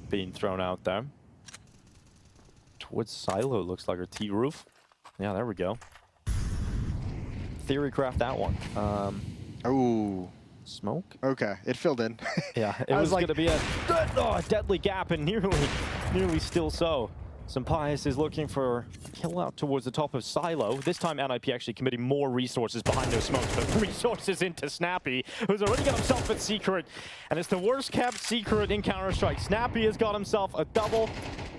S6: being thrown out there. Towards Silo, it looks like, or T-roof. Yeah, there we go. Theory craft that one.
S20: Ooh.
S6: Smoke?
S20: Okay, it filled in.
S6: Yeah, it was like, going to be a deadly gap, and nearly still so. Sunpius is looking for a kill out towards the top of Silo. This time NIP actually committing more resources behind those smokes, but resources into Snappy, who's already got himself at Secret. And it's the worst kept Secret in Counter-Strike. Snappy has got himself a double,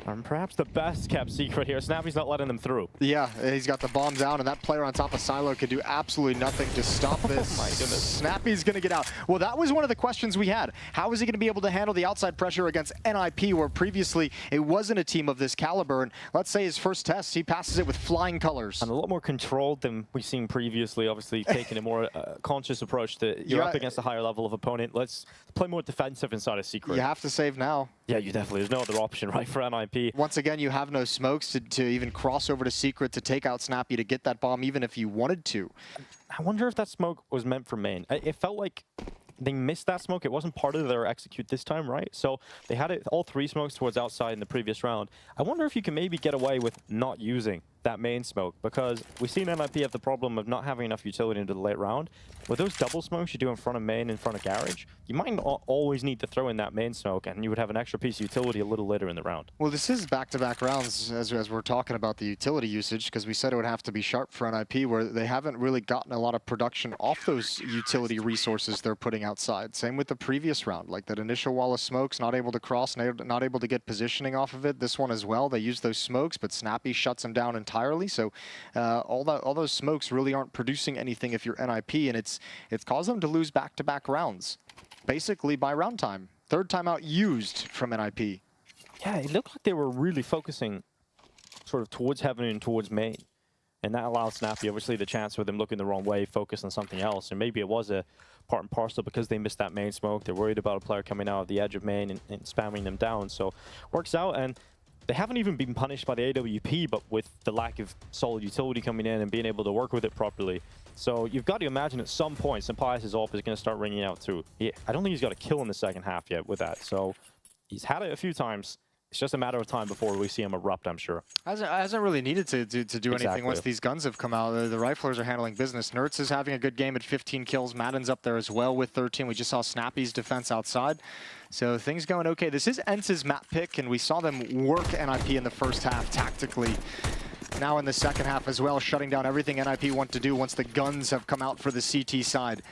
S6: and perhaps the best kept Secret here. Snappy's not letting them through.
S20: Yeah, he's got the bomb down, and that player on top of Silo could do absolutely nothing to stop this.
S6: Oh my goodness.
S20: Snappy's going to get out. Well, that was one of the questions we had. How is he going to be able to handle the outside pressure against NIP, where previously it wasn't a team of this caliber? And let's say his first test, he passes it with flying colors.
S6: And a lot more controlled than we've seen previously, obviously taking a more conscious approach to you're up against a higher level of opponent. Let's play more defensive inside of Secret.
S20: You have to save now.
S6: Yeah, you definitely. There's no other option, right, for NIP.
S20: Once again, you have no smokes to even cross over to Secret to take out Snappy to get that bomb, even if you wanted to.
S6: I wonder if that smoke was meant for main. It felt like they missed that smoke. It wasn't part of their execute this time, right? So they had it all 3 smokes towards outside in the previous round. I wonder if you can maybe get away with not using that main smoke, because we've seen NIP have the problem of not having enough utility into the late round. With those double smokes you do in front of main, in front of garage, you might not always need to throw in that main smoke, and you would have an extra piece of utility a little later in the round.
S20: Well, this is back-to-back rounds as we're talking about the utility usage, because we said it would have to be sharp for NIP, where they haven't really gotten a lot of production off those utility resources they're putting outside. Same with the previous round, like that initial wall of smokes, not able to cross, not able to get positioning off of it. This one as well, they use those smokes, but Snappy shuts them down entirely. So all those smokes really aren't producing anything if you're NIP, and it's caused them to lose back-to-back rounds, basically by round time. Third timeout used from NIP.
S6: Yeah, it looked like they were really focusing sort of towards heaven and towards main. And that allowed Snappy, obviously, the chance with them looking the wrong way, focus on something else. And maybe it was a part and parcel because they missed that main smoke. They're worried about a player coming out of the edge of main and spamming them down. So works out, and they haven't even been punished by the AWP, but with the lack of solid utility coming in and being able to work with it properly. So you've got to imagine at some point, Sunpius' AWP is going to start ringing out too. I don't think he's got a kill in the second half yet with that. So he's had it a few times. It's just a matter of time before we see him erupt, I'm sure.
S20: Hasn't really needed to do anything once these guns have come out. The riflers are handling business. Nertz is having a good game at 15 kills. Madden's up there as well with 13. We just saw Snappy's defense outside. So things going okay. This is Ence's map pick, and we saw them work NIP in the first half tactically. Now in the second half as well, shutting down everything NIP want to do once the guns have come out for the CT side.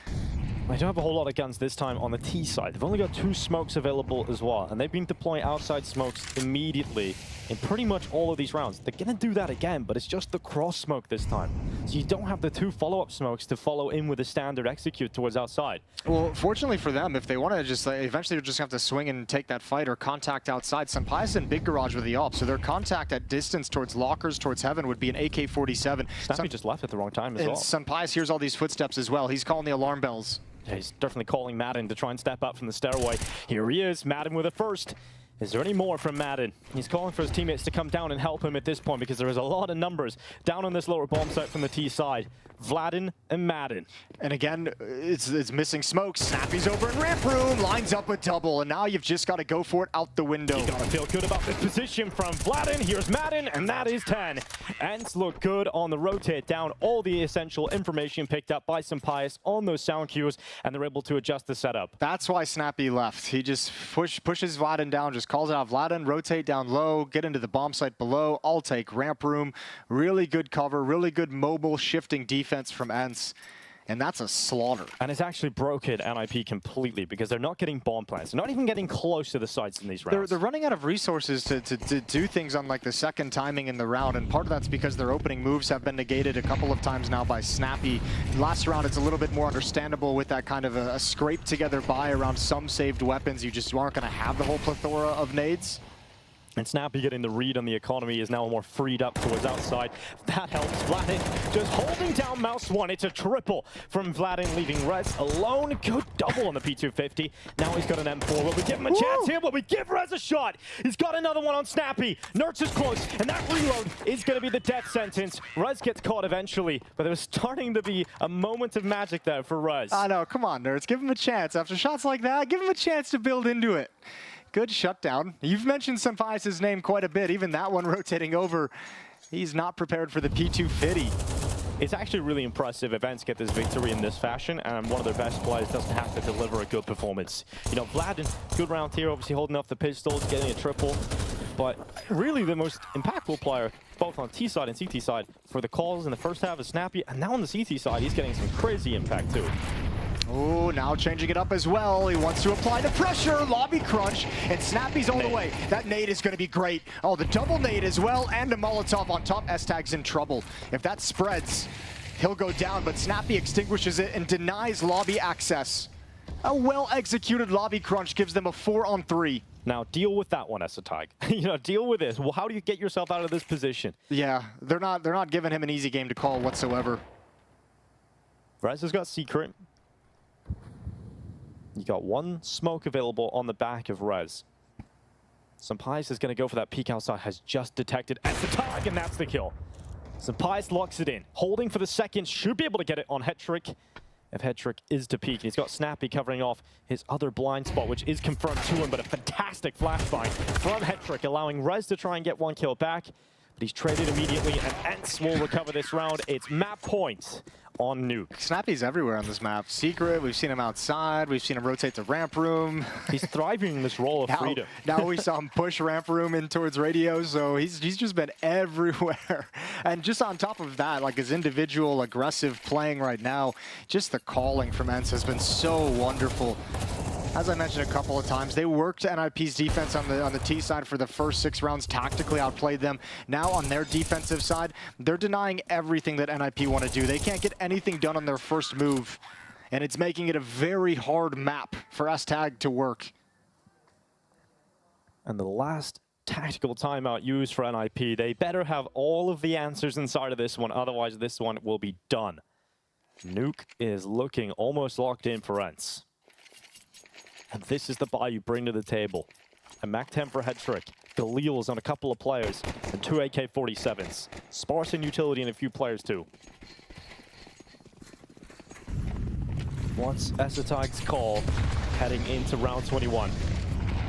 S6: They don't have a whole lot of guns this time on the T side. They've only got 2 smokes available as well, and they've been deploying outside smokes immediately in pretty much all of these rounds. They're going to do that again, but it's just the cross smoke this time. So you don't have the 2 follow-up smokes to follow in with a standard execute towards outside.
S20: Well, fortunately for them, if they want to just, eventually they'll just have to swing and take that fight or contact outside. Sunpius in big garage with the op, so their contact at distance towards lockers, towards heaven would be an AK-47.
S6: Snappy just left at the wrong time as well.
S20: And Sunpius hears all these footsteps as well. He's calling the alarm bells.
S6: Yeah, he's definitely calling Madden to try and step up from the stairway. Here he is, Madden with a first. Is there any more from Madden? He's calling for his teammates to come down and help him at this point because there is a lot of numbers down on this lower bomb site from the T side. Vladin and Madden.
S20: And again, it's missing smoke. Snappy's over in ramp room, lines up a double, and now you've just got to go for it out the window.
S6: You gotta feel good about this position from Vladin. Here's Madden, and that is 10. Ents look good on the rotate down. All the essential information picked up by Sunpius on those sound cues, and they're able to adjust the setup.
S20: That's why Snappy left. He just pushes Vladin down, just calls out Vladin, rotate down low, get into the bomb site below. I'll take ramp room. Really good cover, really good mobile shifting defense from Ence. And that's a slaughter.
S6: And it's actually broken NIP completely because they're not getting bomb plants. They're not even getting close to the sites in these rounds.
S20: They're running out of resources to do things on like the second timing in the round, and part of that's because their opening moves have been negated a couple of times now by Snappy. Last round, it's a little bit more understandable with that kind of a scrape together buy around some saved weapons. You just aren't going to have the whole plethora of nades.
S6: And Snappy getting the read on the economy is now more freed up towards outside. That helps Vladin just holding down Mouse 1. It's a triple from Vladin, leaving Rez alone. Good double on the P250. Now he's got an M4. Will we give him a chance here? Will we give Rez a shot? He's got another one on Snappy. Nertz is close, and that reload is going to be the death sentence. Rez gets caught eventually, but there was starting to be a moment of magic there for Rez.
S20: I know, come on, Nertz. Give him a chance. After shots like that, give him a chance to build into it. Good shutdown. You've mentioned Sunpius' name quite a bit, even that one rotating over. He's not prepared for the P250.
S6: It's actually really impressive if Ence get this victory in this fashion, and one of their best players doesn't have to deliver a good performance. You know, Vladin, good round here, obviously holding off the pistols, getting a triple, but really the most impactful player, both on T side and CT side, for the calls in the first half is Snappy, and now on the CT side, he's getting some crazy impact too.
S20: Oh, now changing it up as well. He wants to apply the pressure. Lobby crunch, and Snappy's all the way. That nade is going to be great. Oh, the double nade as well, and a Molotov on top. S-Tag's in trouble. If that spreads, he'll go down, but Snappy extinguishes it and denies lobby access. A well-executed lobby crunch gives them a 4-on-3.
S6: Now deal with that one, S-Tag. You know, deal with this. Well, how do you get yourself out of this position?
S20: Yeah, they're not giving him an easy game to call whatsoever.
S6: Rez has got Secret. You got one smoke available on the back of Rez. Sunpius is going to go for that peek outside, has just detected S-Tag, and that's the kill. Sunpius locks it in, holding for the second, should be able to get it on Hetrick. If Hetrick is to peek, and he's got Snappy covering off his other blind spot, which is confirmed to him, but a fantastic flashbang from Hetrick, allowing Rez to try and get one kill back. But he's traded immediately, and Ence will recover this round. It's map points on Nuke.
S20: Snappy's everywhere on this map. Secret, we've seen him outside, we've seen him rotate to ramp room.
S6: He's thriving in this role of freedom.
S20: Now we saw him push ramp room in towards radio, so he's just been everywhere. And just on top of that, like his individual aggressive playing right now, just the calling from Ence has been so wonderful. As I mentioned a couple of times, they worked NIP's defense on the T side for the first 6 rounds, tactically outplayed them. Now on their defensive side, they're denying everything that NIP want to do. They can't get anything done on their first move, and it's making it a very hard map for S-Tag to work.
S6: And the last tactical timeout used for NIP, they better have all of the answers inside of this one, otherwise this one will be done. Nuke is looking almost locked in for Ence. And this is the buy you bring to the table. A MAC-10 for Hetrick, Galil's on a couple of players, and 2 AK-47s. Sparse in utility and a few players too. What's S-Tag's call heading into round 21?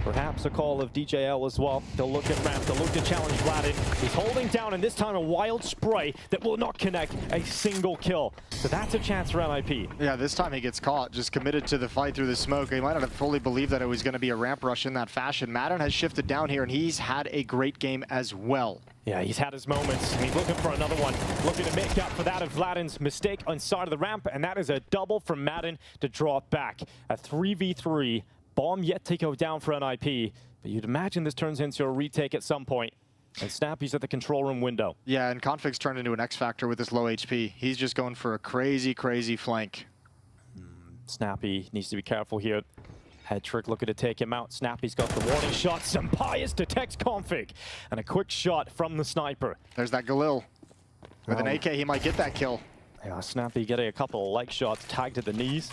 S6: Perhaps a call of DJL as well. They'll look at ramp, they'll look to challenge Vladin. He's holding down, and this time a wild spray that will not connect a single kill. So that's a chance for NIP.
S20: Yeah, this time he gets caught, just committed to the fight through the smoke. He might not have fully believed that it was going to be a ramp rush in that fashion. Madden has shifted down here, and he's had a great game as well.
S6: Yeah, he's had his moments, and he's looking for another one. Looking to make up for that of Vladin's mistake on side of the ramp, and that is a double from Madden to draw it back. A 3v3. Bomb yet to go down for NIP, but you'd imagine this turns into a retake at some point. And Snappy's at the control room window.
S20: Yeah, and Config's turned into an X Factor with this low HP. He's just going for a crazy, crazy flank.
S6: Snappy needs to be careful here. Head Trick looking to take him out. Snappy's got the warning shot. Sampayas detects Config. And a quick shot from the sniper.
S20: There's that Galil. With an AK, he might get that kill.
S6: Yeah, Snappy getting a couple of leg shots tagged at the knees.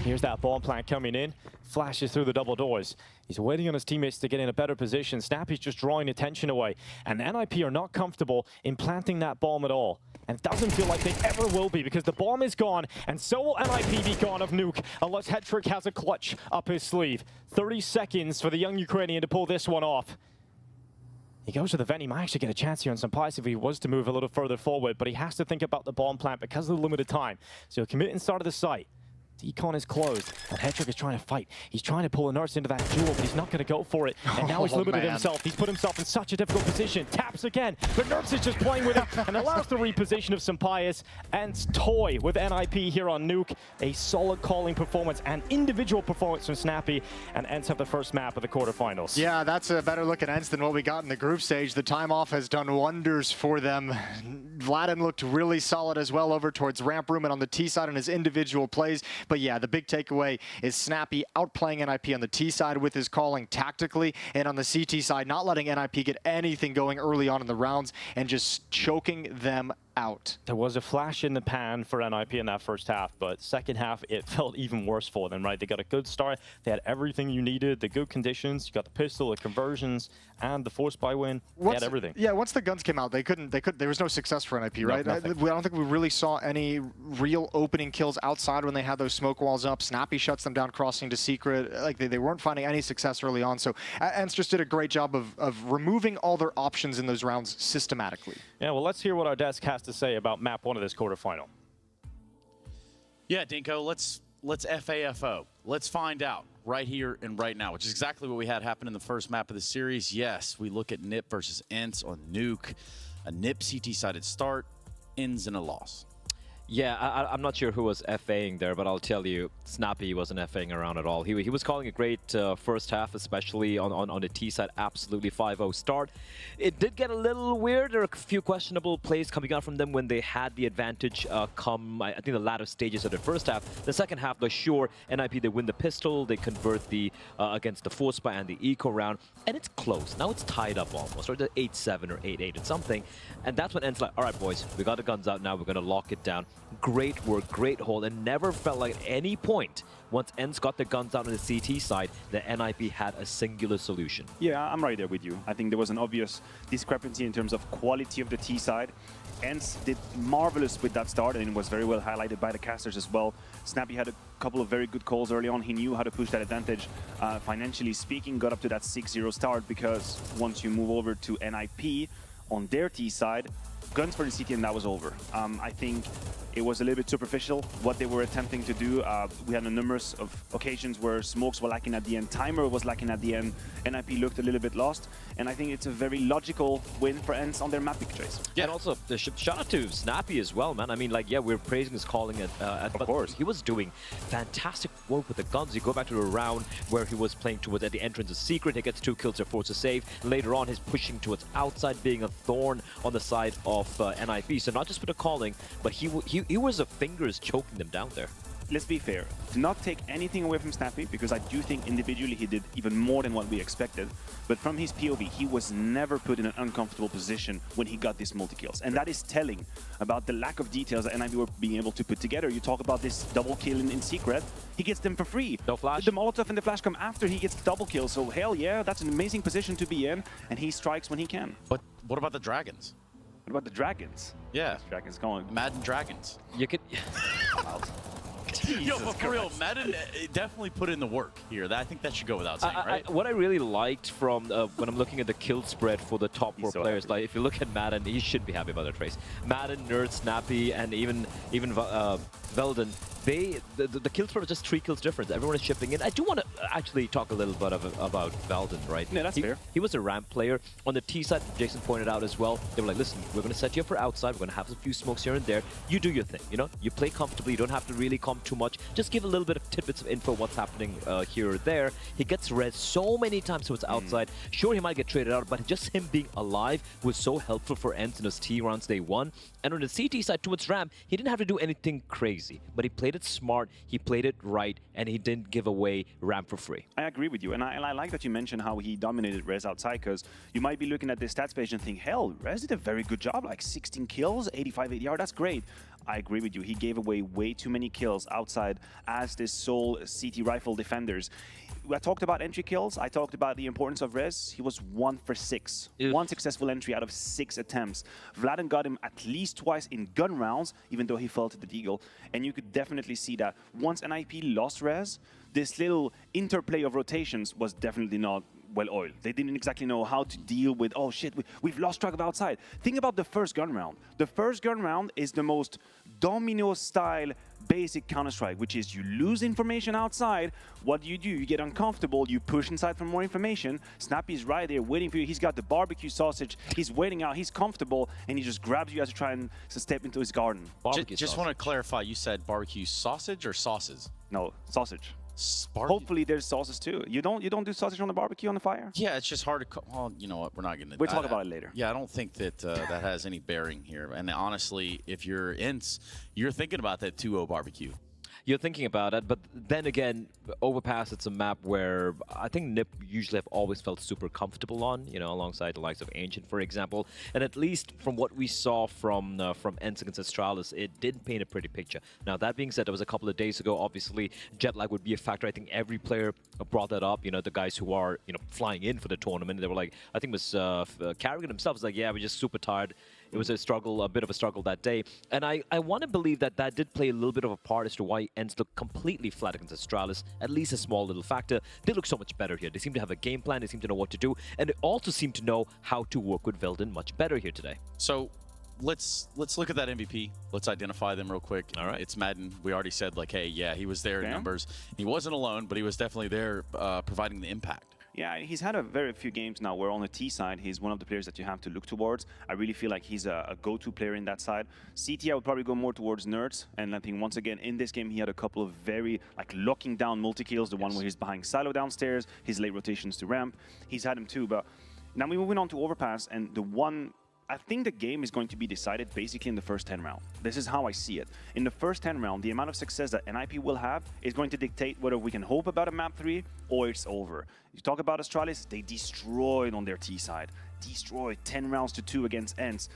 S6: Here's that bomb plant coming in. Flashes through the double doors. He's waiting on his teammates to get in a better position. Snappy's just drawing attention away. And NIP are not comfortable in planting that bomb at all. And it doesn't feel like they ever will be, because the bomb is gone, and so will NIP be gone of Nuke, unless Hetrick has a clutch up his sleeve. 30 seconds for the young Ukrainian to pull this one off. He goes to the vent. He might actually get a chance here on Sampayas if he was to move a little further forward, but he has to think about the bomb plant because of the limited time. So he'll commit inside of the site. Decon is closed, and Hetrick is trying to fight. He's trying to pull a nurse into that duel, but he's not going to go for it. And now he's limited himself. He's put himself in such a difficult position. Taps again, but Nurse is just playing with it and allows the reposition of Sampayas. Ence toy with NIP here on Nuke. A solid calling performance and individual performance from Snappy, and Ence have the first map of the quarterfinals.
S20: Yeah, that's a better look at Ence than what we got in the group stage. The time off has done wonders for them. Vladin looked really solid as well over towards ramp room and on the T side in his individual plays. But yeah, the big takeaway is Snappy outplaying NIP on the T side with his calling tactically, and on the CT side, not letting NIP get anything going early on in the rounds and just choking them out.
S6: There was a flash in the pan for NIP in that first half, but second half, it felt even worse for them, right? They got a good start. They had everything you needed, the good conditions. You got the pistol, the conversions, and the force buy win. They had everything.
S20: Yeah, once the guns came out, there was no success for NIP, right? I don't think we really saw any real opening kills outside when they had those smoke walls up. Snappy shuts them down crossing to secret. Like they weren't finding any success early on. So Ence just did a great job of removing all their options in those rounds systematically.
S6: Yeah, well, let's hear what our desk has to say about map 1 of this quarterfinal.
S5: Yeah, Dinko, let's FAFO. Let's find out right here and right now, which is exactly what we had happen in the first map of the series. Yes, we look at NIP versus Ence on Nuke. A NIP CT-sided start ends in a loss.
S9: Yeah, I'm not sure who was FAing there, but I'll tell you, Snappy wasn't FAing around at all. He was calling a great first half, especially on the T side. Absolutely 5-0 start. It did get a little weird. There are a few questionable plays coming out from them when they had the advantage come, I think, the latter stages of the first half. The second half, they're sure NIP, they win the pistol, they convert the against the force buy and the eco round, and it's close. Now it's tied up almost, or the 8-7 or 8-8 or something. And that's when Ence like, all right, boys, we got the guns out now. We're going to lock it down. Great work, great hold, and never felt like at any point, once Ence got the guns out on the CT side, that NIP had a singular solution.
S19: Yeah, I'm right there with you. I think there was an obvious discrepancy in terms of quality of the T side. Ence did marvelous with that start, and it was very well highlighted by the casters as well. Snappy had a couple of very good calls early on. He knew how to push that advantage. Financially speaking, got up to that 6-0 start, because once you move over to NIP on their T side, guns for the CT, and that was over. I think it was a little bit superficial what they were attempting to do. We had a numerous of occasions where smokes were lacking at the end, timer was lacking at the end, NIP looked a little bit lost, and I think it's a very logical win for Ence on their map pick trace.
S9: Yeah, and also the shout out to Snappy as well, man. I mean, like, yeah, we're praising his calling of course. He was doing fantastic work with the guns. You go back to the round where he was playing towards at the entrance of Secret, he gets 2 kills, force a save. Later on, he's pushing towards outside, being a thorn on the side of NIP. So not just for the calling, but he was the fingers choking them down there.
S19: Let's be fair. Do not take anything away from Snappy, because I do think individually he did even more than what we expected. But from his POV, he was never put in an uncomfortable position when he got these multi-kills. And that is telling about the lack of details that NIP were being able to put together. You talk about this double kill in Secret. He gets them for free.
S9: No flash.
S19: The Molotov and the flash come after he gets the double kill. So hell yeah, that's an amazing position to be in. And he strikes when he can.
S5: But what about the Dragons?
S19: What about the Dragons?
S5: Yeah.
S19: Dragons going.
S5: Madden Dragons.
S9: You could...
S5: Yo, but for real, Madden definitely put in the work here. I think that should go without saying, right?
S9: What I really liked from when I'm looking at the kill spread for the top 4 players,
S19: happy.
S9: like if you look at Madden, he should be happy about the trace. Madden, Nerd, Snappy, and even Velden, the kill score is just 3 kills difference. Everyone is chipping in. I do want to actually talk a little bit about Valdon, right?
S19: Yeah, that's fair.
S9: He was a ramp player. On the T side, Jason pointed out as well, they were like, listen, we're going to set you up for outside. We're going to have a few smokes here and there. You do your thing, you know? You play comfortably. You don't have to really comp too much. Just give a little bit of tidbits of info, what's happening here or there. He gets res so many times so it's outside. Sure, he might get traded out, but just him being alive was so helpful for Ence in his T rounds day 1. And on the CT side towards ramp, he didn't have to do anything crazy, but he played it smart, he played it right, and he didn't give away ramp for free.
S19: I agree with you, and I like that you mentioned how he dominated Rez outside, because you might be looking at this stats page and think, hell, Rez did a very good job, like 16 kills, 85 ADR, that's great. I agree with you, he gave away way too many kills outside as this sole CT rifle defenders. I talked about entry kills. I talked about the importance of Rez. He was 1 for 6. Ew. 1 successful entry out of 6 attempts. Vladen got him at least twice in gun rounds, even though he fell to the deagle. And you could definitely see that once NIP lost Rez, this little interplay of rotations was definitely not well oiled. They didn't exactly know how to deal with, oh shit, we've lost track of outside. Think about the first gun round. The first gun round is the most domino style basic Counter-Strike, which is you lose information outside. What do? You get uncomfortable, you push inside for more information. Snappy's right there waiting for you. He's got the barbecue sausage. He's waiting out, he's comfortable, and he just grabs you as you try and step into his garden.
S5: Just want to clarify, you said barbecue sausage or sauces?
S19: No, sausage. Hopefully there's sauces too. You don't do sausage on the barbecue on the fire?
S5: Yeah, it's just hard to. Well, you know what? We're not going to.
S19: We'll talk about it later.
S5: Yeah, I don't think that that has any bearing here. And honestly, if you're Ence, you're thinking about that 2-0 barbecue.
S9: You're thinking about it, but then again, Overpass, it's a map where I think NIP usually have always felt super comfortable on, you know, alongside the likes of Ancient, for example. And at least from what we saw from Ence against Astralis, it did paint a pretty picture. Now, that being said, that was a couple of days ago. Obviously, jet lag would be a factor. I think every player brought that up. You know, the guys who are, you know, flying in for the tournament, they were like, I think it was Carrigan himself was like, yeah, we're just super tired. It was a struggle, a bit of a struggle that day. And I want to believe that that did play a little bit of a part as to why Ence looked completely flat against Astralis, at least a small little factor. They look so much better here. They seem to have a game plan. They seem to know what to do. And they also seem to know how to work with Velden much better here today.
S5: So let's look at that MVP. Let's identify them real quick. All right. It's Madden. We already said, like, hey, yeah, he was there in numbers. He wasn't alone, but he was definitely there providing the impact.
S19: Yeah, he's had a very few games now where on the T side, he's one of the players that you have to look towards. I really feel like he's a go-to player in that side. CT, I would probably go more towards Nerds. And I think once again, in this game, he had a couple of very, like, locking down multi-kills. The one where he's behind silo downstairs, his late rotations to ramp. He's had him too, but now we're moving on to Overpass, and the one... I think the game is going to be decided basically in the first 10 round. This is how I see it. In the first 10 round, the amount of success that NIP will have is going to dictate whether we can hope about a map 3 or it's over. You talk about Astralis, they destroyed on their T side. Destroyed 10 rounds to 2 against Ence.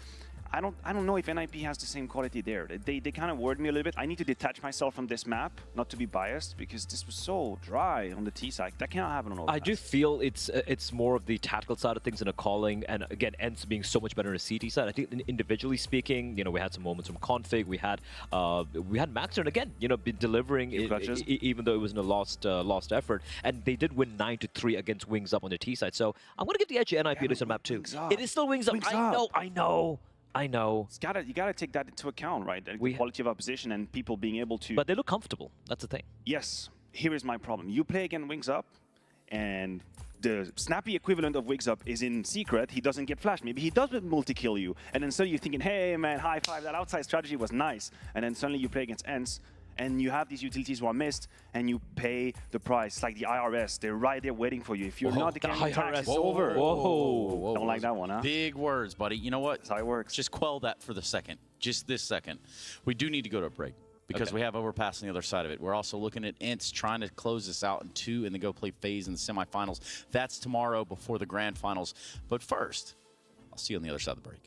S19: I don't know if NIP has the same quality there. They kind of worried me a little bit. I need to detach myself from this map, not to be biased, because this was so dry on the T side. That cannot happen on Overpass.
S9: I do feel it's more of the tactical side of things and a calling, and again, Ence being so much better on the CT side. I think individually speaking, you know, we had some moments from Config. We had Maxer, and again, you know, been delivering even though it was in a lost effort, and they did win 9-3 against Wings Up on the T side. So I'm gonna give the edge to NIP this on map 2. It is still Wings Up. I know.
S19: You gotta take that into account, right? The quality of opposition and people being able to...
S9: But they look comfortable. That's the thing.
S19: Yes. Here is my problem. You play against Wings Up, and the snappy equivalent of Wings Up is in secret. He doesn't get flashed. Maybe he does multi-kill you. And then suddenly you're thinking, hey, man, high five. That outside strategy was nice. And then suddenly you play against Ence, and you have these utilities who are missed, and you pay the price. Like the IRS, they're right there waiting for you. If you're not getting tax, it's over.
S5: Whoa.
S19: Don't like that one, huh?
S5: Big words, buddy. You know what?
S19: That's how it works.
S5: Just quell that for the second. Just this second. We do need to go to a break because we have Overpass on the other side of it. We're also looking at Ence trying to close this out in 2 and then go play FaZe in the semifinals. That's tomorrow before the grand finals. But first, I'll see you on the other side of the break.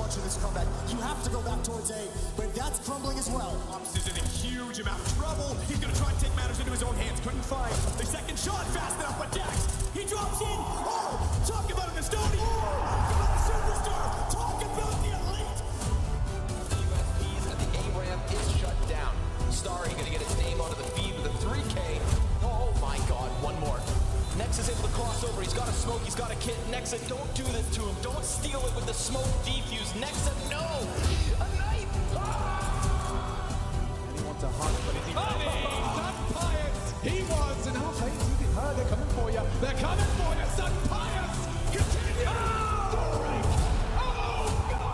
S2: To this comeback. You have to go back towards A, but that's crumbling as well. Ops is in a huge amount of trouble. He's going to try and take matters into his own hands. Couldn't find the second shot fast enough, but Dax, he drops in. Oh, talk about an Estonia. Oh, talk about a superstar. Talk about the elite.
S3: The USPs at the A ramp is shut down. Starry going to get his name onto the feed with a 3K. Oh my God, one more. Nex is able to cross over. He's got a smoke. He's got a kit. Nexa, don't do this to him. Don't steal it with the smoke defuse. Nexa, no! A knife!
S4: Anyone to hunt, but is he Sun Pious! He was, and FaZe, you can hear they're coming for you. They're coming for you, Sun Pious! Continue! The break! Oh, God!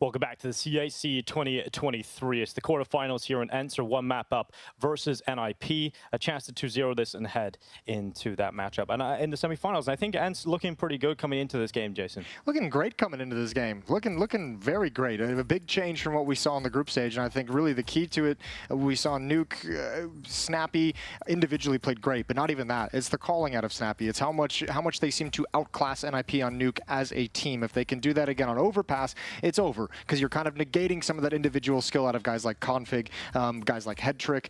S6: Welcome back to the CAC 2023. It's the quarterfinals here in Ence, one map up versus NIP. A chance to 2-0 this and head into that matchup. And in the semifinals, I think Ence looking pretty good coming into this game, Jason.
S20: Looking great coming into this game. Looking very great. A big change from what we saw on the group stage, and I think really the key to it, we saw Nuke, Snappy individually played great, but not even that. It's the calling out of Snappy. It's how much they seem to outclass NIP on Nuke as a team. If they can do that again on Overpass, it's over. Because you're kind of negating some of that individual skill out of guys like Config, guys like Headtrick,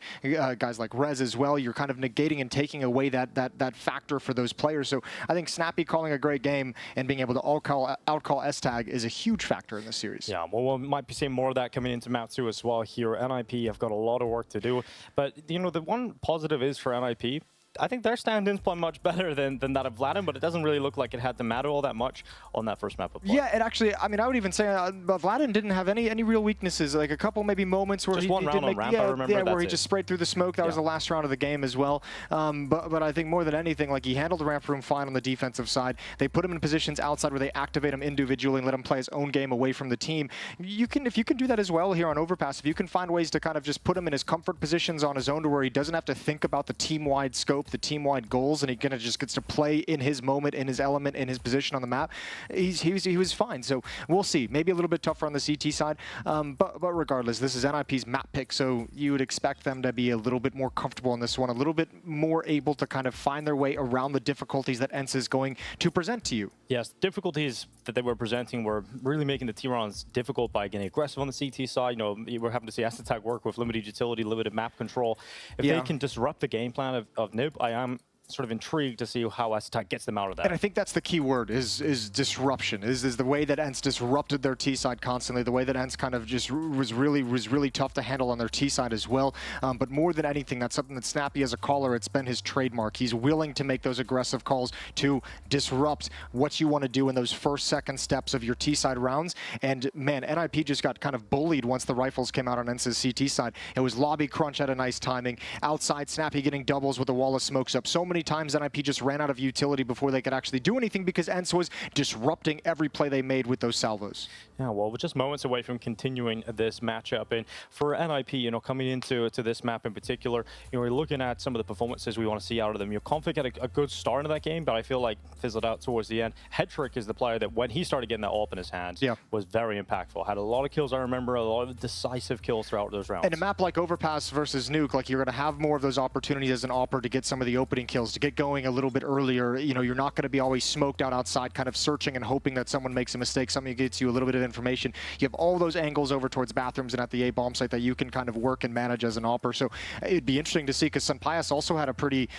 S20: guys like Rez as well. You're kind of negating and taking away that factor for those players. So I think Snappy calling a great game and being able to outcall S-Tag is a huge factor in this series.
S6: Yeah, well, we might be seeing more of that coming into MOUZ as well here. NIP have got a lot of work to do. But, you know, the one positive is for NIP, I think their stand-ins play much better than that of Vladin, but it doesn't really look like it had to matter all that much on that first map of play.
S20: Yeah, it actually, I mean, I would even say Vladin didn't have any real weaknesses. Like a couple maybe moments where
S6: just
S20: he
S6: one round
S20: did
S6: on
S20: make,
S6: ramp, I remember
S20: where he just sprayed through the smoke. That was the last round of the game as well. But I think more than anything, like he handled the ramp room fine on the defensive side. They put him in positions outside where they activate him individually and let him play his own game away from the team. If you can do that as well here on Overpass, if you can find ways to kind of just put him in his comfort positions on his own to where he doesn't have to think about the team-wide scope, the team-wide goals, and he kind of just gets to play in his moment, in his element, in his position on the map, he was fine. So we'll see. Maybe a little bit tougher on the CT side, but regardless, this is NIP's map pick, so you would expect them to be a little bit more comfortable in this one, a little bit more able to kind of find their way around the difficulties that Ence is going to present to you.
S6: Yes, difficulties that they were presenting were really making the T-rounds difficult by getting aggressive on the CT side. You know, we're having to see S-Attack work with limited utility, limited map control. If they can disrupt the game plan of NIP, I am sort of intrigued to see how S-Attack gets them out of that.
S20: And I think that's the key word, is disruption, is the way that Ence disrupted their T-side constantly, the way that Ence kind of just was really tough to handle on their T-side as well. But more than anything, that's something that Snappy as a caller, it's been his trademark. He's willing to make those aggressive calls to disrupt what you want to do in those first, second steps of your T-side rounds. And man, NIP just got kind of bullied once the rifles came out on Ence's CT side. It was lobby crunch at a nice timing. Outside, Snappy getting doubles with the wall of smokes up. So many times NIP just ran out of utility before they could actually do anything because Ence was disrupting every play they made with those salvos.
S6: Yeah, well, we're just moments away from continuing this matchup. And for NIP, you know, coming into this map in particular, you know, we're looking at some of the performances we want to see out of them. You know, Config had a good start in that game, but I feel like fizzled out towards the end. Headtrick is the player that when he started getting that AWP in his hands, was very impactful. Had a lot of kills, I remember, a lot of decisive kills throughout those rounds.
S20: And a map like Overpass versus Nuke, like you're going to have more of those opportunities as an AWPer to get some of the opening kills, to get going a little bit earlier. You know, you're not going to be always smoked out outside, kind of searching and hoping that someone makes a mistake, something gets you a little bit of information. You have all those angles over towards bathrooms and at the A bomb site that you can kind of work and manage as an AWPer. So it'd be interesting to see, because Pyjamas also had a pretty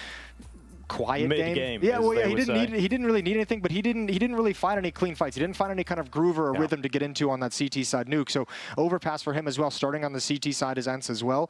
S20: quiet game. Yeah, well, yeah, he didn't really need anything, but he didn't really find any clean fights. He didn't find any kind of groove or rhythm to get into on that CT side Nuke. So Overpass for him as well, starting on the CT side is Ence as well.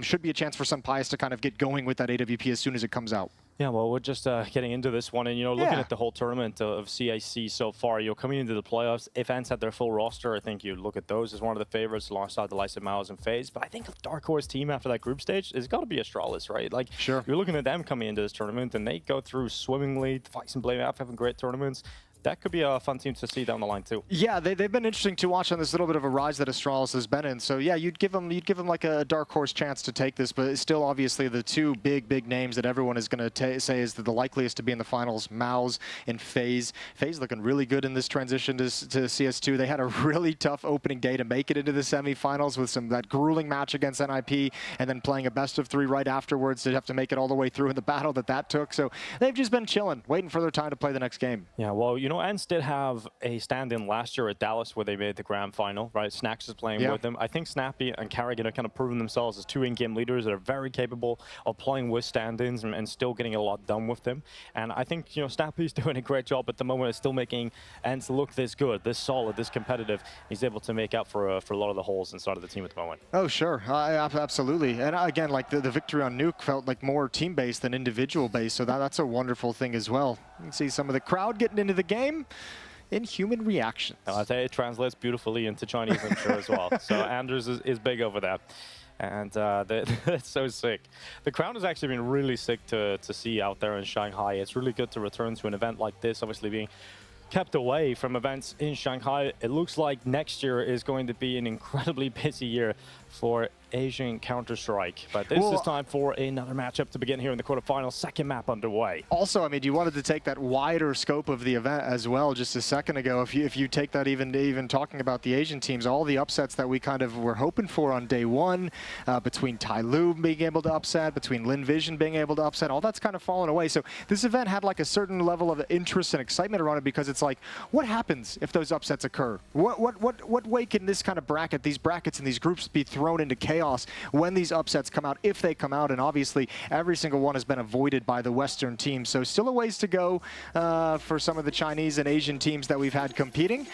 S20: Should be a chance for Pyjamas to kind of get going with that AWP as soon as it comes out.
S6: Yeah, well, we're just getting into this one, and you know, looking at the whole tournament of CAC so far, you know, coming into the playoffs, if Ence had their full roster, I think you'd look at those as one of the favorites alongside the likes of MOUZ and FaZe. But I think a dark horse team after that group stage has got to be Astralis, right? Like, you're looking at them coming into this tournament, and they go through swimmingly, FaZe and Blame after having great tournaments. That could be a fun team to see down the line too.
S20: Yeah, they've been interesting to watch on this little bit of a rise that Astralis has been in. So yeah, you'd give them like a dark horse chance to take this, but it's still obviously the two big names that everyone is going to say is the likeliest to be in the finals: MOUZ and FaZe. FaZe looking really good in this transition to CS2. They had a really tough opening day to make it into the semifinals with that grueling match against NIP, and then playing a best of 3 right afterwards to have to make it all the way through in the battle that took. So they've just been chilling, waiting for their time to play the next game.
S6: Yeah, well, you know, Ence did have a stand-in last year at Dallas where they made the grand final, right? Snacks is playing with them. I think Snappy and Carrigan are kind of proven themselves as two in-game leaders that are very capable of playing with stand-ins and still getting a lot done with them. And I think, you know, Snappy's doing a great job at the moment of still making Ence look this good, this solid, this competitive. He's able to make up for a lot of the holes inside of the team at the moment.
S20: Oh, sure. Absolutely. And again, like the victory on Nuke felt like more team-based than individual-based, so that's a wonderful thing as well. You can see some of the crowd getting into the game. Inhuman reactions.
S6: I'd say it translates beautifully into Chinese, I'm sure, as well. So Anders is big over that. And it's so sick. The crowd has actually been really sick to see out there in Shanghai. It's really good to return to an event like this, obviously being kept away from events in Shanghai. It looks like next year is going to be an incredibly busy year for Asian Counter-Strike. But this is time for another matchup to begin here in the quarterfinals. Second map underway.
S20: Also, I mean, you wanted to take that wider scope of the event as well just a second ago. If you take that even talking about the Asian teams, all the upsets that we kind of were hoping for on day one, between TYLOO being able to upset, between Lynn Vision being able to upset, all that's kind of fallen away. So this event had like a certain level of interest and excitement around it, because it's like, what happens if those upsets occur? What way can this kind of bracket, these brackets and these groups be thrown into chaos when these upsets come out, if they come out? And obviously every single one has been avoided by the Western teams, so still a ways to go for some of the Chinese and Asian teams that we've had competing.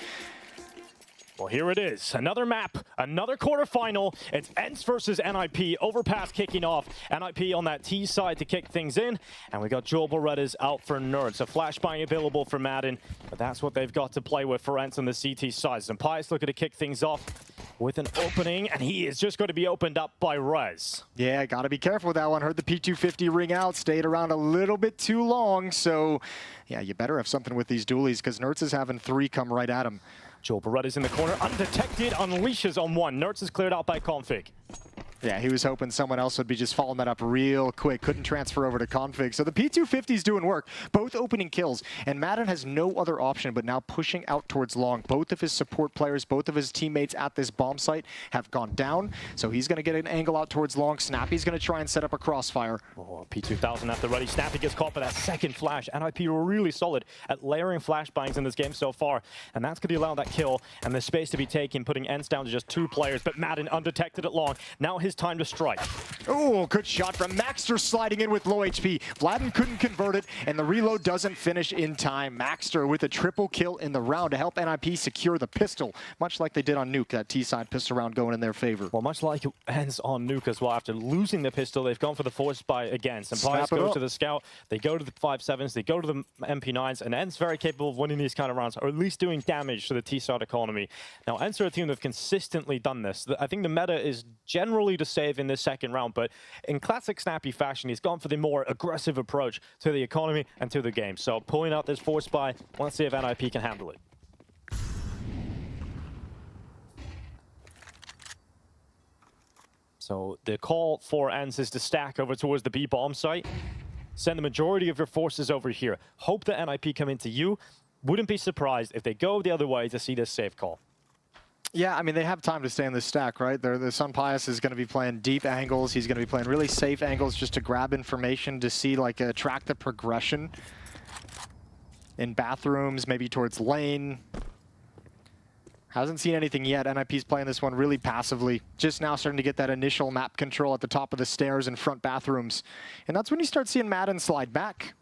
S6: Well, here it is. Another map, another quarterfinal. It's Ence versus NIP. Overpass kicking off. NIP on that T side to kick things in. And we got Joel Beretta's out for Nerds. A flashbang available for Madden. But that's what they've got to play with for Ence on the CT side. Pyjamas looking to kick things off with an opening, and he is just going to be opened up by Rez.
S20: Yeah, got to be careful with that one. Heard the P250 ring out, stayed around a little bit too long. So, yeah, you better have something with these dualies, because Nerds is having 3 come right at him.
S6: Joel Beretta's in the corner, undetected, unleashes on one. Nerds is cleared out by Config.
S20: Yeah, he was hoping someone else would be just following that up real quick. Couldn't transfer over to Config. So the P250's doing work. Both opening kills. And Madden has no other option but now pushing out towards long. Both of his support players, both of his teammates at this bomb site have gone down. So he's going to get an angle out towards long. Snappy's going to try and set up a crossfire.
S6: Oh, P2000 at the ready. Snappy gets caught by that second flash. NIP were really solid at layering flashbangs in this game so far. And that's going to allow that kill and the space to be taken, putting Ence down to just 2 players. But Madden undetected at long. Now his time to strike.
S20: Oh, good shot from Maxter, sliding in with low HP. Vladden couldn't convert it, and the reload doesn't finish in time. Maxter with a triple kill in the round to help NIP secure the pistol, much like they did on Nuke, that T-side pistol round going in their favor.
S6: Well, much like Ence on Nuke as well. After losing the pistol, they've gone for the force buy again. Pyjamas go to the scout, they go to the 5.7s, they go to the MP9s, and Ence very capable of winning these kind of rounds, or at least doing damage to the T-side economy. Now, Ence are a team that have consistently done this. I think the meta is generally to save in this second round, but in classic Snappy fashion, he's gone for the more aggressive approach to the economy and to the game. So pulling out this force buy, let's see if NIP can handle it. So the call for Ence is to stack over towards the B bomb site. Send the majority of your forces over here. Hope the NIP come into you. Wouldn't be surprised if they go the other way to see this safe call.
S20: Yeah, I mean, they have time to stay in this stack, right? The Sunpias is going to be playing deep angles. He's going to be playing really safe angles just to grab information, to see, like, track the progression in bathrooms, maybe towards lane. Hasn't seen anything yet. NIP's playing this one really passively. Just now starting to get that initial map control at the top of the stairs and front bathrooms. And that's when you start seeing Madden slide back.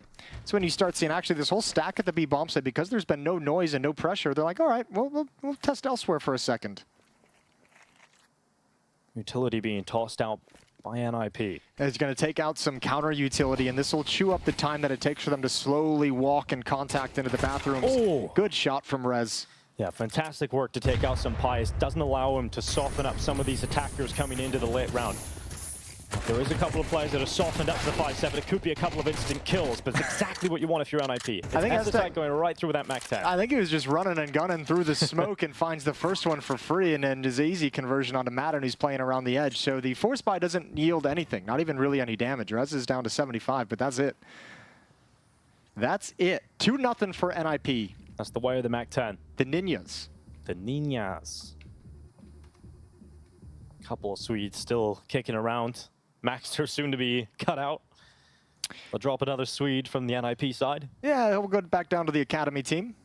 S20: It's when you start seeing actually this whole stack at the B bomb site, because there's been no noise and no pressure. They're like, all right, we'll test elsewhere for a second.
S6: Utility being tossed out by NIP.
S20: And it's going to take out some counter utility, and this will chew up the time that it takes for them to slowly walk and contact into the bathrooms.
S6: Oh.
S20: Good shot from Rez.
S6: Yeah, fantastic work to take out some pies. Doesn't allow him to soften up some of these attackers coming into the late round. There is a couple of players that are softened up to the 5-7. It could be a couple of instant kills, but it's exactly what you want if you're NIP. It's
S20: I think that's
S6: going right through with that Mac 10.
S20: I think he was just running and gunning through the smoke and finds the first one for free, and then his easy conversion onto Madden, who's playing around the edge. So the force buy doesn't yield anything, not even really any damage. Rez is down to 75, but that's it. That's it. 2-0 for NIP.
S6: That's the way of the Mac 10.
S20: The Ninjas.
S6: The Ninjas. Couple of Swedes still kicking around. Maxter soon to be cut out. They'll drop another Swede from the NIP side.
S20: Yeah, we'll go back down to the academy team.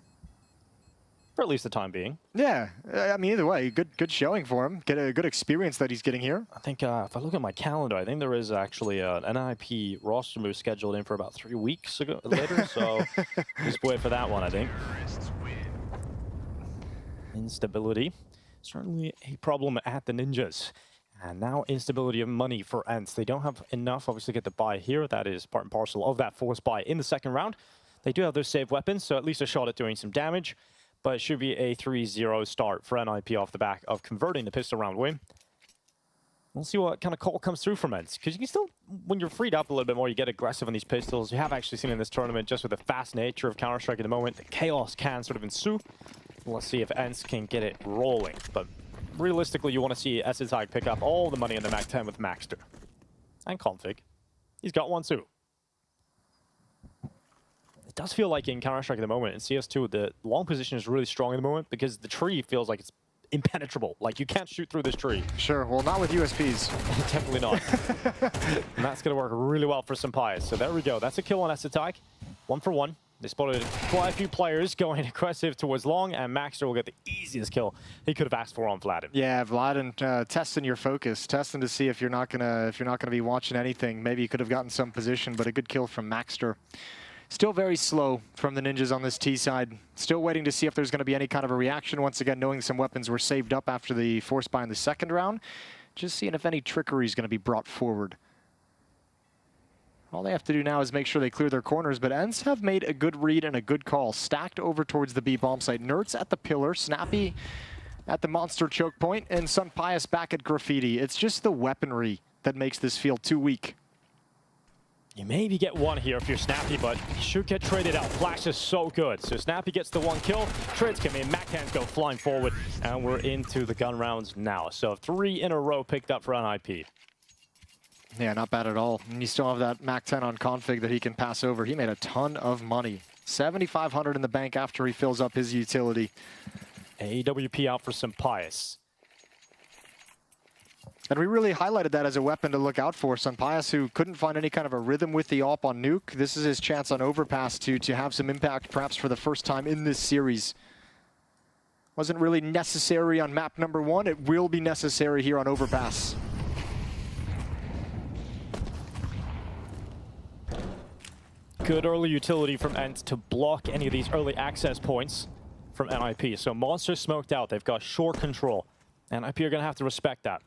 S6: For at least the time being.
S20: Yeah, I mean, either way, good showing for him. Get a good experience that he's getting here.
S6: I think if I look at my calendar, I think there is actually an NIP roster move scheduled in for about 3 weeks later. So just wait for that one, I think. Instability. Certainly a problem at the Ninjas. And now instability of money for Ence. They don't have enough, obviously, to get the buy here. That is part and parcel of that force buy in the second round. They do have their save weapons, so at least a shot at doing some damage. But it should be a 3-0 start for NIP off the back of converting the pistol round win. We'll see what kind of call comes through from Ence. Because you can still, when you're freed up a little bit more, you get aggressive on these pistols. You have actually seen in this tournament, just with the fast nature of Counter-Strike at the moment, the chaos can sort of ensue. Let's see if Ence can get it rolling. But realistically, you want to see SSI pick up all the money in the Mac 10 with Maxter. And Config. He's got one too. It does feel like in Counter-Strike at the moment, in CS2, the long position is really strong at the moment because the tree feels like it's impenetrable. Like, you can't shoot through this tree.
S20: Sure, well, not with USPs.
S6: Definitely not. And that's going to work really well for Senpai. So there we go. That's a kill on SSI. 1 for 1. They spotted quite a few players going aggressive towards long, and Maxter will get the easiest kill he could have asked for on Vladin.
S20: Yeah, Vladin, testing your focus, testing to see if you're not gonna be watching anything. Maybe you could have gotten some position, but a good kill from Maxter. Still very slow from the Ninjas on this T side. Still waiting to see if there's going to be any kind of a reaction. Once again, knowing some weapons were saved up after the force buy in the second round. Just seeing if any trickery is going to be brought forward. All they have to do now is make sure they clear their corners, but Ence have made a good read and a good call. Stacked over towards the B bomb site. Nerds at the pillar, Snappy at the monster choke point, and Sunpias back at Graffiti. It's just the weaponry that makes this feel too weak.
S6: You maybe get one here if you're Snappy, but you should get traded out. Flash is so good. So Snappy gets the one kill, trades come in, Mac hands go flying forward, and we're into the gun rounds now. So 3 in a row picked up for NIP.
S20: Yeah, not bad at all. And you still have that Mac 10 on config that he can pass over. He made a ton of money. 7,500 in the bank after he fills up his utility.
S6: AWP out for Senpias.
S20: And we really highlighted that as a weapon to look out for. Senpias, who couldn't find any kind of a rhythm with the AWP on Nuke. This is his chance on Overpass to have some impact, perhaps for the first time in this series. Wasn't really necessary on map number 1. It will be necessary here on Overpass.
S6: Good early utility from Ence to block any of these early access points from NIP. So Monster smoked out. They've got short control. NIP are going to have to respect that.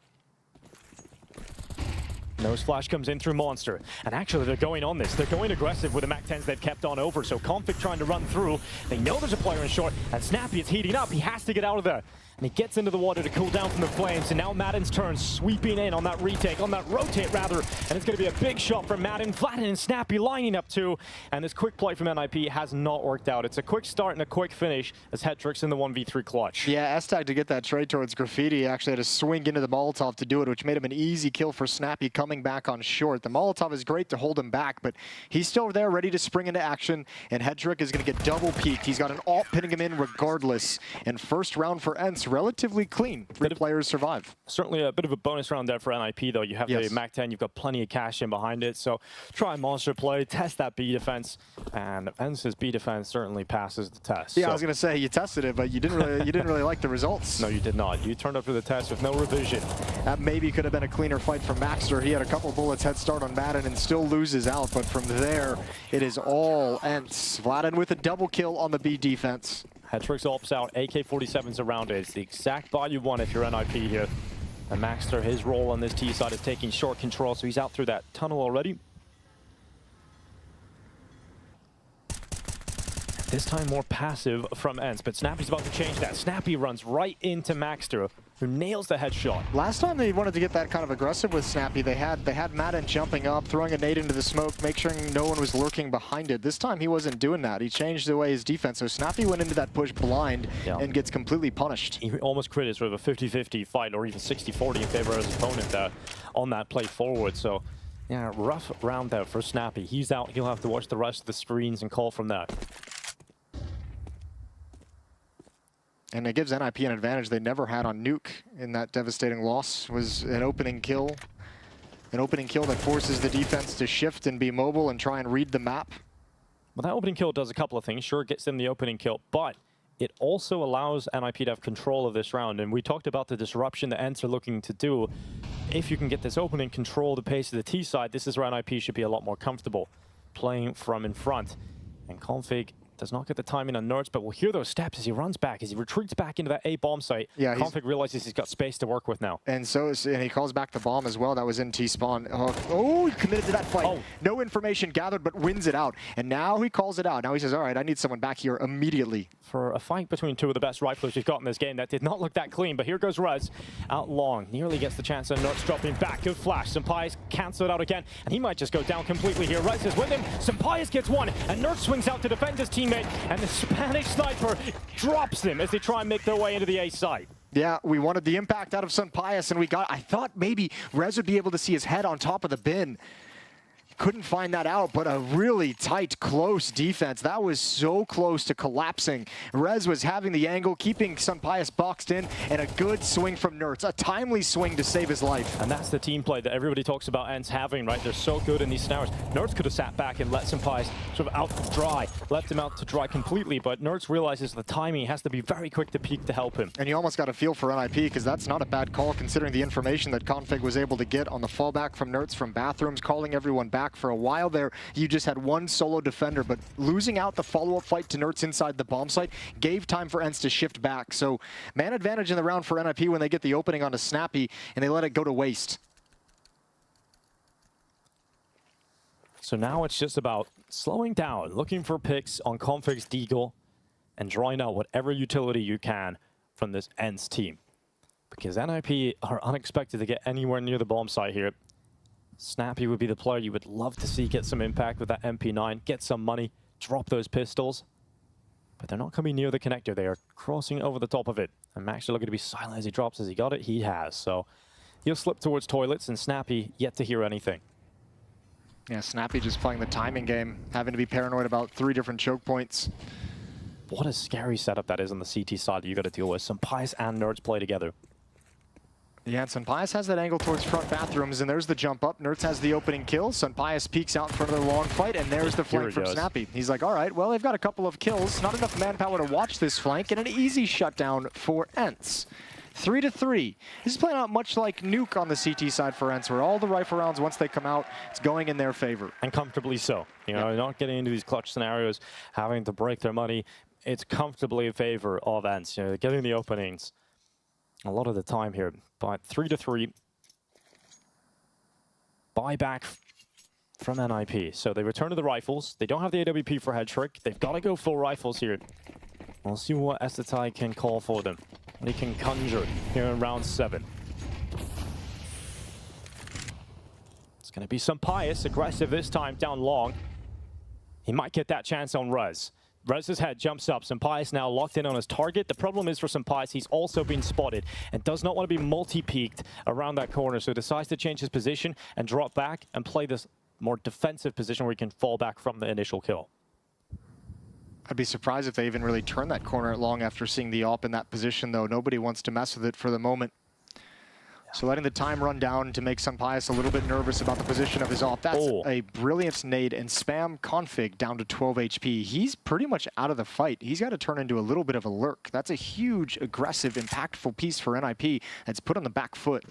S6: Nose flash comes in through Monster. And actually, they're going on this. They're going aggressive with the Mac 10s they've kept on over. So Config trying to run through. They know there's a player in short. And Snappy is heating up. He has to get out of there. and he gets into the water to cool down from the flames. And now Madden's turn, sweeping in on that retake, on that rotate rather, and it's going to be a big shot from Madden. Vladen and Snappy lining up too, and this quick play from NIP has not worked out. It's a quick start and a quick finish as Hetrick's in the 1v3 clutch.
S20: Yeah, S-Tag to get that trade towards Graffiti actually had to swing into the Molotov to do it, which made him an easy kill for Snappy coming back on short. The Molotov is great to hold him back, but he's still there ready to spring into action, and Hetrick is going to get double peaked. He's got an ult pinning him in regardless, and first round for Ence, relatively clean. 3 players survive.
S6: Certainly a bit of a bonus round there for NIP, though. You have the MAC-10, you've got plenty of cash in behind it, so try monster play, test that B defense, and Ence's B defense certainly passes the test.
S20: Yeah,
S6: so.
S20: I was going to say, you tested it, but you didn't really like the results.
S6: No, you did not. You turned up for the test with no revision.
S20: That maybe could have been a cleaner fight from Maxter. He had a couple bullets head start on Madden and still loses out, but from there, it is all Ence. Vladen with a double kill on the B defense.
S6: Hetrick's ults out, AK-47's around it. It's the exact buy you want if you're NIP here. And Maxter, his role on this T side is taking short control, so he's out through that tunnel already. This time more passive from Ence, but Snappy's about to change that. Snappy runs right into Maxter, who nails the headshot.
S20: Last time they wanted to get that kind of aggressive with Snappy, they had Madden jumping up, throwing a nade into the smoke, make sure no one was lurking behind it. This time he wasn't doing that. He changed the way his defense. So Snappy went into that push blind and gets completely punished.
S6: He almost created sort of a 50-50 fight, or even 60-40 in favor of his opponent on that play forward. So yeah, rough round there for Snappy. He's out. He'll have to watch the rest of the screens and call from that.
S20: And it gives NIP an advantage they never had on Nuke in that devastating loss. Was an opening kill. An opening kill that forces the defense to shift and be mobile and try and read the map.
S6: Well, that opening kill does a couple of things. Sure, it gets them the opening kill, but it also allows NIP to have control of this round. And we talked about the disruption that Ence are looking to do. If you can get this opening, control the pace of the T side, this is where NIP should be a lot more comfortable playing from in front. And Config does not get the timing on Nerds, but we'll hear those steps as he runs back, as he retreats back into that A bomb site.
S20: Yeah,
S6: Config realizes he's got space to work with now.
S20: And he calls back the bomb as well. That was in T-spawn. Oh, he committed to that fight. Oh. No information gathered, but wins it out. And now he calls it out. Now he says, all right, I need someone back here immediately.
S6: For a fight between two of the best riflers we've got in this game, that did not look that clean, but here goes Rez out long. Nearly gets the chance, and Nerds dropping back. Good flash. Sampai's cancelled out again, and he might just go down completely here. Rez is with him. Sampai's gets one, and Nerds swings out to defend his teammate, and the Spanish sniper drops them as they try and make their way into the A site.
S20: Yeah, we wanted the impact out of Sunpius, and I thought maybe Rez would be able to see his head on top of the bin. Couldn't find that out, but a really tight, close defense. That was so close to collapsing. Rez was having the angle, keeping Sunpius boxed in, and a good swing from Nerds. A timely swing to save his life.
S6: And that's the team play that everybody talks about Ence having, right? They're so good in these scenarios. Nerds could have sat back and let Sunpius sort of out to dry, left him out to dry completely, but Nerds realizes the timing has to be very quick to peak to help him.
S20: And you almost got a feel for NIP, because that's not a bad call considering the information that Config was able to get on the fallback from Nerds from bathrooms, calling everyone back. For a while there, you just had one solo defender, but losing out the follow-up fight to Nerds inside the bomb site gave time for Ence to shift back. So man advantage in the round for NIP when they get the opening onto Snappy, and they let it go to waste.
S6: So now it's just about slowing down, looking for picks on Config's Deagle, and drawing out whatever utility you can from this Ence team. Because NIP are unexpected to get anywhere near the bomb site here. Snappy would be the player you would love to see get some impact with that MP9, get some money, drop those pistols. But they're not coming near the connector. They are crossing over the top of it. And Max are looking to be silent as he drops. As he got it, he has. So he'll slip towards toilets, and Snappy yet to hear anything.
S20: Yeah, Snappy just playing the timing game, having to be paranoid about 3 different choke points.
S6: What a scary setup that is on the CT side that you got to deal with. Some Pies and Nerds play together.
S20: Yeah, and Sunpius has that angle towards front bathrooms, and there's the jump up. Nerds has the opening kill. Sunpius peeks out in front of the long fight, and there's the flank from Snappy. He's like, all right, well, they've got a couple of kills. Not enough manpower to watch this flank, and an easy shutdown for Ence. 3-3. This is playing out much like Nuke on the CT side for Ence, where all the rifle rounds, once they come out, it's going in their favor.
S6: And comfortably so. You know, not getting into these clutch scenarios, having to break their money. It's comfortably in favor of Ence, you know, getting the openings a lot of the time here. But 3-3. Buyback from NIP. So they return to the rifles. They don't have the AWP for Hetrick. They've got to go full rifles here. We'll see what Estetai can call for them. what he can conjure here in round 7. It's going to be Sampayas, aggressive this time down long. He might get that chance on Rez. Rez's head jumps up. Sampayas now locked in on his target. The problem is for Sampayas, he's also been spotted and does not want to be multi-peaked around that corner, so decides to change his position and drop back and play this more defensive position where he can fall back from the initial kill.
S20: I'd be surprised if they even really turn that corner long after seeing the AWP in that position, though. Nobody wants to mess with it for the moment. So letting the time run down to make Sampayas a little bit nervous about the position of his AWP. That's a brilliant nade and spam config down to 12 HP. He's pretty much out of the fight. He's got to turn into a little bit of a lurk. That's a huge, aggressive, impactful piece for NIP that's put on the back foot.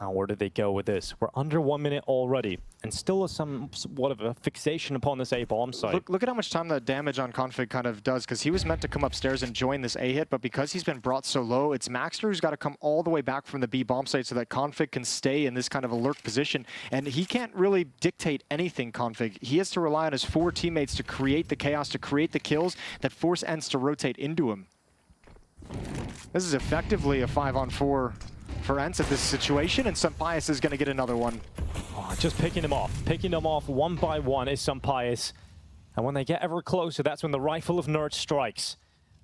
S6: Now, where did they go with this? We're under 1 minute already, and still somewhat of a fixation upon this A-bomb site.
S20: Look at how much time that damage on config kind of does, because he was meant to come upstairs and join this A hit, but because he's been brought so low, it's Maxter who's got to come all the way back from the B bomb site so that config can stay in this kind of a lurk position, and he can't really dictate anything, config. He has to rely on his 4 teammates to create the chaos, to create the kills that force Ence to rotate into him. This is effectively a 5-on-4 for Ence at this situation, and Sampayas is going to get another one.
S6: Oh, just picking them off one by one is Sampayas. And when they get ever closer, that's when the rifle of Nerds strikes.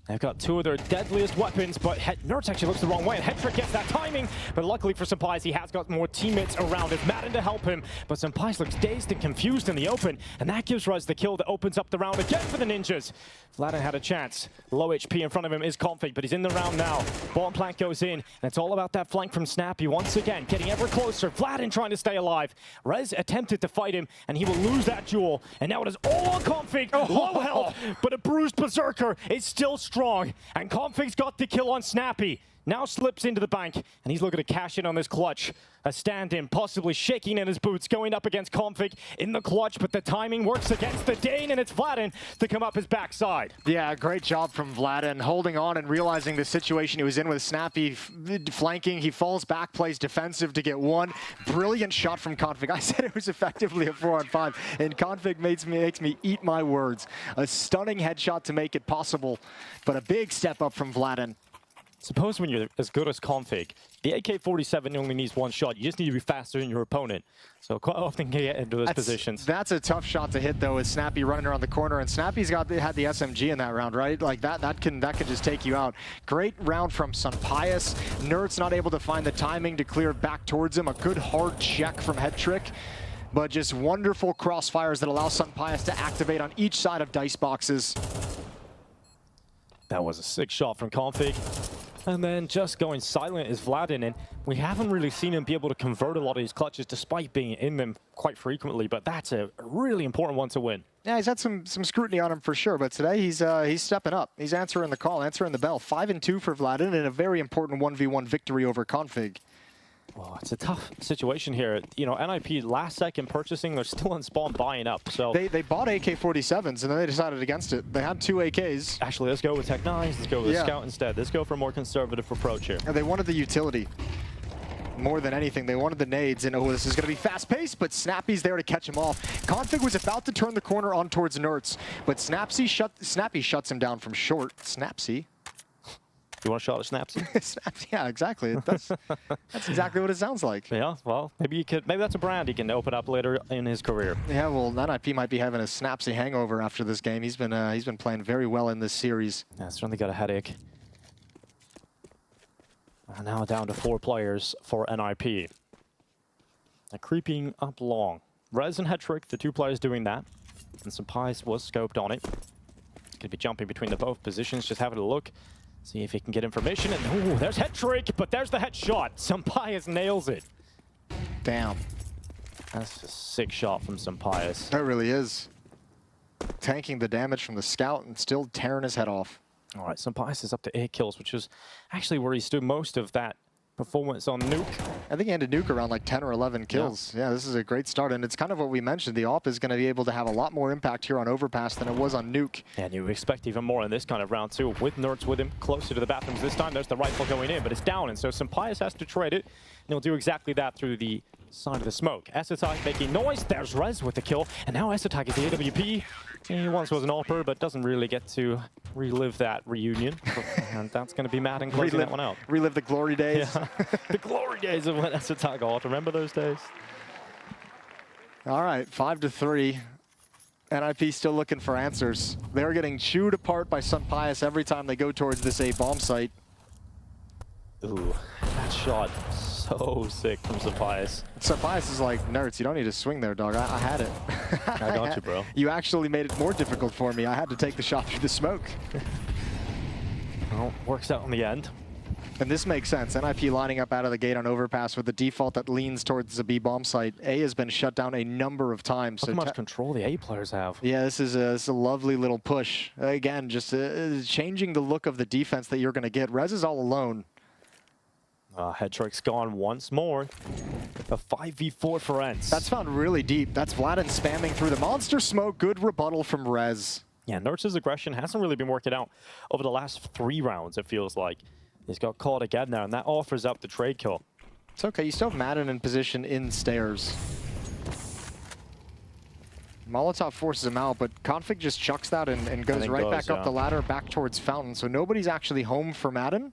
S6: They've got 2 of their deadliest weapons, but Nerds actually looks the wrong way, and Headtrick gets that timing. But luckily for Sampayas, he has got more teammates around him. Madden to help him, but Sampayas looks dazed and confused in the open, and that gives Rez the kill that opens up the round again for the Ninjas. Vladin had a chance. Low HP in front of him is Config, but he's in the round now. Bottom plank goes in, and it's all about that flank from Snappy once again, getting ever closer. Vladin trying to stay alive. Rez attempted to fight him, and he will lose that duel. And now it is all on Config. Low health, but a bruised Berserker is still strong. And Config's got the kill on Snappy. Now slips into the bank, and he's looking to cash in on this clutch. A stand-in, possibly shaking in his boots, going up against Config in the clutch, but the timing works against the Dane, and it's Vladin to come up his backside.
S20: Yeah, great job from Vladin, holding on and realizing the situation he was in with Snappy flanking. He falls back, plays defensive to get one. Brilliant shot from Config. I said it was effectively a 4-on-5, and Config makes me eat my words. A stunning headshot to make it possible, but a big step up from Vladin.
S6: Suppose when you're as good as Config, the AK-47 only needs 1 shot. You just need to be faster than your opponent. So quite often get into those positions.
S20: That's a tough shot to hit, though, with Snappy running around the corner. And Snappy's had the SMG in that round, right? Like that can just take you out. Great round from Sampayas. Nerds not able to find the timing to clear back towards him. A good hard check from Headtrick. But just wonderful crossfires that allow Sampayas to activate on each side of dice boxes.
S6: That was a sick shot from Config. And then just going silent is Vladin, and we haven't really seen him be able to convert a lot of his clutches despite being in them quite frequently, but that's a really important one to win.
S20: Yeah, he's had some scrutiny on him for sure, but today he's stepping up. He's answering the call, answering the bell. 5-2 for Vladin, and a very important 1v1 victory over Config.
S6: Well, it's a tough situation here. You know, NIP last second purchasing, they're still on spawn buying up. So
S20: they bought AK-47s and then they decided against it. They had 2 AKs.
S6: Actually, let's go with Tech 9s. Let's go with Scout instead. Let's go for a more conservative approach here.
S20: And they wanted the utility more than anything. They wanted the nades, and oh, this is going to be fast-paced, but Snappy's there to catch him off. Config was about to turn the corner on towards Nerds, but Snappy shuts him down from short. Snapsy.
S6: You want a shot at Snapsy?
S20: Yeah, exactly. That's exactly what it sounds like.
S6: Yeah, well, maybe that's a brand he can open up later in his career.
S20: Yeah, well, NIP might be having a Snapsy hangover after this game. He's been playing very well in this series.
S6: Yeah, certainly got a headache. Now down to 4 players for NIP. Creeping up long. Rez and Headtrick, the 2 players doing that. And Sampayas was scoped on it. Could be jumping between the both positions, just having a look. See if he can get information, and ooh, there's Headtrick, but there's the headshot. Sampayas nails it.
S20: Damn.
S6: That's a sick shot from Sampayas.
S20: That really is. Tanking the damage from the scout and still tearing his head off.
S6: All right, Sampayas is up to 8 kills, which is actually where he stood most of that performance on Nuke.
S20: I think he ended Nuke around like 10 or 11 kills. Yeah, this is a great start, and it's kind of what we mentioned. The AWP is going to be able to have a lot more impact here on Overpass than it was on Nuke.
S6: And you expect even more in this kind of round too, with Nerds with him closer to the bathrooms this time. There's the rifle going in, but it's down, and so Sampayas has to trade it, and he'll do exactly that through the side of the smoke. Essetag making noise. There's Rez with the kill. And now Essetag is the AWP. He once was an AWPer, but doesn't really get to relive that reunion. And that's going to be Madden closing that one out.
S20: Relive the glory days.
S6: Yeah. The glory days of when Essetag AWPed. Remember those days?
S20: All right, 5-3. NIP still looking for answers. They're getting chewed apart by Sunpius every time they go towards this A bomb site.
S6: Ooh, that shot so sick from Sunpius.
S20: Sunpius is like, nerds, you don't need to swing there, dog. I had it.
S6: I got you, bro.
S20: You actually made it more difficult for me. I had to take the shot through the smoke.
S6: Well, works out in the end.
S20: And this makes sense. NIP lining up out of the gate on Overpass with the default that leans towards the B bomb site. A has been shut down a number of times.
S6: Look how much control the A players have.
S20: Yeah, this is a lovely little push. Again, just changing the look of the defense that you're going to get. Rez is all alone.
S6: Headtrick's gone once more. A 5v4 for Ence.
S20: That's found really deep. That's Vladin spamming through the monster smoke. Good rebuttal from Rez.
S6: Yeah, Nertz's aggression hasn't really been working out over the last 3 rounds, it feels like. He's got caught again now, and that offers up the trade kill.
S20: It's okay. You still have Madden in position in stairs. Molotov forces him out, but Config just chucks that and goes right back up the ladder, back towards Fountain. So nobody's actually home for Madden.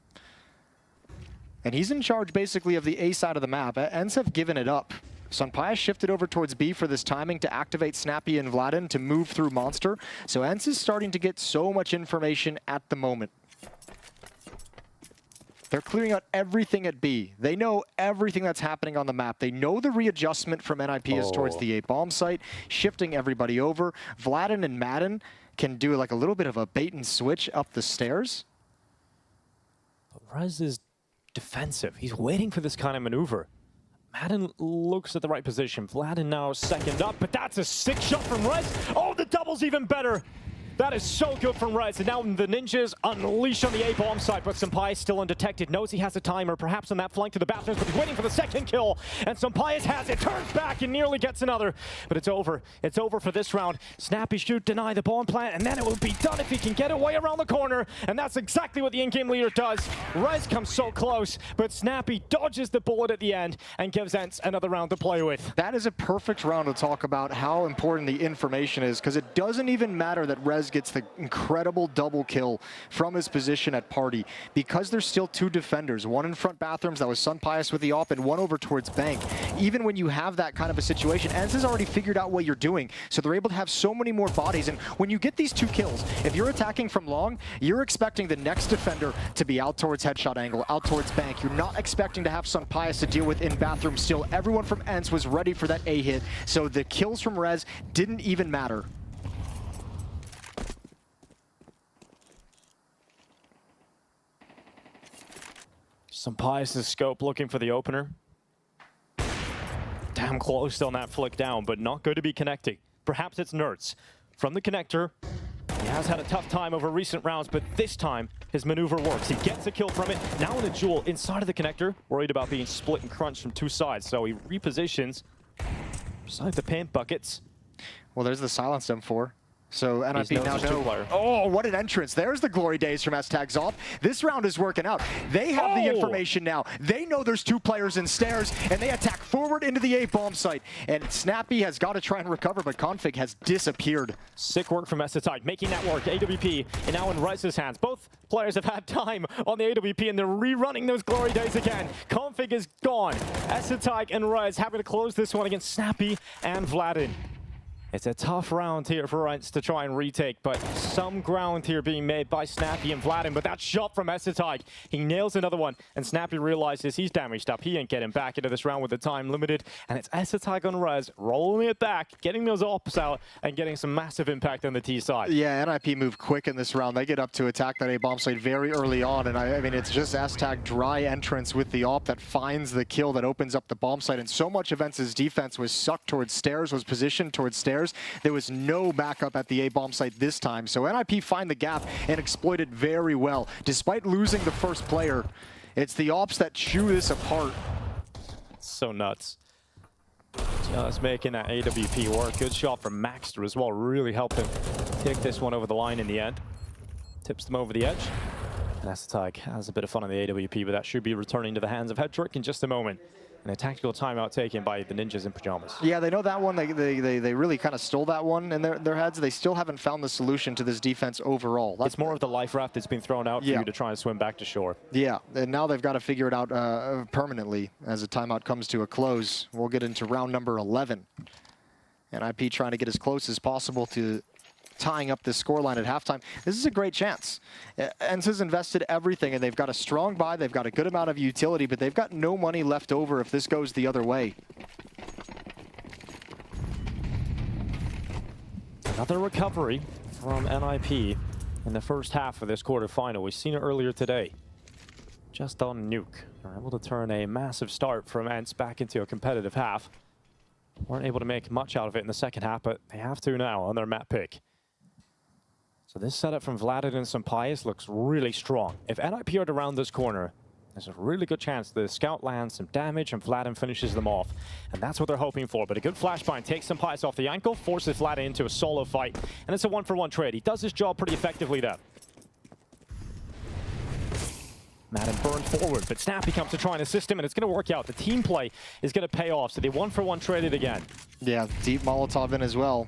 S20: And he's in charge, basically, of the A side of the map. Ence have given it up. Sunpius shifted over towards B for this timing to activate Snappy and Vladin to move through Monster. So Ence is starting to get so much information at the moment. They're clearing out everything at B. They know everything that's happening on the map. They know the readjustment from NIP is towards the A bomb site, shifting everybody over. Vladin and Madden can do like a little bit of a bait and switch up the stairs.
S6: But Rez is defensive. He's waiting for this kind of maneuver. Madden looks at the right position. Vladin now second up, but that's a sick shot from Rez. Oh, the double's even better. That is so good from Rez. And now the Ninjas unleash on the A bomb side, but Sunpius still undetected. Knows he has a timer, perhaps on that flank to the bathrooms, but he's waiting for the second kill. And Sunpius has it, turns back and nearly gets another. But it's over. It's over for this round. Snappy shoot, deny the bomb plant, and then it will be done if he can get away around the corner. And that's exactly what the in-game leader does. Rez comes so close, but Snappy dodges the bullet at the end and gives Ence another round to play with.
S20: That is a perfect round to talk about how important the information is, because it doesn't even matter that Rez gets the incredible double kill from his position at Party, because there's still 2 defenders, one in front bathrooms, that was Sunpius with the op, and one over towards Bank. Even when you have that kind of a situation, Ence has already figured out what you're doing, so they're able to have so many more bodies. And when you get these 2 kills, if you're attacking from long, you're expecting the next defender to be out towards headshot angle, out towards Bank. You're not expecting to have Sunpius to deal with in bathroom still. Everyone from Ence was ready for that A hit, so the kills from Rez didn't even matter.
S6: Sunpius' scope looking for the opener. Damn close on that flick down, but not good to be connecting. Perhaps it's Nertz. From the connector, he has had a tough time over recent rounds, but this time his maneuver works. He gets a kill from it. Now in a duel inside of the connector, worried about being split and crunched from 2 sides, so he repositions beside the paint buckets.
S20: Well, there's the silence M4. So NIP now
S6: know.
S20: know. Oh, what an entrance. There's the glory days from S-Tag Zolt. This round is working out. They have the information now. They know there's 2 players in stairs, and they attack forward into the A bomb site. And Snappy has got to try and recover, but Config has disappeared.
S6: Sick work from Essetag, making that work. AWP, and now in Rez's hands. Both players have had time on the AWP, and they're rerunning those glory days again. Config is gone. Essetag and Rez having to close this one against Snappy and Vladin. It's a tough round here for Ence to try and retake, but some ground here being made by Snappy and Vladin. But that shot from Essetag, he nails another one, and Snappy realizes he's damaged up. He ain't getting back into this round with the time limited, and it's Essetag on Rez, rolling it back, getting those ops out, and getting some massive impact on the T side.
S20: Yeah, NIP move quick in this round. They get up to attack that A bomb site very early on, and I mean, it's just S-Tag dry entrance with the op that finds the kill that opens up the bomb site, and so much of Ence's defense was sucked towards stairs, was positioned towards stairs. There was no backup at the A bomb site this time, so NIP find the gap and exploit it very well. Despite losing the first player, it's the ops that chew this apart.
S6: So nuts. Just making that AWP work. Good shot from Maxter as well. Really helped him take this one over the line in the end. Tips them over the edge. And Essetag has a bit of fun on the AWP, but that should be returning to the hands of Headtrick in just a moment. And a tactical timeout taken by the Ninjas in Pyjamas.
S20: Yeah, they know that one. They really kind of stole that one in their heads. They still haven't found the solution to this defense overall.
S6: It's more of the life raft that's been thrown out for you to try and swim back to shore.
S20: Yeah, and now they've got to figure it out permanently as the timeout comes to a close. We'll get into round number 11. NIP trying to get as close as possible to tying up this scoreline at halftime. This is a great chance. Ence has invested everything, and they've got a strong buy. They've got a good amount of utility, but they've got no money left over if this goes the other way.
S6: Another recovery from NIP in the first half of this quarterfinal. We've seen it earlier today. Just on Nuke. They're able to turn a massive start from Ence back into a competitive half. Weren't able to make much out of it in the second half, but they have to now on their map pick. So this setup from Vladin and Sampayas looks really strong. If NIP are to round this corner, there's a really good chance the scout lands some damage and Vladin finishes them off. And that's what they're hoping for. But a good flashbang takes Sampayas off the ankle, forces Vladin into a solo fight. And it's a 1-for-1 trade. He does his job pretty effectively there. Madden burned forward, but Snappy comes to try and assist him, and it's going to work out. The team play is going to pay off, so they 1-for-1 traded again.
S20: Yeah, deep Molotov in as well.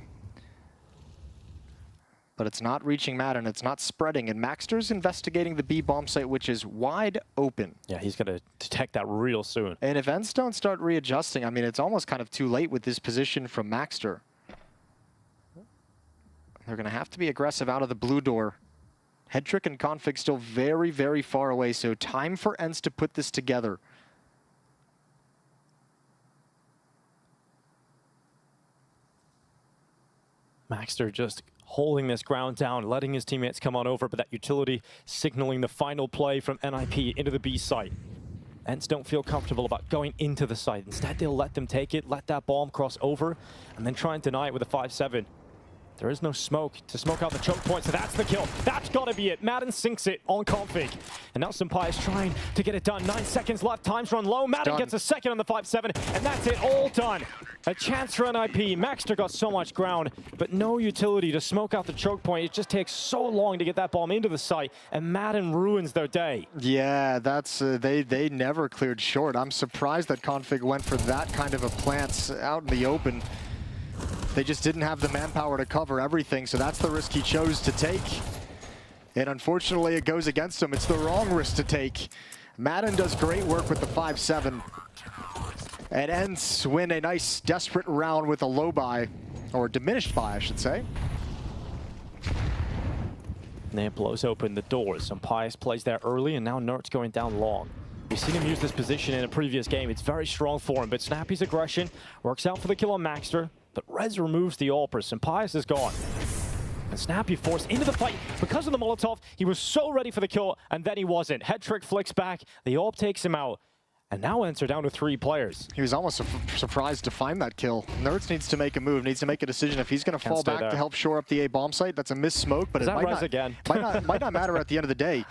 S20: But it's not reaching Madden, it's not spreading, and Maxter's investigating the B bomb site, which is wide open.
S6: Yeah, he's going to detect that real soon.
S20: And if Ence don't start readjusting, I mean, it's almost kind of too late with this position from Maxter. They're going to have to be aggressive out of the blue door. Headtrick and Config still very, very far away, so time for Ence to put this together.
S6: Maxter just holding this ground down, letting his teammates come on over, but that utility signaling the final play from NIP into the B site. Ence don't feel comfortable about going into the site. Instead, they'll let them take it, let that bomb cross over, and then try and deny it with a 5-7. There is no smoke to smoke out the choke point, so that's the kill. That's got to be it. Madden sinks it on Config. And now Senpai is trying to get it done. 9 seconds left. Time's run low. Madden gets a second on the 5-7, and that's it. All done. A chance for NIP. Maxter got so much ground, but no utility to smoke out the choke point. It just takes so long to get that bomb into the site, and Madden ruins their day.
S20: Yeah, that's they never cleared short. I'm surprised that Config went for that kind of a plant out in the open. They just didn't have the manpower to cover everything, so that's the risk he chose to take. And unfortunately, it goes against him. It's the wrong risk to take. Madden does great work with the 5-7. And Ence win a nice, desperate round with a low buy, or diminished buy, I should say.
S6: And it blows open the doors. Sampayas plays there early, and now Nert's going down long. We've seen him use this position in a previous game. It's very strong for him, but Snappy's aggression works out for the kill on Maxter. But Rez removes the AWPer. Sampayas is gone. And Snappy forced into the fight because of the Molotov. He was so ready for the kill, and then he wasn't. Headtrick flicks back. The AWP takes him out. And now Ence are down to 3 players.
S20: He was almost surprised to find that kill. Nerds needs to make a move, needs to make a decision. If he's going to fall back to help shore up the A bomb site, that's a missed smoke, but it might not matter at the end of the day.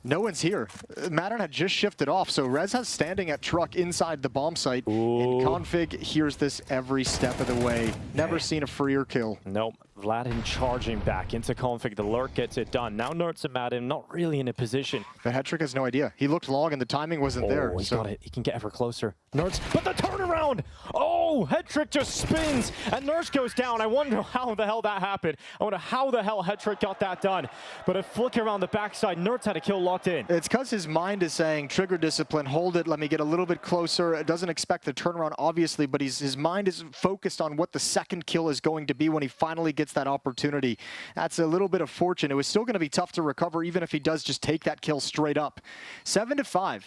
S20: No one's here. Madden had just shifted off, so Rez has standing at truck inside the bomb site. And Config hears this every step of the way. Never seen a freer kill.
S6: Nope. Vladin charging back into Config. The lurk gets it done. Now Nerds and Madden not really in a position.
S20: But Headtrick has no idea. He looked long and the timing wasn't there.
S6: He got it. He can get ever closer. Nerds, but the turnaround! Oh, Headtrick just spins and Nerds goes down. I wonder how the hell that happened. I wonder how the hell Headtrick got that done. But a flick around the backside, Nerds had a kill locked in.
S20: It's because his mind is saying, trigger discipline, hold it, let me get a little bit closer. It doesn't expect the turnaround, obviously, but his mind is focused on what the second kill is going to be when he finally gets that opportunity. That's a little bit of fortune. It was still going to be tough to recover, even if he does just take that kill straight up. 7-5.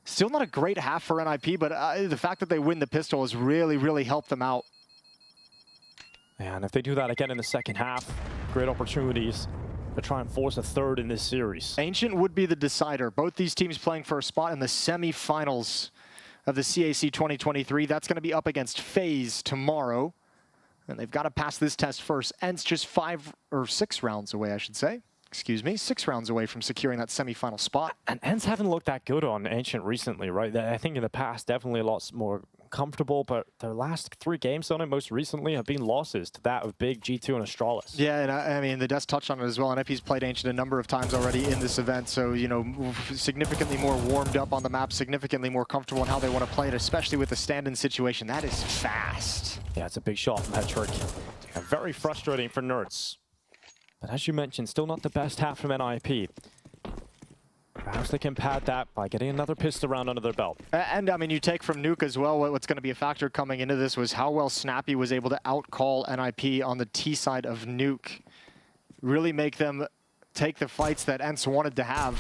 S20: Still not a great half for NIP, but the fact that they win the pistol has really, really helped them out.
S6: And if they do that again in the second half, great opportunities to try and force a third in this series.
S20: Ancient would be the decider. Both these teams playing for a spot in the semi-finals of the CAC 2023. That's going to be up against FaZe tomorrow. And they've got to pass this test first. Ence just 5 or 6 rounds away, I should say, excuse me, 6 rounds away from securing that semifinal spot.
S6: And Ence haven't looked that good on Ancient recently, right? I think in the past, definitely a lot more comfortable, but their last 3 games on it most recently have been losses to that of big G2 and Astralis.
S20: Yeah, and I mean, the Des touched on it as well, and FP's played Ancient a number of times already in this event, so, you know, significantly more warmed up on the map, significantly more comfortable in how they want to play it, especially with the stand-in situation. That is fast.
S6: Yeah, it's a big shot from Hetrick. And very frustrating for Nerds. But as you mentioned, still not the best half from NIP. Perhaps they can pad that by getting another pistol round under their belt.
S20: And I mean, you take from Nuke as well, what's going to be a factor coming into this was how well Snappy was able to outcall NIP on the T side of Nuke. Really make them take the fights that Ence wanted to have.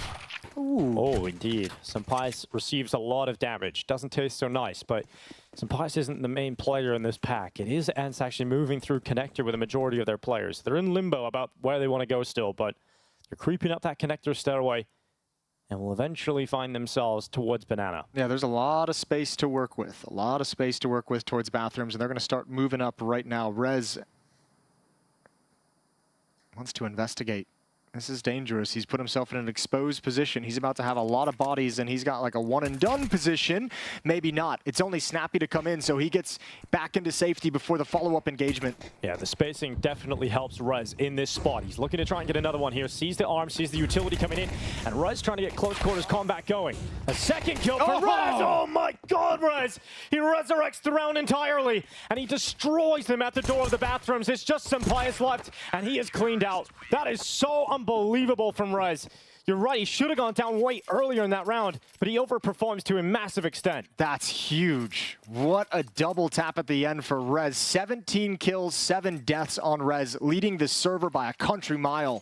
S6: Ooh. Oh, indeed. Senpais receives a lot of damage. Doesn't taste so nice, but Senpais isn't the main player in this pack. It is Ence actually moving through connector with a majority of their players. They're in limbo about where they want to go still, but they're creeping up that connector stairway and will eventually find themselves towards Banana.
S20: Yeah, there's a lot of space to work with. A lot of space to work with towards bathrooms, and they're going to start moving up right now. Rez wants to investigate. This is dangerous. He's put himself in an exposed position. He's about to have a lot of bodies, and he's got like a one-and-done position. Maybe not. It's only Snappy to come in, so he gets back into safety before the follow-up engagement.
S6: Yeah, the spacing definitely helps Rez in this spot. He's looking to try and get another one here. Sees the arm, sees the utility coming in, and Rez trying to get close quarters combat going. A second kill for Rez! Oh my god, Rez! He resurrects the round entirely, and he destroys them at the door of the bathrooms. It's just Senpais left, and he is cleaned out. That is so unbelievable from Rez. You're right, he should have gone down way earlier in that round, but he overperforms to a massive extent.
S20: That's huge. What a double tap at the end for Rez. 17 kills, 7 deaths on Rez, leading the server by a country mile.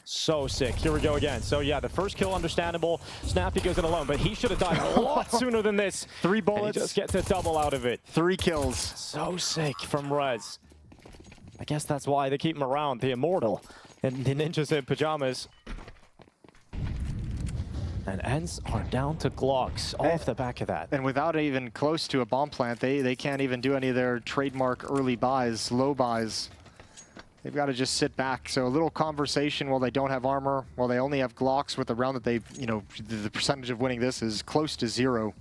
S6: So sick. Here we go again. So yeah, the first kill, understandable. Snappy goes in alone, but he should have died a lot sooner than this.
S20: 3 bullets.
S6: And he just gets a double out of it.
S20: 3 kills.
S6: So sick from Rez. I guess that's why they keep him around, the Immortal. And the Ninjas in Pyjamas. And Ence are down to Glocks off the back of that.
S20: And without even close to a bomb plant, they can't even do any of their trademark early buys, low buys. They've got to just sit back. So a little conversation while they don't have armor, while they only have Glocks with the round that they, you know, the percentage of winning this is close to 0.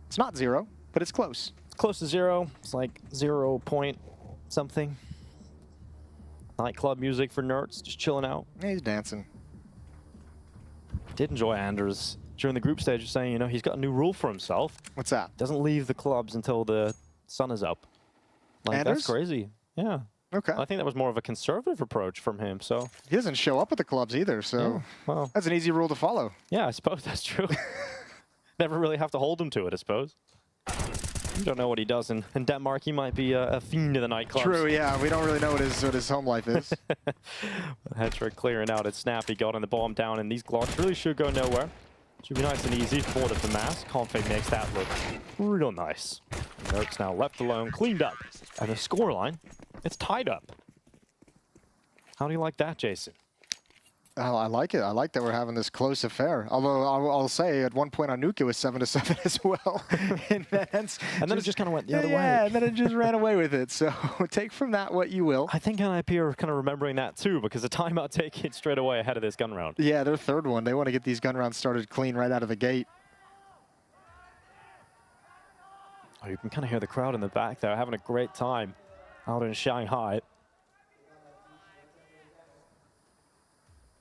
S20: It's not 0, but it's close.
S6: It's close to 0. It's like 0 point something. Nightclub music for Nerds, just chilling out.
S20: Yeah, he's dancing.
S6: Did enjoy Anders during the group stage, saying, you know, he's got a new rule for himself.
S20: What's that?
S6: Doesn't leave the clubs until the sun is up. Like,
S20: Anders?
S6: that's crazy. Yeah.
S20: Okay.
S6: I think that was more of a conservative approach from him, so.
S20: He doesn't show up at the clubs either, so
S6: yeah, well,
S20: that's an easy rule to follow.
S6: Yeah, I suppose that's true. Never really have to hold him to it, I suppose. You don't know what he does in Denmark. He might be a fiend of the nightclubs.
S20: True, yeah. We don't really know what his home life is.
S6: Hetrick clearing out. It's Snappy got on the bomb down, and these Glocks really should go nowhere. Should be nice and easy. Forward of the mask. Config makes that look real nice. Nerds now left alone, cleaned up. And the scoreline, it's tied up. How do you like that, Jason?
S20: Oh, I like it. I like that we're having this close affair. Although I'll say at one point on Nuke it was 7-7 as well. and
S6: then it just kind of went the other way.
S20: Yeah, and then it just ran away with it. So take from that what you will.
S6: I think NIP are kind of remembering that too, because the timeout taken straight away ahead of this gun round.
S20: Yeah, their third one. They want to get these gun rounds started clean right out of the gate.
S6: Oh, you can kind of hear the crowd in the back there having a great time out in Shanghai.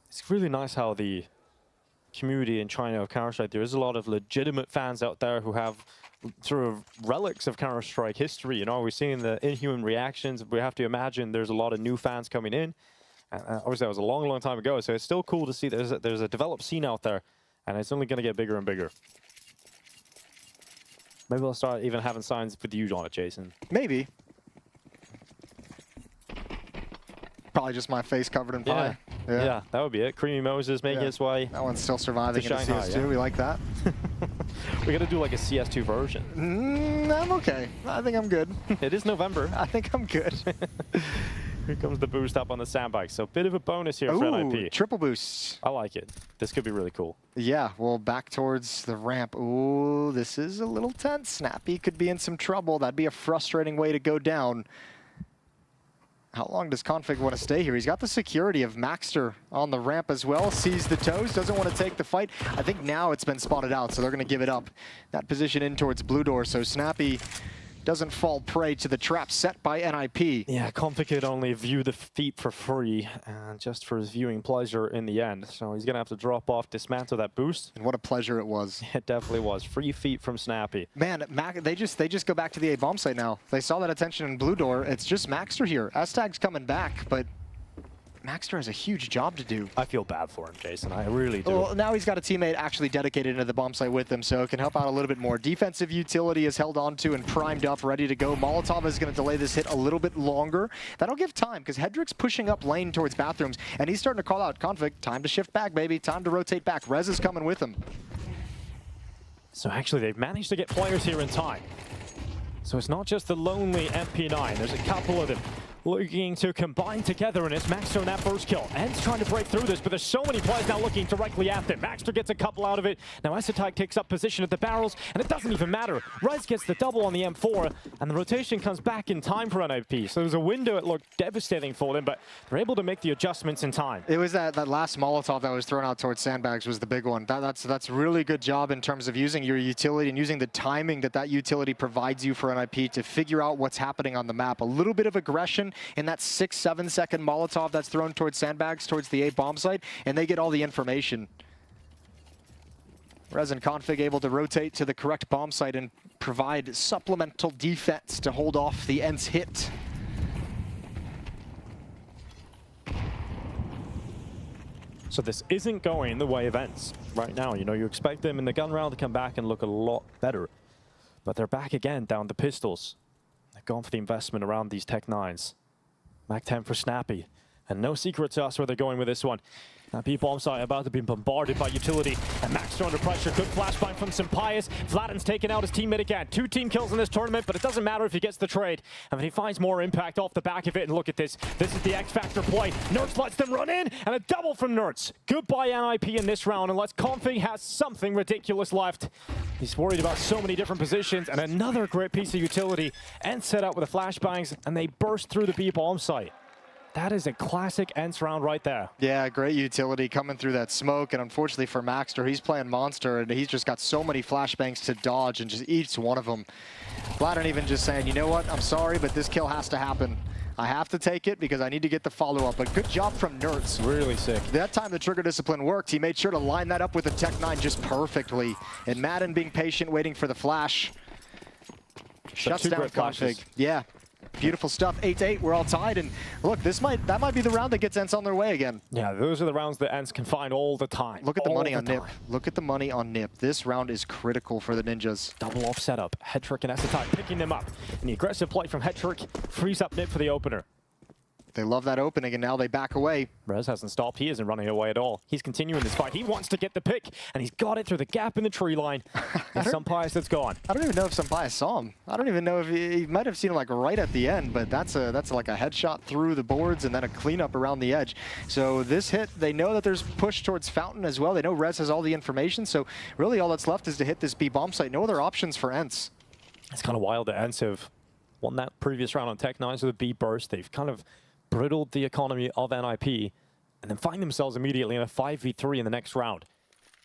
S6: It's really nice how the community in China of Counter-Strike, there is a lot of legitimate fans out there who have sort of relics of Counter-Strike history. You know, we're seeing the inhuman reactions. We have to imagine there's a lot of new fans coming in. Obviously, that was a long, long time ago, so it's still cool to see there's a developed scene out there, and it's only going to get bigger and bigger. Maybe we'll start even having signs with you on it, Jason.
S20: Maybe. Probably just my face covered in pie.
S6: Yeah, that would be it. Creamy Moses making its way.
S20: That one's still surviving in CS2.
S6: Yeah.
S20: We like that.
S6: We got to do like a CS2 version.
S20: I'm okay. I think I'm good.
S6: It is November.
S20: I think I'm good.
S6: Here comes the boost up on the sandbag. So bit of a bonus here for NIP.
S20: Triple boosts.
S6: I like it. This could be really cool.
S20: Yeah, well, back towards the ramp. Ooh, this is a little tense. Snappy could be in some trouble. That'd be a frustrating way to go down. How long does Config want to stay here? He's got the security of Maxter on the ramp as well. Sees the toes, doesn't want to take the fight. I think now it's been spotted out, so they're going to give it up. That position in towards Blue Door, so Snappy doesn't fall prey to the trap set by NIP.
S6: Yeah, Config could only view the feet for free, just for his viewing pleasure in the end. So he's going to have to drop off, dismantle that boost.
S20: And what a pleasure it was.
S6: It definitely was. Free feet from Snappy.
S20: Man, they just go back to the A bomb site now. They saw that attention in Blue Door. It's just Maxter here. S-Tag's coming back, but Maxter has a huge job to do.
S6: I feel bad for him, Jason. I really do.
S20: Well, now he's got a teammate actually dedicated into the bomb site with him, so it can help out a little bit more. Defensive utility is held onto and primed up, ready to go. Molotov is going to delay this hit a little bit longer. That'll give time, because Hedrick's pushing up lane towards bathrooms, and he's starting to call out, Config, time to shift back, baby. Time to rotate back. Rez is coming with him.
S6: So actually, they've managed to get players here in time. So it's not just the lonely MP9. There's a couple of them looking to combine together, and it's Maxter on that first kill. Ence trying to break through this, but there's so many players now looking directly at them. Maxter gets a couple out of it. Now Esatag takes up position at the barrels, and it doesn't even matter. Rez gets the double on the M4, and the rotation comes back in time for NIP. So there's a window it looked devastating for them, but they're able to make the adjustments in time.
S20: It was that last Molotov that was thrown out towards sandbags was the big one. That's really good job in terms of using your utility and using the timing that utility provides you for NIP to figure out what's happening on the map. A little bit of aggression in that 6-7 second Molotov that's thrown towards sandbags, towards the A bomb site, and they get all the information. Rez and Config able to rotate to the correct bomb site and provide supplemental defense to hold off the Ence hit.
S6: So this isn't going the way of Ence right now. You know, you expect them in the gun round to come back and look a lot better, but they're back again down to pistols. They've gone for the investment around these Tech 9s. Mac 10 for Snappy. And no secret to us where they're going with this one. Now B-bomb site about to be bombarded by utility. And Maxter under pressure. Good flashbang from Sampayas. Vladin's taken out his teammate again. 2 team kills in this tournament, but it doesn't matter if he gets the trade. I mean, he finds more impact off the back of it. And look at this. This is the X-Factor play. Nerds lets them run in, and a double from Nerds. Goodbye NIP in this round, unless Config has something ridiculous left. He's worried about so many different positions, and another great piece of utility. Ence set up with the flashbangs, and they burst through the B-bomb site. That is a classic Ence round right there.
S20: Yeah, great utility coming through that smoke, and unfortunately for Maxter, he's playing Monster, and he's just got so many flashbangs to dodge, and just eats one of them. Vladin even just saying, you know what, I'm sorry, but this kill has to happen. I have to take it because I need to get the follow-up, but good job from Nerds.
S6: Really sick.
S20: That time the trigger discipline worked. He made sure to line that up with the Tech 9 just perfectly, and Madden being patient, waiting for the flash. Shuts down Config. Yeah. Beautiful stuff. 8-8. We're all tied, and look, that might be the round that gets Ence on their way again.
S6: Yeah, those are the rounds that Ence can find all the time.
S20: Look at the money on Nip. Look at the money on Nip. This round is critical for the Ninjas.
S6: Double off setup. Hedrick and Esatag picking them up. And the aggressive play from Hedrick frees up Nip for the opener.
S20: They love that opening, and now they back away.
S6: Rez hasn't stopped. He isn't running away at all. He's continuing this fight. He wants to get the pick, and he's got it through the gap in the tree line. And Sampayas that's gone.
S20: I don't even know if Sampayas saw him. I don't even know if he might have seen him like right at the end, but that's like a headshot through the boards and then a cleanup around the edge. So this hit, they know that there's push towards Fountain as well. They know Rez has all the information, so really all that's left is to hit this B bomb site. No other options for Ence.
S6: It's kind of wild that Ence have won that previous round on Tech 9s with a B burst. They've kind of brittled the economy of NIP, and then find themselves immediately in a 5v3 in the next round.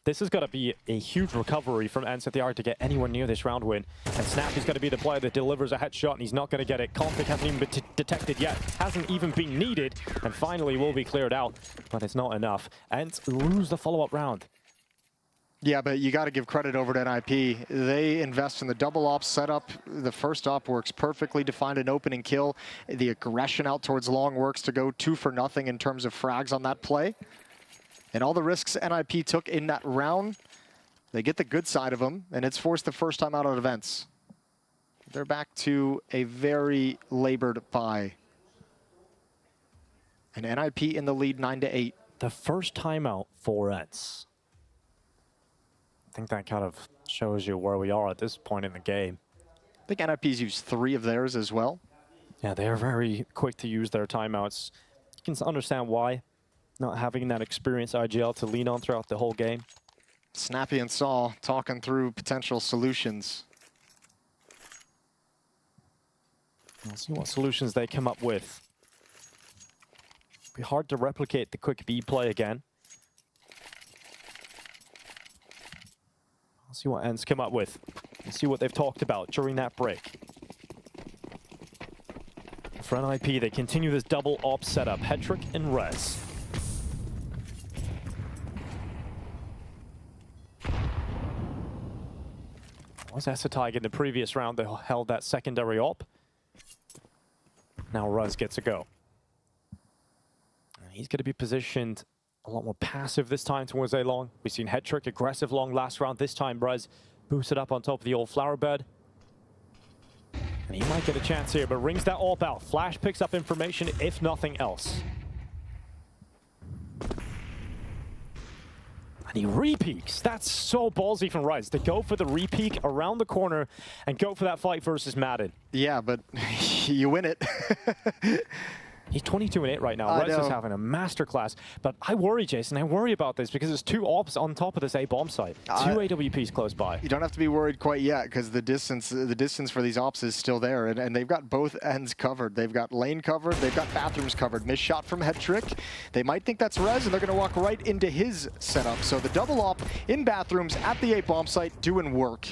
S6: This has got to be a huge recovery from Ence at the Art to get anyone near this round win. And Snappy's got to be the player that delivers a headshot, and he's not going to get it. Config hasn't even been detected yet, hasn't even been needed, and finally will be cleared out, but it's not enough. Ence lose the follow-up round.
S20: Yeah, but you got to give credit over to NIP. They invest in the double op setup. The first op works perfectly to find an opening kill. The aggression out towards long works to go 2 for nothing in terms of frags on that play. And all the risks NIP took in that round, they get the good side of them, and it's forced the first time out of events. They're back to a very labored bye. And NIP in the lead 9-8.
S6: The first timeout for Ence. I think that kind of shows you where we are at this point in the game.
S20: I think NIP's used 3 of theirs as well.
S6: Yeah, they are very quick to use their timeouts. You can understand why, not having that experienced IGL to lean on throughout the whole game.
S20: Snappy and Saul talking through potential solutions.
S6: Let's see what solutions they come up with. Be hard to replicate the quick B play again. I'll see what Ence come up with. Let's see what they've talked about during that break. For NIP, they continue this double op setup. Hetrick and Rez. Was Esotig in the previous round that held that secondary op. Now Rez gets a go. And he's going to be positioned a lot more passive this time towards A long. We've seen Hetrick aggressive long last round. This time Rez boosted up on top of the old flower bed. And he might get a chance here, but rings that AWP out. Flash picks up information, if nothing else. And he re-peeks. That's so ballsy from Rez to go for the re-peek around the corner and go for that fight versus Madden.
S20: Yeah, but you win it.
S6: He's 22-8 right now. Rez is having a masterclass. But I worry, Jason. I worry about this because there's 2 ops on top of this A-bomb site. 2 AWPs close by.
S20: You don't have to be worried quite yet because the distance for these ops is still there, and they've got both ends covered. They've got lane covered. They've got bathrooms covered. Missed shot from Hetrick. They might think that's Rez, and they're going to walk right into his setup. So the double op in bathrooms at the A-bomb site doing work.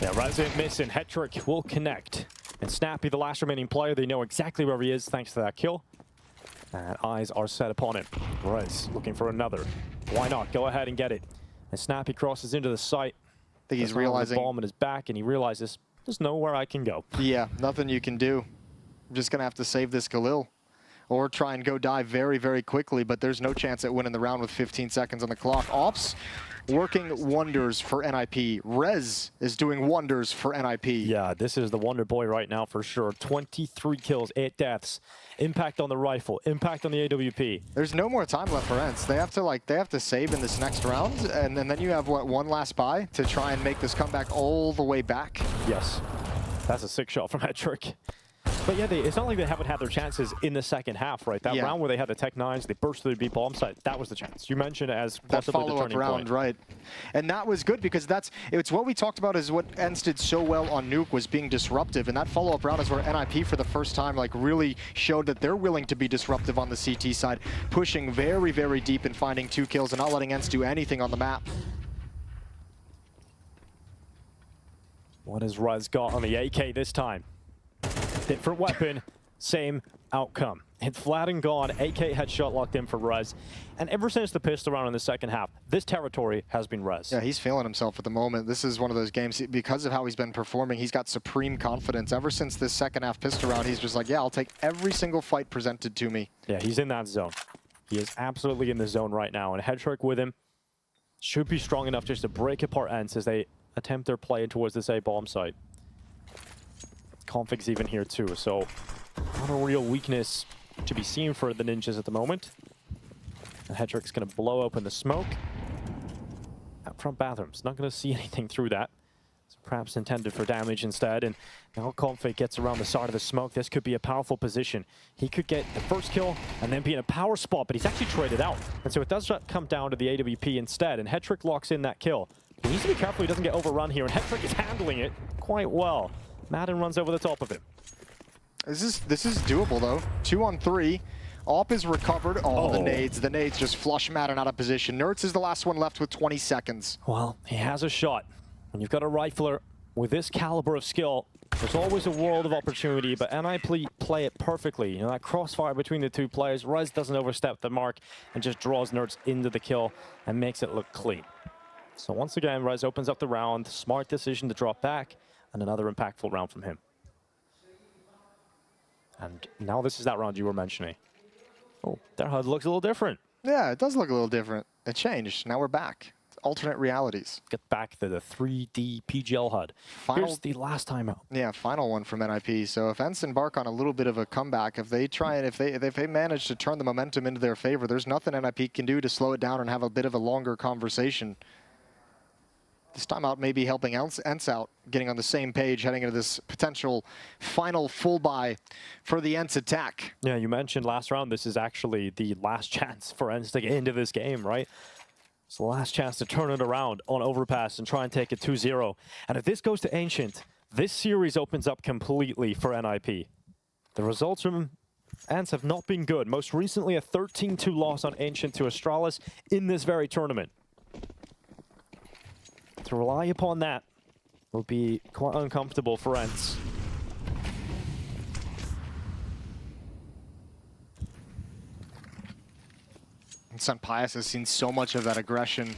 S6: Yeah, Rez ain't missing. Hetrick will connect. And Snappy, the last remaining player, they know exactly where he is thanks to that kill. And eyes are set upon it. Rez looking for another. Why not? Go ahead and get it. And Snappy crosses into the site.
S20: I think he's realizing
S6: the bomb in his back, and he realizes there's nowhere I can go.
S20: Yeah, nothing you can do. I'm just gonna have to save this Khalil, or try and go die very, very quickly. But there's no chance at winning the round with 15 seconds on the clock. Ops working wonders for NIP. Rez is doing wonders for NIP.
S6: Yeah, this is the wonder boy right now for sure. 23 kills, 8 deaths. Impact on the rifle, impact on the AWP.
S20: There's no more time left for Ence. They have to save in this next round, and then you have what, one last buy to try and make this comeback all the way back.
S6: Yes, that's a sick shot from Hetrick. But yeah, it's not like they haven't had their chances in the second half, right? That round where they had the Tech 9s, they burst through the B bomb site, that was the chance. You mentioned it as possibly the turning
S20: round,
S6: point.
S20: right? And that was good because it's what we talked about is what Ence did so well on Nuke was being disruptive, and that follow-up round is where NIP for the first time really showed that they're willing to be disruptive on the CT side, pushing very, very deep and finding 2 kills and not letting Ence do anything on the map.
S6: What has Rez got on the AK this time? Different weapon, same outcome. It's flat and gone, AK headshot locked in for Rez. And ever since the pistol round in the second half, this territory has been Rez.
S20: Yeah, he's feeling himself at the moment. This is one of those games, because of how he's been performing, he's got supreme confidence. Ever since this second half pistol round, he's just like, yeah, I'll take every single fight presented to me.
S6: Yeah, he's in that zone. He is absolutely in the zone right now. And Hetrick with him should be strong enough just to break apart Ence as they attempt their play towards this A-bomb site. Config's even here too, so not a real weakness to be seen for the Ninjas at the moment. And Hetrick's going to blow open the smoke. Out front bathrooms, not going to see anything through that. So perhaps intended for damage instead. And now Config gets around the side of the smoke. This could be a powerful position. He could get the first kill and then be in a power spot, but he's actually traded out. And so it does come down to the AWP instead, and Hetrick locks in that kill. He needs to be careful he doesn't get overrun here, and Hetrick is handling it quite well. Madden runs over the top of him.
S20: This is doable though. 2 on 3. AWP is recovered. Oh, the nades just flush Madden out of position. Nerds is the last one left with 20 seconds.
S6: Well, he has a shot. When you've got a rifler with this caliber of skill, there's always a world of opportunity, but NIP play it perfectly. You know, that crossfire between the 2 players, Rez doesn't overstep the mark and just draws Nerds into the kill and makes it look clean. So once again, Rez opens up the round. Smart decision to drop back. And another impactful round from him. And now this is that round you were mentioning. Oh, their HUD looks a little different.
S20: Yeah, it does look a little different. It changed. Now we're back. It's alternate realities.
S6: Get back to the 3D PGL HUD. Here's the last time out.
S20: Yeah, final one from NIP. So if Ence embark on a little bit of a comeback, if they manage to turn the momentum into their favor, there's nothing NIP can do to slow it down and have a bit of a longer conversation. This time out maybe helping Ence out, getting on the same page, heading into this potential final full buy for the Ence attack.
S6: Yeah, you mentioned last round, this is actually the last chance for Ence to get into this game, right? It's the last chance to turn it around on Overpass and try and take it 2-0. And if this goes to Ancient, this series opens up completely for NIP. The results from Ence have not been good. Most recently, a 13-2 loss on Ancient to Astralis in this very tournament. To rely upon that will be quite uncomfortable for Ence.
S20: And Pyjamas has seen so much of that aggression.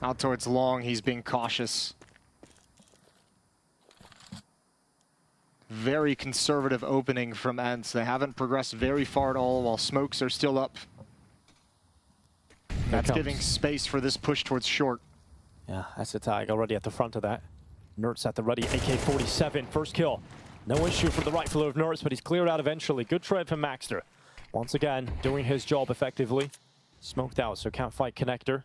S20: Out towards long, he's being cautious. Very conservative opening from Ence. They haven't progressed very far at all while smokes are still up. That's giving space for this push towards short.
S6: Yeah, that's a tag already at the front of that. Nertz at the ready, AK-47, first kill. No issue for the rifler of Nertz, but he's cleared out eventually. Good trade from Maxter. Once again, doing his job effectively. Smoked out, so can't fight connector.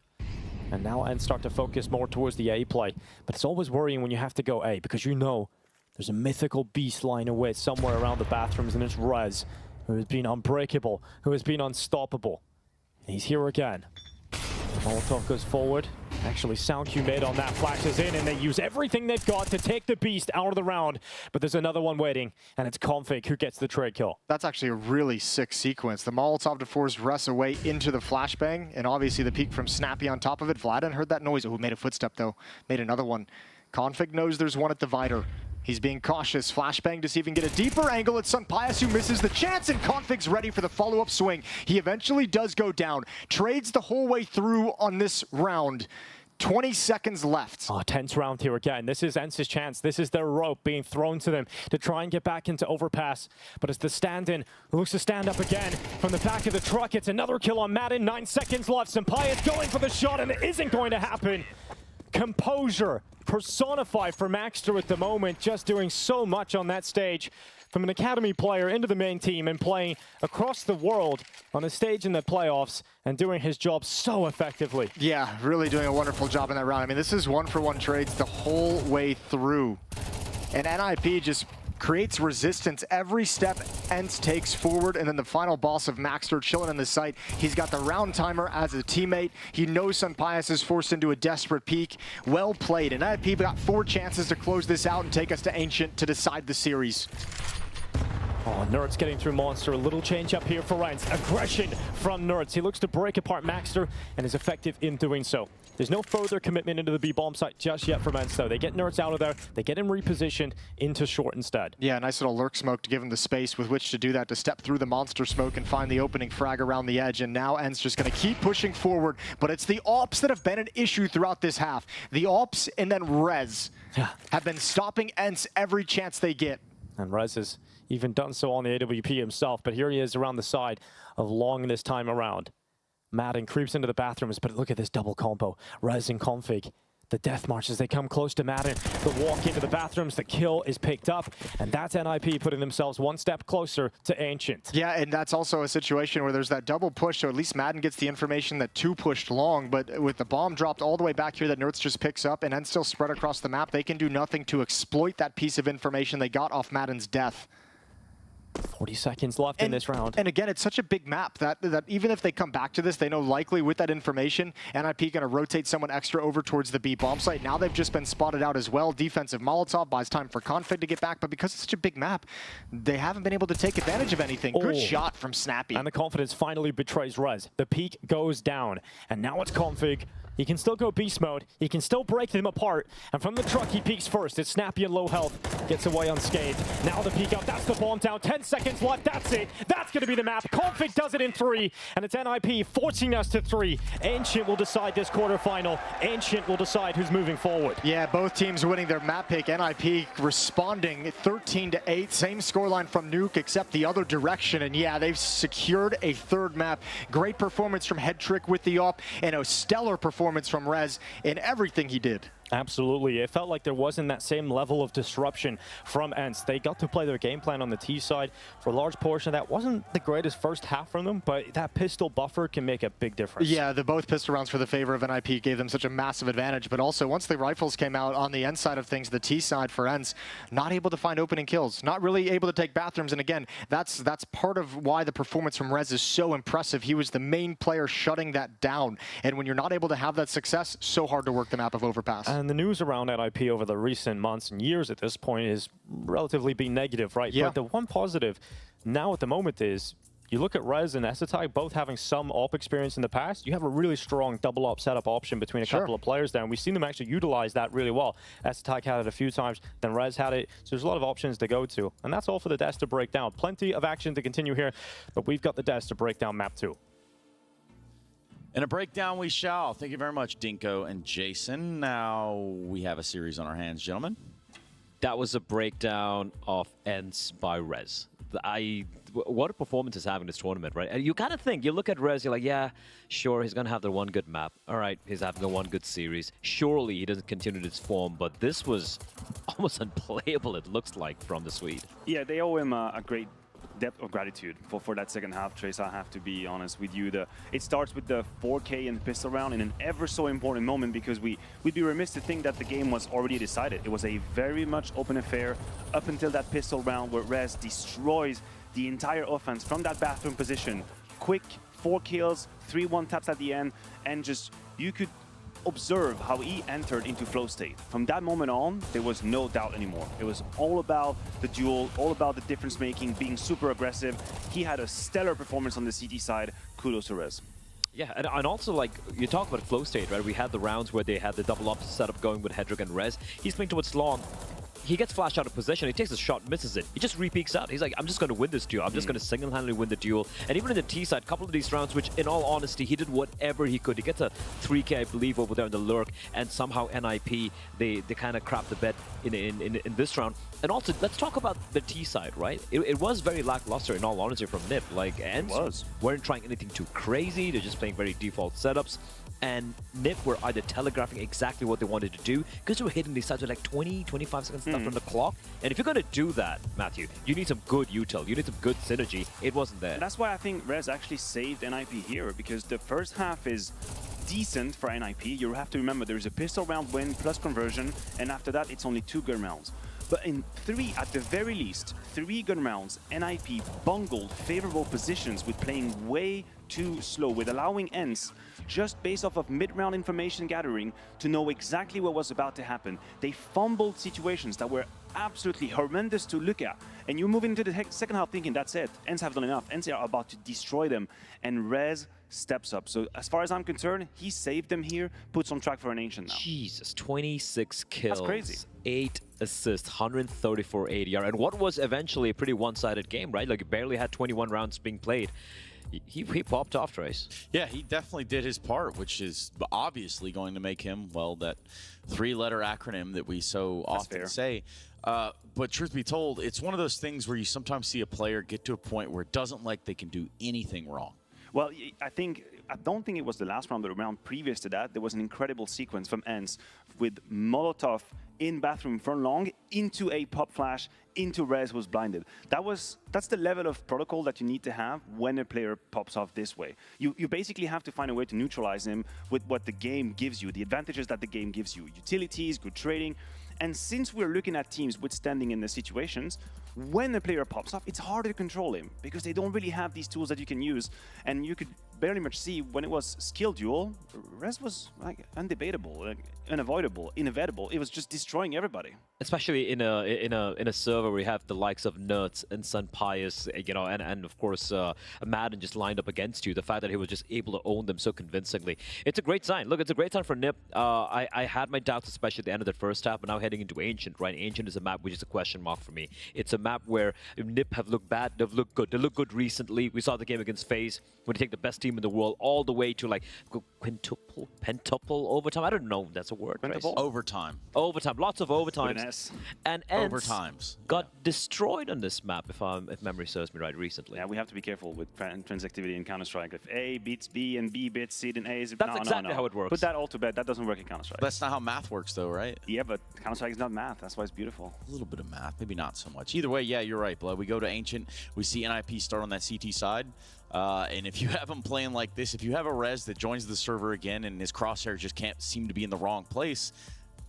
S6: And now Ence start to focus more towards the A play. But it's always worrying when you have to go A, because you know there's a mythical beast lying away somewhere around the bathrooms, and it's Rez, who has been unbreakable, who has been unstoppable. And he's here again. Molotov goes forward. Actually, SoundQ made on that, flashes in, and they use everything they've got to take the beast out of the round. But there's another one waiting, and it's Config who gets the trade kill.
S20: That's actually a really sick sequence. The Molotov to force Russ away into the flashbang, and obviously the peek from Snappy on top of it. Vladin heard that noise. Oh, made a footstep, though. Made another one. Config knows there's one at Divider. He's being cautious. Flashbang to see if he can get a deeper angle at Pyjamas, who misses the chance, and Config's ready for the follow-up swing. He eventually does go down. Trades the whole way through on this round. 20 seconds left.
S6: Oh, tense round here again. This is Ence's chance. This is their rope being thrown to them to try and get back into Overpass. But it's the stand-in who looks to stand up again from the back of the truck. It's another kill on Madden. 9 seconds left. Pyjamas going for the shot, and it isn't going to happen. Composure personified for Maxter at the moment, just doing so much on that stage. From an academy player into the main team and playing across the world on a stage in the playoffs and doing his job so effectively.
S20: Yeah, really doing a wonderful job in that round. I mean, this is one-for-one trades the whole way through. And NIP just creates resistance every step Ence takes forward, and then the final boss of Maxter chilling in the site. He's got the round timer as a teammate. He knows Pyjamas is forced into a desperate peak. Well played, and NIP got 4 chances to close this out and take us to Ancient to decide the series.
S6: Oh, Nertz getting through Monster. A little change up here for Ence. Aggression from Nertz. He looks to break apart Maxter and is effective in doing so. There's no further commitment into the B-bomb site just yet from Ence, though. They get Nertz out of there. They get him repositioned into short instead.
S20: Yeah, nice little lurk smoke to give him the space with which to do that, to step through the monster smoke and find the opening frag around the edge. And now Ence just going to keep pushing forward. But it's the AWPs that have been an issue throughout this half. The AWPs and then Rez have been stopping Ence every chance they get.
S6: And Rez has even done so on the AWP himself, but here he is around the side of Long this time around. Madden creeps into the bathrooms, but look at this double combo. Rez and Config. The death march as they come close to Madden. The walk into the bathrooms, the kill is picked up, and that's NIP putting themselves one step closer to Ancient.
S20: Yeah, and that's also a situation where there's that double push, so at least Madden gets the information that 2 pushed long, but with the bomb dropped all the way back here that Nertz just picks up and then still spread across the map, they can do nothing to exploit that piece of information they got off Madden's death.
S6: 40 seconds left in this round.
S20: And again, it's such a big map that even if they come back to this, they know likely with that information, NIP going to rotate someone extra over towards the B bomb site. Now they've just been spotted out as well. Defensive Molotov buys time for Config to get back, but because it's such a big map, they haven't been able to take advantage of anything. Good shot from Snappy.
S6: And the confidence finally betrays Rez. The peak goes down, and now it's Config. He can still go beast mode. He can still break them apart. And from the truck, he peeks first. It's Snappy and low health. Gets away unscathed. Now the peek up. That's the bomb down. 10 seconds left. That's it. That's going to be the map. Config does it in 3. And it's NIP forcing us to 3. Ancient will decide this quarterfinal. Ancient will decide who's moving forward.
S20: Yeah, both teams winning their map pick. NIP responding 13-8. Same scoreline from Nuke, except the other direction. And yeah, they've secured a 3rd map. Great performance from Headtrick with the AWP, and a stellar performance from Rez in everything he did.
S6: Absolutely. It felt like there wasn't that same level of disruption from Ence. They got to play their game plan on the T side for a large portion. That wasn't the greatest first half from them, but that pistol buffer can make a big difference.
S20: Yeah, the both pistol rounds for the favor of NIP gave them such a massive advantage, but also once the rifles came out on the Ence side of things, the T side for Ence, not able to find opening kills, not really able to take bathrooms, and again, that's part of why the performance from Rez is so impressive. He was the main player shutting that down, and when you're not able to have that success, so hard to work the map of Overpass.
S6: And the news around NIP over the recent months and years at this point is relatively being negative, right?
S20: Yeah.
S6: But the one positive now at the moment is, you look at Rez and Essatai both having some AWP experience in the past. You have a really strong double AWP setup option between a couple of players there, and we've seen them actually utilize that really well. Essatai had it a few times, then Rez had it, so there's a lot of options to go to. And that's all for the desk to break down. Plenty of action to continue here, but we've got the desk to break down map 2.
S5: And a breakdown we shall. Thank you very much, Dinko and Jason. Now we have a series on our hands, gentlemen.
S9: That was a breakdown of Ence by Rez. What a performance he's having this tournament, right? And you kind of think, you look at Rez, you're like, yeah, sure, he's going to have the one good map. All right, he's having the one good series. Surely he doesn't continue this form, but this was almost unplayable, it looks like, from the Swede.
S19: Yeah, they owe him a great depth of gratitude for that second half, Trace. I have to be honest with you. It starts with the 4K and the pistol round in an ever so important moment, because we'd be remiss to think that the game was already decided. It was a very much open affair up until that pistol round where Rez destroys the entire offense from that bathroom position. Quick 4 kills, 3-1 taps at the end, and just, you could observe how he entered into flow state. From that moment on, there was no doubt anymore. It was all about the duel, all about the difference making, being super aggressive. He had a stellar performance on the CT side. Kudos to Rez.
S9: Yeah, and also, like, you talk about flow state, right? We had the rounds where they had the double up setup going with Hedrick and Rez. He's playing towards long. He gets flashed out of position, he takes a shot, misses it. He just re-peeks out. He's like, I'm just going to win this duel. I'm just going to single-handedly win the duel. And even in the T side, a couple of these rounds, which in all honesty, he did whatever he could. He gets a 3K, I believe, over there in the lurk, and somehow NIP, they kind of crap the bed in this round. And also, let's talk about the T side, right? It was very lackluster, in all honesty, from NiP. Like, Ence weren't trying anything too crazy. They're just playing very default setups. And NiP were either telegraphing exactly what they wanted to do, because they were hitting these sides with like 20, 25 seconds left on the clock. And if you're going to do that, Matthew, you need some good util. You need some good synergy. It wasn't there.
S19: That's why I think Rez actually saved NIP here, because the first half is decent for NIP. You have to remember there's a pistol round win plus conversion, and after that it's only 2 gun rounds. But in 3, at the very least, 3 gun rounds, NIP bungled favorable positions with playing way too slow, with allowing Ence, just based off of mid-round information gathering, to know exactly what was about to happen. They fumbled situations that were absolutely horrendous to look at. And you move into the second half thinking, that's it, Ence have done enough. Ence are about to destroy them. And Rez steps up. So as far as I'm concerned, he saved them here, puts on track for an Ancient now.
S9: Jesus, 26 kills.
S19: That's crazy.
S9: 8 assists, 134 ADR. And what was eventually a pretty one-sided game, right? Like, he barely had 21 rounds being played. He popped off, Trace.
S5: Yeah, he definitely did his part, which is obviously going to make him, well, that 3-letter acronym that we so often say. But truth be told, it's one of those things where you sometimes see a player get to a point where it doesn't like they can do anything wrong.
S19: Well, I don't think it was the last round, but the round previous to that, there was an incredible sequence from Ence with Molotov in bathroom from long into a pop flash into Rez, who was blinded. That's the level of protocol that you need to have when a player pops off this way. You basically have to find a way to neutralize him with what the game gives you, the advantages that the game gives you, utilities, good trading. And since we're looking at teams withstanding in the situations, when a player pops off, it's harder to control him because they don't really have these tools that you can use. And you could barely much see when it was skill duel, Rez was like undebatable, like, unavoidable, inevitable. It was just destroying everybody.
S9: Especially in a server where you have the likes of Nerds and Sunpius, you know, and of course Madden just lined up against you. The fact that he was just able to own them so convincingly, it's a great sign. Look, it's a great sign for NiP. I had my doubts, especially at the end of the first half, but now heading into Ancient, right? Ancient is a map which is a question mark for me. It's a map where NiP have looked bad, they've looked good. They look good recently. We saw the game against FaZe when they take the best team in the world all the way to like pentuple overtime. I don't know if that's a word. Right?
S5: Overtime.
S9: Overtime. Lots of overtimes. And Ence
S5: overtimes
S9: got destroyed on this map, if memory serves me right, recently.
S19: Yeah, we have to be careful with transactivity in Counter-Strike. If A beats B and B beats C, then A is...
S9: That's exactly how it works.
S19: Put that all to bed. That doesn't work in Counter-Strike.
S5: That's not how math works, though, right?
S19: Yeah, but Counter-Strike is not math. That's why it's beautiful.
S5: A little bit of math, maybe not so much. Either way, yeah, you're right, Blood. We go to Ancient. We see NIP start on that CT side. And if you have him playing like this, if you have a Rez that joins the server again and his crosshair just can't seem to be in the wrong place,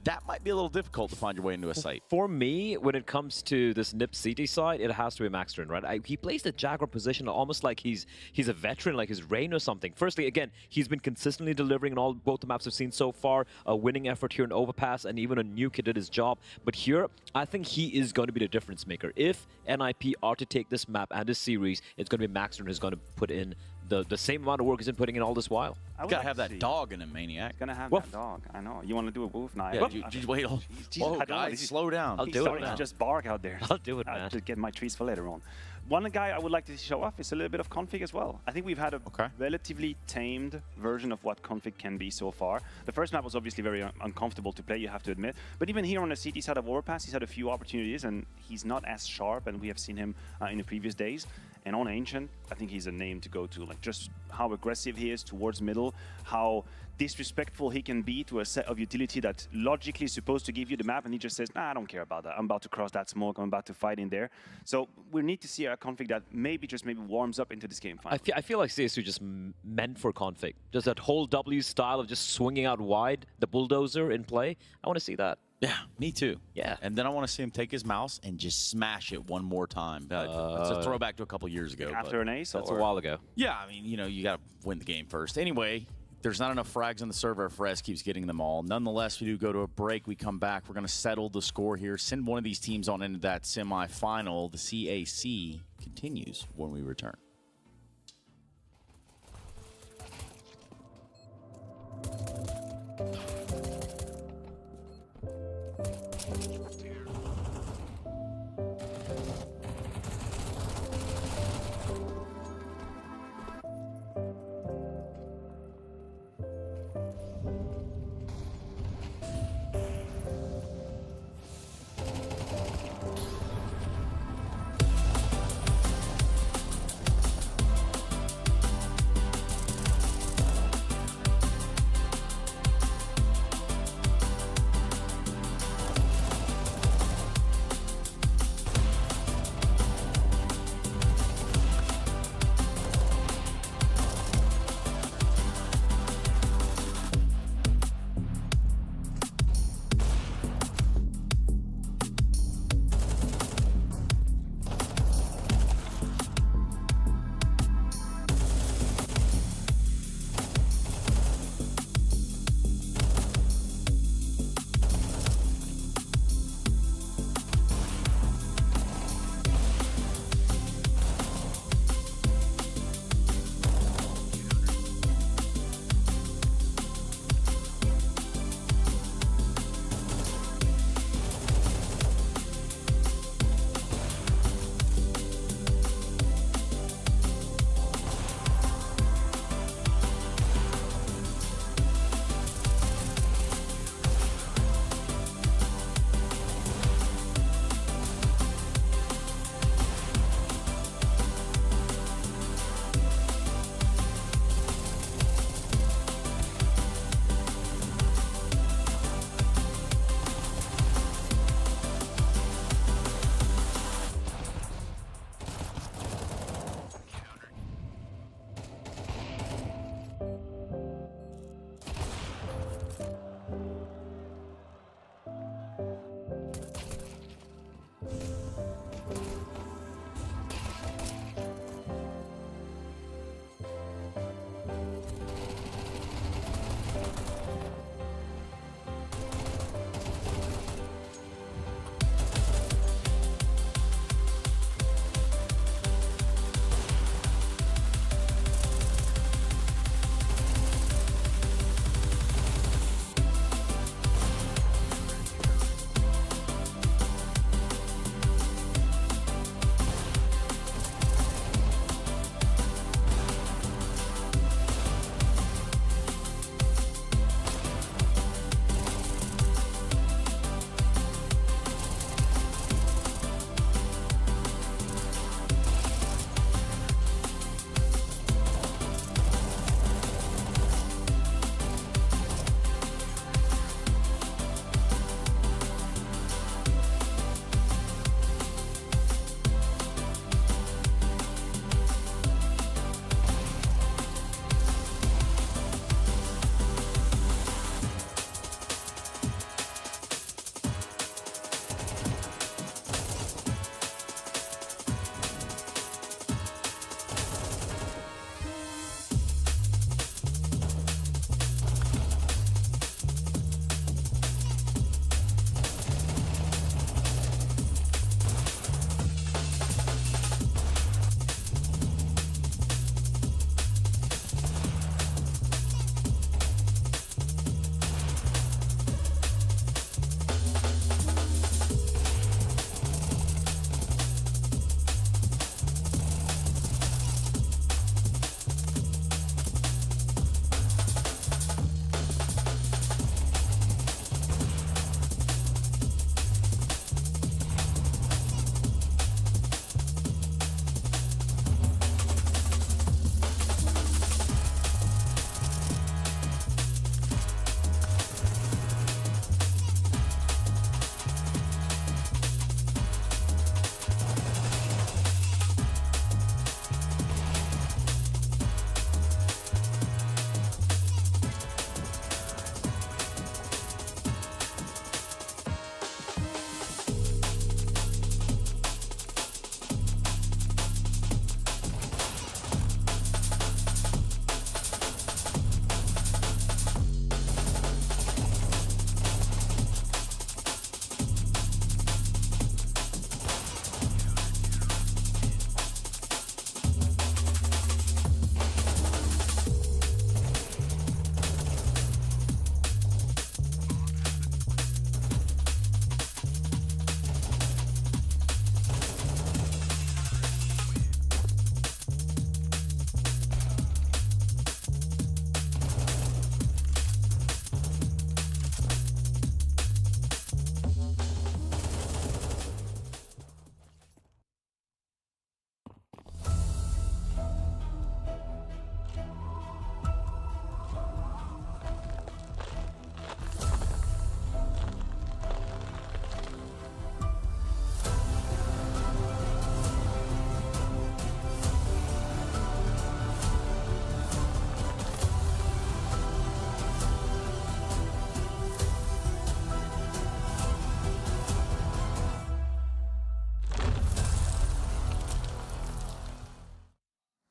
S5: that might be a little difficult to find your way into a site.
S9: For me, when it comes to this NIP CT side, it has to be Maxtern, right? He plays the Jaguar position almost like he's a veteran, like his Rain or something. Firstly, again, he's been consistently delivering in both the maps I've seen so far. A winning effort here in Overpass, and even a Nuke, he did his job. But here, I think he is going to be the difference maker. If NIP are to take this map and this series, it's going to be Maxtern who's going to put in the same amount of work he's been putting in all this while.
S5: You gotta have that dog in him, Maniac.
S19: Gonna have that dog. I know. You want to do a woof now?
S5: Yeah, just wait. Whoa, guys, slow down.
S19: I'll do it, man. Just bark out there.
S9: I'll do it, man.
S19: To get my treats for later on. One guy I would like to show off is a little bit of config as well. I think we've had a relatively tamed version of what config can be so far. The first map was obviously very uncomfortable to play, you have to admit. But even here on the CT side of Overpass, he's had a few opportunities, and he's not as sharp, and we have seen him in the previous days. And on Ancient, I think he's a name to go to. Like, just how aggressive he is towards middle, how disrespectful he can be to a set of utility that logically is supposed to give you the map, and he just says, nah, I don't care about that. I'm about to cross that smoke. I'm about to fight in there. So we need to see a config that maybe warms up into this game finally.
S9: I feel like CSU just meant for config. Just that whole W style of just swinging out wide, the bulldozer in play. I want to see that.
S5: Yeah, me too.
S9: Yeah.
S5: And then I want to see him take his mouse and just smash it one more time. That's a throwback to a couple years ago.
S19: After an ace?
S9: That's a while ago.
S5: Yeah, I mean, you got to win the game first. Anyway, there's not enough frags on the server. Frez keeps getting them all. Nonetheless, we do go to a break. We come back. We're going to settle the score here. Send one of these teams on into that semifinal. The CAC continues when we return.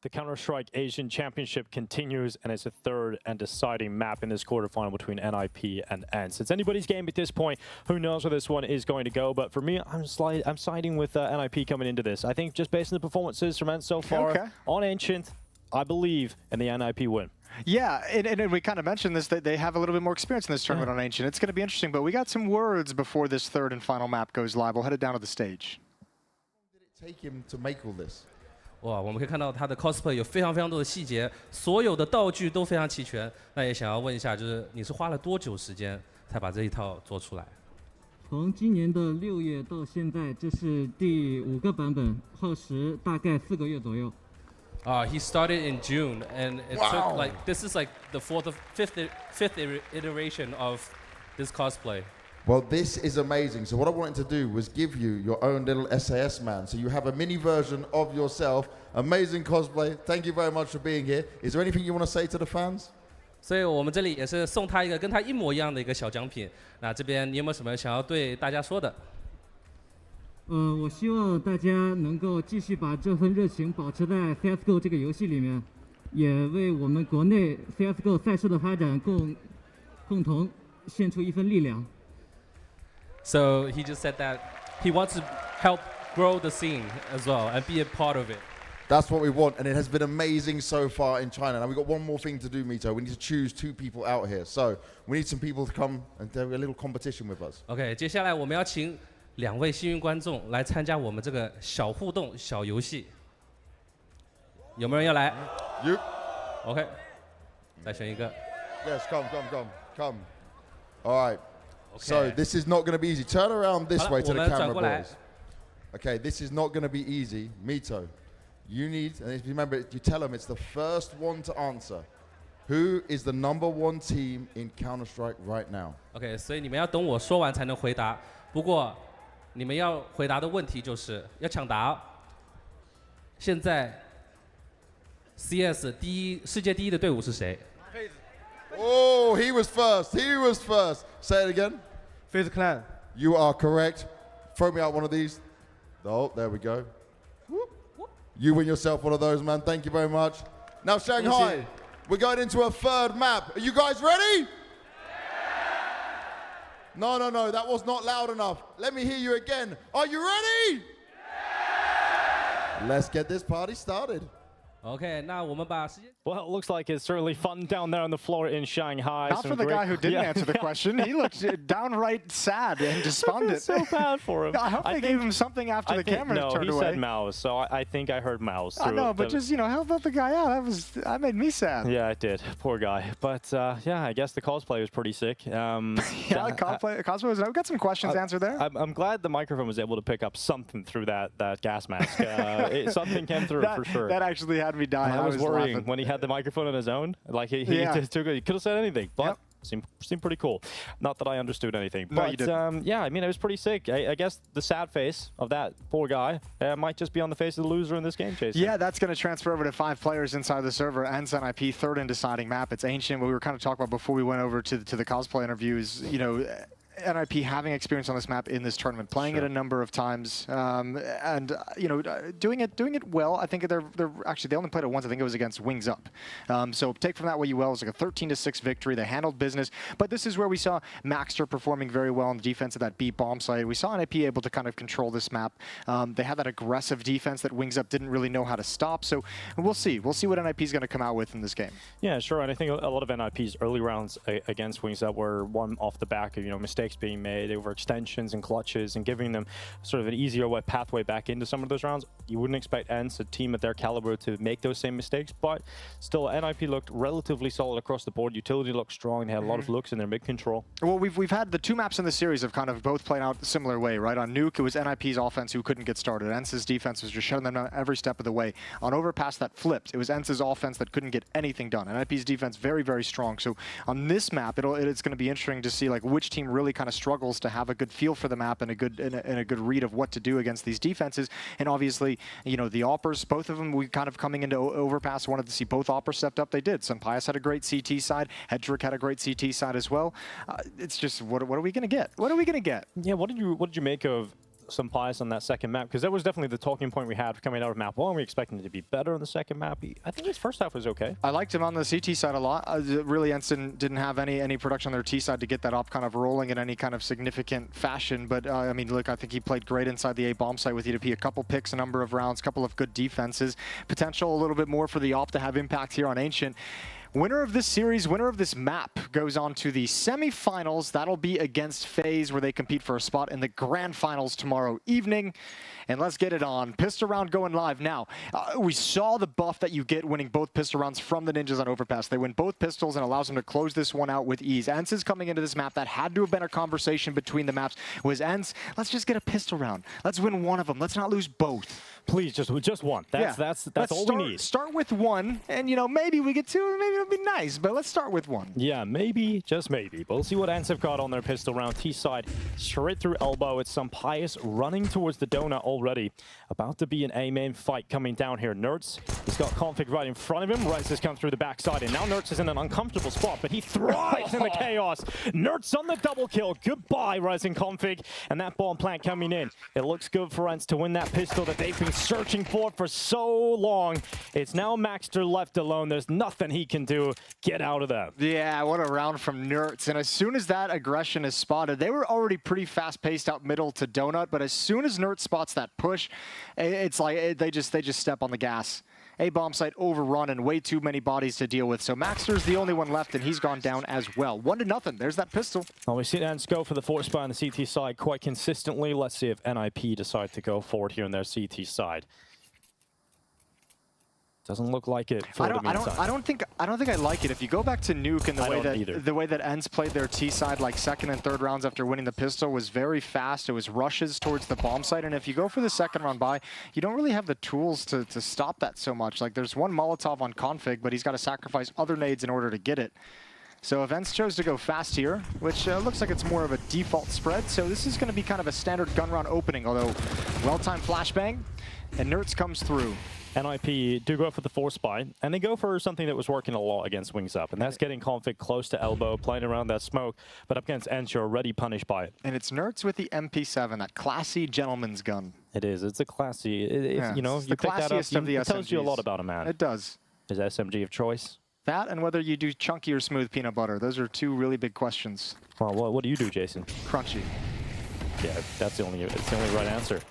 S6: The Counter-Strike Asian Championship continues, and it's a third and deciding map in this quarterfinal between NIP and Ence. It's anybody's game at this point. Who knows where this one is going to go? But for me, I'm siding with NIP coming into this. I think just based on the performances from Ence so far on Ancient, I believe in the NIP win.
S20: Yeah, and we kind of mentioned this, that they have a little bit more experience in this tournament on Ancient. It's going to be interesting, but we got some words before this third and final map goes live. We'll head it down to the stage.
S12: How long did it take him to make all this?
S13: 哇，我们可以看到他的 cosplay 有非常多的细节，所有的道具都非常齐全。那也想要问一下，就是你是花了多久时间才把这一套做出来？
S1: 从今年的6月到现在，这是第5个版本，耗时大概4个月左右。
S13: He started in June, and it took like this is like the fifth iteration of this cosplay.
S12: Well, this is amazing. So what I wanted to do was give you your own little SAS man. So you have a mini version of yourself. Amazing cosplay. Thank you very much for being here. Is there anything you want to say to the fans?
S13: 所以我们这里也是送他一个跟他一模一样的一个小奖品。那这边你有没有什么想要对大家说的？
S1: 我希望大家能够继续把这份热情保持在 CS:GO 这个游戏里面，也为我们国内 CS:GO 赛事的发展共同献出一份力量。
S13: So he just said that he wants to help grow the scene as well and be a part of it.
S12: That's what we want, and it has been amazing so far in China. Now we've got one more thing to do, Mito. We need to choose 2 people out here. So we need some people to come and do a little competition with us.
S13: OK， 接下来我们要请2位幸运观众来参加我们这个小互动小游戏。有没有人要来
S12: ？You.
S13: OK， 再选一个。
S12: Yes, come. All right. So this is not going to be easy. Turn around this way to the camera, boys. Okay, this is not going to be easy. Mito, you need, and if you remember, you tell them it's the first one to answer. Who is the #1 team in Counter-Strike right now?
S13: OK， 所以你们要等我说完才能回答。不过你们要回答的问题就是要抢答。现在 CS 世界第一的队伍是谁？
S12: Oh, he was first. Say it again.
S22: FaZe Clan.
S12: You are correct. Throw me out one of these. Oh, there we go. You win yourself one of those, man. Thank you very much. Now, Shanghai, we're going into a third map. Are you guys ready? No, that was not loud enough. Let me hear you again. Are you ready? Let's get this party started.
S13: OK， 那我们把时间。
S6: Well, it looks like it's certainly fun down there on the floor in Shanghai.
S20: Not for the guy who didn't answer the question. He looked downright sad and despondent.
S6: I feel so bad for him.
S20: I hope they gave him something after the camera turned away.
S6: No, he said MOUZ, so I think I heard MOUZ.
S20: I know, but just, help out the guy out. That made me sad.
S6: Yeah, it did. Poor guy. But, yeah, I guess the cosplay was pretty sick.
S20: Yeah, the cosplay was... I've got some questions answered there.
S6: I'm glad the microphone was able to pick up something through that gas mask. Something came through for sure.
S20: That actually had me dying.
S6: I was worrying when he had the microphone on his own. Like he just took it. He could have said anything, but seemed pretty cool. Not that I understood anything,
S20: no,
S6: but yeah, I mean it was pretty sick. I guess the sad face of that poor guy might just be on the face of the loser in this game, Chase.
S20: Yeah, that's going to transfer over to 5 players inside the server. Ence NIP, third and deciding map. It's Ancient. What we were kind of talking about before we went over to the cosplay interviews. NIP having experience on this map in this tournament, playing it a number of times, and doing it well. I think they're actually they only played it once. I think it was against Wings Up. So take from that what you will. It was like a 13-6 victory. They handled business, but this is where we saw Maxter performing very well on the defense of that B bomb site. We saw NIP able to kind of control this map. They had that aggressive defense that Wings Up didn't really know how to stop. So we'll see. We'll see what NIP is going to come out with in this game.
S6: Yeah, sure. And I think a lot of NIP's early rounds against Wings Up were one off the back of mistakes being made over extensions and clutches and giving them sort of an easier pathway back into some of those rounds. You wouldn't expect Ence, a team at their caliber, to make those same mistakes, but still NIP looked relatively solid across the board. Utility looked strong. They had a lot of looks in their mid control.
S20: Well, we've had the 2 maps in the series have kind of both played out a similar way, right? On Nuke, it was NIP's offense who couldn't get started. Ence's defense was just shutting them down every step of the way. On Overpass, that flipped. It was Ence's offense that couldn't get anything done. NIP's defense very, very strong. So on this map, it's going to be interesting to see which team really kind of struggles to have a good feel for the map and a good read of what to do against these defenses. And obviously, the Oppers, both of them, we kind of coming into Overpass wanted to see both Oppers stepped up. They did. Sunpias had a great CT side. Hedrick had a great CT side as well. It's just what are we going to get? What are we going to get?
S6: Yeah, what did you make of some Pyjamas on that second map? Because that was definitely the talking point we had coming out of map 1. We expected it to be better on the second map. I think his first half was okay.
S20: I liked him on the CT side a lot. Really, Ence didn't have any production on their T side to get that op kind of rolling in any kind of significant fashion. But I mean, look, I think he played great inside the A bomb site with EDP. A couple picks, a number of rounds, couple of good defenses. Potential a little bit more for the op to have impact here on Ancient. Winner of this series, winner of this map, goes on to the semifinals. That'll be against FaZe, where they compete for a spot in the grand finals tomorrow evening. And let's get it on. Pistol round going live now. We saw the buff that you get winning both pistol rounds from the Ninjas on Overpass. They win both pistols and allows them to close this one out with ease. Ence is coming into this map. That had to have been a conversation between the maps. Was Ence, let's just get a pistol round. Let's win one of them. Let's not lose both.
S6: Please, just one. That's all we need.
S20: Start with one, and you know, maybe we get two, maybe it'll be nice, but let's start with one.
S6: Yeah, maybe, just maybe. But we'll see what Ence have got on their pistol round. T-side, straight through elbow. It's some Pyjamas running towards the donut already. About to be an A-main fight coming down here. Nerds, he's got Config right in front of him. Rice has come through the backside, and now Nerds is in an uncomfortable spot, but he thrives in the chaos. Nerds on the double kill. Goodbye, Rising Config. And that bomb plant coming in. It looks good for Ence to win that pistol that they've been searching for so long. It's now Maxter left alone. There's nothing he can do. Get out of that.
S20: Yeah, what a round from Nerds. And as soon as that aggression is spotted, they were already pretty fast-paced out middle to donut, but as soon as Nerds spots that push, it's like they just step on the gas. A bomb site overrun and way too many bodies to deal with. So Maxter's the only one left, and he's gone down as well. 1-0. There's that pistol.
S6: Well, we see Ence go for the force spy on the CT side quite consistently. Let's see if NIP decide to go forward here on their CT side. Doesn't look like it for the meantime.
S20: I don't think I like it. If you go back to Nuke and the way that Ence played their T side, like second and third rounds after winning the pistol, was very fast. It was rushes towards the bomb site, and if you go for the second round buy, you don't really have the tools to stop that so much. Like there's one Molotov on Config, but he's got to sacrifice other nades in order to get it. So if Ence chose to go fast here, which looks like it's more of a default spread, so this is going to be kind of a standard gun round opening, although well-timed flashbang, and Nerds comes through.
S6: NIP do go for the force spy, and they go for something that was working a lot against Wings Up, and that's getting Config close to elbow, playing around that smoke, but up against Ence, you're already punished by it.
S20: And it's Nerds with the MP7, that classy gentleman's gun.
S6: It is. It's a classy. You know, you pick that up, it tells you a lot about a man.
S20: It does.
S6: His SMG of choice.
S20: That and whether you do chunky or smooth peanut butter. Those are two really big questions.
S6: Well, what do you do, Jason?
S20: Crunchy.
S6: Yeah, it's the only right answer.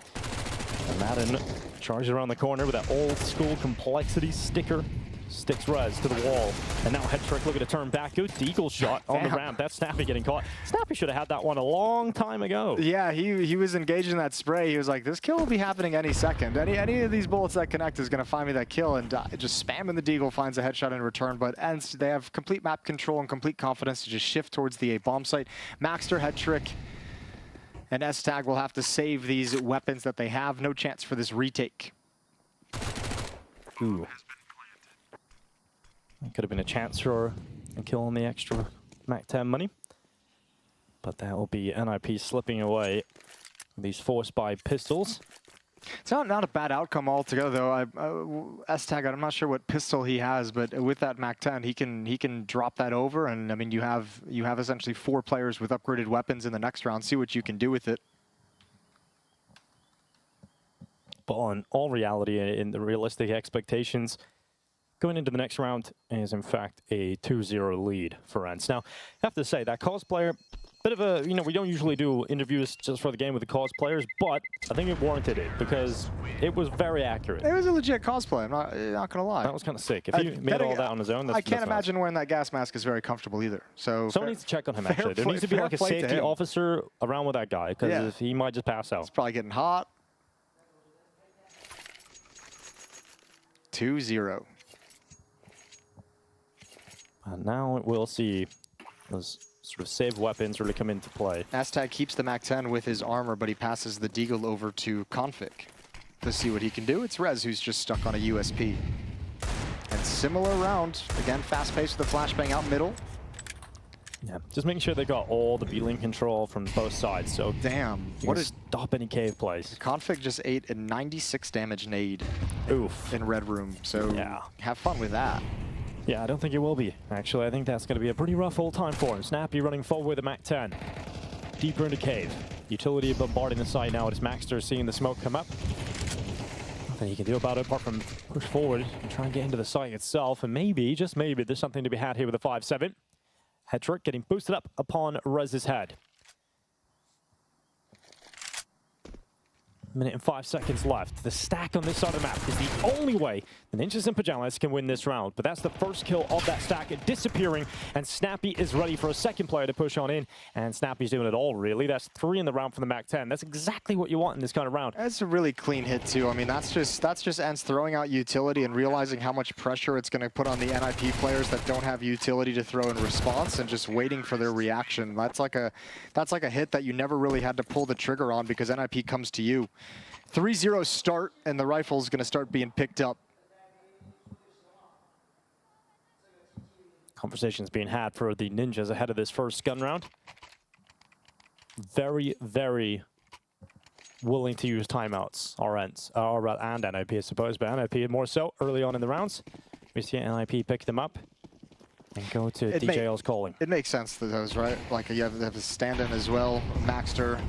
S6: And Madden charges around the corner with that old school complexity sticker. Sticks Rez to the wall. And now Head Trick looking to turn back. Good deagle shot on the ramp. That's Snappy getting caught. Snappy should have had that one a long time ago.
S20: Yeah, he was engaged in that spray. He was like, this kill will be happening any second. Any of these bullets that connect is going to find me that kill. And just spamming the deagle finds a headshot in return. But Ence, they have complete map control and complete confidence to just shift towards the A bomb site. Maxter, Head Trick, and S-Tag will have to save these weapons that they have. No chance for this retake.
S6: Ooh. Could have been a chance for a kill on the extra Mac 10 money. But that will be NIP slipping away with these force by pistols.
S20: It's not a bad outcome altogether, though. S-Tag, I'm not sure what pistol he has, but with that Mac 10, he can drop that over. And I mean, you have essentially 4 players with upgraded weapons in the next round. See what you can do with it.
S6: But on all reality, in the realistic expectations, going into the next round is, in fact, a 2-0 lead for Ence. Now, I have to say, that cosplayer, bit of a, we don't usually do interviews just for the game with the cosplayers, but I think it warranted it because it was very accurate.
S20: It was a legit cosplay, I'm not going to lie.
S6: That was kind of sick. If he made all that on his own, that's
S20: I can't imagine wearing that gas mask is very comfortable either. So
S6: someone needs to check on him, actually. There needs to be like a safety officer around with that guy because he might just pass out.
S20: It's probably getting hot. 2-0.
S6: And now we'll see those sort of save weapons really come into play.
S20: S-Tag keeps the Mac 10 with his armor, but he passes the deagle over to Config to see what he can do. It's Rez who's just stuck on a USP. And similar round. Again, fast-paced with the flashbang out middle.
S6: Yeah, just making sure they got all the B-link control from both sides. So
S20: damn,
S6: what is stop any cave plays?
S20: Config just ate a 96 damage nade.
S6: Oof.
S20: In Red Room. So yeah, have fun with that.
S6: Yeah, I don't think it will be. Actually, I think that's going to be a pretty rough old time for him. Snappy running forward with a Mac 10. Deeper into cave. Utility bombarding the site now. It's Maxter seeing the smoke come up. Nothing he can do about it apart from push forward and try and get into the site itself. And maybe, just maybe, there's something to be had here with a 5-7. Hetrick getting boosted up upon Rez's head. Minute and 5 seconds left. The stack on this side of the map is the only way the Ninjas and Pyjamas can win this round. But that's the first kill of that stack disappearing, and Snappy is ready for a second player to push on in. And Snappy's doing it all, really. That's 3 in the round for the MAC-10. That's exactly what you want in this kind of round.
S20: That's a really clean hit, too. I mean, that's just Ence throwing out utility and realizing how much pressure it's going to put on the NIP players that don't have utility to throw in response and just waiting for their reaction. That's like a hit that you never really had to pull the trigger on because NIP comes to you. 3-0 start, and the rifle's going to start being picked up.
S6: Conversations being had for the Ninjas ahead of this first gun round. Very, very willing to use timeouts, and NIP, I suppose, but NIP more so early on in the rounds. We see NIP pick them up and go to DJL's calling.
S20: It makes sense to those, right? Like you have a stand-in as well, Maxter.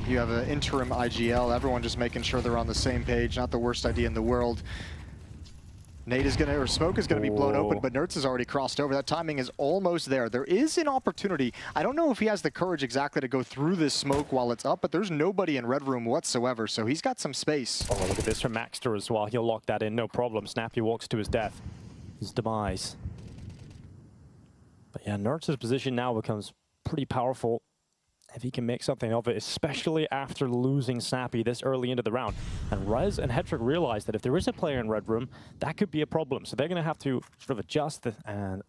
S20: You have an interim IGL, everyone just making sure they're on the same page. Not the worst idea in the world. Nade is gonna, or smoke is gonna be blown open, but Nertz has already crossed over. That timing is almost there. There is an opportunity. I don't know if he has the courage exactly to go through this smoke while it's up, but there's nobody in red room whatsoever, so he's got some space.
S6: Oh, look at this from Maxter as well. He'll lock that in, no problem. Snappy walks to his death, his demise. But yeah, Nertz's position now becomes pretty powerful if he can make something of it, especially after losing Snappy this early into the round. And Rez and Hetrick realize that if there is a player in red room, that could be a problem. So they're going to have to sort of adjust and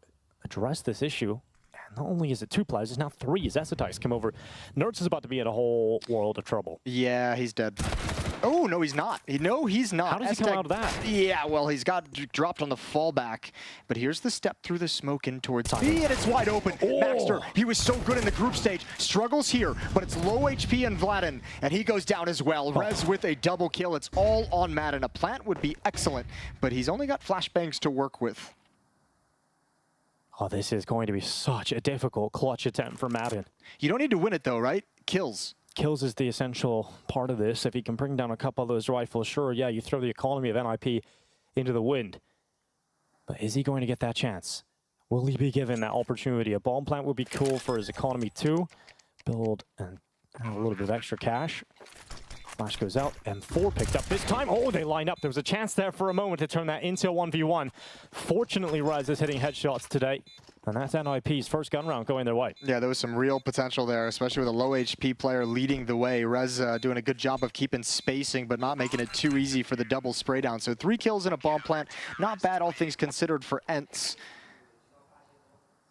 S6: address this issue. And not only is it 2 players, it's now 3 as Esetites come over. Nertz is about to be in a whole world of trouble.
S20: Yeah, he's dead. Oh, no, he's not. No, he's not.
S6: How does he come out of that?
S20: Yeah, well, he's got dropped on the fallback. But here's the step through the smoke in towards B, and it's wide open. Oh. Maxter, he was so good in the group stage. Struggles here, but it's low HP and Vladin, and he goes down as well. Rez with a double kill. It's all on Madden. A plant would be excellent, but he's only got flashbangs to work with.
S6: Oh, this is going to be such a difficult clutch attempt for Madden.
S20: You don't need to win it, though, right? Kills.
S6: Kills is the essential part of this. If he can bring down a couple of those rifles, sure, yeah, you throw the economy of NIP into the wind. But is he going to get that chance? Will he be given that opportunity? A bomb plant would be cool for his economy too. Build and a little bit of extra cash. Flash goes out, and 4 picked up this time. Oh, they line up. There was a chance there for a moment to turn that into a 1v1. Fortunately, Rez is hitting headshots today. And that's NIP's first gun round going their way.
S20: Yeah, there was some real potential there, especially with a low HP player leading the way. Rez doing a good job of keeping spacing, but not making it too easy for the double spray down. So 3 kills in a bomb plant. Not bad, all things considered, for Ence.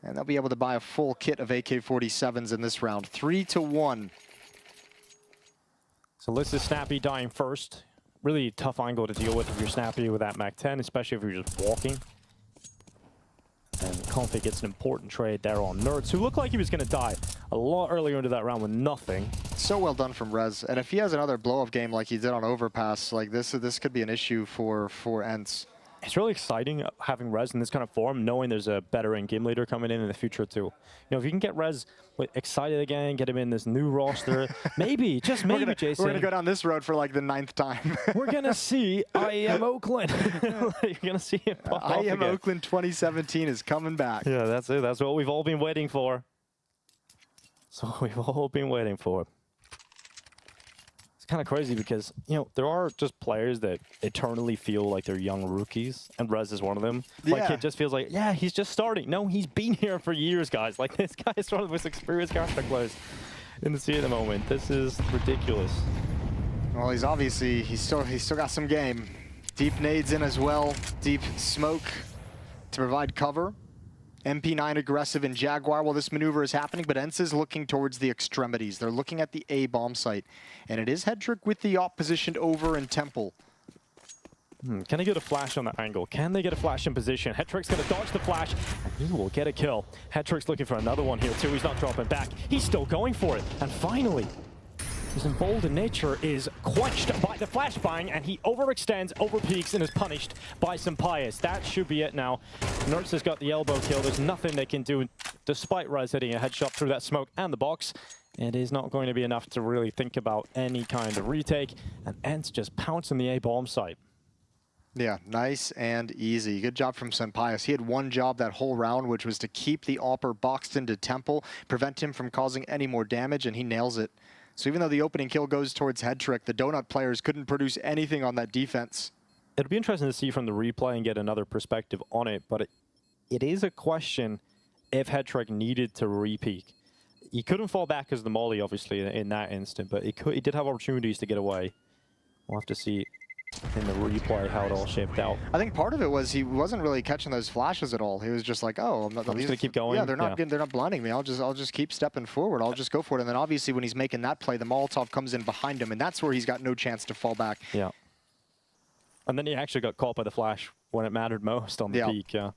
S20: And they'll be able to buy a full kit of AK-47s in this round. 3-1.
S6: So this is Snappy dying first. Really tough angle to deal with if you're Snappy with that MAC-10, especially if you're just walking. And Config gets an important trade there on Nertz, who looked like he was going to die a lot earlier into that round with nothing.
S20: So well done from Rez. And if he has another blow-up game like he did on Overpass, like this could be an issue for Ence.
S6: It's really exciting having Rez in this kind of form, knowing there's a better in-game leader coming in the future too. You know, if you can get Rez excited again, get him in this new roster, maybe, just maybe, Jason.
S20: We're going to go down this road for like the 9th time.
S6: We're going to see I Am Oakland. You're going to see him pop
S20: I Am
S6: again.
S20: Oakland 2017 is coming back.
S6: Yeah, that's it. That's what we've all been waiting for. So we've all been waiting for. Kind of crazy because, you know, there are just players that eternally feel like they're young rookies, and Rez is one of them.
S20: Yeah.
S6: Like, it just feels like, yeah, he's just starting. No, he's been here for years, guys. Like, this guy is one of the most experienced Counter-Strike players in the scene at the moment. This is ridiculous.
S20: Well, he's still got some game. Deep nades in as well. Deep smoke to provide cover. MP9 aggressive in Jaguar while this maneuver is happening, but Ence is looking towards the extremities. They're looking at the A bomb site. And it is Hetrick with the op positioned over in Temple.
S6: Can they get a flash on that angle? Can they get a flash in position? Hetrick's going to dodge the flash, and he will get a kill. Hetrick's looking for another one here too. He's not dropping back. He's still going for it. And finally, his emboldened nature is quenched by the flashbang, and he overextends, overpeaks, and is punished by some Pyjamas. That should be it now. Nertz has got the elbow kill. There's nothing they can do, despite Rez hitting a headshot through that smoke and the box. it is not going to be enough to really think about any kind of retake. And Ence just pouncing the A-bomb site.
S20: Yeah, nice and easy. Good job from Senpaius. He had one job that whole round, which was to keep the AWPer boxed into Temple, prevent him from causing any more damage, and he nails it. So even though the opening kill goes towards Headtrick, the Donut players couldn't produce anything on that defense.
S6: It'll be interesting to see from the replay and get another perspective on it, but it is a question if Headtrick needed to re-peek. He couldn't fall back as the molly, obviously, in that instant, but he did have opportunities to get away. We'll have to see in the replay how it all shaped out.
S20: I think part of it was he wasn't really catching those flashes at all. He was just like, oh, I'm just
S6: gonna keep going.
S20: Yeah, they're not blinding me. I'll just keep stepping forward. I'll just go for it. And then obviously when he's making that play, the Molotov comes in behind him, and that's where he's got no chance to fall back.
S6: Yeah. And then he actually got caught by the flash when it mattered most on the peak. Yeah.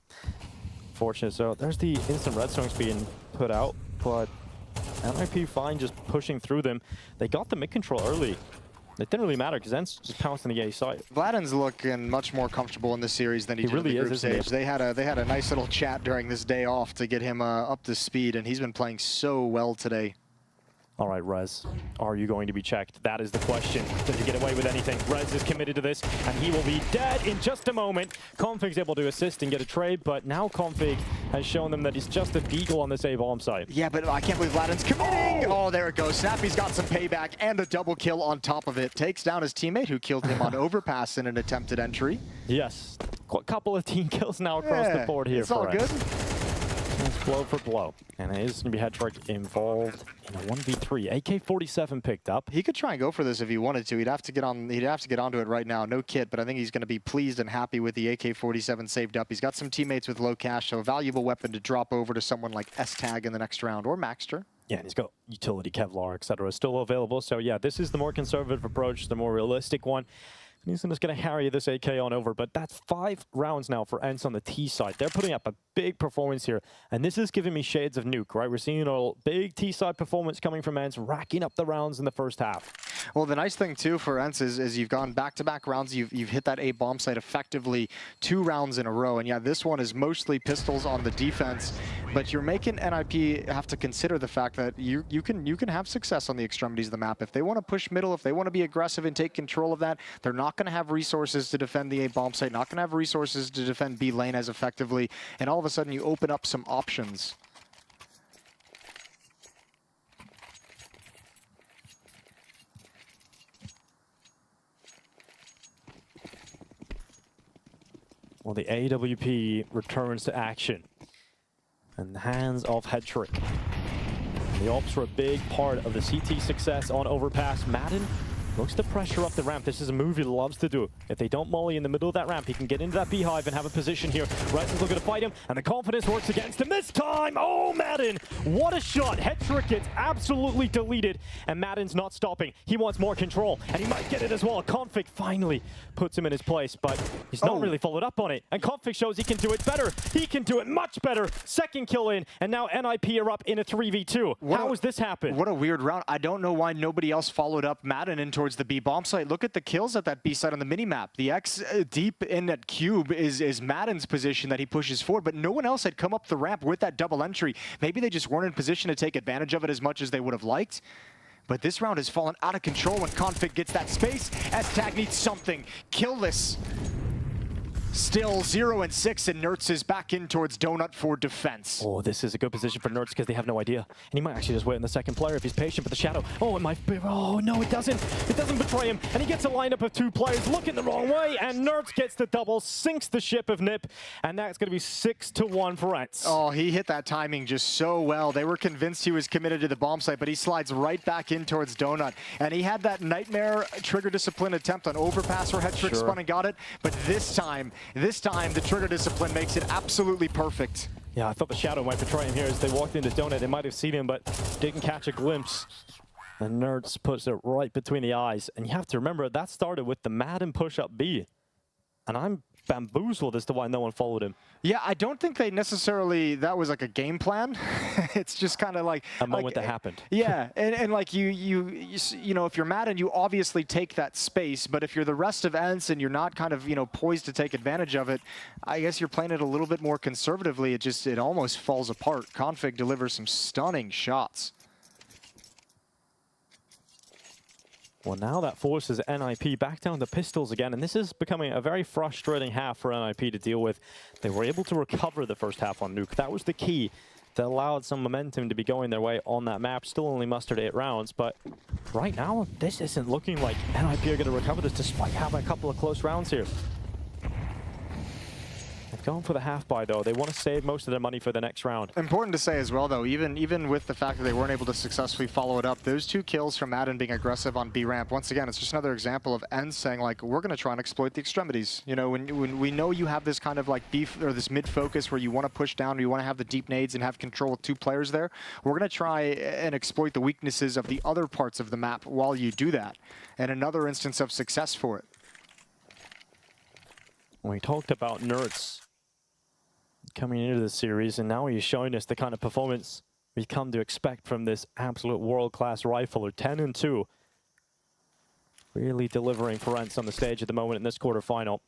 S6: Fortunate. So there's the instant redstones being put out, but NIP fine just pushing through them. They got the mid control early. It didn't really matter because Ence just pounced on the A side.
S20: Vladin's looking much more comfortable in this series than he did
S6: really
S20: in the group
S6: is, isn't
S20: stage. They had a nice little chat during this day off to get him up to speed, and he's been playing so well today.
S6: All right, Rez, are you going to be checked? That is the question. Does he get away with anything? Rez is committed to this, and he will be dead in just a moment. Config's able to assist and get a trade, but now Config has shown them that he's just a beagle on this A-bomb site.
S20: Yeah, but I can't believe Vladin's committing! Oh, there it goes. Snappy's got some payback and a double kill on top of it. Takes down his teammate who killed him on Overpass in an attempted entry.
S6: Yes, a couple of team kills now across the board here.
S20: It's all good.
S6: It's blow for blow. And it is going to be Headtrick involved in a 1v3. AK-47 picked up.
S20: He could try and go for this if he wanted to. He'd have to get onto it right now. No kit, but I think he's going to be pleased and happy with the AK-47 saved up. He's got some teammates with low cash, so a valuable weapon to drop over to someone like S-Tag in the next round, or Maxter.
S6: Yeah, and he's got utility, Kevlar, etc. still available. So yeah, this is the more conservative approach, the more realistic one. He's just going to carry this AK on over, but that's 5 rounds now for Ence on the T side. They're putting up a big performance here, and this is giving me shades of Nuke, right? We're seeing a big T side performance coming from Ence, racking up the rounds in the first half.
S20: Well, the nice thing too for Ence is you've gone back-to-back rounds. You've hit that A bomb site effectively 2 rounds in a row, and yeah, this one is mostly pistols on the defense. But you're making NIP have to consider the fact that you can have success on the extremities of the map. If they want to push middle, if they want to be aggressive and take control of that, they're not going to have resources to defend the A bomb site, not going to have resources to defend B lane as effectively, and all of a sudden you open up some options.
S6: Well, the AWP returns to action. And the hands of Headtrick. The ops were a big part of the CT success on Overpass. Madden looks to pressure up the ramp. This is a move he loves to do. If they don't molly in the middle of that ramp, he can get into that beehive and have a position here. Rez is looking to fight him, and the confidence works against him this time. Oh, Madden, what a shot. Headtrick gets absolutely deleted, and Madden's not stopping. He wants more control, and he might get it as well. Config finally puts him in his place, but he's not really followed up on it. And Config shows he can do it better. He can do it much better. Second kill in, and now NIP are up in a 3v2. How has this happened?
S20: What a weird round. I don't know why nobody else followed up Madden in towards the B bomb site. Look at the kills at that B site on the minimap. The X deep in at cube is Madden's position that he pushes forward, but no one else had come up the ramp with that double entry. Maybe they just weren't in position to take advantage of it as much as they would have liked. But this round has fallen out of control when Config gets that space. S-Tag needs something. Kill this. Still 0-6, and Nertz is back in towards Donut for defense.
S6: Oh, this is a good position for Nertz because they have no idea. And he might actually just wait on the second player if he's patient for the shadow. Oh, it might be. Oh, no, it doesn't. It doesn't betray him. And he gets a lineup of 2 players looking the wrong way. And Nertz gets the double, sinks the ship of Nip. And that's going to be 6-1 for Ence.
S20: Oh, he hit that timing just so well. They were convinced he was committed to the bomb site, but he slides right back in towards Donut. And he had that nightmare trigger discipline attempt on Overpass where Headtrick spun and got it. But this time, the trigger discipline makes it absolutely perfect.
S6: Yeah, I thought the shadow might betray him here as they walked into Donut. They might have seen him, but didn't catch a glimpse. And Nertz puts it right between the eyes. And you have to remember, that started with the Madden push-up B. And I'm bamboozled as to why no one followed him.
S20: Yeah, I don't think they necessarily, that was like a game plan. It's just kind of like
S6: a moment that happened.
S20: Yeah, and like you know, if you're Madden, you obviously take that space, but if you're the rest of Ence and you're not kind of, you know, poised to take advantage of it, I guess you're playing it a little bit more conservatively. It almost falls apart. Config delivers some stunning shots.
S6: Well, now that forces NIP back down to pistols again, and this is becoming a very frustrating half for NIP to deal with. They were able to recover the first half on Nuke. That was the key that allowed some momentum to be going their way on that map. Still only mustered 8 rounds, but right now, this isn't looking like NIP are going to recover this despite having a couple of close rounds here. They've gone for the half buy though. They want to save most of their money for the next round.
S20: Important to say as well though, even with the fact that they weren't able to successfully follow it up, those 2 kills from Madden being aggressive on B ramp, once again, it's just another example of Ence saying like, we're going to try and exploit the extremities. You know, when we know you have this kind of like beef or this mid focus where you want to push down or you want to have the deep nades and have control with 2 players there, we're going to try and exploit the weaknesses of the other parts of the map while you do that. And another instance of success for it.
S6: We talked about Nerds coming into the series, and now he's showing us the kind of performance we've come to expect from this absolute world-class rifler. 10-2. Really delivering for Ence on the stage at the moment in this quarterfinal.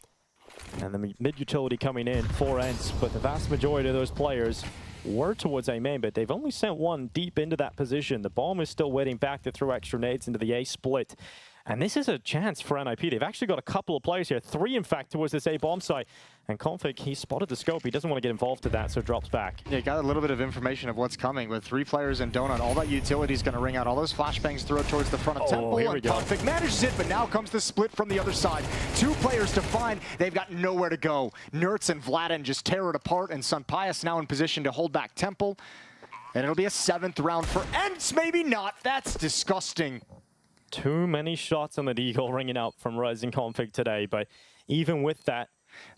S6: And the mid-utility coming in for Ence, but the vast majority of those players were towards A main, but they've only sent one deep into that position. The bomb is still waiting back to throw extra nades into the A split. And this is a chance for NIP. They've actually got a couple of players here, 3 in fact, towards this A bomb site. And Config, he spotted the scope. He doesn't want to get involved to that, so drops back.
S20: Yeah, got a little bit of information of what's coming with 3 players in Donut. All that utility is going to ring out. All those flashbangs throw towards the front of Temple.
S6: Here we
S20: And
S6: go.
S20: Config manages it, but now comes the split from the other side. 2 players to find. They've got nowhere to go. Nertz and Vladin just tear it apart, and Sunpius now in position to hold back Temple. And it'll be a 7th round for Ence. Maybe not. That's disgusting.
S6: Too many shots on the Deagle ringing out from Res and Config today, but even with that,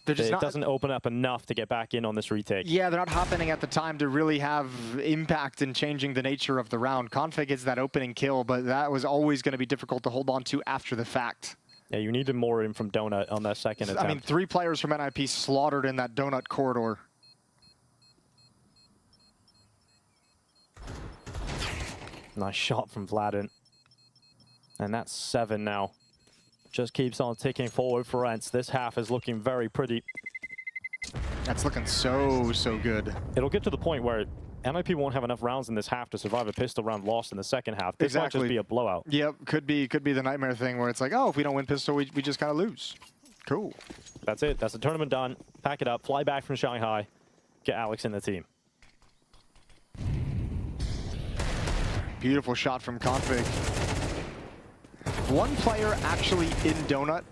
S6: it doesn't open up enough to get back in on this retake.
S20: Yeah, they're not happening at the time to really have impact in changing the nature of the round. Config gets that opening kill, but that was always going to be difficult to hold on to after the fact.
S6: Yeah, you needed more in from Donut on that second attempt.
S20: I mean, 3 players from NIP slaughtered in that Donut corridor.
S6: Nice shot from Vladin. And that's 7 now. Just keeps on ticking forward for Ence. This half is looking very pretty.
S20: That's looking so good.
S6: It'll get to the point where NIP won't have enough rounds in this half to survive a pistol round lost in the second half. This might just be a blowout.
S20: Yep, could be the nightmare thing where it's like, oh, if we don't win pistol, we just gotta lose. Cool.
S6: That's it. That's the tournament done. Pack it up, fly back from Shanghai, get Alex in the team.
S20: Beautiful shot from Config. 1 player actually in Donut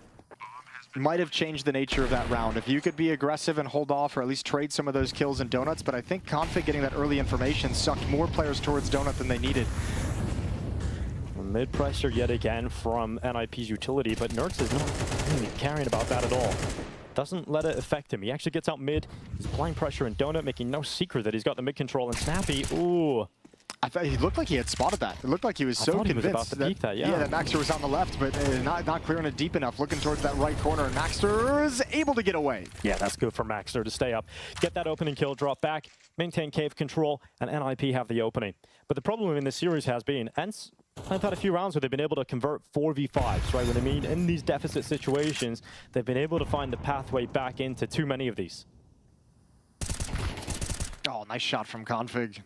S20: might have changed the nature of that round. If you could be aggressive and hold off or at least trade some of those kills in Donuts, but I think Config getting that early information sucked more players towards Donut than they needed.
S6: Mid pressure yet again from NIP's utility, but Nertz is not really caring about that at all. Doesn't let it affect him. He actually gets out mid. He's applying pressure in Donut, making no secret that he's got the mid control, and Snappy, ooh.
S20: I thought he looked like he had spotted that. It looked like he was so convinced
S6: he was about to peek that, yeah.
S20: that Maxter was on the left, but not clearing it deep enough. Looking towards that right corner, and Maxter is able to get away.
S6: Yeah, that's good for Maxter to stay up, get that opening kill, drop back, maintain cave control, and NIP have the opening. But the problem in this series has been, Ence have had a few rounds where they've been able to convert 4v5s, right? What I mean, in these deficit situations, they've been able to find the pathway back into too many of these.
S20: Oh, nice shot from Config.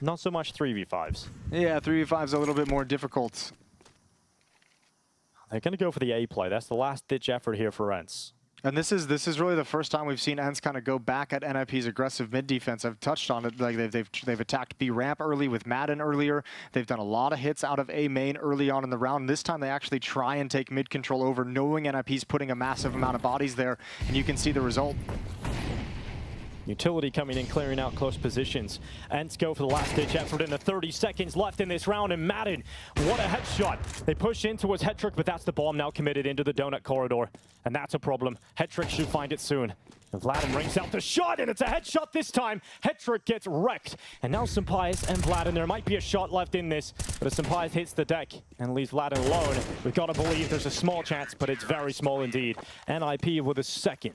S6: Not so much 3v5s.
S20: Yeah, 3v5's a little bit more difficult.
S6: They're going to go for the A play. That's the last-ditch effort here for Ence.
S20: And this is really the first time we've seen Ence kind of go back at NIP's aggressive mid defense. I've touched on it. Like they've attacked B ramp early with Madden earlier. They've done a lot of hits out of A main early on in the round. This time they actually try and take mid control over, knowing NIP's putting a massive amount of bodies there, and you can see the result.
S6: Utility coming in, clearing out close positions. Ence go for the last-ditch effort in the 30 seconds left in this round, and Madden, what a headshot. They push in towards Hetrick, but that's the bomb now committed into the Donut corridor, and that's a problem. Hetrick should find it soon. And Vladin rings out the shot, and it's a headshot this time. Hetrick gets wrecked, and now Sunpius and Vladin, there might be a shot left in this, but as Sunpius hits the deck and leaves Vladin alone, we've got to believe there's a small chance, but it's very small indeed. NIP with a second.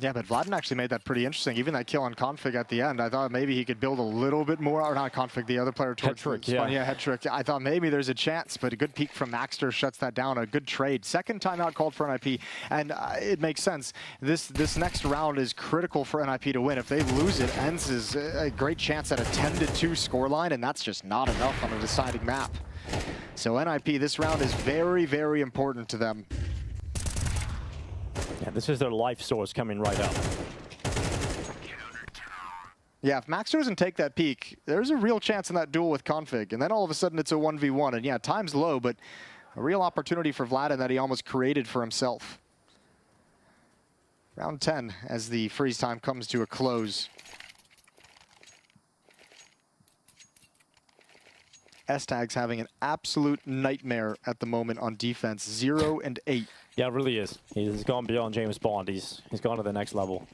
S20: Yeah, but Vladin actually made that pretty interesting. Even that kill on Config at the end, I thought maybe he could build a little bit more, or not Config, the other player towards
S6: Hetrick, yeah.
S20: Hetrick. I thought maybe there's a chance, but a good peek from Maxter shuts that down. A good trade. Second timeout called for NIP, and it makes sense. This next round is critical for NIP to win. If they lose it, Ence is a great chance at a 10-2 scoreline, and that's just not enough on a deciding map. So NIP, this round is very, very important to them.
S6: Yeah, this is their life source coming right up.
S20: Yeah, if Max doesn't take that peak, there's a real chance in that duel with Config. And then all of a sudden it's a 1v1. And yeah, time's low, but a real opportunity for Vlad that he almost created for himself. Round 10 as the freeze time comes to a close. S-Tag's having an absolute nightmare at the moment on defense, 0 and 8.
S6: Yeah, it really is. He's gone beyond James Bond. He's gone to the next level.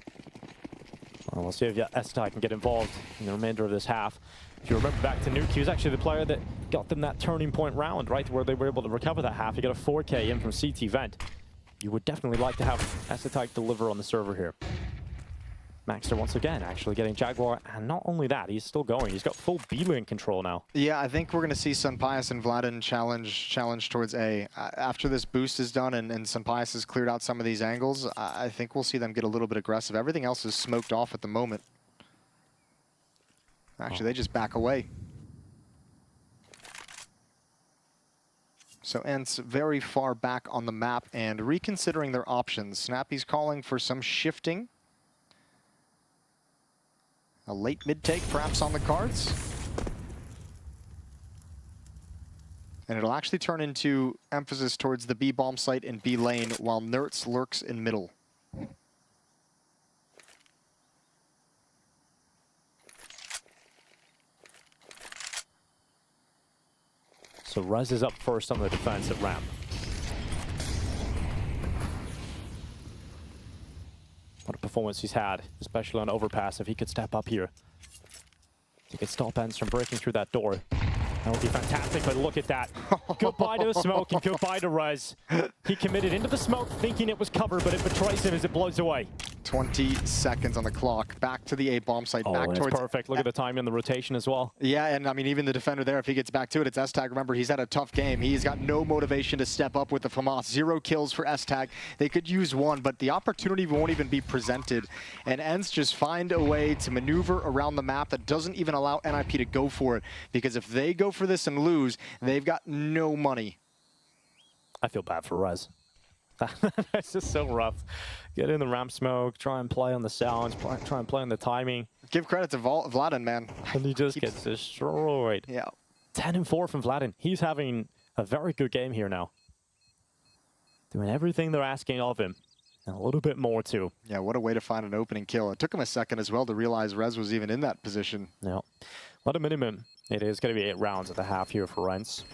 S6: Well, we'll see if S-Tag can get involved in the remainder of this half. If you remember back to Nuke, he was actually the player that got them that turning point round, right, where they were able to recover that half. He got a 4K in from CT Vent. You would definitely like to have S-Tag deliver on the server here. Maxter once again actually getting Jaguar, and not only that, he's still going. He's got full B-lane control now.
S20: Yeah, I think we're going to see Sunpias and Vladin challenge towards A. After this boost is done and Sunpias has cleared out some of these angles, I think we'll see them get a little bit aggressive. Everything else is smoked off at the moment. Actually, they just back away. So Ence very far back on the map and reconsidering their options. Snappy's calling for some shifting. A late mid-take perhaps on the cards. And it'll actually turn into emphasis towards the B bomb site in B lane while Nertz lurks in middle.
S6: So Rez is up first on the defensive ramp. What a performance he's had, especially on Overpass. If he could step up here, he could stop Ence from breaking through that door. That would be fantastic, but look at that. Goodbye to the smoke and goodbye to Rez. He committed into the smoke thinking it was cover, but it betrays him as it blows away.
S20: 20 seconds on the clock. Back to the A bomb site. Back
S6: It's
S20: towards
S6: perfect. Look at the timing and the rotation as well.
S20: Yeah, and I mean, even the defender there, if he gets back to it, it's S-Tag. Remember, he's had a tough game. He's got no motivation to step up with the FAMAS. 0 kills for S-Tag. They could use 1, but the opportunity won't even be presented. And Ence just find a way to maneuver around the map that doesn't even allow NIP to go for it. Because if they go for this and lose, they've got no money.
S6: I feel bad for Rez. That's just so rough. Get in the ramp smoke, try and play on the sounds, try and play on the timing.
S20: Give credit to Vladin, man.
S6: And he just gets destroyed.
S20: Yeah.
S6: 10 and 4 from Vladin. He's having a very good game here now. Doing everything they're asking of him. And a little bit more too.
S20: Yeah, what a way to find an opening kill. It took him a second as well to realize Rez was even in that position.
S6: Yeah. Well, at a minimum, it is going to be 8 rounds at the half here for Ence.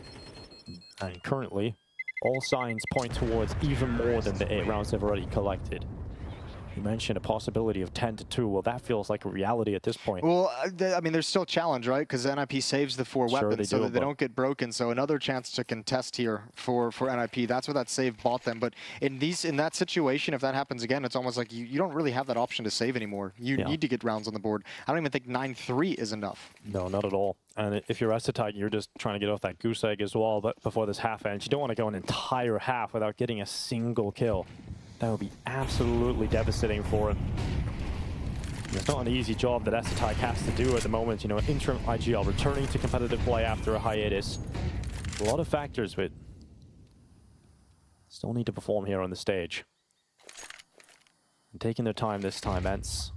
S6: And currently, all signs point towards even more than the 8 rounds they've already collected. You mentioned a possibility of 10-2. Well, that feels like a reality at this point.
S20: Well, I mean, there's still a challenge, right? Because NIP saves the 4 weapons so that they don't get broken. So another chance to contest here for NIP. That's what that save bought them. But in that situation, if that happens again, it's almost like you don't really have that option to save anymore. You need to get rounds on the board. I don't even think 9-3 is enough.
S6: No, not at all. And if you're S-Tag, you're just trying to get off that goose egg as well. But before this half ends, you don't want to go an entire half without getting a single kill. That would be absolutely devastating for him. It's not an easy job that S-Tag has to do at the moment. You know, interim IGL returning to competitive play after a hiatus. A lot of factors, but still need to perform here on the stage. And taking their time this time, Ence.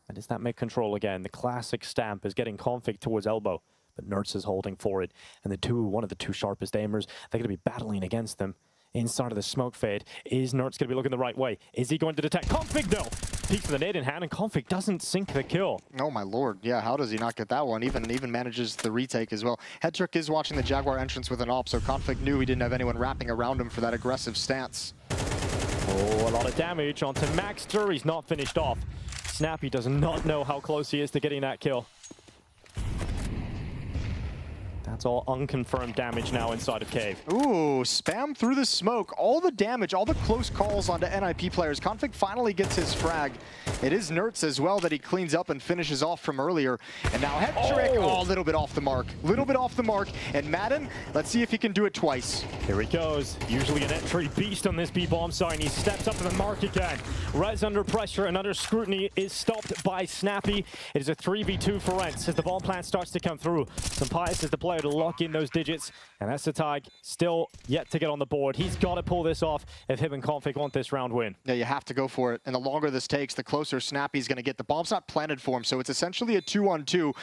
S6: And is that mid-control again? The classic stamp is getting config towards elbow, but Nertz is holding for it. And one of the two sharpest aimers, they're going to be battling against them. Inside of the smoke fade, is Nertz going to be looking the right way? Is he going to detect config? No! Peeks with the nade in hand, and config doesn't sink the kill.
S20: Oh my lord, yeah, how does he not get that one? Even manages the retake as well. Headtrick is watching the Jaguar entrance with an AWP, so config knew he didn't have anyone wrapping around him for that aggressive stance.
S6: Oh, a lot of damage onto Maxter. He's not finished off. Snappy does not know how close he is to getting that kill. That's all unconfirmed damage now inside of Cave.
S20: Ooh, spam through the smoke. All the damage, all the close calls onto NIP players. Config finally gets his frag. It is Nertz as well that he cleans up and finishes off from earlier. And now Headtrick, a little bit off the mark. Little bit off the mark. And Madden, let's see if he can do it twice.
S6: Here he goes. Usually an entry beast on this B-bomb side. He steps up to the mark again. Rez under pressure and under scrutiny is stopped by Snappy. It is a 3v2 for Ence as the bomb plant starts to come through. Sunpias is the player to to lock in those digits. And Esatag still yet to get on the board. He's got to pull this off if him and Config want this round win.
S20: Yeah, you have to go for it. And the longer this takes, the closer Snappy's going to get. The bomb's not planted for him, so it's essentially a 2-on-2.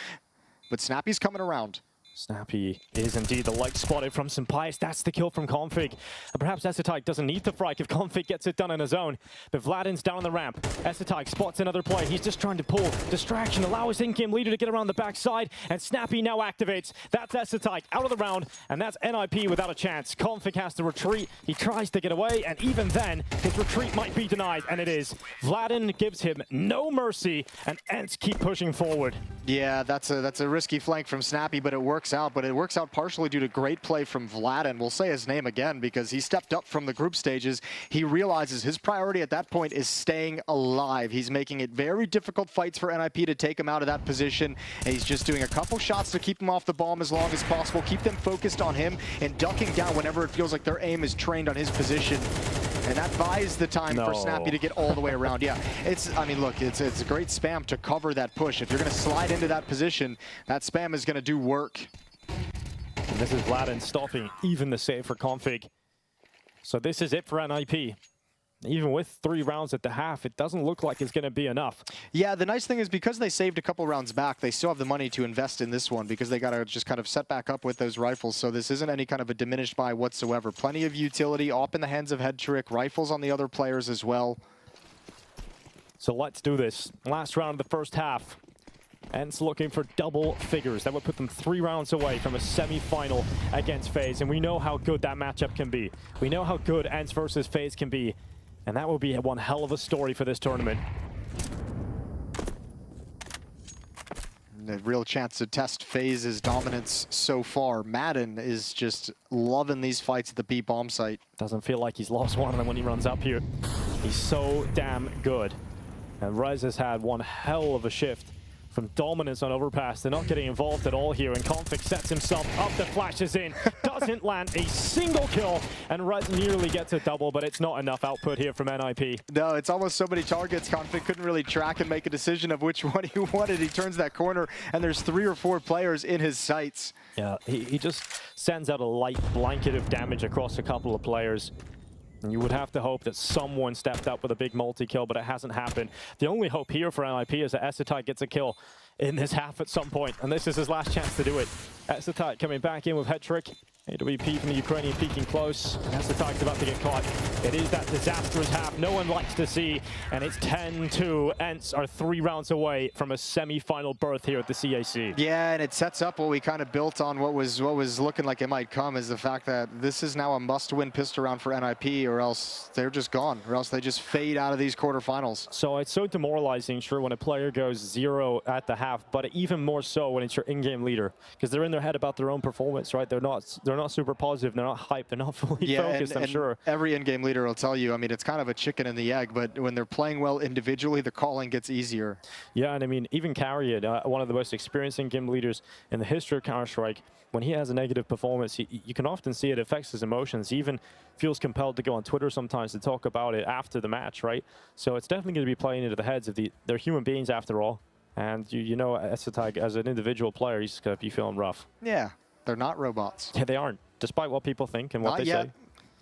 S20: But Snappy's coming around.
S6: Snappy is indeed the light spotted from Senpais. That's the kill from Config. And perhaps Esatag doesn't need the frag if Config gets it done on his own. But Vladin's down on the ramp. Esatag spots another play. He's just trying to pull distraction, allow his in-game leader to get around the backside. And Snappy now activates. That's Esatag out of the round. And that's NIP without a chance. Config has to retreat. He tries to get away. And even then, his retreat might be denied. And it is. Vladin gives him no mercy. And Ence keep pushing forward.
S20: Yeah, that's a risky flank from Snappy, but it works out. But it works out partially due to great play from Vladin. We'll say his name again because he stepped up from the group stages. He realizes his priority at that point is staying alive. He's making it very difficult fights for NIP to take him out of that position. And he's just doing a couple shots to keep him off the bomb as long as possible, keep them focused on him, and ducking down whenever it feels like their aim is trained on his position. And that buys the time for Snappy to get all the way around. Yeah, I mean, look, it's a great spam to cover that push. If you're going to slide into that position, that spam is going to do work.
S6: And this is Vladin stopping even the save for Config. So this is it for NIP. Even with 3 rounds at the half, it doesn't look like it's going to be enough.
S20: Yeah, the nice thing is because they saved a couple rounds back, they still have the money to invest in this one because they got to just kind of set back up with those rifles. So this isn't any kind of a diminished buy whatsoever. Plenty of utility, op in the hands of Headtrick, rifles on the other players as well.
S6: So let's do this. Last round of the first half. Ence looking for double figures. That would put them 3 rounds away from a semi-final against FaZe. And we know how good that matchup can be. We know how good Ence versus FaZe can be. And that will be one hell of a story for this tournament.
S20: A real chance to test FaZe's dominance so far. Madden is just loving these fights at the B bomb site.
S6: Doesn't feel like he's lost one of them when he runs up here. He's so damn good. And Rez has had one hell of a shift from dominance on Overpass. They're not getting involved at all here, and Config sets himself up to flashes in. Doesn't land a single kill, and Rez nearly gets a double, but it's not enough output here from NIP.
S20: No, it's almost so many targets. Config couldn't really track and make a decision of which one he wanted. He turns that corner, and there's 3 or 4 players in his sights.
S6: Yeah, he just sends out a light blanket of damage across a couple of players. And you would have to hope that someone stepped up with a big multi-kill, but it hasn't happened. The only hope here for NIP is that Esatag gets a kill in this half at some point, and this is his last chance to do it. Esatag coming back in with Headtrick. AWP from the Ukrainian peeking close. Esatag's about to get caught. It is that disastrous half no one likes to see, and it's 10-2. Ence are 3 rounds away from a semi-final berth here at the CAC.
S20: Yeah, and it sets up what we kind of built on what was looking like it might come, is the fact that this is now a must-win pistol round for NIP, or else they're just gone, or else they just fade out of these quarterfinals.
S6: So it's so demoralizing, sure, when a player goes 0 at the half, but even more so when it's your in-game leader, because they're in their head about their own performance, right? They're not super positive, they're not hyped, they're not fully focused, I'm sure.
S20: Every in-game leader will tell you, I mean, it's kind of a chicken and the egg, but when they're playing well individually, the calling gets easier.
S6: Yeah, and I mean, even Carrion, one of the most experienced in-game leaders in the history of Counter-Strike, when he has a negative performance, you can often see it affects his emotions. He even feels compelled to go on Twitter sometimes to talk about it after the match, right? So it's definitely going to be playing into the heads of they're human beings after all. And you know, Esatag, as an individual player, he's going to be feeling rough.
S20: Yeah, they're not robots.
S6: Yeah, they aren't, despite what people think and what they say.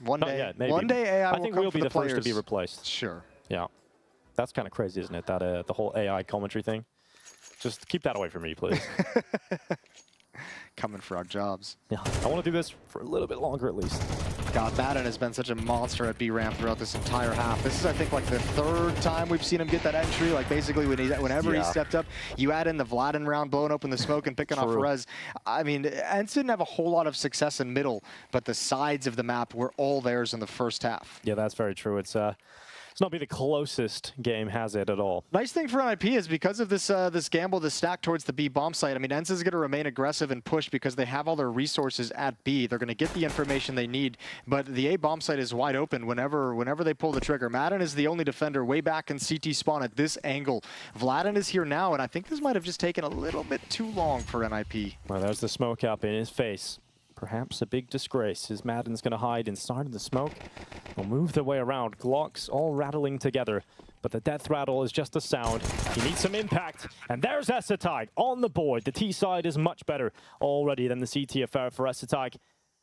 S20: One
S6: Not
S20: day,
S6: yet, maybe.
S20: one day AI
S6: I think we'll be the first to be replaced.
S20: Sure.
S6: Yeah, that's kind of crazy, isn't it? That the whole AI commentary thing. Just keep that away from me, please.
S20: Coming for our jobs.
S6: Yeah, I want to do this for a little bit longer at least.
S20: God, Madden has been such a monster at B-Ramp throughout this entire half. This is, I think, like the 3rd time we've seen him get that entry. Like, basically, whenever he stepped up, you add in the Vladin round, blowing open the smoke and picking off Rez. I mean, Ence didn't have a whole lot of success in middle, but the sides of the map were all theirs in the first half.
S6: Yeah, that's very true. It's not be the closest game, has it, at all.
S20: Nice thing for NIP is because of this this gamble, this stack towards the B bomb site, I mean, Ence is going to remain aggressive and push because they have all their resources at B. They're going to get the information they need, but the A bomb site is wide open whenever they pull the trigger. Madden is the only defender way back in CT spawn at this angle. Vladin is here now, and I think this might have just taken a little bit too long for NIP.
S6: Well, there's the smoke up in his face. Perhaps a big disgrace as Madden's going to hide inside of the smoke. They'll move their way around. Glocks all rattling together. But the death rattle is just a sound. He needs some impact. And there's Essetag on the board. The T side is much better already than the CT affair for Essetag.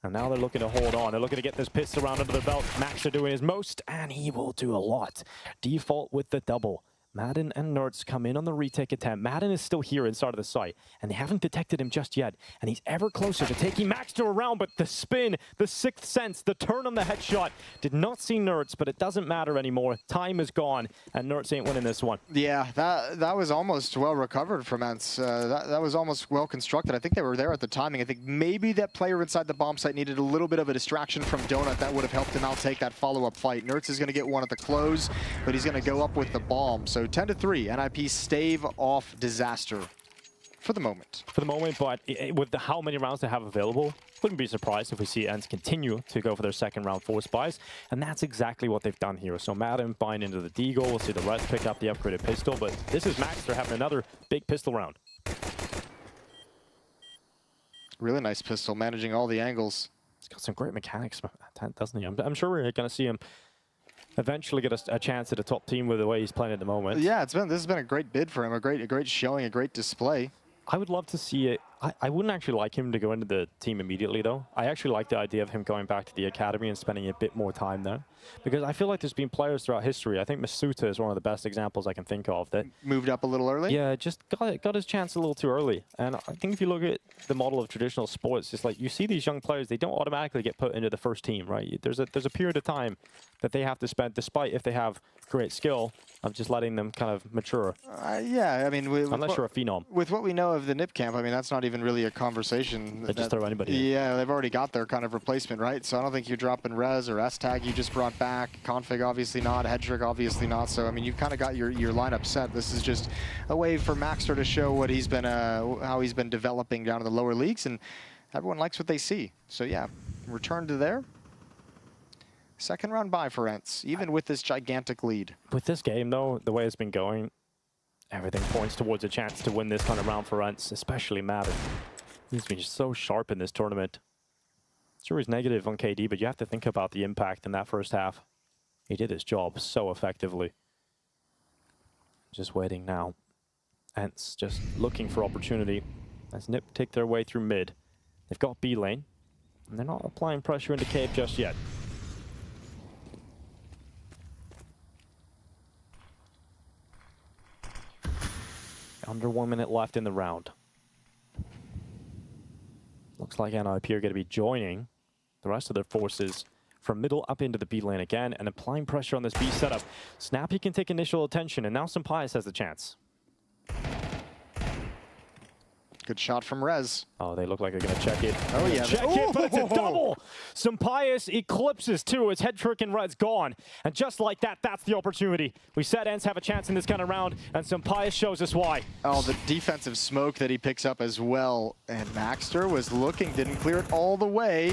S6: And now they're looking to hold on. They're looking to get this pistol round under their belt. Max are doing his most, and he will do a lot. Default with the double. Madden and Nerds come in on the retake attempt. Madden is still here inside of the site, and they haven't detected him just yet. And he's ever closer to taking Maxter around, but the spin, the sixth sense, the turn on the headshot. Did not see Nerds, but it doesn't matter anymore. Time is gone, and Nerds ain't winning this one.
S20: Yeah, that was almost well recovered from Ence. That was almost well constructed. I think they were there at the timing. I think maybe that player inside the bomb site needed a little bit of a distraction from Donut. That would have helped him out take that follow-up fight. Nerds is going to get one at the close, but he's going to go up with the bomb. So 10-3, NIP stave off disaster for the moment.
S6: For the moment, but with how many rounds they have available, wouldn't be surprised if we see Ence continue to go for their second round force buys, and that's exactly what they've done here. So Madden buying into the Deagle, we'll see the rest pick up the upgraded pistol, but this is Maxter having another big pistol round.
S20: Really nice pistol, managing all the angles.
S6: He's got some great mechanics, doesn't he? I'm sure we're going to see him eventually get a chance at a top team with the way he's playing at the moment.
S20: Yeah, this has been a great bid for him, a great showing, a great display.
S6: I would love to see it. I wouldn't actually like him to go into the team immediately, though. I actually like the idea of him going back to the academy and spending a bit more time there, because I feel like there's been players throughout history. I think Masuta is one of the best examples I can think of that
S20: moved up a little early.
S6: Yeah, just got his chance a little too early. And I think if you look at the model of traditional sports, it's like you see these young players, they don't automatically get put into the first team, right? There's a period of time that they have to spend, despite if they have great skill, of just letting them kind of mature.
S20: Yeah, I mean,
S6: unless you're a phenom.
S20: With what we know of the NIP camp, I mean, that's not even really a conversation.
S6: They just throw anybody in.
S20: Yeah, they've already got their kind of replacement, right? So I don't think you're dropping Rez or S-Tag you just brought back. Config obviously not, Hedrick obviously not. So I mean, you've kind of got your lineup set. This is just a way for Maxter to show what he's been, how he's been developing down in the lower leagues, and everyone likes what they see. So yeah, return to there. Second round bye for Ence, even with this gigantic lead.
S6: With this game, though, the way it's been going, everything points towards a chance to win this kind of round for Ence, especially Madden. He's been so sharp in this tournament. Sure, he's negative on KD, but you have to think about the impact in that first half. He did his job so effectively. Just waiting now. Ence just looking for opportunity as NIP take their way through mid. They've got B lane, and they're not applying pressure into cave just yet. Under 1 minute left in the round. Looks like NIP are going to be joining the rest of their forces from middle up into the B lane again and applying pressure on this B setup. Snappy can take initial attention, and now Sampaius has the chance.
S20: Good shot from Rez.
S6: Oh, they look like they're going to check it.
S20: Oh, yeah.
S6: Check it, but it's a double. Sampaius eclipses too. His head trick and Red's gone. And just like that, that's the opportunity. We said Ence have a chance in this kind of round, and Sampaius shows us why.
S20: Oh, the defensive smoke that he picks up as well. And Maxter was looking, didn't clear it all the way.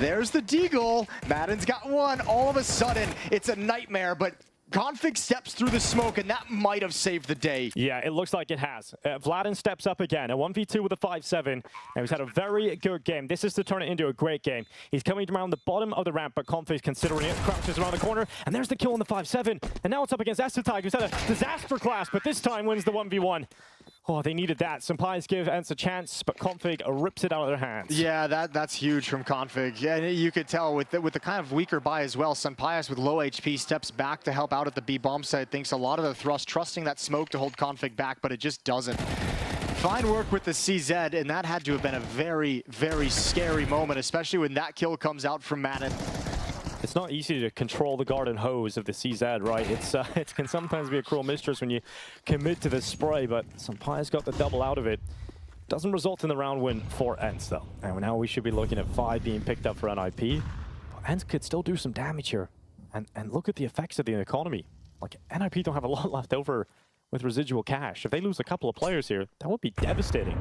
S20: There's the Deagle. Madden's got one. All of a sudden, it's a nightmare, but Config steps through the smoke, and that might have saved the day.
S6: Yeah, it looks like it has. Vladin steps up again, a 1v2 with a 5-7, and he's had a very good game. This is to turn it into a great game. He's coming around the bottom of the ramp, but Config's considering it, crouches around the corner, and there's the kill on the 5-7. And now it's up against Essetag, who's had a disaster class, but this time wins the 1v1. Oh, they needed that. Sampaius give Ence a chance, but Config rips it out of their hands.
S20: Yeah, that's huge from Config. Yeah, you could tell with the kind of weaker buy as well. Sampaius with low HP steps back to help out at the B bomb site. Thinks a lot of the thrust, trusting that smoke to hold Config back, but it just doesn't. Fine work with the CZ, and that had to have been a very, very scary moment, especially when that kill comes out from Madden.
S6: It's not easy to control the garden hose of the CZ, right? It can sometimes be a cruel mistress when you commit to the spray, but Sampaius got the double out of it. Doesn't result in the round win for Ence, though. And now we should be looking at 5 being picked up for NIP. But Ence could still do some damage here. And look at the effects of the economy. Like, NIP don't have a lot left over with residual cash. If they lose a couple of players here, that would be devastating.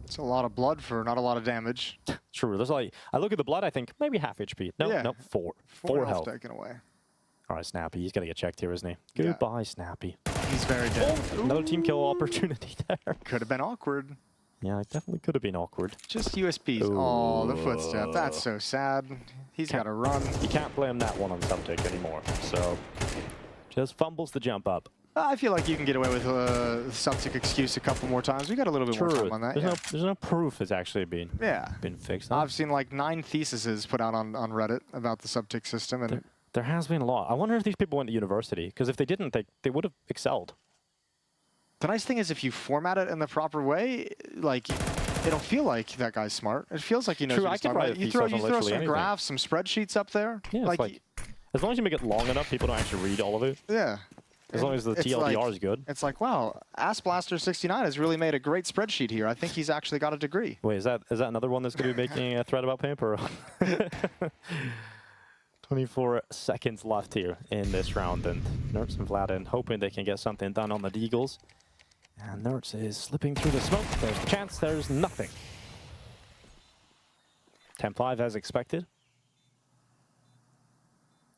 S20: It's a lot of blood for not a lot of damage.
S6: True. There's like, I look at the blood, I think maybe half HP. No,
S20: yeah.
S6: no, 4.
S20: 4
S6: health
S20: taken away.
S6: All right, Snappy. He's got to get checked here, isn't he? Goodbye, Snappy.
S20: He's very dead.
S6: Oh, another team kill opportunity there.
S20: Could have been awkward.
S6: Yeah, it definitely could have been awkward.
S20: Just USPs. Oh, the footstep. That's so sad. He's got to run.
S6: You can't blame that one on Subtic anymore. So just fumbles the jump up.
S20: I feel like you can get away with the Subtic excuse a couple more times. We got a little bit more time on that.
S6: There's no proof it's actually been fixed.
S20: I've seen like 9 theses put out on Reddit about the Subtic system, and
S6: there has been a lot. I wonder if these people went to university, because if they didn't, they would have excelled.
S20: the nice thing is if you format it in the proper way, like, it'll feel like that guy's smart. It feels like he knows what he's talking about. You throw some graphs, some spreadsheets up there.
S6: Yeah, like as long as you make it long enough, people don't actually read all of it.
S20: Yeah.
S6: As long as the TLDR is good.
S20: It's like, wow, AssBlaster69 has really made a great spreadsheet here. I think he's actually got a degree.
S6: Wait, is that another one that's going to be making a thread about paper? 24 seconds left here in this round, and Nerds and Vladin hoping they can get something done on the Deagles. And Nerds is slipping through the smoke. There's a chance, there's nothing. 10-5 as expected.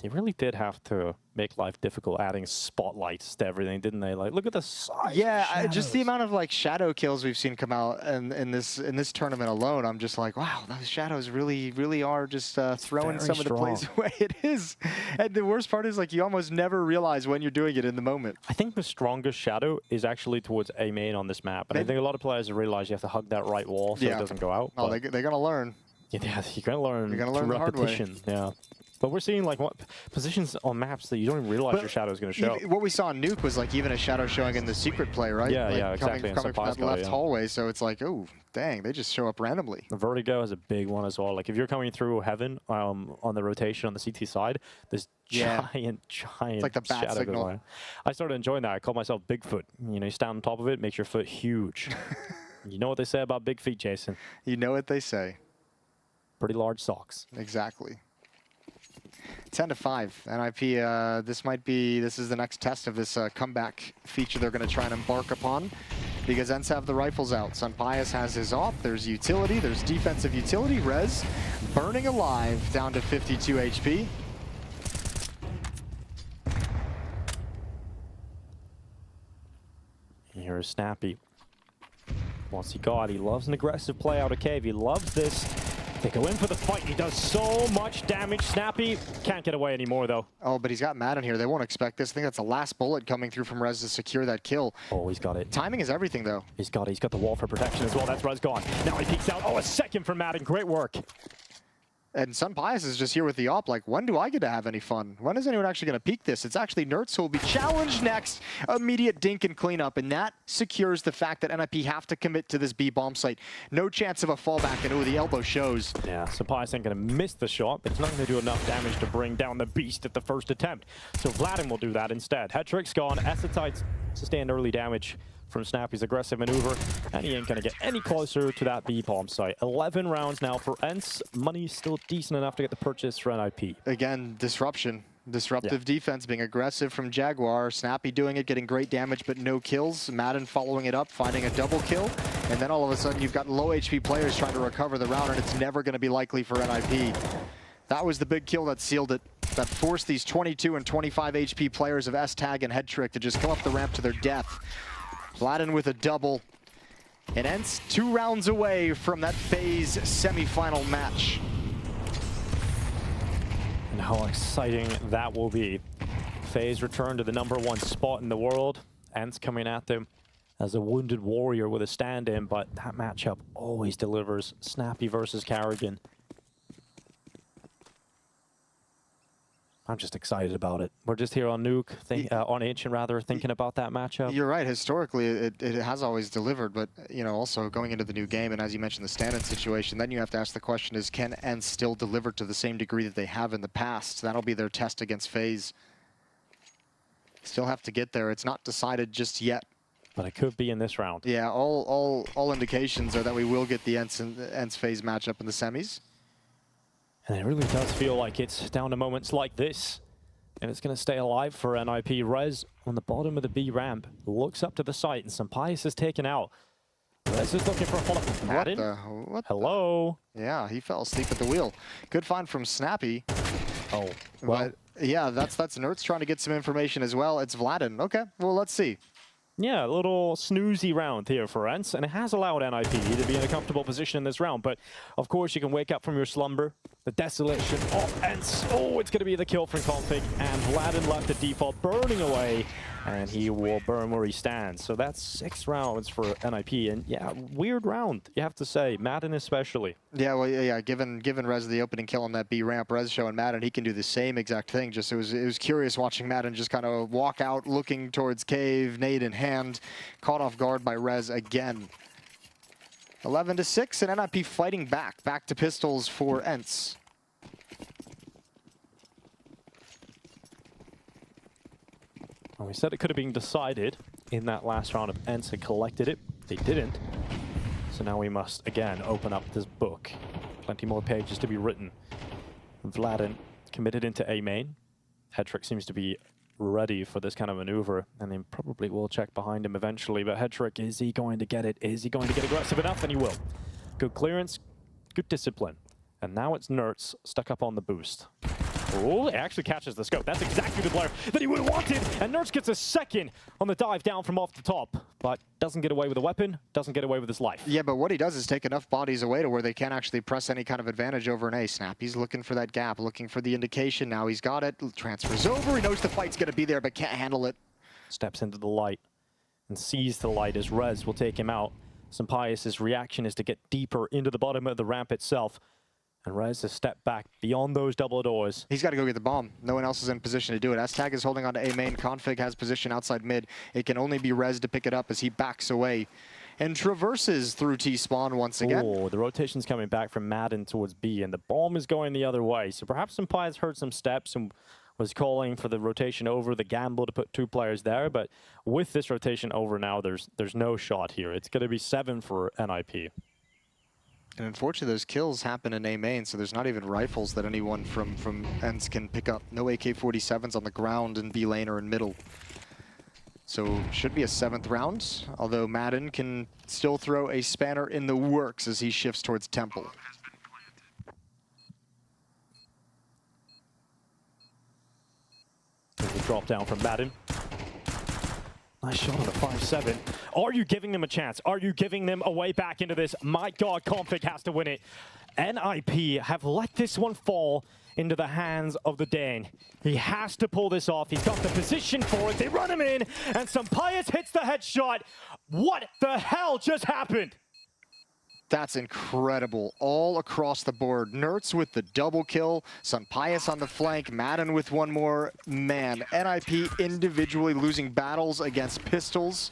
S6: They really did have to make life difficult, adding spotlights to everything, didn't they? Like, look at the size.
S20: Yeah, just the amount of like shadow kills we've seen come out in this tournament alone. I'm just like, wow, those shadows really are just throwing some of the plays away. It is, and the worst part is like you almost never realize when you're doing it in the moment.
S6: I think the strongest shadow is actually towards A main on this map, and I think a lot of players realize you have to hug that right wall so it doesn't go out.
S20: Oh, they're gonna learn.
S6: Yeah, you're gonna learn.
S20: You're gonna learn the hard way.
S6: Yeah. But we're seeing like what positions on maps that you don't even realize your shadow is going to show.
S20: What we saw in Nuke was like even a shadow showing in the secret play, right?
S6: Yeah,
S20: like
S6: yeah, exactly.
S20: Coming from that left hallway, so it's like, oh, dang, they just show up randomly.
S6: The Vertigo is a big one as well. Like if you're coming through Heaven on the rotation on the CT side, there's giant
S20: it's like the bat
S6: shadow
S20: signal.
S6: going on. I started enjoying that. I call myself Bigfoot. You know, you stand on top of it, makes your foot huge. You know what they say about big feet, Jason?
S20: You know what they say.
S6: Pretty large socks.
S20: Exactly. 10-5. NIP, this is the next test of this comeback feature they're going to try and embark upon, because Ence have the rifles out. Sunpius has his op. There's utility. There's defensive utility. Rez burning alive down to 52 HP.
S6: Here's Snappy. What's he got? He loves an aggressive play out of cave. He loves this. They go in for the fight. He does so much damage. Snappy can't get away anymore, though.
S20: Oh, but he's got Madden here. They won't expect this. I think that's the last bullet coming through from Rez to secure that kill.
S6: Oh, he's got it.
S20: Timing is everything, though.
S6: He's got the wall for protection as well. That's Rez gone. Now he peeks out. Oh, a second from Madden. Great work.
S20: And Sunpius is just here with the op, like, when do I get to have any fun? When is anyone actually going to peek this? It's actually Nerds who will be challenged next. Immediate dink and cleanup, and that secures the fact that NIP have to commit to this B bomb site. No chance of a fallback, and the elbow shows.
S6: Yeah, Sunpius ain't going to miss the shot, but it's not going to do enough damage to bring down the beast at the first attempt. So Vladin will do that instead. Headtrick's gone. Essetite sustained early damage from Snappy's aggressive maneuver, and he ain't gonna get any closer to that B bomb site. 11 rounds now for Ence. Money's still decent enough to get the purchase for NIP.
S20: Again, disruption. Disruptive defense, being aggressive from Jaguar. Snappy doing it, getting great damage, but no kills. Madden following it up, finding a double kill. And then all of a sudden, you've got low HP players trying to recover the round, and it's never gonna be likely for NIP. That was the big kill that sealed it, that forced these 22 and 25 HP players of S-Tag and Headtrick to just come up the ramp to their death. Vladin with a double, and Ence 2 rounds away from that FaZe semifinal match.
S6: And how exciting that will be. FaZe return to the #1 spot in the world. Ence coming at them as a wounded warrior with a stand-in, but that matchup always delivers. Snappy versus Carrigan. I'm just excited about it. We're just here on Nuke, on Ancient rather, thinking about that matchup.
S20: You're right. Historically, it has always delivered, but also going into the new game, and as you mentioned, the stand-in situation, then you have to ask the question: is can Ence still deliver to the same degree that they have in the past? That'll be their test against FaZe. Still have to get there. It's not decided just yet.
S6: But it could be in this round.
S20: Yeah, all indications are that we will get the Ence FaZe matchup in the semis.
S6: And it really does feel like it's down to moments like this. And it's going to stay alive for NIP. Rez on the bottom of the B ramp looks up to the site, and Sunpius is taken out. Rez is looking for a follow-up. Madden?
S20: What
S6: Hello?
S20: Yeah, he fell asleep at the wheel. Good find from Snappy.
S6: Oh, well.
S20: But yeah, that's Nerds trying to get some information as well. It's Vladin. Okay, well, let's see.
S6: Yeah, a little snoozy round here for Ence, and it has allowed NIP to be in a comfortable position in this round. But of course, you can wake up from your slumber. The desolation of Ence. Oh, it's going to be the kill from Config, and Vladin left the default burning away, and he will burn where he stands. So that's 6 rounds for NIP, and yeah, weird round, you have to say, Madden especially.
S20: Yeah, well, yeah, given Rez the opening kill on that B ramp, Rez showing Madden he can do the same exact thing. Just it was curious watching Madden just kind of walk out, looking towards cave, nade in hand, caught off guard by Rez again. 11-6, and NIP fighting back to pistols for Ence.
S6: Well, we said it could have been decided in that last round if Ence had collected it. They didn't. So now we must, again, open up this book. Plenty more pages to be written. Vladin committed into A main. Headtrick seems to be ready for this kind of maneuver, and then probably will check behind him eventually. But Headtrick, is he going to get it? Is he going to get aggressive enough? And he will. Good clearance, good discipline. And now it's Nertz stuck up on the boost. Oh, it actually catches the scope. That's exactly the player that he would have wanted. And Nertz gets a second on the dive down from off the top, but doesn't get away with a weapon, doesn't get away with his life.
S20: Yeah, but what he does is take enough bodies away to where they can't actually press any kind of advantage over an A snap. He's looking for that gap, looking for the indication. Now he's got it. Transfers over. He knows the fight's going to be there, but can't handle it.
S6: Steps into the light and sees the light as Rez will take him out. Sampaius' reaction is to get deeper into the bottom of the ramp itself. And Rez has stepped back beyond those double doors.
S20: He's got to go get the bomb. No one else is in position to do it. Aztag is holding on to A main. Config has position outside mid. It can only be Rez to pick it up as he backs away and traverses through T-spawn once again.
S6: Oh, the rotation's coming back from Madden towards B, and the bomb is going the other way. So perhaps Sampaius heard some steps and was calling for the rotation over, the gamble to put 2 players there. But with this rotation over now, there's no shot here. It's going to be 7 for NIP.
S20: And unfortunately, those kills happen in A main, so there's not even rifles that anyone from Ence can pick up. No AK-47s on the ground in B lane or in middle. So should be a 7th round, although Madden can still throw a spanner in the works as he shifts towards Temple.
S6: There's a drop down from Madden. Nice shot on the 5-7. Are you giving them a chance? Are you giving them a way back into this? My God, Config has to win it. NIP have let this one fall into the hands of the Dane. He has to pull this off. He's got the position for it. They run him in, and Sampaius hits the headshot. What the hell just happened?
S20: That's incredible. All across the board. Nertz with the double kill. Sampaius on the flank. Madden with one more. Man, NIP individually losing battles against pistols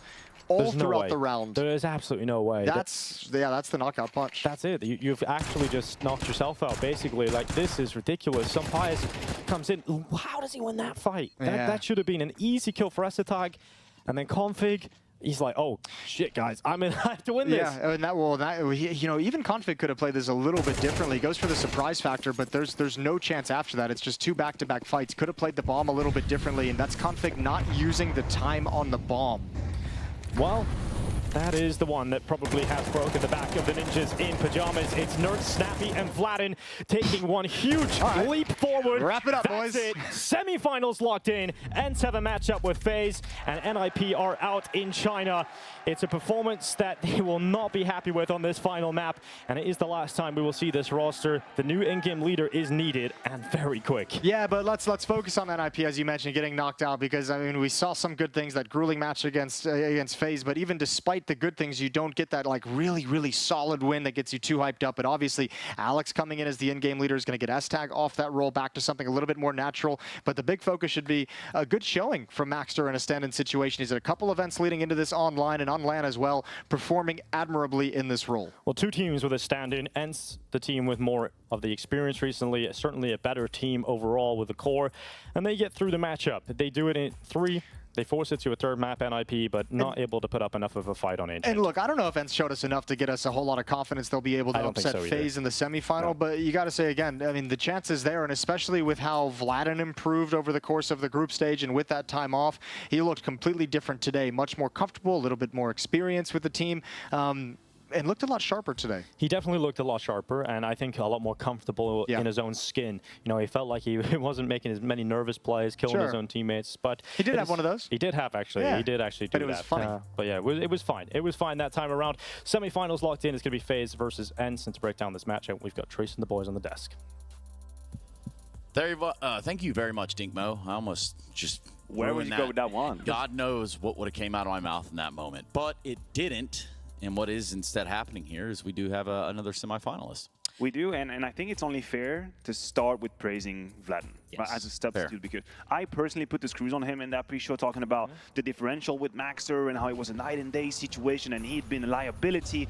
S20: all throughout the round.
S6: There is absolutely no way.
S20: That's the knockout punch.
S6: That's it. You've actually just knocked yourself out, basically. Like, this is ridiculous. Sampaius comes in. How does he win that fight? That should have been an easy kill for Esatag. And then Config, he's like, oh, shit, guys, I have to win this.
S20: Yeah, and you know, even Config could have played this a little bit differently. He goes for the surprise factor, but there's no chance after that. It's just 2 back-to-back fights. Could have played the bomb a little bit differently, and that's Config not using the time on the bomb.
S6: Well, that is the one that probably has broken the back of the ninjas in Pyjamas. It's Nertz, Snappy, and Vladin taking one huge leap forward.
S20: Wrap it up,
S6: That's
S20: boys.
S6: it. Semi-finals locked in. Ence have a matchup with FaZe, and NIP are out in China. It's a performance that they will not be happy with on this final map, and it is the last time we will see this roster. The new in-game leader is needed, and very quick.
S20: Yeah, but let's focus on NIP, as you mentioned, getting knocked out, because I mean, we saw some good things, that grueling match against FaZe, but even despite the good things, you don't get that like really solid win that gets you too hyped up. But obviously, Alex coming in as the in-game leader is going to get S-Tag off that roll back to something a little bit more natural. But the big focus should be a good showing from Maxter in a stand-in situation. He's at a couple events leading into this online and on LAN as well, performing admirably in this role.
S6: Well, 2 teams with a stand-in. Ence, the team with more of the experience recently, certainly a better team overall with the core, and they get through the matchup. They do it in 3. They force it to a 3rd map, NIP, but not able to put up enough of a fight on Ancient.
S20: And look, I don't know if Ence showed us enough to get us a whole lot of confidence they'll be able to upset FaZe in the semifinal, but you got to say again, I mean, the chance is there, and especially with how Vladin improved over the course of the group stage and with that time off, he looked completely different today, much more comfortable, a little bit more experience with the team. and looked a lot sharper today.
S6: He definitely looked a lot sharper, and I think a lot more comfortable in his own skin. You know, he felt like he wasn't making as many nervous plays, killing his own teammates. But
S20: he did have one of those.
S6: He did have actually. He did actually do that.
S20: But it was funny.
S6: But yeah, it was fine. It was fine that time around. Semi-finals locked in. It's going to be FaZe versus Ence. And to break down this matchup, we've got Trace and the boys on the desk.
S5: Thank you very much, Dinkmo. I almost just
S19: Where would you go with that one?
S5: God knows what would have came out of my mouth in that moment, but it didn't. And what is instead happening here is we do have another semifinalist.
S19: We do, and I think it's only fair to start with praising Vladden as a substitute, because I personally put the screws on him in that pre-show, talking about the differential with Maxer and how it was a night and day situation and he'd been a liability.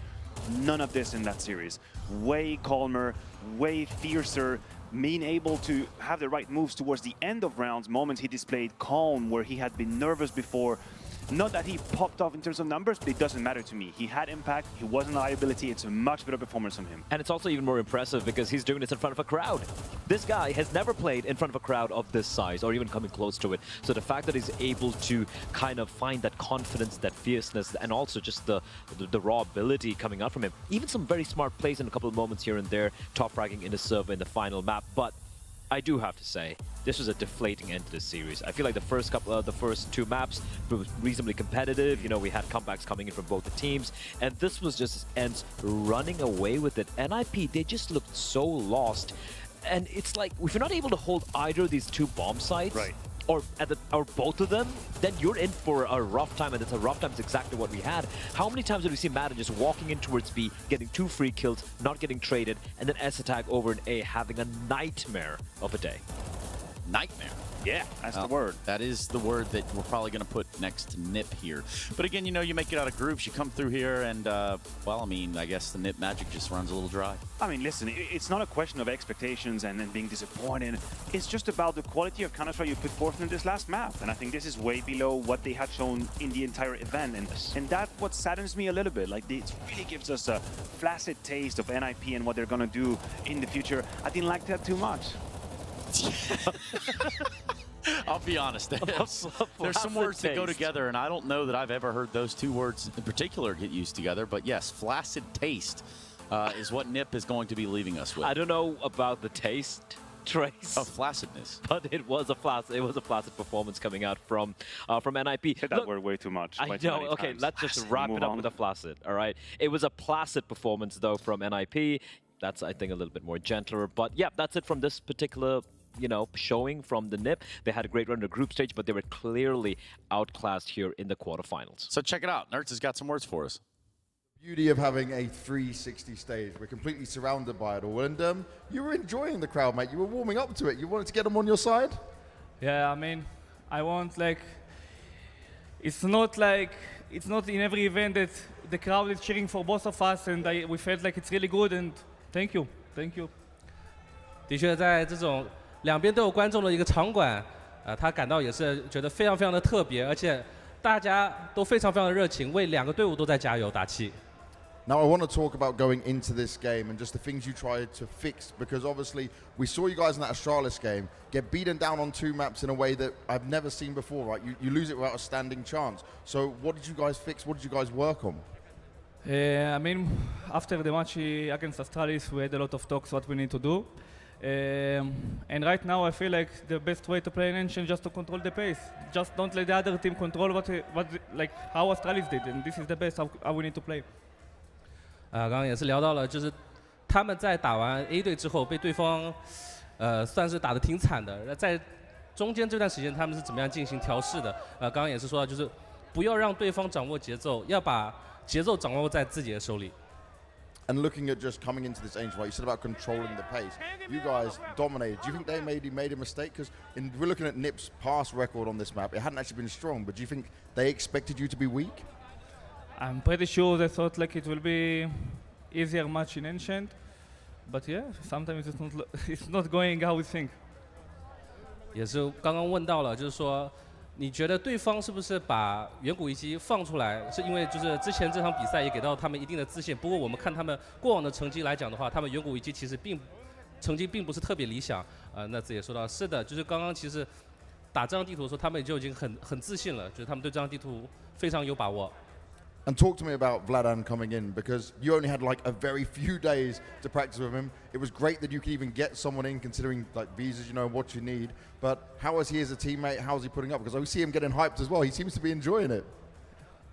S19: None of this in that series. Way calmer, way fiercer, being able to have the right moves towards the end of rounds, moments he displayed calm where he had been nervous before. Not that he popped off in terms of numbers, but it doesn't matter to me. He had impact, he wasn't a liability, it's a much better performance from him.
S9: And it's also even more impressive because he's doing this in front of a crowd. This guy has never played in front of a crowd of this size or even coming close to it. So the fact that he's able to kind of find that confidence, that fierceness, and also just the raw ability coming out from him. Even some very smart plays in a couple of moments here and there, top fragging in the server in the final map. But I do have to say, this was a deflating end to this series. I feel like the first two maps were reasonably competitive. You know, we had comebacks coming in from both the teams, and this was just Ence running away with it. NIP, they just looked so lost, and it's like if you're not able to hold either of these two bomb sites, or both of them, then you're in for a rough time, and it's a rough time. It's exactly what we had. How many times did we see Madden just walking in towards B, getting 2 free kills, not getting traded, and then S attack over in A, having a nightmare of a day?
S5: Nightmare.
S19: Yeah, that's the word.
S5: That is the word that we're probably going to put next to NIP here. But again, you know, you make it out of groups, you come through here, and, well, I mean, I guess the NIP magic just runs a little dry.
S19: I mean, listen, it's not a question of expectations and then being disappointed. It's just about the quality of Counter-Strike you put forth in this last map. And I think this is way below what they had shown in the entire event. And that's what saddens me a little bit. Like, it really gives us a flaccid taste of NIP and what they're going to do in the future. I didn't like that too much.
S5: I'll be honest. There's some words that go together, and I don't know that I've ever heard those two words in particular get used together. But yes, flaccid taste is what NIP is going to be leaving us with.
S9: I don't know about the taste, Trace.
S5: Of flaccidness.
S9: But it was a flaccid performance coming out from NIP.
S19: Said that word way too much.
S9: I know. Okay, let's just wrap it up with a flaccid. All right. It was a placid performance though from NIP. That's, I think, a little bit more gentler. But yeah, that's it from this particular, you know, showing from the NIP. They had a great run in the group stage, but they were clearly outclassed here in the quarterfinals.
S5: So check it out. Nerds has got some words for us.
S12: Beauty of having a 360 stage. We're completely surrounded by it all. And you were enjoying the crowd, mate. You were warming up to it. You wanted to get them on your side?
S21: Yeah, I mean, I want, like, it's not in every event that the crowd is cheering for both of us, and we felt like it's really good, and thank you.
S13: 的确，在这种两边都有观众的一个场馆，他感到也是觉得非常非常的特别，而且大家都非常非常的热情，为两个队伍都在加油打气。
S12: Now I want to talk about going into this game and just the things you tried to fix, because obviously we saw you guys in that Astralis game get beaten down on 2 maps in a way that I've never seen before, right? You lose it without a standing chance. So what did you guys fix? What did you guys work on?
S21: I mean, after the match against Astralis, we had a lot of talks what we need to do. And right now I feel like the best way to play an Ence is just to control the pace. Just don't let the other team control how Astralis did, and this is the best how we need to play.
S13: 刚刚也是聊到了，就是他们在打完 A 队之后被对方算是打得挺惨的，在中间这段时间他们是怎么样进行调试的？刚刚也是说到，就是不要让对方掌握节奏，要把节奏掌握在自己的手里。
S12: And looking at just coming into this Ence, right, you said about controlling the pace. You guys dominated. Do you think they maybe made a mistake? Because we're looking at NIP's past record on this map. It hadn't actually been strong, but do you think they expected you to be weak?
S21: I'm pretty sure they thought like it will be easier match in Ancient, but yeah, sometimes it's not going how we think.
S13: 也是刚刚问到了，就是说，你觉得对方是不是把远古遗迹放出来，是因为就是之前这场比赛也给到他们一定的自信。不过我们看他们过往的成绩来讲的话，他们远古遗迹其实成绩并不是特别理想。那自己也说到，是的，就是刚刚其实打这张地图的时候，他们就已经很自信了，就是他们对这张地图非常有把握。
S12: And talk to me about Vladan coming in, because you only had like a very few days to practice with him. It was great that you could even get someone in, considering like visas, you know, what you need. But how is he as a teammate? How is he putting up? Because I see him getting hyped as well. He seems to be enjoying it.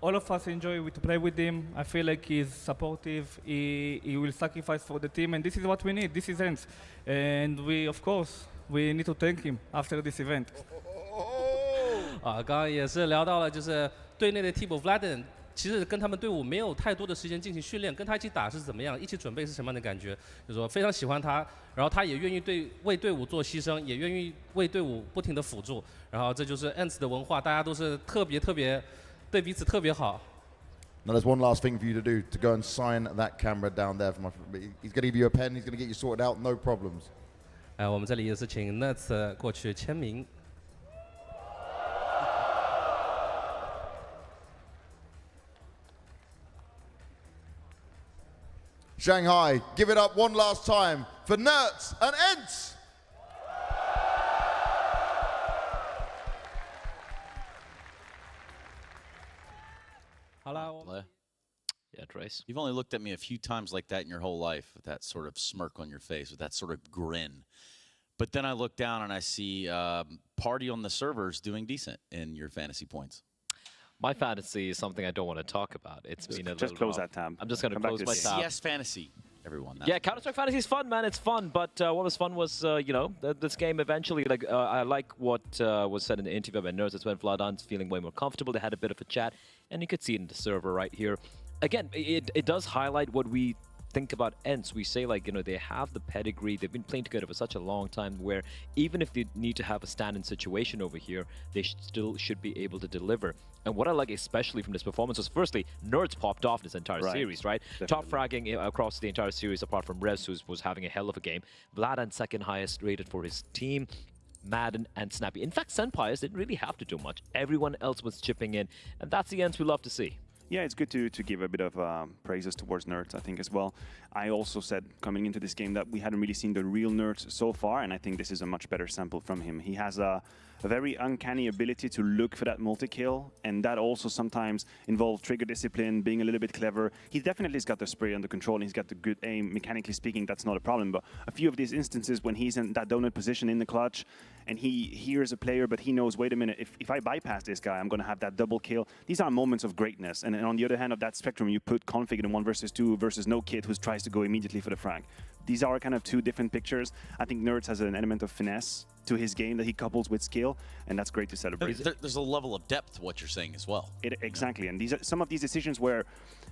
S21: All of us enjoy to play with him. I feel like he's supportive. He will sacrifice for the team, and this is what we need. This is Ence. And we, of course, we need to thank him after this event.
S13: 啊，刚刚也是聊到了，就是队内的替补 Vladan。其实跟他们队伍没有太多的时间进行训练，跟他一起打是怎么样，一起准备是什么样的感觉？就是说非常喜欢他，然后他也愿意为队伍做牺牲，也愿意为队伍不停的辅助，然后这就是 Ence 的文化，大家都是特别对彼此特别好。
S12: Now there's one last thing for you to do, to go and sign that camera down there. He's going to give you a pen, he's going to get you sorted out, no problems.
S13: 我们这里也是请 Nuts 过去签名。
S12: Shanghai, give it up one last time for Nerds and Ence.
S9: Hello. Yeah, Trace.
S5: You've only looked at me a few times like that in your whole life, with that sort of smirk on your face, with that sort of grin. But then I look down and I see Party on the servers doing decent in your fantasy points.
S9: My fantasy is something I don't want to talk about. It's been a little
S19: Just close
S9: rough.
S19: that tab.
S9: I'm just going to close my tab.
S5: CS fantasy, everyone.
S9: Yeah, Counter-Strike Fantasy is fun, man. It's fun. But what was fun was, you know, this game eventually, like, I like what was said in the interview by Nerds. It's when Vladan's feeling way more comfortable. They had a bit of a chat, and you could see it in the server right here. Again, it does highlight what we think about Ence. We say, like, you know, they have the pedigree. They've been playing together for such a long time where even if they need to have a stand-in situation over here, they still should be able to deliver. And what I like especially from this performance was, firstly, Nerds popped off this entire series, right?
S19: Definitely.
S9: Top fragging across the entire series, apart from Revs, who was having a hell of a game. Vladan second highest rated for his team. Madden and Snappy. In fact, Senpais didn't really have to do much. Everyone else was chipping in, and that's the Ence we love to see.
S19: Yeah, it's good to give a bit of praises towards Nerds, I think, as well. I also said coming into this game that we hadn't really seen the real Nerds so far, and I think this is a much better sample from him. He has a very uncanny ability to look for that multi-kill, and that also sometimes involves trigger discipline, being a little bit clever. He definitely has got the spray under control, and he's got the good aim. Mechanically speaking, that's not a problem, but a few of these instances when he's in that donut position in the clutch, and he hears a player, but he knows, wait a minute, if I bypass this guy, I'm going to have that double kill. These are moments of greatness, and on the other hand of that spectrum, you put Config in 1 versus 2 versus No Kid, who tries to go immediately for the frag. These are kind of two different pictures. I think Nerds has an element of finesse to his game that he couples with skill, and that's great to celebrate.
S5: There's a level of depth to what you're saying as well.
S19: Exactly, and these are some of these decisions where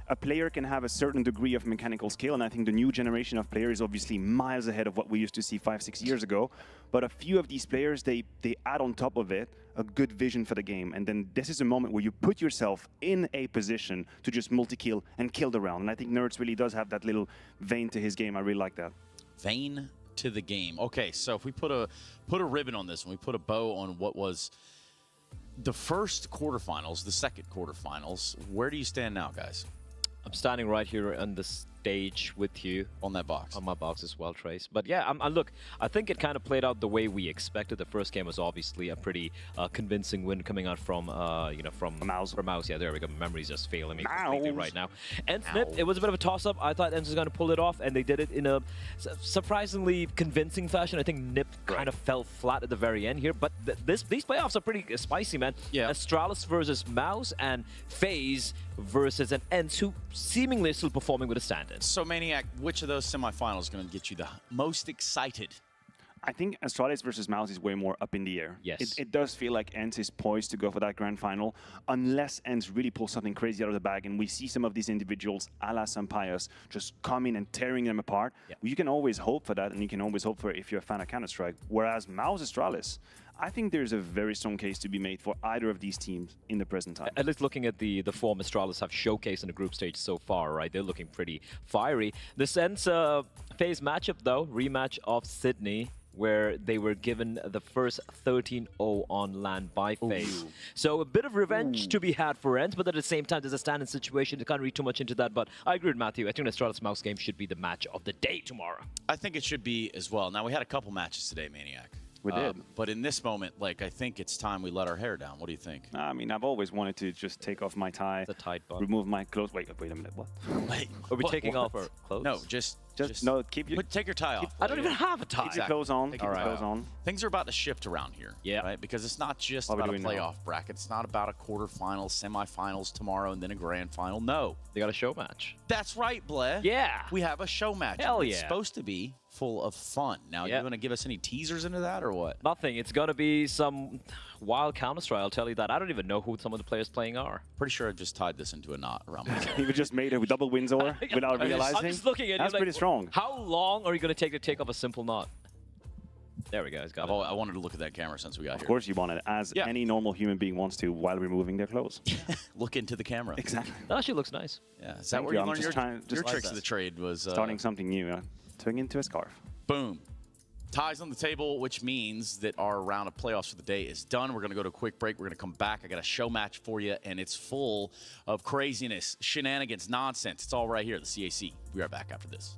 S19: a player can have a certain degree of mechanical skill, and I think the new generation of players is obviously miles ahead of what we used to see 5-6 years ago. But a few of these players, they add on top of it a good vision for the game, and then this is a moment where you put yourself in a position to just multi-kill and kill the round. And I think Nerds really does have that little vein to his game. I really like that.
S5: Vein to the game. Okay, so if we put a ribbon on this and we put a bow on what was the first quarterfinals, the second quarterfinals, where do you stand now, guys?
S9: I'm standing right here on the stage with you.
S5: On that box.
S9: On my box as well, Trace. But yeah, look, I think it kind of played out the way we expected. The first game was obviously a pretty convincing win coming out from, you know, from MOUZ. From MOUZ, yeah, there we go. My memory's just failing me completely right now. Ence, it was a bit of a toss-up. I thought Ence was going to pull it off, and they did it in a surprisingly convincing fashion. I think Nip kind of fell flat at the very end here, but these playoffs are pretty spicy, man.
S5: Yeah.
S9: Astralis versus MOUZ and FaZe versus an Ence who seemingly is still performing with a stand-in.
S5: So, Maniac, which of those semifinals is going to get you the most excited?
S19: I think Astralis versus MOUZ is way more up in the air.
S9: Yes.
S19: It does feel like Ence is poised to go for that grand final, unless Ence really pulls something crazy out of the bag, and we see some of these individuals, a la Senpais, just coming and tearing them apart.
S9: Yeah.
S19: You can always hope for that, and you can always hope for it if you're a fan of Counter-Strike. Whereas MOUZ Astralis, I think there's a very strong case to be made for either of these teams in the present time.
S9: At least looking at the form Astralis have showcased in the group stage so far, right? They're looking pretty fiery. The Ence FaZe matchup, though, rematch of Sydney, where they were given the first 13-0 on LAN by FaZe. So a bit of revenge to be had for Ence, but at the same time, there's a stand-in situation. You can't read too much into that, but I agree with Matthew. I think the Astralis MOUZ game should be the match of the day tomorrow.
S5: I think it should be as well. Now, we had a couple matches today, Maniac.
S19: We did.
S5: But in this moment, like, I think it's time we let our hair down. What do you think?
S19: I mean, I've always wanted to just take off my tie,
S9: the tight bun,
S19: remove my clothes. Wait a minute. What?
S5: Wait,
S9: are we taking off our clothes?
S5: No, just
S19: no. Keep your
S5: take your tie off.
S9: I don't even have a tie.
S19: Keep your clothes on. Keep your clothes on.
S5: Things are about to shift around here.
S9: Yeah.
S5: Right? Because it's not just
S19: What are
S5: about
S19: we
S5: a
S19: doing now?
S5: playoff bracket. It's not about a quarterfinal, semifinals tomorrow, and then a grand final. No.
S9: They got a show match.
S5: That's right, Bleh.
S9: Yeah.
S5: We have a show match.
S9: Hell
S5: It's
S9: yeah.
S5: supposed to be full of fun. Now,
S9: Yeah.
S5: you want to give us any teasers into that or what?
S9: Nothing. It's gonna be some wild Counter-Strike. I'll tell you that. I don't even know who some of the players playing are.
S5: Pretty sure I just tied this into a knot around my neck.
S19: You just made a double Windsor without realizing.
S9: I'm just looking at
S19: That's
S9: you
S19: pretty
S9: like,
S19: strong.
S9: How long are you gonna take to take off a simple knot? There we go. He's got it.
S5: I wanted to look at that camera since we got
S19: Of
S5: here.
S19: course you want it, as any normal human being wants to while removing their clothes.
S5: Look into the camera.
S19: Exactly.
S9: That actually looks nice.
S5: Yeah. Is that
S19: Thank
S5: where
S19: you.
S5: you
S19: I'm
S5: learned
S19: just trying-
S5: your
S19: just
S5: tricks
S19: like
S5: of the
S19: that.
S5: trade was
S19: Starting something new, turning into a scarf.
S5: Boom. Ties on the table, which means that our round of playoffs for the day is done. We're going to go to a quick break. We're going to come back. I got a show match for you, and it's full of craziness, shenanigans, nonsense. It's all right here at the CAC. We'll be right back after this.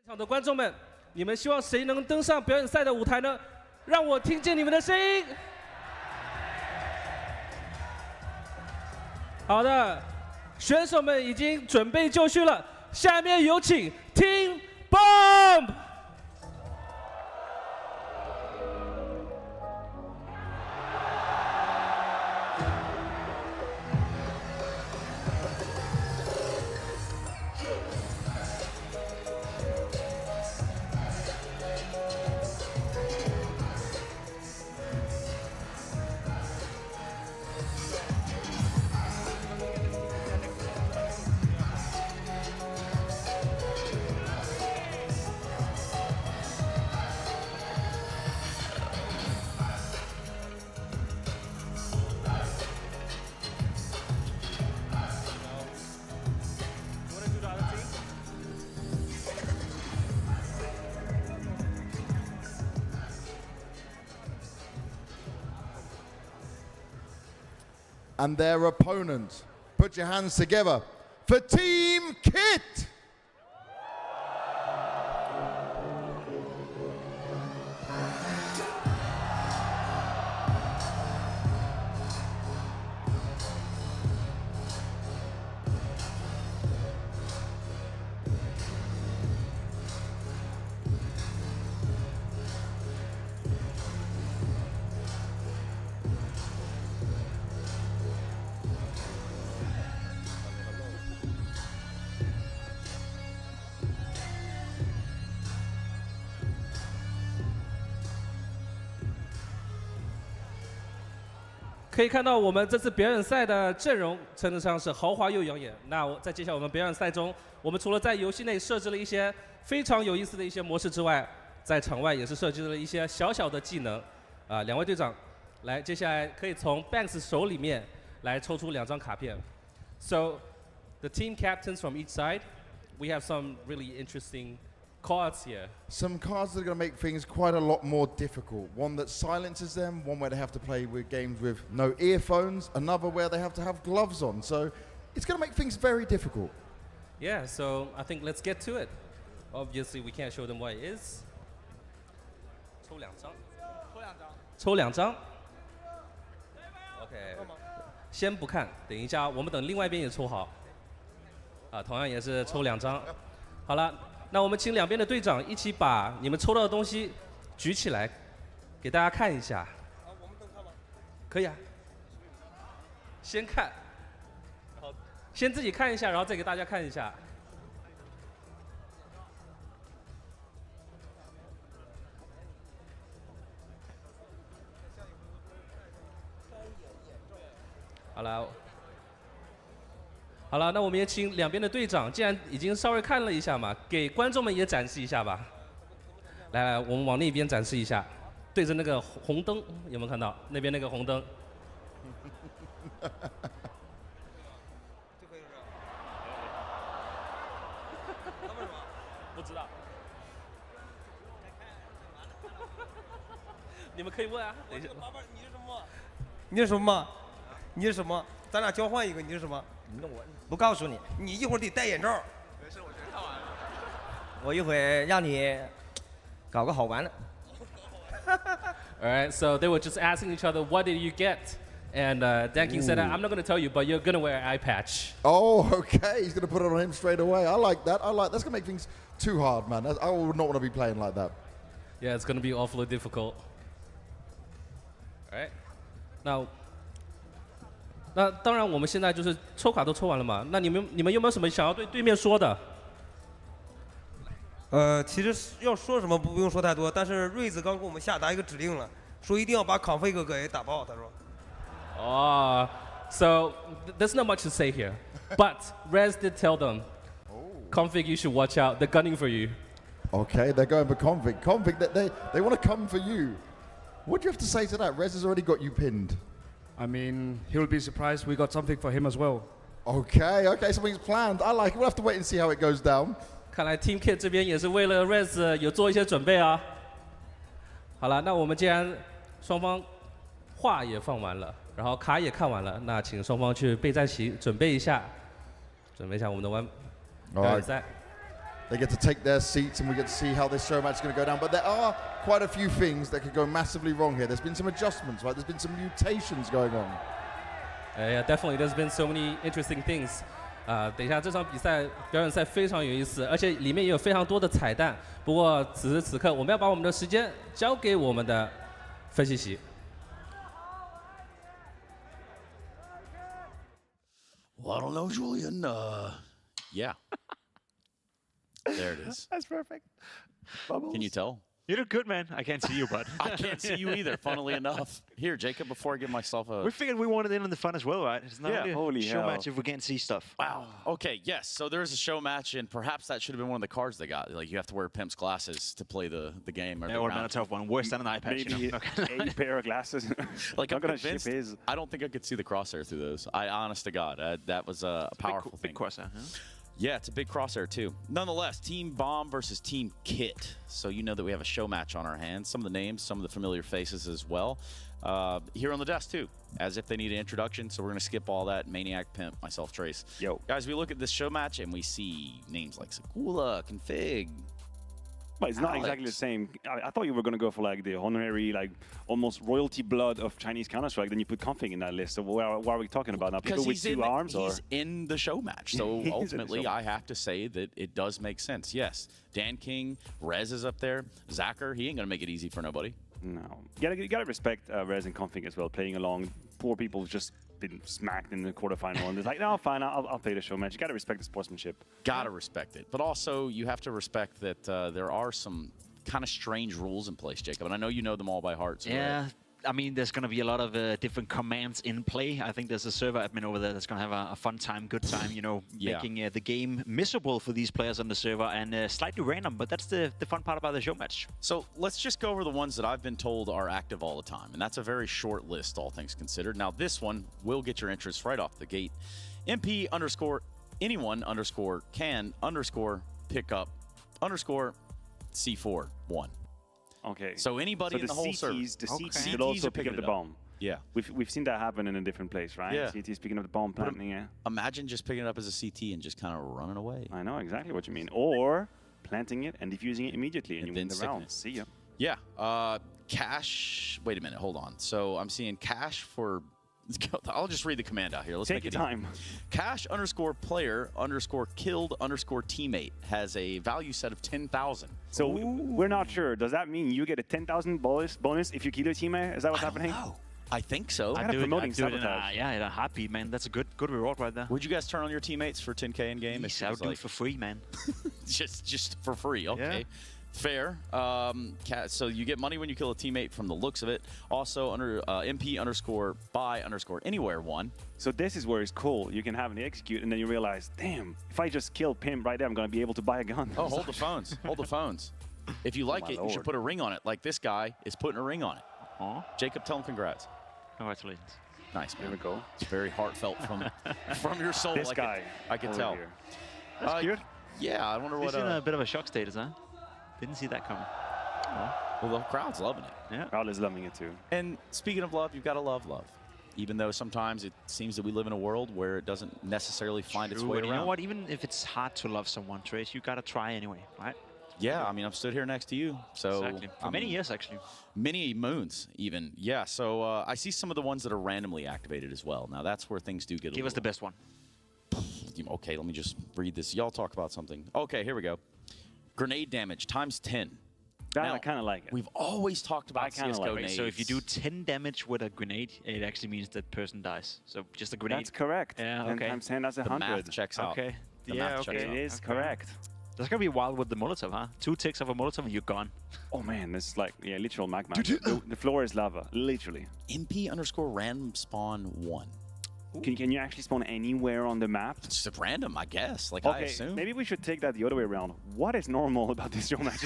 S13: 场的观众们，你们希望谁能登上表演赛的舞台呢？让我听见你们的声音。好的，选手们已经准备就绪了，下面有请 Team Bomb。
S12: and their opponent. Put your hands together for Team Kit.
S13: 可以看到我们这次表演赛的阵容称得上是豪华又养眼。那在接下来我们表演赛中，我们除了在游戏内设置了一些非常有意思的一些模式之外，在场外也是设置了一些小小的技能。两位队长，来，接下来可以从 Banks 手里面来抽出2张卡片。So, the team captains from each side, we have some really interesting cards here.
S12: Some cards that are going to make things quite a lot more difficult. One that silences them, one where they have to play with games with no earphones, another where they have to have gloves on. So it's going to make things very difficult.
S13: Yeah, so I think let's get to it. Obviously, we can't show them what it is. 抽2张。OK， 先不看，等一下，我们等另外一边也抽好。同样也是抽2张。好了。那我们请两边的队长一起把你们抽到的东西举起来，给大家看一下。我们都看吗？可以啊。先看，先自己看一下，然后再给大家看一下。好了，那我们也请两边的队长，既然已经稍微看了一下嘛，给观众们也展示一下吧。来，我们往那边展示一下，对着那个红灯，有没有看到那边那个红灯？不知道。你们可以问啊。等一下。
S8: 你是什么？你是什么？咱俩交换一个，你是什么？
S13: 那我
S8: 不告诉你，你一会儿得戴眼罩。没事，我全看完了。我一会让你搞个好玩的。
S13: All right, so they were just asking each other, what did you get? And Danking said, I'm not going to tell you, but you're going to wear an eye patch.
S12: Oh, okay. He's going to put it on him straight away. I like that. That's going to make things too hard, man. I would not want to be playing like that.
S13: Yeah, it's going to be awfully difficult. All right. Now, 那当然，我们现在就是抽卡都抽完了嘛。那你们有没有什么想要对对面说的？
S8: 其实要说什么不用说太多，但是瑞子刚给我们下达一个指令了，说一定要把康飞哥给打爆。他说。
S13: So there's not much to say here, but Rez did tell them, Config, you should watch out. They're gunning for you.
S12: Okay, they're going for Config. Config, they want to come for you. What do you have to say to that? Rez has already got you pinned.
S22: I mean, he'll be surprised we got something for him as well.
S12: Okay, something's planned. I like it. We'll have to wait and see how it goes down.
S13: 看来 Team Kit 这边也是为了 Rez 有做一些准备啊。好了，那我们既然双方话也放完了，然后卡也看完了，那请双方去备战席准备一下我们的表演赛。
S12: They get to take their seats and we get to see how this show match is going to go down. But there are quite a few things that could go massively wrong here. There's been some adjustments, right? There's been some mutations going on.
S13: Yeah, definitely. There's been so many interesting things. 等一下这场表演赛非常有意思，而且里面也有非常多的彩蛋。不过此时此刻，我们要把我们的时间交给我们的分析席。
S5: Well, I don't know, Julian. Yeah. There it is.
S20: That's perfect.
S5: Bubbles. Can you tell?
S20: You look good, man. I can't see you, bud.
S5: I can't see you either, funnily enough. Here, Jacob, before I give myself a...
S20: We figured we wanted in on the fun as well, right? It's not
S5: holy
S20: a show
S5: hell.
S20: match if we can't see stuff.
S5: Wow. Okay, yes. So there is a show match, and perhaps that should have been one of the cards they got. Like, you have to wear Pimp's glasses to play the game.
S20: Or not a tough one. Worse than an eye patch.
S19: Maybe a pair of glasses.
S5: Like, I'm convinced, I don't think I could see the crosshair through those. Honest to God, that was a powerful thing.
S20: Big crosshair, huh?
S5: Yeah, it's a big crosshair too. Nonetheless, Team Bomb versus Team Kit. So you know that we have a show match on our hands. Some of the names, some of the familiar faces as well. Here on the desk too, as if they need an introduction. So we're going to skip all that. Maniac, Pimp, myself, Trace.
S19: Yo.
S5: Guys, we look at this show match and we see names like Sakula, Config.
S19: But it's not exactly the same. I thought you were going to go for like the honorary, like almost royalty blood of Chinese Counter-Strike. Then you put Config in that list. So what are we talking about now? People with two arms?
S5: He's in the show match. So ultimately, I have to say that it does make sense. Yes, Dan King, Rez is up there. Zacher, he ain't going to make it easy for nobody.
S19: No. You gotta respect Rez and Config as well, playing along. Poor people just been smacked in the quarterfinal, and it's like, no, fine, I'll play the show match. You gotta respect the sportsmanship.
S5: Gotta respect it. But also, you have to respect that there are some kind of strange rules in place, Jacob. And I know you know them all by heart. So
S11: yeah. I mean, there's going to be a lot of different commands in play. I think there's a server admin over there that's going to have a fun time, good time, you know, making the game miserable for these players on the server and slightly random. But that's the fun part about the show match.
S5: So let's just go over the ones that I've been told are active all the time. And that's a very short list, all things considered. Now, this one will get your interest right off the gate. MP _ anyone _ can _ pick up _ C4 1.
S19: Okay.
S5: So anybody in the whole server.
S19: The CTs could also pick up the bomb.
S5: Yeah.
S19: We've seen that happen in a different place, right?
S5: Yeah.
S19: CTs picking up the bomb, planting it.
S5: Imagine just picking it up as a CT and just kind of running away.
S19: I know exactly what you mean. Or planting it and defusing it immediately and you win the round. See ya.
S5: Yeah. Cash. Wait a minute. Hold on. So I'm seeing cash for... I'll just read the command out here. Let's
S19: Take
S5: make it
S19: your time.
S5: Cash _ player _ killed _ teammate has a value set of 10,000.
S19: So we're not sure. Does that mean you get a 10,000 bonus if you kill your teammate? Is that what's happening?
S5: No. I think so.
S11: I do it in a heartbeat, man. That's a good reward right there.
S5: Would you guys turn on your teammates for 10K in game?
S11: Yes, I would do it for free, man.
S5: just for free. Okay. Yeah. Fair. So you get money when you kill a teammate from the looks of it. Also, under MP _ buy _ anywhere 1.
S19: So this is where it's cool. You can have an execute, and then you realize, damn, if I just kill Pimp right there, I'm going to be able to buy a gun.
S5: Oh, hold the phones. Hold the phones. If you like it, you should put a ring on it, like this guy is putting a ring on it. Jacob, tell him congrats.
S11: Congratulations.
S5: Nice, man.
S19: There we go.
S5: It's very heartfelt from your soul.
S19: This guy.
S5: I can tell.
S19: Here.
S11: That's cute.
S5: Yeah, I wonder what...
S11: He's in a bit of a shock status, huh? Didn't see that coming.
S5: Well, the crowd's loving it.
S11: Yeah.
S19: Crowd is loving it too.
S5: And speaking of love, you've got to love love. Even though sometimes it seems that we live in a world where it doesn't necessarily find its way around.
S11: You know what? Even if it's hard to love someone, Trace, you got to try anyway, right?
S5: Yeah, I mean, I'm stood here next to you. So
S11: exactly. For many years, actually.
S5: Many moons, even. Yeah, so I see some of the ones that are randomly activated as well. Now, that's where things do get
S11: Give us the best one.
S5: Okay, let me just read this. Y'all talk about something. Okay, here we go. Grenade damage times 10.
S19: Now, I kind of like it.
S5: We've always talked about CSGO nades.
S11: So if you do 10 damage with a grenade, it actually means that person dies. So just a grenade.
S19: That's correct.
S11: Yeah,
S19: 10
S11: okay.
S19: times 10, that's 100.
S5: The math checks out.
S11: Okay.
S19: It is correct.
S11: That's going to be wild with the Molotov, huh? 2 ticks of a Molotov and you're gone.
S19: Oh, man, this is like, literal magma. The floor is lava, literally.
S5: MP _ random spawn 1.
S19: Can you actually spawn anywhere on the map?
S5: It's just random, I guess. Like,
S19: okay,
S5: I assume.
S19: Maybe we should take that the other way around. What is normal about this show match?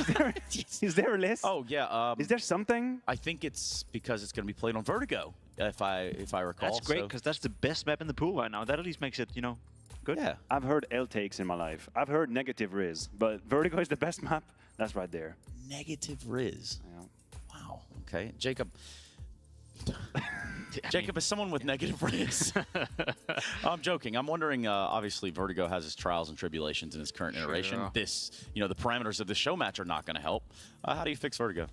S19: Is there a list?
S5: Oh, yeah.
S19: Is there something?
S5: I think it's because it's going to be played on Vertigo, if I recall.
S11: That's great, because that's the best map in the pool right now. That at least makes it, good.
S5: Yeah.
S19: I've heard L takes in my life. I've heard negative Riz, but Vertigo is the best map. That's right there.
S5: Negative Riz.
S19: Yeah.
S5: Wow. Okay. Jacob. Jacob is someone with negative Riz. I'm joking. I'm wondering, obviously, Vertigo has its trials and tribulations in its current iteration. This, the parameters of the show match are not going to help. How do you fix Vertigo?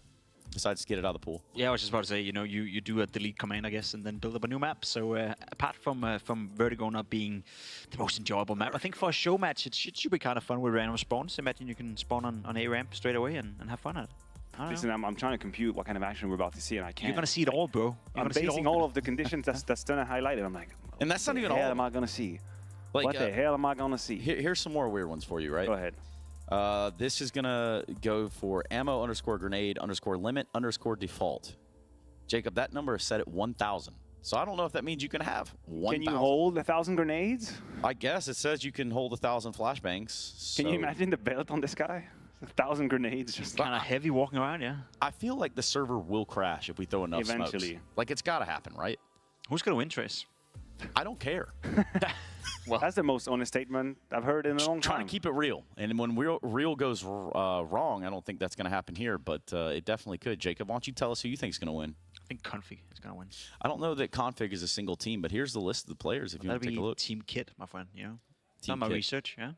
S5: Besides get it out of the pool.
S11: Yeah, I was just about to say, you do a delete command, I guess, and then build up a new map. So apart from Vertigo not being the most enjoyable map, I think for a show match, it should be kind of fun with random spawns. Imagine you can spawn on A ramp straight away and have fun at it.
S19: Listen, I'm trying to compute what kind of action we're about to see, and I can't.
S11: You're going to see it all, bro.
S19: I'm basing all of the conditions that's done highlighted. I'm like,
S5: and that's not even all.
S19: What the hell am I going to see? Like, what the hell am I going to see?
S5: Here's some more weird ones for you, right?
S19: Go ahead.
S5: This is going to go for ammo _ grenade _ limit _ default. Jacob, that number is set at 1,000. So I don't know if that means you can have 1,000.
S19: Can you hold 1,000 grenades?
S5: I guess it says you can hold 1,000 flashbangs. So.
S19: Can you imagine the belt on this guy? 1,000 grenades, just
S11: kind of heavy walking around, yeah.
S5: I feel like the server will crash if we throw enough
S19: eventually.
S5: Smokes. Like, it's got to happen, right?
S11: Who's going to win, Trace?
S5: I don't care.
S19: Well, that's the most honest statement I've heard in a long time.
S5: Trying to keep it real. And when real goes wrong, I don't think that's going to happen here, but it definitely could. Jacob, why don't you tell us who you think is going to win?
S11: I think Config is going to win.
S5: I don't know that Config is a single team, but here's the list of the players if you want to take a look.
S11: Team Kit, my friend, you know?
S5: Team
S11: Done my
S5: Kit.
S11: research, yeah?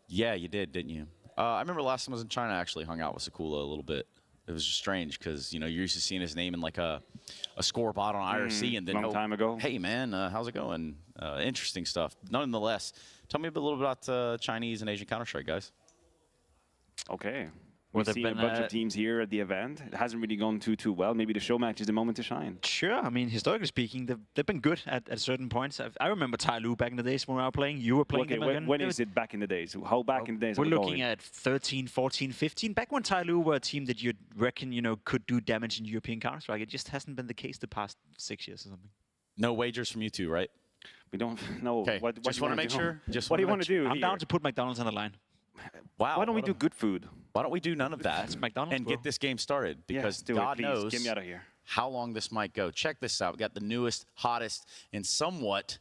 S5: Yeah, you did, didn't you? I remember last time I was in China, I actually hung out with Sakula a little bit. It was just strange because, you know, you're used to seeing his name in like a score bot on IRC and then
S19: long time ago.
S5: Hey, man, how's it going? Interesting stuff. Nonetheless, tell me a little bit about Chinese and Asian Counter-Strike, guys.
S19: Okay.
S11: Well,
S19: We've seen a bunch of teams here at the event. It hasn't really gone too well. Maybe the show match is the moment to shine.
S11: Sure. I mean, historically speaking, they've been good at certain points. I remember TYLOO back in the days when we were playing. You were playing
S19: Okay,
S11: them again.
S19: when is it back in the days? How back in the days?
S11: We're
S19: are we
S11: looking
S19: going?
S11: at 13, 14, 15. Back when TYLOO were a team that you'd reckon, you know, could do damage in European Counter-Strike. It just hasn't been the case the past 6 years or something.
S5: No wagers from you two, right?
S19: We don't know.
S5: Okay,
S19: What
S5: just want to make sure.
S19: What do you want to do?
S11: I'm down to put McDonald's on the line.
S5: Wow.
S19: Why don't we do good food?
S5: Why don't we do none of that
S11: That's McDonald's,
S5: and
S11: bro.
S5: get this game started? Because
S19: do it,
S5: God
S19: please.
S5: knows
S19: Get me out of here.
S5: how long this might go. Check this out. We got the newest, hottest, and somewhat,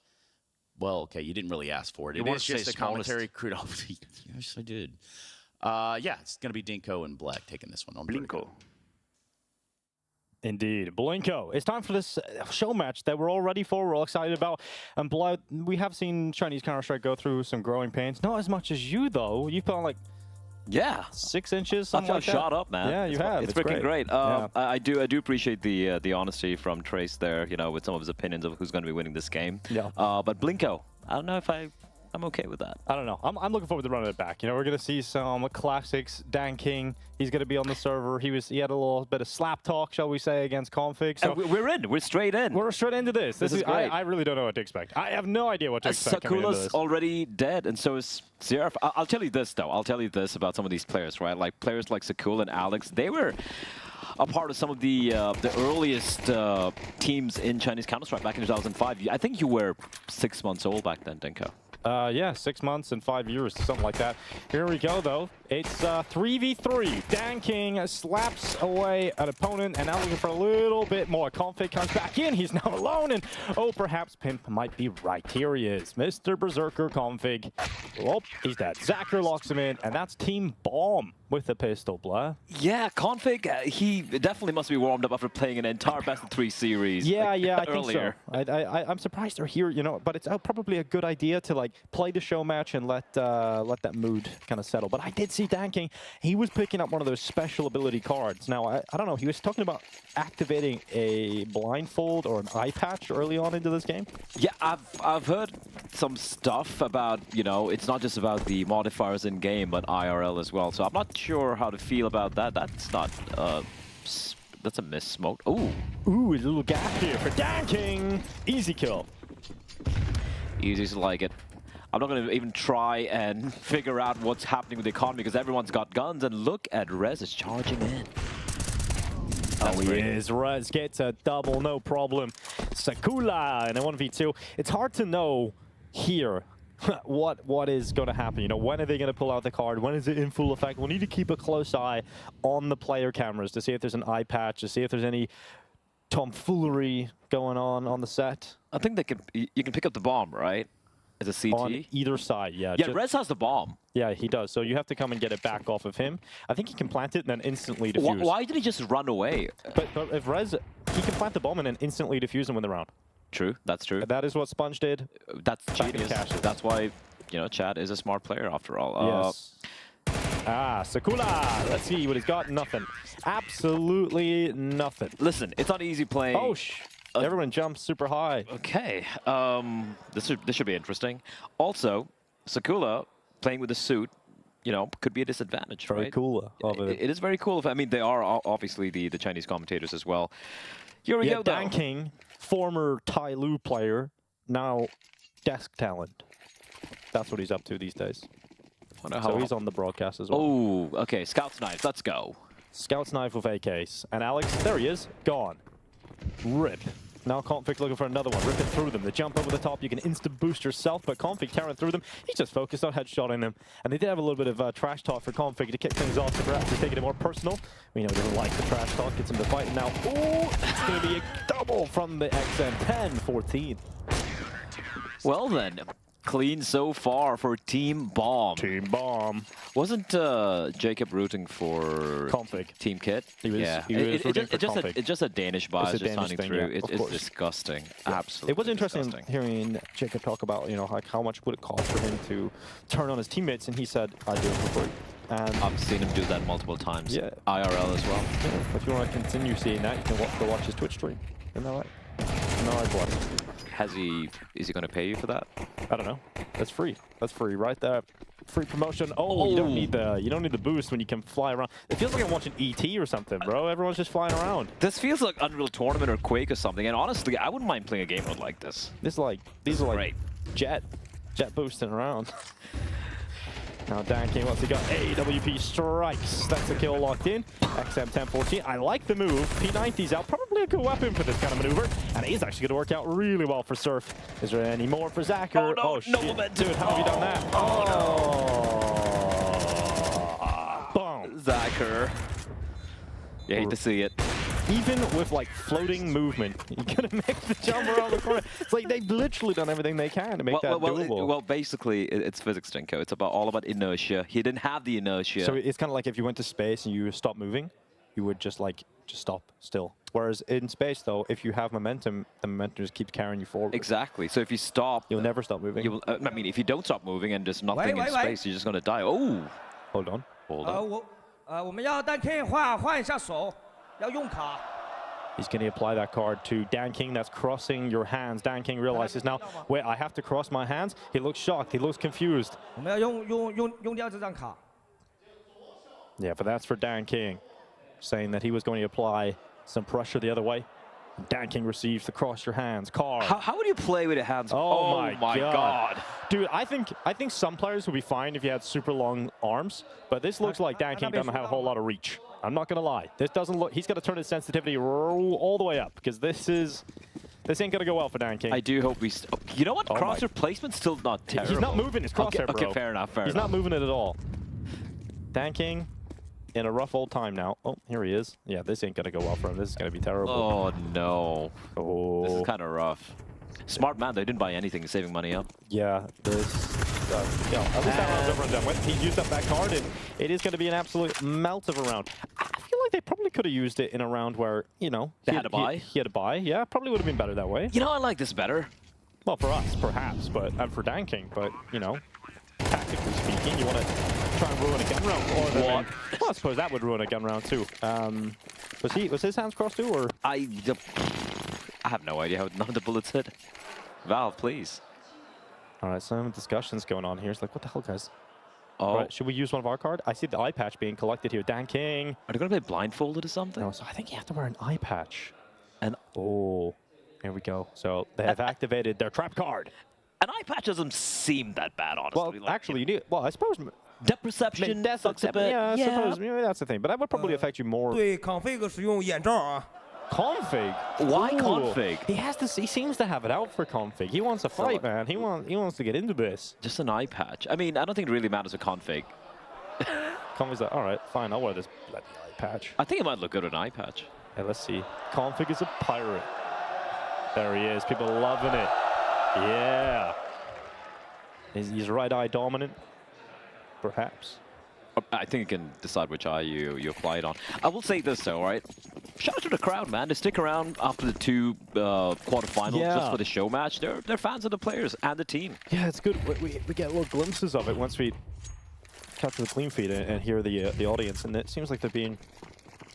S5: well, okay, you didn't really ask for it.
S11: You
S5: It
S11: wanted
S5: is
S11: to say
S5: just a
S11: smallest.
S5: commentary crude off. Yes, I did. Yeah, it's going to be Dinko and Black taking this one on.
S19: Blinko.
S6: Indeed. Blinko. It's time for this show match that we're all ready for, we're all excited about. And Blood, we have seen Chinese Counter-Strike go through some growing pains. Not as much as you, though. You've put on like 6 inches, something
S9: I've
S6: like that.
S9: shot up, man.
S6: Yeah, you have.
S9: It's freaking great.
S6: Yeah.
S9: I do appreciate the honesty from Trace there, you know, with some of his opinions of who's going to be winning this game.
S6: Yeah.
S9: But Blinko, I don't know if I'm okay with that.
S6: I don't know. I'm looking forward to running it back. You know, we're going to see some classics. Dan King, he's going to be on the server. He had a little bit of slap talk, shall we say, against Config. So
S9: we're in. We're straight in.
S6: We're straight into this.
S9: This is great.
S6: I really don't know what to expect. I have no idea what to expect. coming into
S9: Sakula's
S6: this.
S9: already dead, and so is Zerf. I'll tell you this, though. I'll tell you this about some of these players, right? Like players like Sakula and Alex, they were a part of some of the earliest teams in Chinese Counter-Strike back in 2005. I think you were 6 months old back then, Dinko.
S6: Yeah, 6 months and 5 years, something like that. Here we go, though. It's 3v3. Dan King slaps away an opponent, and now looking for a little bit more. Config comes back in. He's now alone, and oh, perhaps Pimp might be right. Here he is, Mr. Berserker Config. Oh, he's dead. Zacher locks him in, and that's Team Bomb with the pistol, Blah.
S9: Yeah, Config, he definitely must be warmed up after playing an entire best-of-3 series.
S6: Yeah,
S9: like,
S6: yeah, I
S9: earlier.
S6: think so. I'm surprised they're here, you know, but it's probably a good idea to like play the show match and let that mood kind of settle. But I did see Dan King. He was picking up one of those special ability cards. Now, I don't know. He was talking about activating a blindfold or an eye patch early on into this game.
S9: Yeah, I've heard some stuff about, you know, it's not just about the modifiers in game, but IRL as well. So I'm not sure how to feel about that. That's not that's a miss smoke. Ooh,
S6: a little gap here for Dan King. Easy kill.
S9: Easy to like it. I'm not going to even try and figure out what's happening with the economy because everyone's got guns. And look at Rez is charging in.
S6: Oh, he is. Rez gets a double, no problem. Sakula in a 1v2. It's hard to know here what is going to happen. You know, when are they going to pull out the card? When is it in full effect? We'll need to keep a close eye on the player cameras to see if there's an eye patch, to see if there's any tomfoolery going on the set.
S9: I think you can pick up the bomb, right? As a CT?
S6: On either side, yeah.
S9: Yeah, Rez has the bomb.
S6: Yeah, he does. So you have to come and get it back off of him. I think he can plant it and then instantly defuse.
S9: Why did he just run away?
S6: But if Rez, he can plant the bomb and then instantly defuse and win the round.
S9: True, that's true.
S6: That is what Sponge did.
S9: That's genius. That's why, you know, Chad is a smart player after all.
S6: Yes. Sakula. Let's see what he's got. Nothing. Absolutely nothing.
S9: Listen, it's not easy playing.
S6: Oh, everyone jumps super high.
S9: Okay. This should be interesting. Also, Sakula playing with a suit, you know, could be a disadvantage,
S6: very
S9: right?
S6: Cool.
S9: It is very cool. I mean, they are obviously the Chinese commentators as well. Here we go, though.
S6: Dan King, former TYLOO player, now desk talent. That's what he's up to these days. So he's on the broadcast as well.
S9: Oh, okay. Scout's knife. Let's go.
S6: Scout's knife with AKs. And Alex, there he is. Gone. Rip. Now Config looking for another one. Ripping through them. The jump over the top, you can instant boost yourself, but Config tearing through them. He's just focused on headshotting them. And they did have a little bit of trash talk for Config to kick things off. So perhaps he's taking it more personal. We know he doesn't like the trash talk. Gets him to fight. And now, it's going to be a double from the XM. 10-14.
S9: Well then, Clean so far for Team Bomb.
S7: Team Bomb.
S9: Wasn't Jacob rooting for Team Kit?
S7: He was,
S9: yeah.
S7: he was rooting for
S9: It's just a Danish bias just
S7: Danish
S9: shining
S7: thing,
S9: through.
S7: yeah,
S9: It's disgusting.
S7: Yeah.
S9: Absolutely.
S7: It was interesting
S9: disgusting.
S7: hearing Jacob talk about, you know, like how much would it cost for him to turn on his teammates, and he said, "I do it for free." And
S9: I've seen him do that multiple times.
S7: Yeah.
S9: IRL as well.
S7: Yeah. If you want to continue seeing that, you can go watch his Twitch stream. Isn't that right? No, I bought it.
S9: Is he going to pay you for that?
S7: I don't know. That's free. That's free right there. Free promotion. Oh, you don't need the boost when you can fly around. It feels like I'm watching ET or something, bro. Everyone's just flying around.
S9: This feels like Unreal Tournament or Quake or something. And honestly, I wouldn't mind playing a game mode like this.
S7: These are like jet boosting around. Now Dan King, what's he got? AWP strikes. That's a kill locked in. XM 1014. I like the move. P90's out. Probably a good weapon for this kind of maneuver. And it is actually going to work out really well for Surf. Is there any more for Zacher?
S9: Oh, no,
S7: shit.
S9: no momentum.
S7: Dude, how have you done that? Boom.
S9: Zacher. You hate to see it.
S7: Even with like floating movement, you're gonna make the jump around the corner. It's like they've literally done everything they can to make that doable.
S9: Well, basically, it's physics, Dinko. It's all about inertia. He didn't have the inertia.
S7: So it's kind of like if you went to space and you stop moving, you would just stop still. Whereas in space, though, if you have momentum, the momentum just keeps carrying you forward.
S9: Exactly. So if you stop,
S7: you'll never stop moving.
S9: I mean, if you don't stop moving and there's nothing in space, you're just gonna die. Oh,
S7: hold on.
S9: Hold on.
S8: 我们要Dan King 换一下手，要用卡。
S7: He's going to apply that card to Dan King. That's crossing your hands. Dan King realizes now, wait, I have to cross my hands? He looks shocked. He looks confused.
S8: 我们要用掉这张卡。
S7: Yeah, but that's for Dan King, saying that he was going to apply some pressure the other way. Dan King receives the cross your hands card.
S9: How would you play with your hands?
S7: Oh my god. Dude, I think some players would be fine if you had super long arms, but this looks like Dan King doesn't have a whole lot of reach. I'm not gonna lie. This doesn't look. He's got to turn his sensitivity all the way up because this ain't gonna go well for Dan King.
S9: I do hope we. You know what? Crosshair placement's still not terrible.
S7: He's not moving his crosshair, bro.
S9: Okay, fair enough.
S7: He's not moving it at all. Dan King in a rough old time now. Oh, here he is. Yeah, this ain't gonna go well for him. This is gonna be terrible.
S9: Oh no.
S7: Oh.
S9: This is kind of rough. Smart man. They didn't buy anything. Saving money up.
S7: Yeah. Yeah, at least that round's over and done with. He used up that card, and it is going to be an absolute melt of a round. I feel like they probably could have used it in a round where, you know,
S9: They had a buy.
S7: He had a buy. Yeah, probably would have been better that way.
S9: You know, I like this better.
S7: Well, for us, perhaps, and for Dan King, but, you know, tactically speaking, you want to try and ruin a gun round. Well, I suppose that would ruin a gun round too. Was his hands crossed too, or?
S9: I have no idea how none of the bullets hit. Valve, please.
S7: All right, some discussions going on here. It's like, what the hell, guys?
S9: Oh.
S7: Right, should we use one of our cards? I see the eye patch being collected here. Dan King.
S9: Are they going to play blindfolded or something?
S7: No, so I think you have to wear an eye patch. And oh, here we go. So they have activated their trap card.
S9: An eye patch doesn't seem that bad, honestly.
S7: Well, actually, you need. Well, I suppose.
S9: Depth perception.
S7: That's a bit. Yeah, I suppose that's the thing. But that would probably affect you more.
S8: 对 config 使用眼罩啊。
S7: Config?
S9: Why
S7: Ooh.
S9: config?
S7: He seems to have it out for config. He wants a fight, man. He wants to get into this.
S9: Just an eye patch. I mean, I don't think it really matters a config.
S7: Config's like, all right, fine, I'll wear this bloody eye patch.
S9: I think it might look good with an eye patch.
S7: Hey, let's see. Config is a pirate. There he is. People loving it. Yeah. He's right eye dominant. Perhaps.
S9: I think you can decide which eye you apply it on. I will say this though, right? Shout out to the crowd, man. They stick around after the two quarterfinals just for the show match. They're fans of the players and the team.
S7: Yeah, it's good. We get little glimpses of it once we capture the clean feed and hear the audience, and it seems like they're being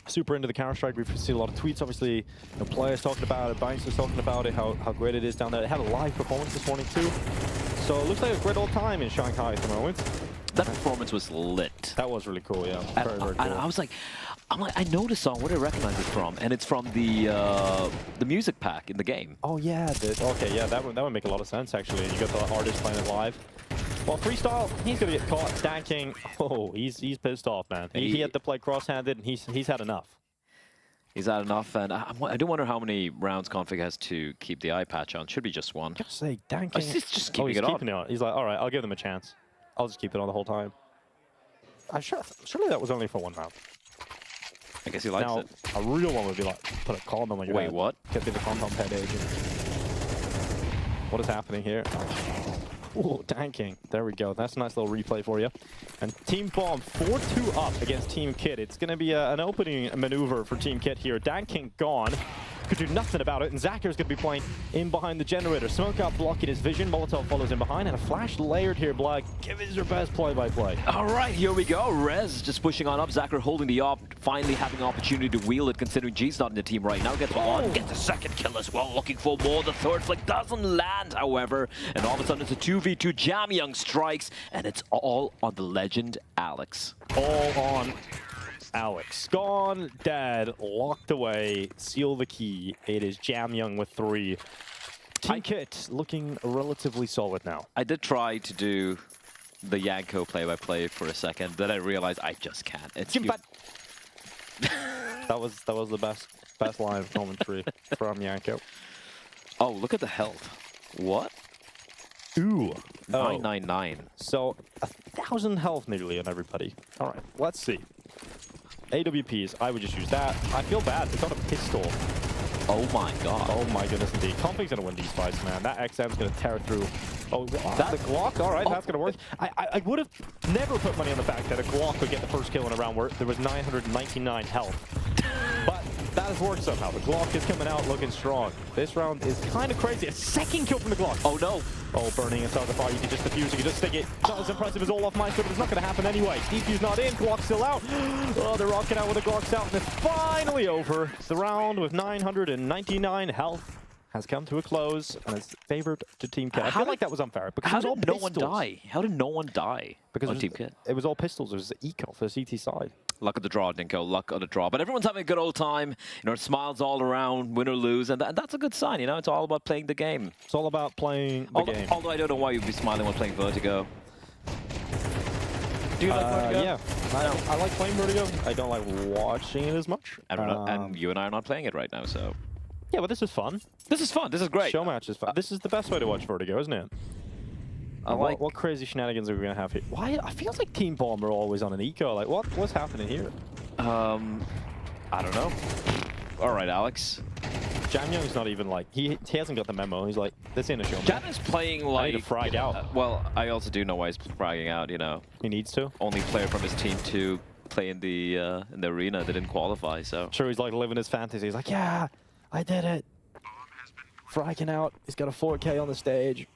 S7: super into the Counter-Strike. We've seen a lot of tweets, obviously, players talking about it, Banks is talking about it, how great it is down there. They had a live performance this morning too. So it looks like a great old time in Shanghai at the moment.
S9: That performance was lit.
S7: That was really cool, yeah. Very cool.
S9: And I was like, I know this song. Where do I recognize it from? And it's from the music pack in the game.
S7: Oh yeah, okay, yeah, that would make a lot of sense actually. You got the artist playing it live. Well, Freestyle, he's gonna get caught. Dan King, oh, he's pissed off, man. He had to play cross-handed, and he's had enough.
S9: He's had enough, and I do wonder how many rounds Config has to keep the eye patch on. Should be just one.
S7: Just say, Dan King.
S9: He's just keeping
S7: he's
S9: it
S7: keeping
S9: on.
S7: It. He's like, all right, I'll give them a chance. I'll just keep it on the whole time. Surely that was only for one round.
S9: I guess he likes
S7: now,
S9: it.
S7: A real one would be like, put a condom on your head.
S9: Wait, what?
S7: Get the condom head agent. What is happening here?
S6: Ooh, tanking. There we go. That's a nice little replay for you. And Team Bomb 4-2 up against Team Kit. It's going to be an opening maneuver for Team Kit here. Danking gone. Could do nothing about it. And Zacker's going to be playing in behind the generator. Smoke out blocking his vision. Molotov follows in behind. And a flash layered here, Black. Give us your best play-by-play.
S9: All right, here we go. Rez just pushing on up. Zacher holding the op. Finally having opportunity to wield it, considering G's not in the team right now. Gets one. Gets a second kill as well. Looking for more. The third flick doesn't land, however. And all of a sudden, it's a 2v2. Jamyang strikes. And it's all on the legend, Alex.
S6: All on Alex. Gone, dead, locked away, seal the key. It is Jamyang with 3. Team Kit looking relatively solid now.
S9: I did try to do the Yanko play-by-play for a second, then I realized I just can't. It's
S6: that was the best line of commentary from Yanko.
S9: Oh, look at the health. What?
S6: Ooh.
S9: 999.
S6: So 1,000 health nearly on everybody. All right, let's see. AWPs, I would just use that. I feel bad, it's on a pistol.
S9: Oh my god.
S6: Oh my goodness indeed. Config's gonna win these fights, man. That XM's gonna tear through. Oh, that's the Glock. All right, that's gonna work. I would have never put money on the fact that a Glock would get the first kill in a round where there was 999 health. But that has worked somehow. The Glock is coming out looking strong. This round is kind of crazy. A second kill from the Glock.
S9: Oh no.
S6: Oh, burning inside the fire. You can just defuse, you can just stick it. Not as impressive as Olaf Meister, but it's not going to happen anyway. Defuse not in, Glock's still out. Oh, they're rocking out with the Glock's out, and it's finally over. The round with 999 health has come to a close, and it's favored to Team Kit. I feel like that was unfair. Because
S9: how did no one die? How did no one die
S6: because
S9: on Team Kit?
S6: It was all pistols. It was eco for the CT side.
S9: Luck of the draw, Dinko. Luck of the draw. But everyone's having a good old time. You know, smiles all around, win or lose, and that's a good sign. You know, it's all about playing the game.
S6: It's all about playing the game.
S9: Although I don't know why you'd be smiling when playing Vertigo. Do you like Vertigo?
S6: Yeah, I like playing Vertigo. I don't like watching it as much.
S9: And you and I are not playing it right now, so.
S6: Yeah, but this is fun.
S9: This is fun. This is great.
S6: Show match is fun. This is the best way to watch Vertigo, isn't it? What crazy shenanigans are we gonna have here? Why? I feel like Team Bomb are always on an eco. Like, what's happening here?
S9: I don't know. All right, Alex.
S6: Jamyang's not even like he hasn't got the memo. He's like, this ain't a show.
S9: Jamyang's playing like
S6: I need to frag out.
S9: Well, I also do know why he's fragging out. You know,
S6: he needs to.
S9: Only player from his team to play in the arena that didn't qualify. So
S6: sure, he's like living his fantasy. He's like, yeah, I did it. Fragging out. He's got a 4K on the stage.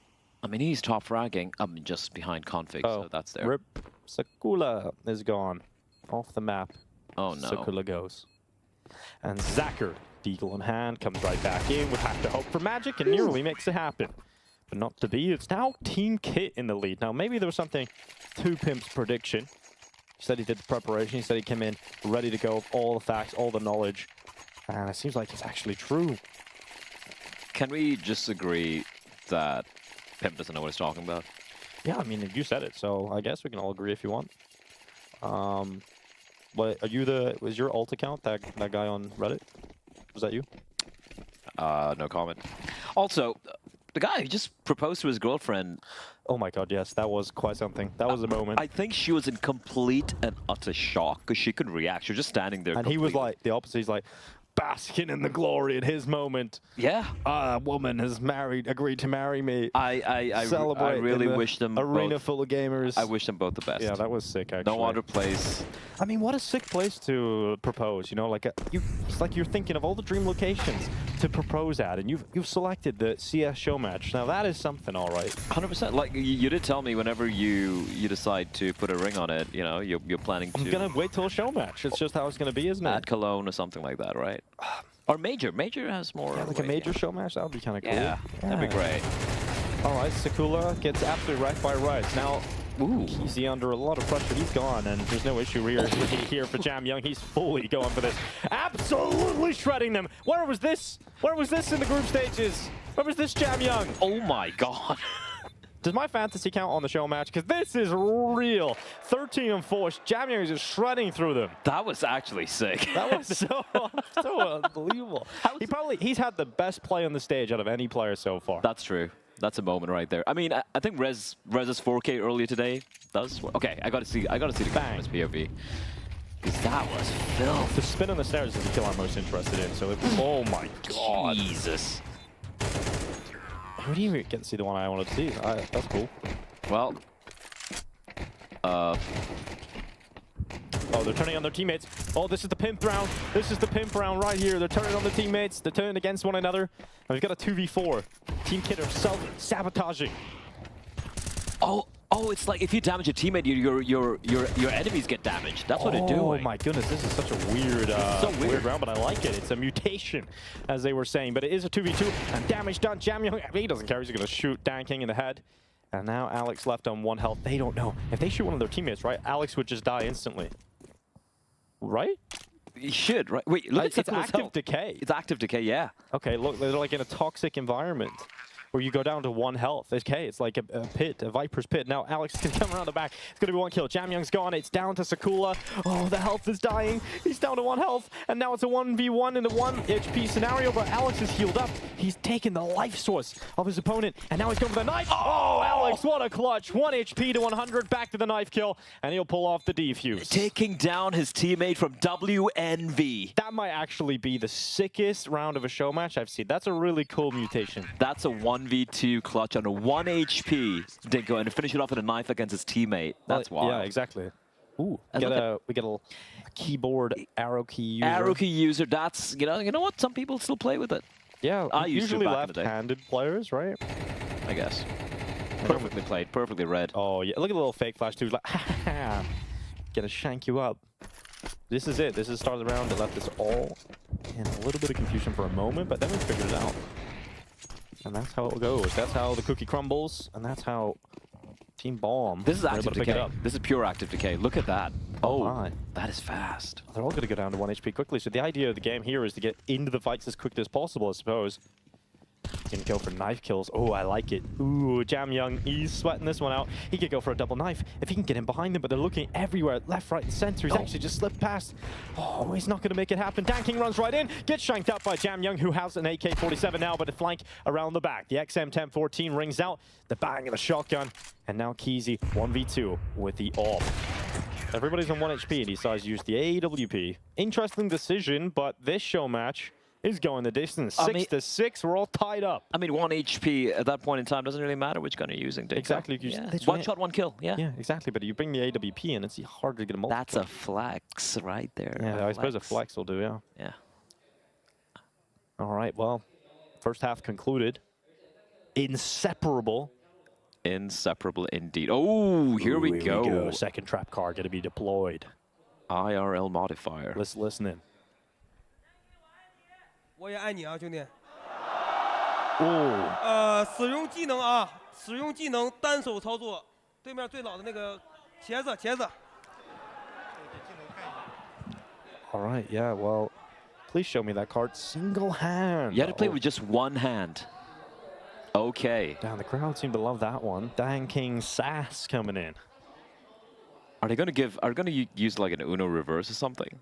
S9: I mean, he's top fragging. I'm just behind config, so that's there.
S6: Rip. Sakula is gone. Off the map.
S9: Oh, no.
S6: Sakula goes. And Zacher, deagle in hand, comes right back in. Would have to hope for magic and nearly makes it happen. But not to be. It's now Team Kit in the lead. Now, maybe there was something to Pimp's prediction. He said he did the preparation. He said he came in ready to go. All the facts, all the knowledge. And it seems like it's actually true.
S9: Can we just agree that Pimp doesn't know what he's talking about?
S6: Yeah, I mean, you said it, so I guess we can all agree if you want. But are you was your alt account that guy on Reddit? Was that you?
S9: No comment. Also, the guy who just proposed to his girlfriend.
S6: Oh my god, yes, that was quite something. That was a moment.
S9: I think she was in complete and utter shock because she couldn't react. She was just standing there.
S6: And he was like, the opposite, he's like, basking in the glory in his moment.
S9: Yeah.
S6: A woman has agreed to marry me.
S9: I
S6: Celebrate
S9: really
S6: in
S9: wish them
S6: arena
S9: both,
S6: full of gamers.
S9: I wish them both the best.
S6: Yeah, that was sick, actually.
S9: No other place.
S6: I mean, what a sick place to propose, you know? Like, it's like you're thinking of all the dream locations to propose at, and you've selected the CS show match. Now, that is something, all right.
S9: 100%. Like, you did tell me whenever you decide to put a ring on it, you know, you're planning to...
S6: I'm going to wait till a show match. It's just how it's going to be, isn't it?
S9: At Cologne or something like that, right? Or Major. Major has more...
S6: Yeah, like a major show match? That would be kind of cool.
S9: Yeah, that'd be great.
S6: All right, Sakula gets absolutely wrecked by Rice. Now, Easy under a lot of pressure. He's gone, and there's no issue here for Jamyang. He's fully going for this. Absolutely shredding them. Where was this? Where was this in the group stages? Where was this Jamyang?
S9: Oh my god.
S6: Does my fantasy count on the show match? Because this is real. 13-4. Jamyang is just shredding through them.
S9: That was actually sick.
S6: That was so unbelievable. He's had the best play on the stage out of any player so far.
S9: That's true. That's a moment right there. I mean, I think Rez's 4K earlier today does. Okay, I gotta see the Pyjamas POV. Because that was filth.
S6: The spin on the stairs is the kill I'm most interested in. So, oh my god.
S9: Jesus.
S6: Who do you get to see the one I wanted to see? That's cool.
S9: Well,
S6: oh, they're turning on their teammates. Oh, this is the pimp round. This is the pimp round right here. They're turning on the teammates. They're turning against one another. And we've got a 2v4. Team Kid are self-sabotaging.
S9: Oh, it's like if you damage a teammate, your enemies get damaged. That's what they're doing.
S6: Oh my goodness, this is such a weird, weird round, but I like it. It's a mutation, as they were saying, but it is a 2v2, and damage done. Jamyoung, he doesn't care. He's going to shoot Dan King in the head. And now Alex left on 1 health. They don't know. If they shoot one of their teammates, right, Alex would just die instantly. Right?
S9: He should, right? Wait, look at
S6: it's active decay.
S9: It's active decay, yeah.
S6: Okay, look, they're like in a toxic environment where you go down to 1 health. Okay, it's like a pit, a Viper's pit. Now Alex is going to come around the back. It's going to be 1 kill. Jamyoung's gone. It's down to Sakula. Oh, the health is dying. He's down to 1 health. And now it's a 1v1 in the 1 HP scenario, but Alex is healed up. He's taken the life source of his opponent, and now he's going for the knife. Oh, Alex, what a clutch. 1 HP to 100, back to the knife kill, and he'll pull off the defuse.
S9: Taking down his teammate from WNV.
S6: That might actually be the sickest round of a show match I've seen. That's a really cool mutation.
S9: That's a 1v2 clutch on a 1 HP, Dinko, and to finish it off with a knife against his teammate. That's wild.
S6: Yeah, exactly. Ooh, we get a keyboard arrow key user.
S9: Arrow key user, that's, you know what? Some people still play with it.
S6: Yeah,
S9: I
S6: usually left-handed players, right?
S9: I guess. Perfectly played, perfectly read.
S6: Oh, yeah, look at the little fake flash too. Like, gonna shank you up. This is it. This is the start of the round. It left us all in a little bit of confusion for a moment, but then we figured it out. And that's how it goes. That's how the cookie crumbles, and that's how Team Bomb.
S9: This is active decay. This is pure active decay. Look at that. Oh, that is fast.
S6: They're all going to go down to 1 HP quickly. So the idea of the game here is to get into the fights as quickly as possible, I suppose. Gonna go for knife kills. Oh, I like it. Ooh, Jamyoung, he's sweating this one out. He could go for a double knife if he can get in behind them, but they're looking everywhere, left, right, and center. He's actually just slipped past. Oh, he's not gonna make it happen. Dan King runs right in, gets shanked out by Jamyoung, who has an AK-47 now, but a flank around the back. The XM1014 rings out, the bang of the shotgun, and now Keezy 1v2 with the AWP. Everybody's on 1 HP, and he decides to use the AWP. Interesting decision, but this show match is going the distance. 6-6, we're all tied up.
S9: I mean, 1 HP at that point in time doesn't really matter which gun you're using.
S6: Exactly.
S9: Yeah. 1 shot, 1 kill. Yeah.
S6: Yeah, exactly. But you bring the AWP in, it's harder to get a multiple.
S9: That's a flex right there.
S6: Yeah, I suppose a flex will do, yeah.
S9: Yeah.
S6: All right, well, first half concluded. Inseparable.
S9: Inseparable indeed. Oh, here we go.
S6: Second trap card going to be deployed.
S9: IRL modifier.
S6: Let's listen in.
S14: 我也爱你啊，兄弟。
S6: 哦。
S14: 使用技能啊，使用技能单手操作，对面最老的那个茄子。
S6: All right, yeah, well, please show me that card. Single hand.
S9: You had to play with just 1 hand. Okay.
S6: Damn, the crowd seemed to love that one. Dan King Sass coming in.
S9: Are they going to use like an Uno reverse or something?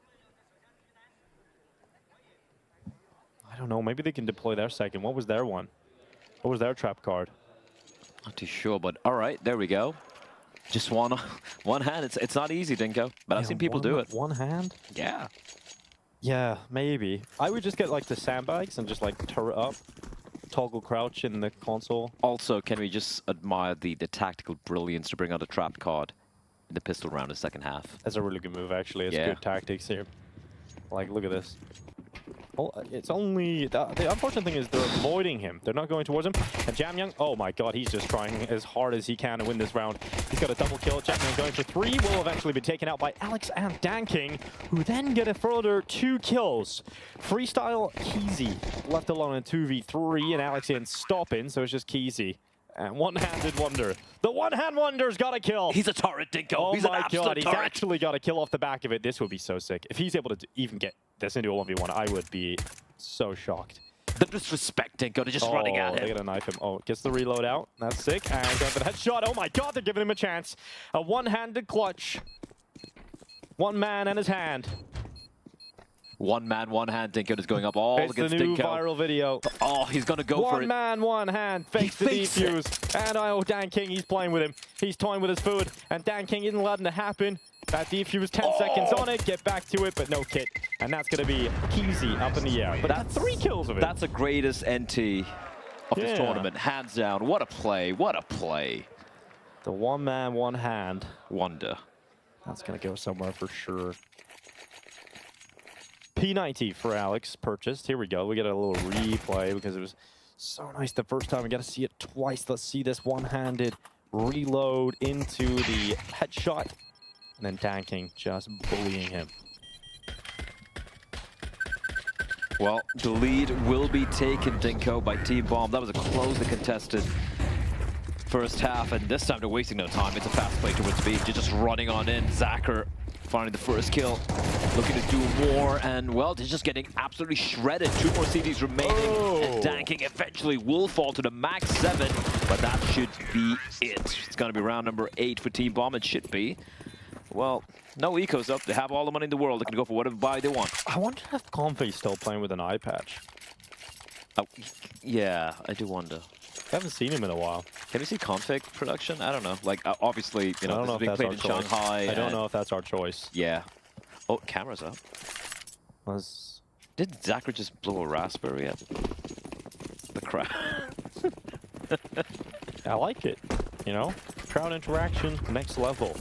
S6: I don't know. Maybe they can deploy their second. What was their one? What was their trap card?
S9: Not too sure, but all right, there we go. Just one hand. It's not easy, Dinko, but I've seen people do it.
S6: 1 hand?
S9: Yeah.
S6: Yeah, maybe. I would just get like the sandbags and just like turret up, toggle crouch in the console.
S9: Also, can we just admire the tactical brilliance to bring out a trap card in the pistol round in the second half?
S6: That's a really good move, actually. It's good tactics here. Like, look at this. Well, it's only... The unfortunate thing is they're avoiding him. They're not going towards him. And Jamyoung, oh my god, he's just trying as hard as he can to win this round. He's got a double kill. Jamyoung going for 3 will eventually be taken out by Alex and Dan King, who then get a further 2 kills. Freestyle Keezy left alone in 2v3, and Alex in stopping, so it's just Keezy. And one-handed wonder. The one-hand wonder's got a kill.
S9: He's a turret, Dinko.
S6: Oh
S9: he's an absolute
S6: god,
S9: turret.
S6: He's actually got a kill off the back of it. This would be so sick. If he's able to even get this into a 1v1, I would be so shocked.
S9: The disrespect, Dinko, to just running at him.
S6: They're gonna knife him. Oh, gets the reload out. That's sick. And going for the headshot. Oh my god, they're giving him a chance. A one-handed clutch. 1 man and his hand.
S9: 1 man, 1 hand. Dinko is going up all
S6: it's
S9: against
S6: the new
S9: Dinko.
S6: Viral video.
S9: Oh, he's going to go for it.
S6: 1 man, 1 hand. Fakes the defuse. And Dan King, he's playing with him. He's toying with his food. And Dan King isn't letting it happen. That defuse, 10 seconds on it. Get back to it, but no kit. And that's going to be Keezy up in the air. But that's 3 kills of it.
S9: That's the greatest NT of this tournament, hands down. What a play, what a play.
S6: The one man, one hand wonder. That's going to go somewhere for sure. P90 for Alex purchased. Here we go. We get a little replay because it was so nice the first time. We got to see it twice. Let's see this one-handed reload into the headshot. And then tanking, just bullying him.
S9: Well, the lead will be taken, Dinko, by Team Bomb. That was a closely contested first half, and this time they're wasting no time. It's a fast play towards speed. You're just running on in. Zacher finding the first kill, looking to do more, and well, they're just getting absolutely shredded. 2 more CDs remaining, and Danking eventually will fall to the max 7, but that should be it. It's going to be round number 8 for Team Bomb. It should be. Well, no ecos up. They have all the money in the world. They can go for whatever buy they want.
S6: I wonder if Config's still playing with an eye patch.
S9: Oh, yeah, I do wonder.
S6: I haven't seen him in a while.
S9: Can we see Config production? I don't know. Like, obviously, you know, this is being played in Shanghai.
S6: I don't know if that's our choice.
S9: Yeah. Oh, camera's up. Did Zacher just blow a raspberry at the crowd?
S6: I like it. You know, crowd interaction, next level.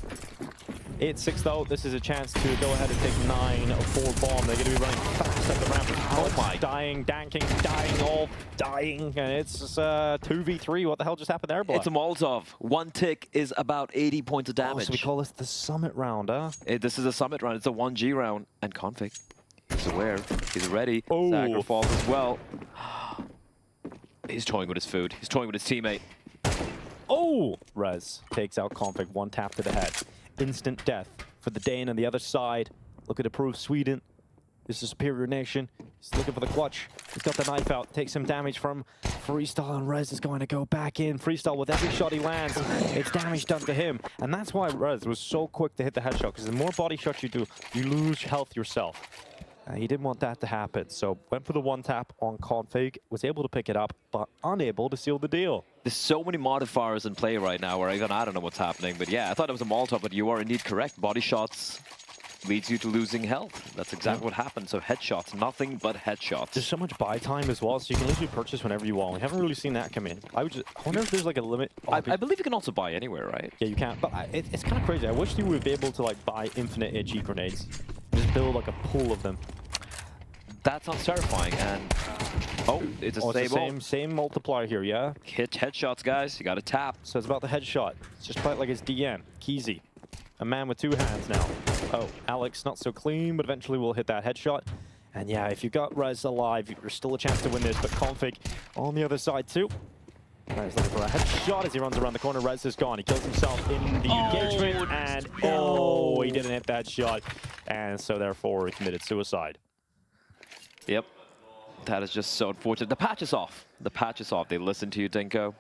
S6: 8-6 though, this is a chance to go ahead and take 9 for Bomb. They're going to be running fast at the ramp.
S9: Oh my.
S6: Dying, Danking, dying, all dying. And it's 2v3. What the hell just happened there, Blood?
S9: It's a Molotov. 1 tick is about 80 points of damage.
S6: So we call this the Summit round, huh?
S9: This is a Summit round. It's a 1G round. And Config, he's aware. He's ready.
S6: Oh.
S9: Zacher falls as well. He's toying with his food. He's toying with his teammate.
S6: Oh! Rez takes out Config. 1 tap to the head. Instant death for the Dane on the other side. Looking to prove Sweden is a superior nation. He's looking for the clutch. He's got the knife out. Takes some damage from Freestyle, and Rez is going to go back in. Freestyle, with every shot he lands, it's damage done to him. And that's why Rez was so quick to hit the headshot, because the more body shots you do, you lose health yourself. He didn't want that to happen, so went for the 1 tap on Config, was able to pick it up, but unable to seal the deal.
S9: There's so many modifiers in play right now where I don't know what's happening, but yeah, I thought it was a Molotov, but you are indeed correct. Body shots leads you to losing health. That's exactly what happened. So headshots, nothing but headshots.
S6: There's so much buy time as well, so you can literally purchase whenever you want. We haven't really seen that come in. I wonder if there's like a limit.
S9: I believe you can also buy anywhere, right?
S6: Yeah, you can, but it's kind of crazy. I wish you would be able to like buy infinite HE grenades. Just build like a pool of them.
S9: That sounds terrifying, and oh, it's a
S6: same multiplier here, yeah?
S9: Hit headshots, guys. You got to tap.
S6: So it's about the headshot. It's just play it like it's DM. Keezy. A man with 2 hands now. Oh, Alex, not so clean, but eventually will hit that headshot. And yeah, if you got Rez alive, there's still a chance to win this, but Config on the other side too. Rez looking for a headshot as he runs around the corner. Rez is gone. He kills himself in the engagement, and he didn't hit that shot. And so therefore, he committed suicide.
S9: Yep. That is just so unfortunate. The patch is off. The patch is off. They listen to you, Dinko.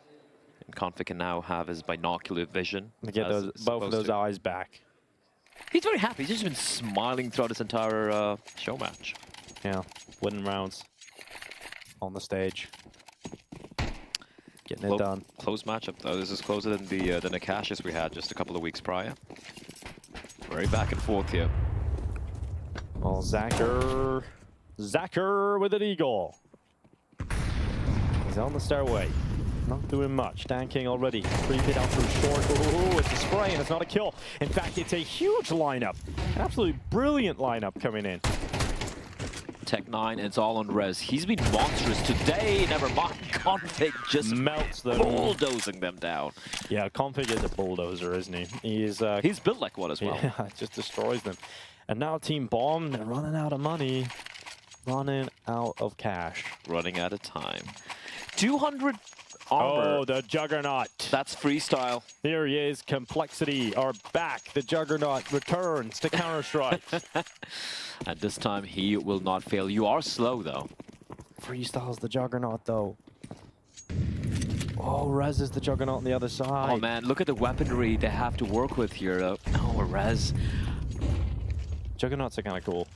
S9: And Config can now have his binocular vision.
S6: To get both of those eyes back.
S9: He's very happy. He's just been smiling throughout this entire show match.
S6: Yeah, winning rounds on the stage. Getting it done.
S9: Close matchup, though. This is closer than the Nakashis we had just a couple of weeks prior. Very back and forth here.
S6: Well, Zacher with an eagle. He's on the stairway. Not doing much. Danking already. 3-hit out through short. Oh, it's a spray and it's not a kill. In fact, it's a huge lineup. An absolutely brilliant lineup coming in.
S9: Tech9, it's all on Rez. He's been monstrous today. Never mind. Config just
S6: melts them.
S9: Bulldozing them down.
S6: Yeah, Config is a bulldozer, isn't he?
S9: He's built like one as well.
S6: Yeah, just destroys them. And now Team Bomb, they're running out of money. Running out of cash.
S9: Running out of time. 200 armor.
S6: Oh, the Juggernaut.
S9: That's Freestyle.
S6: Here he is. Complexity are back. The Juggernaut returns to Counter-Strike.
S9: And this time he will not fail. You are slow, though.
S6: Freestyle's the Juggernaut, though. Oh, Rez is the Juggernaut on the other side.
S9: Oh, man. Look at the weaponry they have to work with here, though. Oh, Rez.
S6: Juggernauts are kind of cool.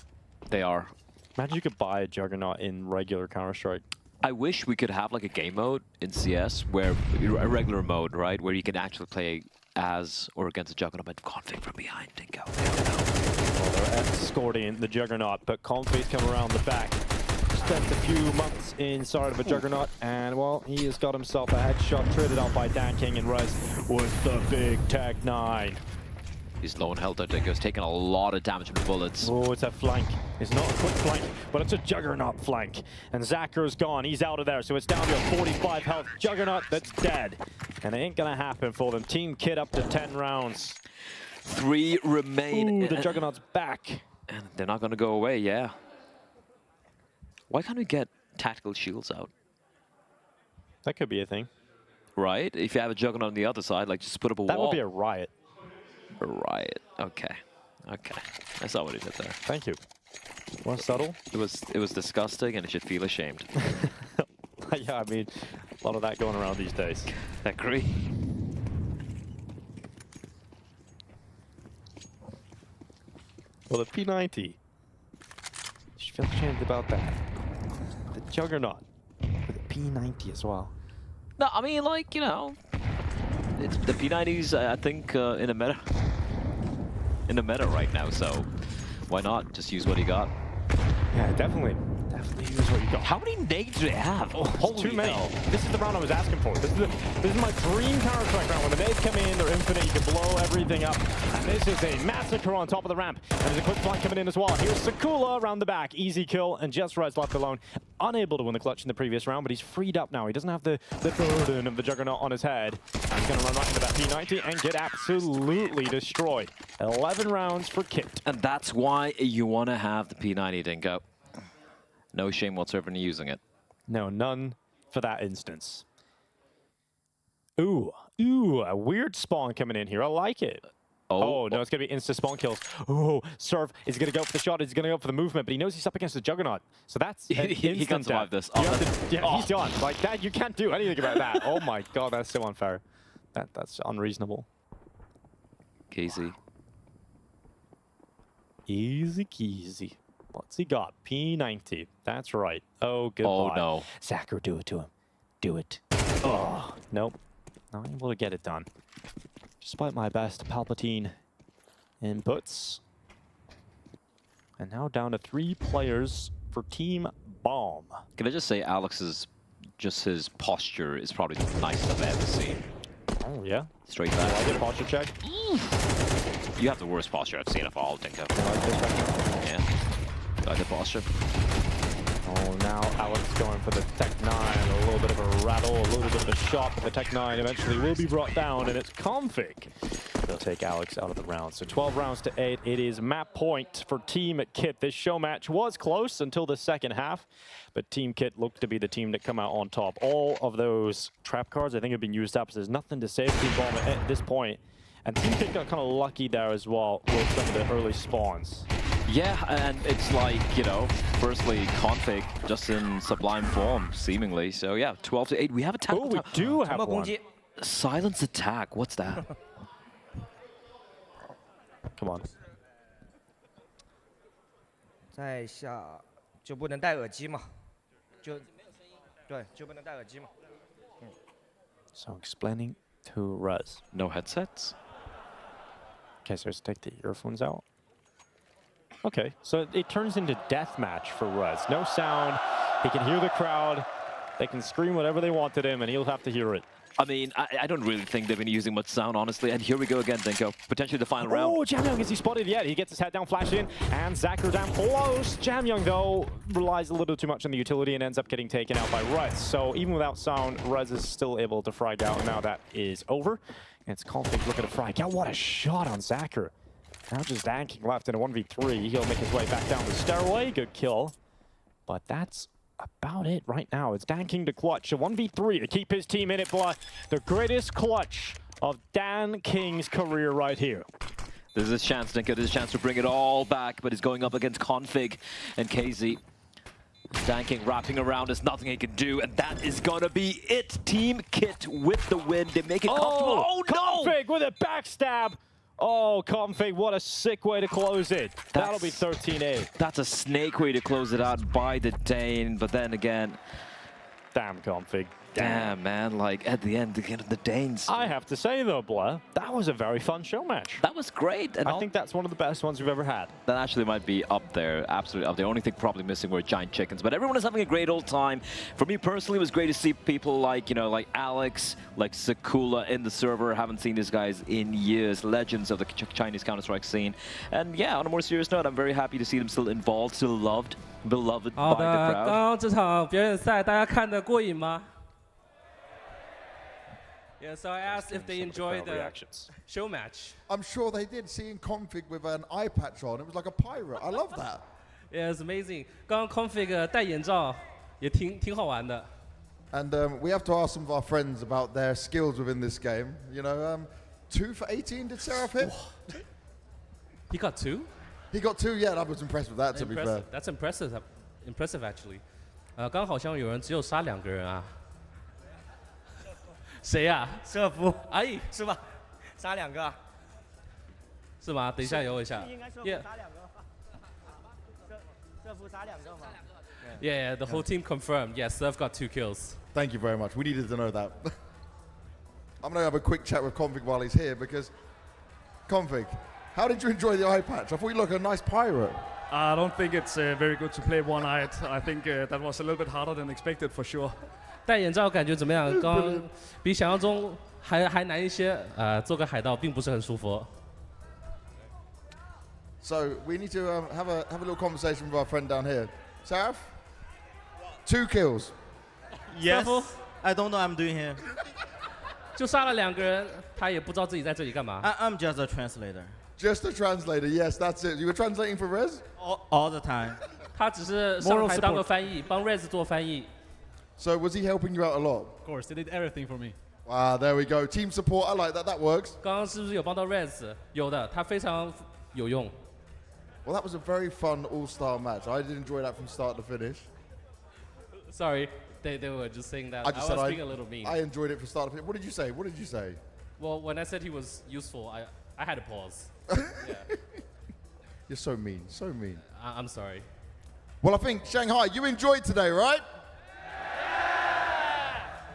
S9: They are.
S6: Imagine you could buy a Juggernaut in regular Counter-Strike.
S9: I wish we could have like a game mode in CS where a regular mode, right, where you can actually play as or against a Juggernaut, but Config from behind. Dinko.
S6: Well, they're escorting the Juggernaut, but Config's come around the back. spent a few months inside of a Juggernaut, and well, he has got himself a headshot traded out by DanKing, and Rez with the big Tech 9.
S9: He's low on health, I think. He's taking a lot of damage from the bullets.
S6: Oh, it's a flank. It's not a quick flank, but it's a Juggernaut flank. And Zacker's gone. He's out of there, so it's down to a 45 health Juggernaut that's dead. And it ain't gonna happen for them. Team Kit up to 10 rounds.
S9: 3 remain.
S6: Ooh, the Juggernaut's back.
S9: And they're not gonna go away, yeah. Why can't we get tactical shields out?
S6: That could be a thing.
S9: Right? If you have a Juggernaut on the other side, like just put up a wall.
S6: That would be a riot.
S9: A riot. Okay. Okay. That's not what he did there.
S6: Thank you. More subtle.
S9: It was disgusting, and it should feel ashamed.
S6: Yeah, I mean, a lot of that going around these days.
S9: I agree.
S6: Well, the P90. She feels ashamed about that. The Juggernaut with the P90 as well.
S9: No, I mean, like, you know, it's the P90s, I think, in the meta right now, so why not just use what he got?
S6: Yeah, definitely use what you got.
S9: How many nades do they have? Oh, holy
S6: too many.
S9: hell.
S6: This is the round I was asking for. This is my dream Counter-Strike round. When the nades come in, they're infinite. You can blow everything up. And this is a massacre on top of the ramp. And there's a quick flank coming in as well. Here's Sakula around the back. Easy kill, and just Rez left alone. Unable to win the clutch in the previous round, but he's freed up now. He doesn't have the burden of the Juggernaut on his head. And he's going to run right into that P90 and get absolutely destroyed. 11 rounds for Kit.
S9: And that's why you want to have the P90, Dinko. No shame whatsoever in using it.
S6: No, none for that instance. Ooh, a weird spawn coming in here. I like it. Oh no, it's going to be insta-spawn kills. Oh, Surf is going to go for the shot. He's going to go for the movement, but he knows he's up against the Juggernaut. So that's
S9: he can survive this.
S6: He's done. Like that, you can't do anything about that. Oh my god, that's so unfair. That's unreasonable.
S9: Casey.
S6: Easy keasy. What's he got? P90. That's right. Oh, goodbye.
S9: Oh, no.
S6: Zacher, do it to him. Do it. Oh, nope. Not able to get it done. Despite my best Palpatine inputs. And now down to 3 players for Team Bomb.
S9: Can I just say Alex's, just his posture is probably the nicest I've ever seen.
S6: Oh, yeah?
S9: Straight back.
S6: I did a posture check.
S9: You have the worst posture I've seen of all, Dinko. Yeah. Like the posture.
S6: Oh, now Alex going for the Tech 9. A little bit of a rattle, a little bit of a shot, but the Tech 9 eventually will be brought down, and it's Config. They'll take Alex out of the round. So 12 rounds to 8. It is map point for Team Kit. This show match was close until the second half, but Team Kit looked to be the team that come out on top. All of those trap cards, I think, have been used up, so there's nothing to save Team Bomb at this point. And Team Kit got kind of lucky there as well with some of the early spawns.
S9: Yeah, and it's like, you know, firstly, Config just in sublime form, seemingly. So yeah, 12 to 8. We have a tactical.
S6: Oh, we do have one.
S9: Silence attack. What's that?
S6: Come on.
S8: 在下就不能戴耳机嘛，对，就不能戴耳机嘛。
S6: So explaining to Rez.
S9: No headsets?
S6: Okay, so let's take the earphones out. Okay, so it turns into deathmatch for Rez. No sound. He can hear the crowd. They can scream whatever they want at him, and he'll have to hear it.
S9: I mean, I don't really think they've been using much sound, honestly. And here we go again, Dinko. Potentially the final round.
S6: Oh, Jamyoung, is he spotted yet? He gets his head down, flash in, and Zacher down close. Jamyoung, though, relies a little too much on the utility and ends up getting taken out by Rez. So even without sound, Rez is still able to frag out. Now that is over. And it's Config looking to frag out. What a shot on Zacher. Now just DanKing left in a 1v3. He'll make his way back down the stairway. Good kill. But that's about it right now. It's DanKing to clutch. A 1v3 to keep his team in it, but the greatest clutch of DanKing's career right here.
S9: There's a chance, Dinko. There's a chance to bring it all back, but he's going up against Config and KZ. DanKing wrapping around. There's nothing he can do, and that is gonna be it. Team Kit with the win. They make it comfortable.
S6: Oh, no! Config with a backstab. Oh, Config, what a sick way to close it. That'll be 13-8.
S9: That's a snake way to close it out by the Dane, but then again...
S6: Damn, Config.
S9: Damn, man, like at the end, the Danes.
S6: I have to say though, Blair, that was a very fun show match.
S9: That was great. And
S6: I think that's one of the best ones we've ever had.
S9: That actually might be up there, absolutely up there. The only thing probably missing were giant chickens, but everyone is having a great old time. For me personally, it was great to see people like, you know, like Alex, like Sakula in the server. Haven't seen these guys in years. Legends of the Chinese Counter-Strike scene. And yeah, on a more serious note, I'm very happy to see them still involved, still loved, beloved by the
S13: 好的，刚
S9: crowd.
S13: 刚这场表演赛大家看得过瘾吗？ Yeah, so I asked if they enjoyed the show match.
S12: I'm sure they did. Seeing Config with an eye patch on, it was like a pirate. I love that.
S13: Yeah, it's amazing. 刚刚 Config 戴眼罩也挺好玩的。
S12: And we have to ask some of our friends about their skills within this game. You know, 2 for 18 did Seraph hit?
S13: He got 2?
S12: He got 2, yeah, I was impressed with that, to be fair.
S13: That's impressive. Impressive, actually. 刚刚好像有人只有杀2个人啊。谁呀？
S8: 社夫。
S13: 哎，
S8: 是吧？杀2个。
S13: 是吗？等一下，有一下。
S8: 应该社夫杀2个。社夫杀2个吗？
S13: Yeah, the whole team confirmed. Yes, Surf got 2 kills.
S12: Thank you very much. We needed to know that. I'm going to have a quick chat with Config while he's here, because Config, how did you enjoy the eye patch? I thought you looked like a nice pirate.
S22: I don't think it's very good to play one-eyed. I think that was a little bit harder than expected for sure.
S13: 戴眼罩感觉怎么样？刚刚比想象中还难一些。做个海盗并不是很舒服。
S12: So we need to have a little conversation with our friend down here. Saraf? 2 kills.
S15: Yes. I don't know what I'm doing here.
S13: 就杀了2个人，他也不知道自己在这里干嘛。
S15: I'm just a translator.
S12: Just a translator. Yes, that's it. You were translating for Rez?
S15: All the time.
S13: 他只是上台当个翻译，帮 Rez 做翻译。
S12: So was he helping you out a lot?
S16: Of course, he did everything for me.
S12: Wow, there we go. Team support. I like that. That works.
S13: 刚刚是不是有帮到 Rez？ 有的，他非常有用。
S12: Well, that was a very fun all-star match. I did enjoy that from start to finish.
S13: Sorry, they were just saying that. I was being a little mean.
S12: I enjoyed it from start to finish. What did you say? What did you say?
S13: Well, when I said he was useful, I had to pause. Yeah.
S12: You're so mean. So mean.
S13: I'm sorry.
S12: Well, I think Shanghai, you enjoyed today, right?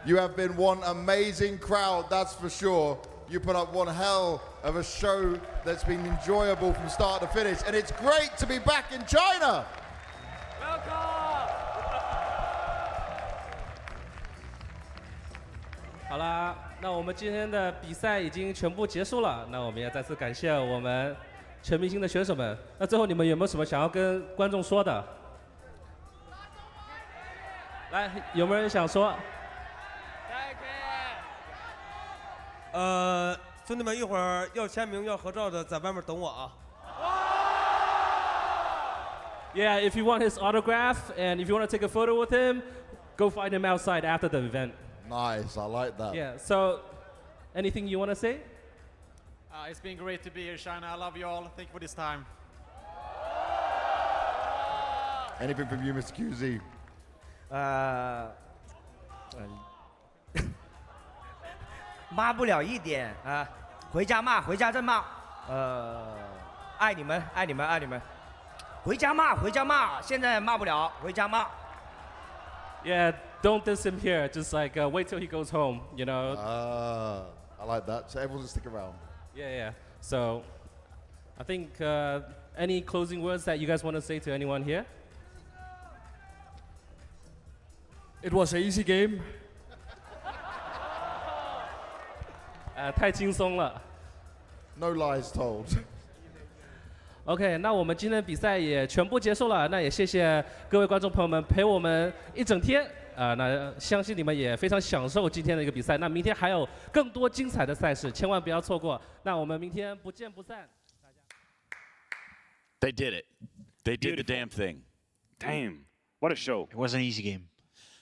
S12: You have been one amazing crowd, that's for sure. You put up one hell of a show that's been enjoyable from start to finish, and it's great to be back in China.
S13: Welcome. 好啦，那我们今天的比赛已经全部结束了。那我们也再次感谢我们全明星的选手们。那最后你们有没有什么想要跟观众说的？来，有没有人想说？
S14: 兄弟们，一会儿要签名、要合照的，在外面等我啊。
S13: Yeah, if you want his autograph and if you want to take a photo with him, go find him outside after the event.
S12: Nice, I like that.
S13: Yeah. So, anything you want to say?
S16: It's been great to be here, China. I love you all. Thank you for this time.
S12: Anything from you, Mr. QZ?
S8: 骂不了一点啊，回家骂，回家再骂。爱你们，爱你们，爱你们。回家骂，回家骂。现在骂不了，回家骂。
S13: Yeah, don't diss him here. Just like wait till he goes home. You know.
S12: I like that. So everyone stick around.
S13: Yeah, yeah. So, I think any closing words that you guys want to say to anyone here?
S22: It was an easy game.
S13: 太轻松了。
S12: No lies told.
S13: OK， 那我们今天的比赛也全部结束了。那也谢谢各位观众朋友们陪我们一整天。那相信你们也非常享受今天的一个比赛。那明天还有更多精彩的赛事，千万不要错过。那我们明天不见不散。
S5: They did it. They did the damn thing.
S19: Damn. What a show.
S11: It was an easy game.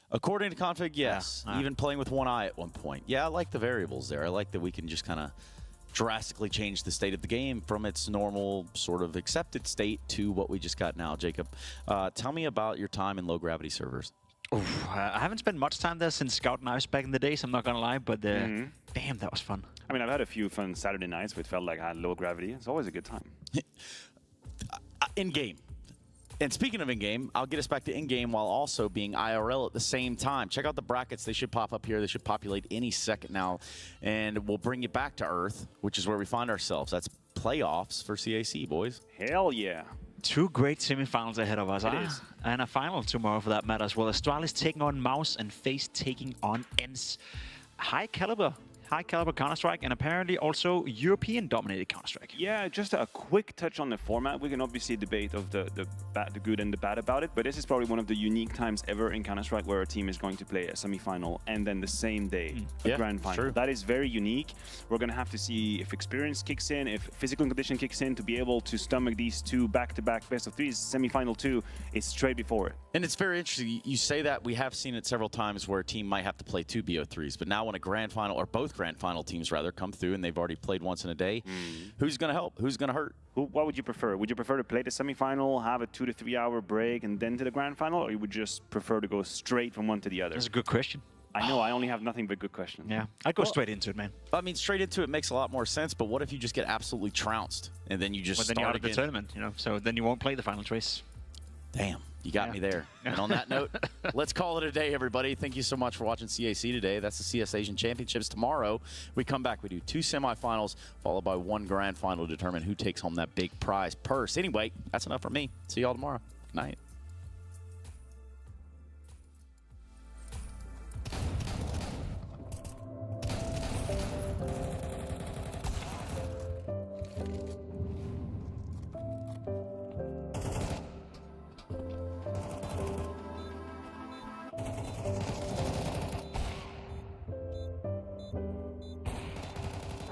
S5: According to Config, yes. Even playing with one eye at one point. Yeah, I like the variables there. I like that we can just kind of drastically change the state of the game from its normal sort of accepted state to what we just got now. Jacob, tell me about your time in low-gravity servers.
S11: Oof, I haven't spent much time there since Scout and Ice back in the days, I'm not gonna lie, but damn, that was fun.
S19: I mean, I've had a few fun Saturday nights where it felt like I had low gravity. It's always a good time.
S5: In game. And speaking of in-game, I'll get us back to in-game while also being IRL at the same time. Check out the brackets. They should pop up here. They should populate any second now. And we'll bring you back to Earth, which is where we find ourselves. That's playoffs for CAC, boys.
S19: Hell yeah.
S11: 2 great semifinals ahead of us.
S19: It is.
S11: And a final tomorrow for that matter as well. Astralis taking on MOUZ and FaZe taking on Ence. High caliber Counter-Strike, and apparently also European-dominated Counter-Strike.
S19: Yeah, just a quick touch on the format. We can obviously debate of the good and the bad about it, but this is probably one of the unique times ever in Counter-Strike where a team is going to play a semi-final and then the same day a grand final.
S5: True.
S19: That is very unique. We're going to have to see if experience kicks in, if physical condition kicks in to be able to stomach these 2 back-to-back best-of-3s. Semi-final 2 is straight before it.
S5: And it's very interesting. You say that. We have seen it several times where a team might have to play 2 BO3s, but now when a grand final, or both grand final teams rather, come through and they've already played once in a day, who's going to help? Who's going to hurt?
S19: What would you prefer? Would you prefer to play the semi-final, have a 2 to 3 hour break, and then to the grand final, or you would just prefer to go straight from one to the other?
S11: That's a good question.
S19: I know, I only have nothing but good questions.
S11: Yeah, I'd go straight into it, man.
S5: I mean, straight into it makes a lot more sense, but what if you just get absolutely trounced and then you just
S11: then
S5: start
S11: you're out of the
S5: again?
S11: tournament, you know, so then you won't play the final trace.
S5: Damn, you got me there. And on that note, let's call it a day, everybody. Thank you so much for watching CAC today. That's the CS Asian Championships. Tomorrow, we come back. We do 2 semifinals, followed by 1 grand final to determine who takes home that big prize purse. Anyway, that's enough from me. See y'all tomorrow. Good night.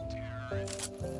S2: Terrorists.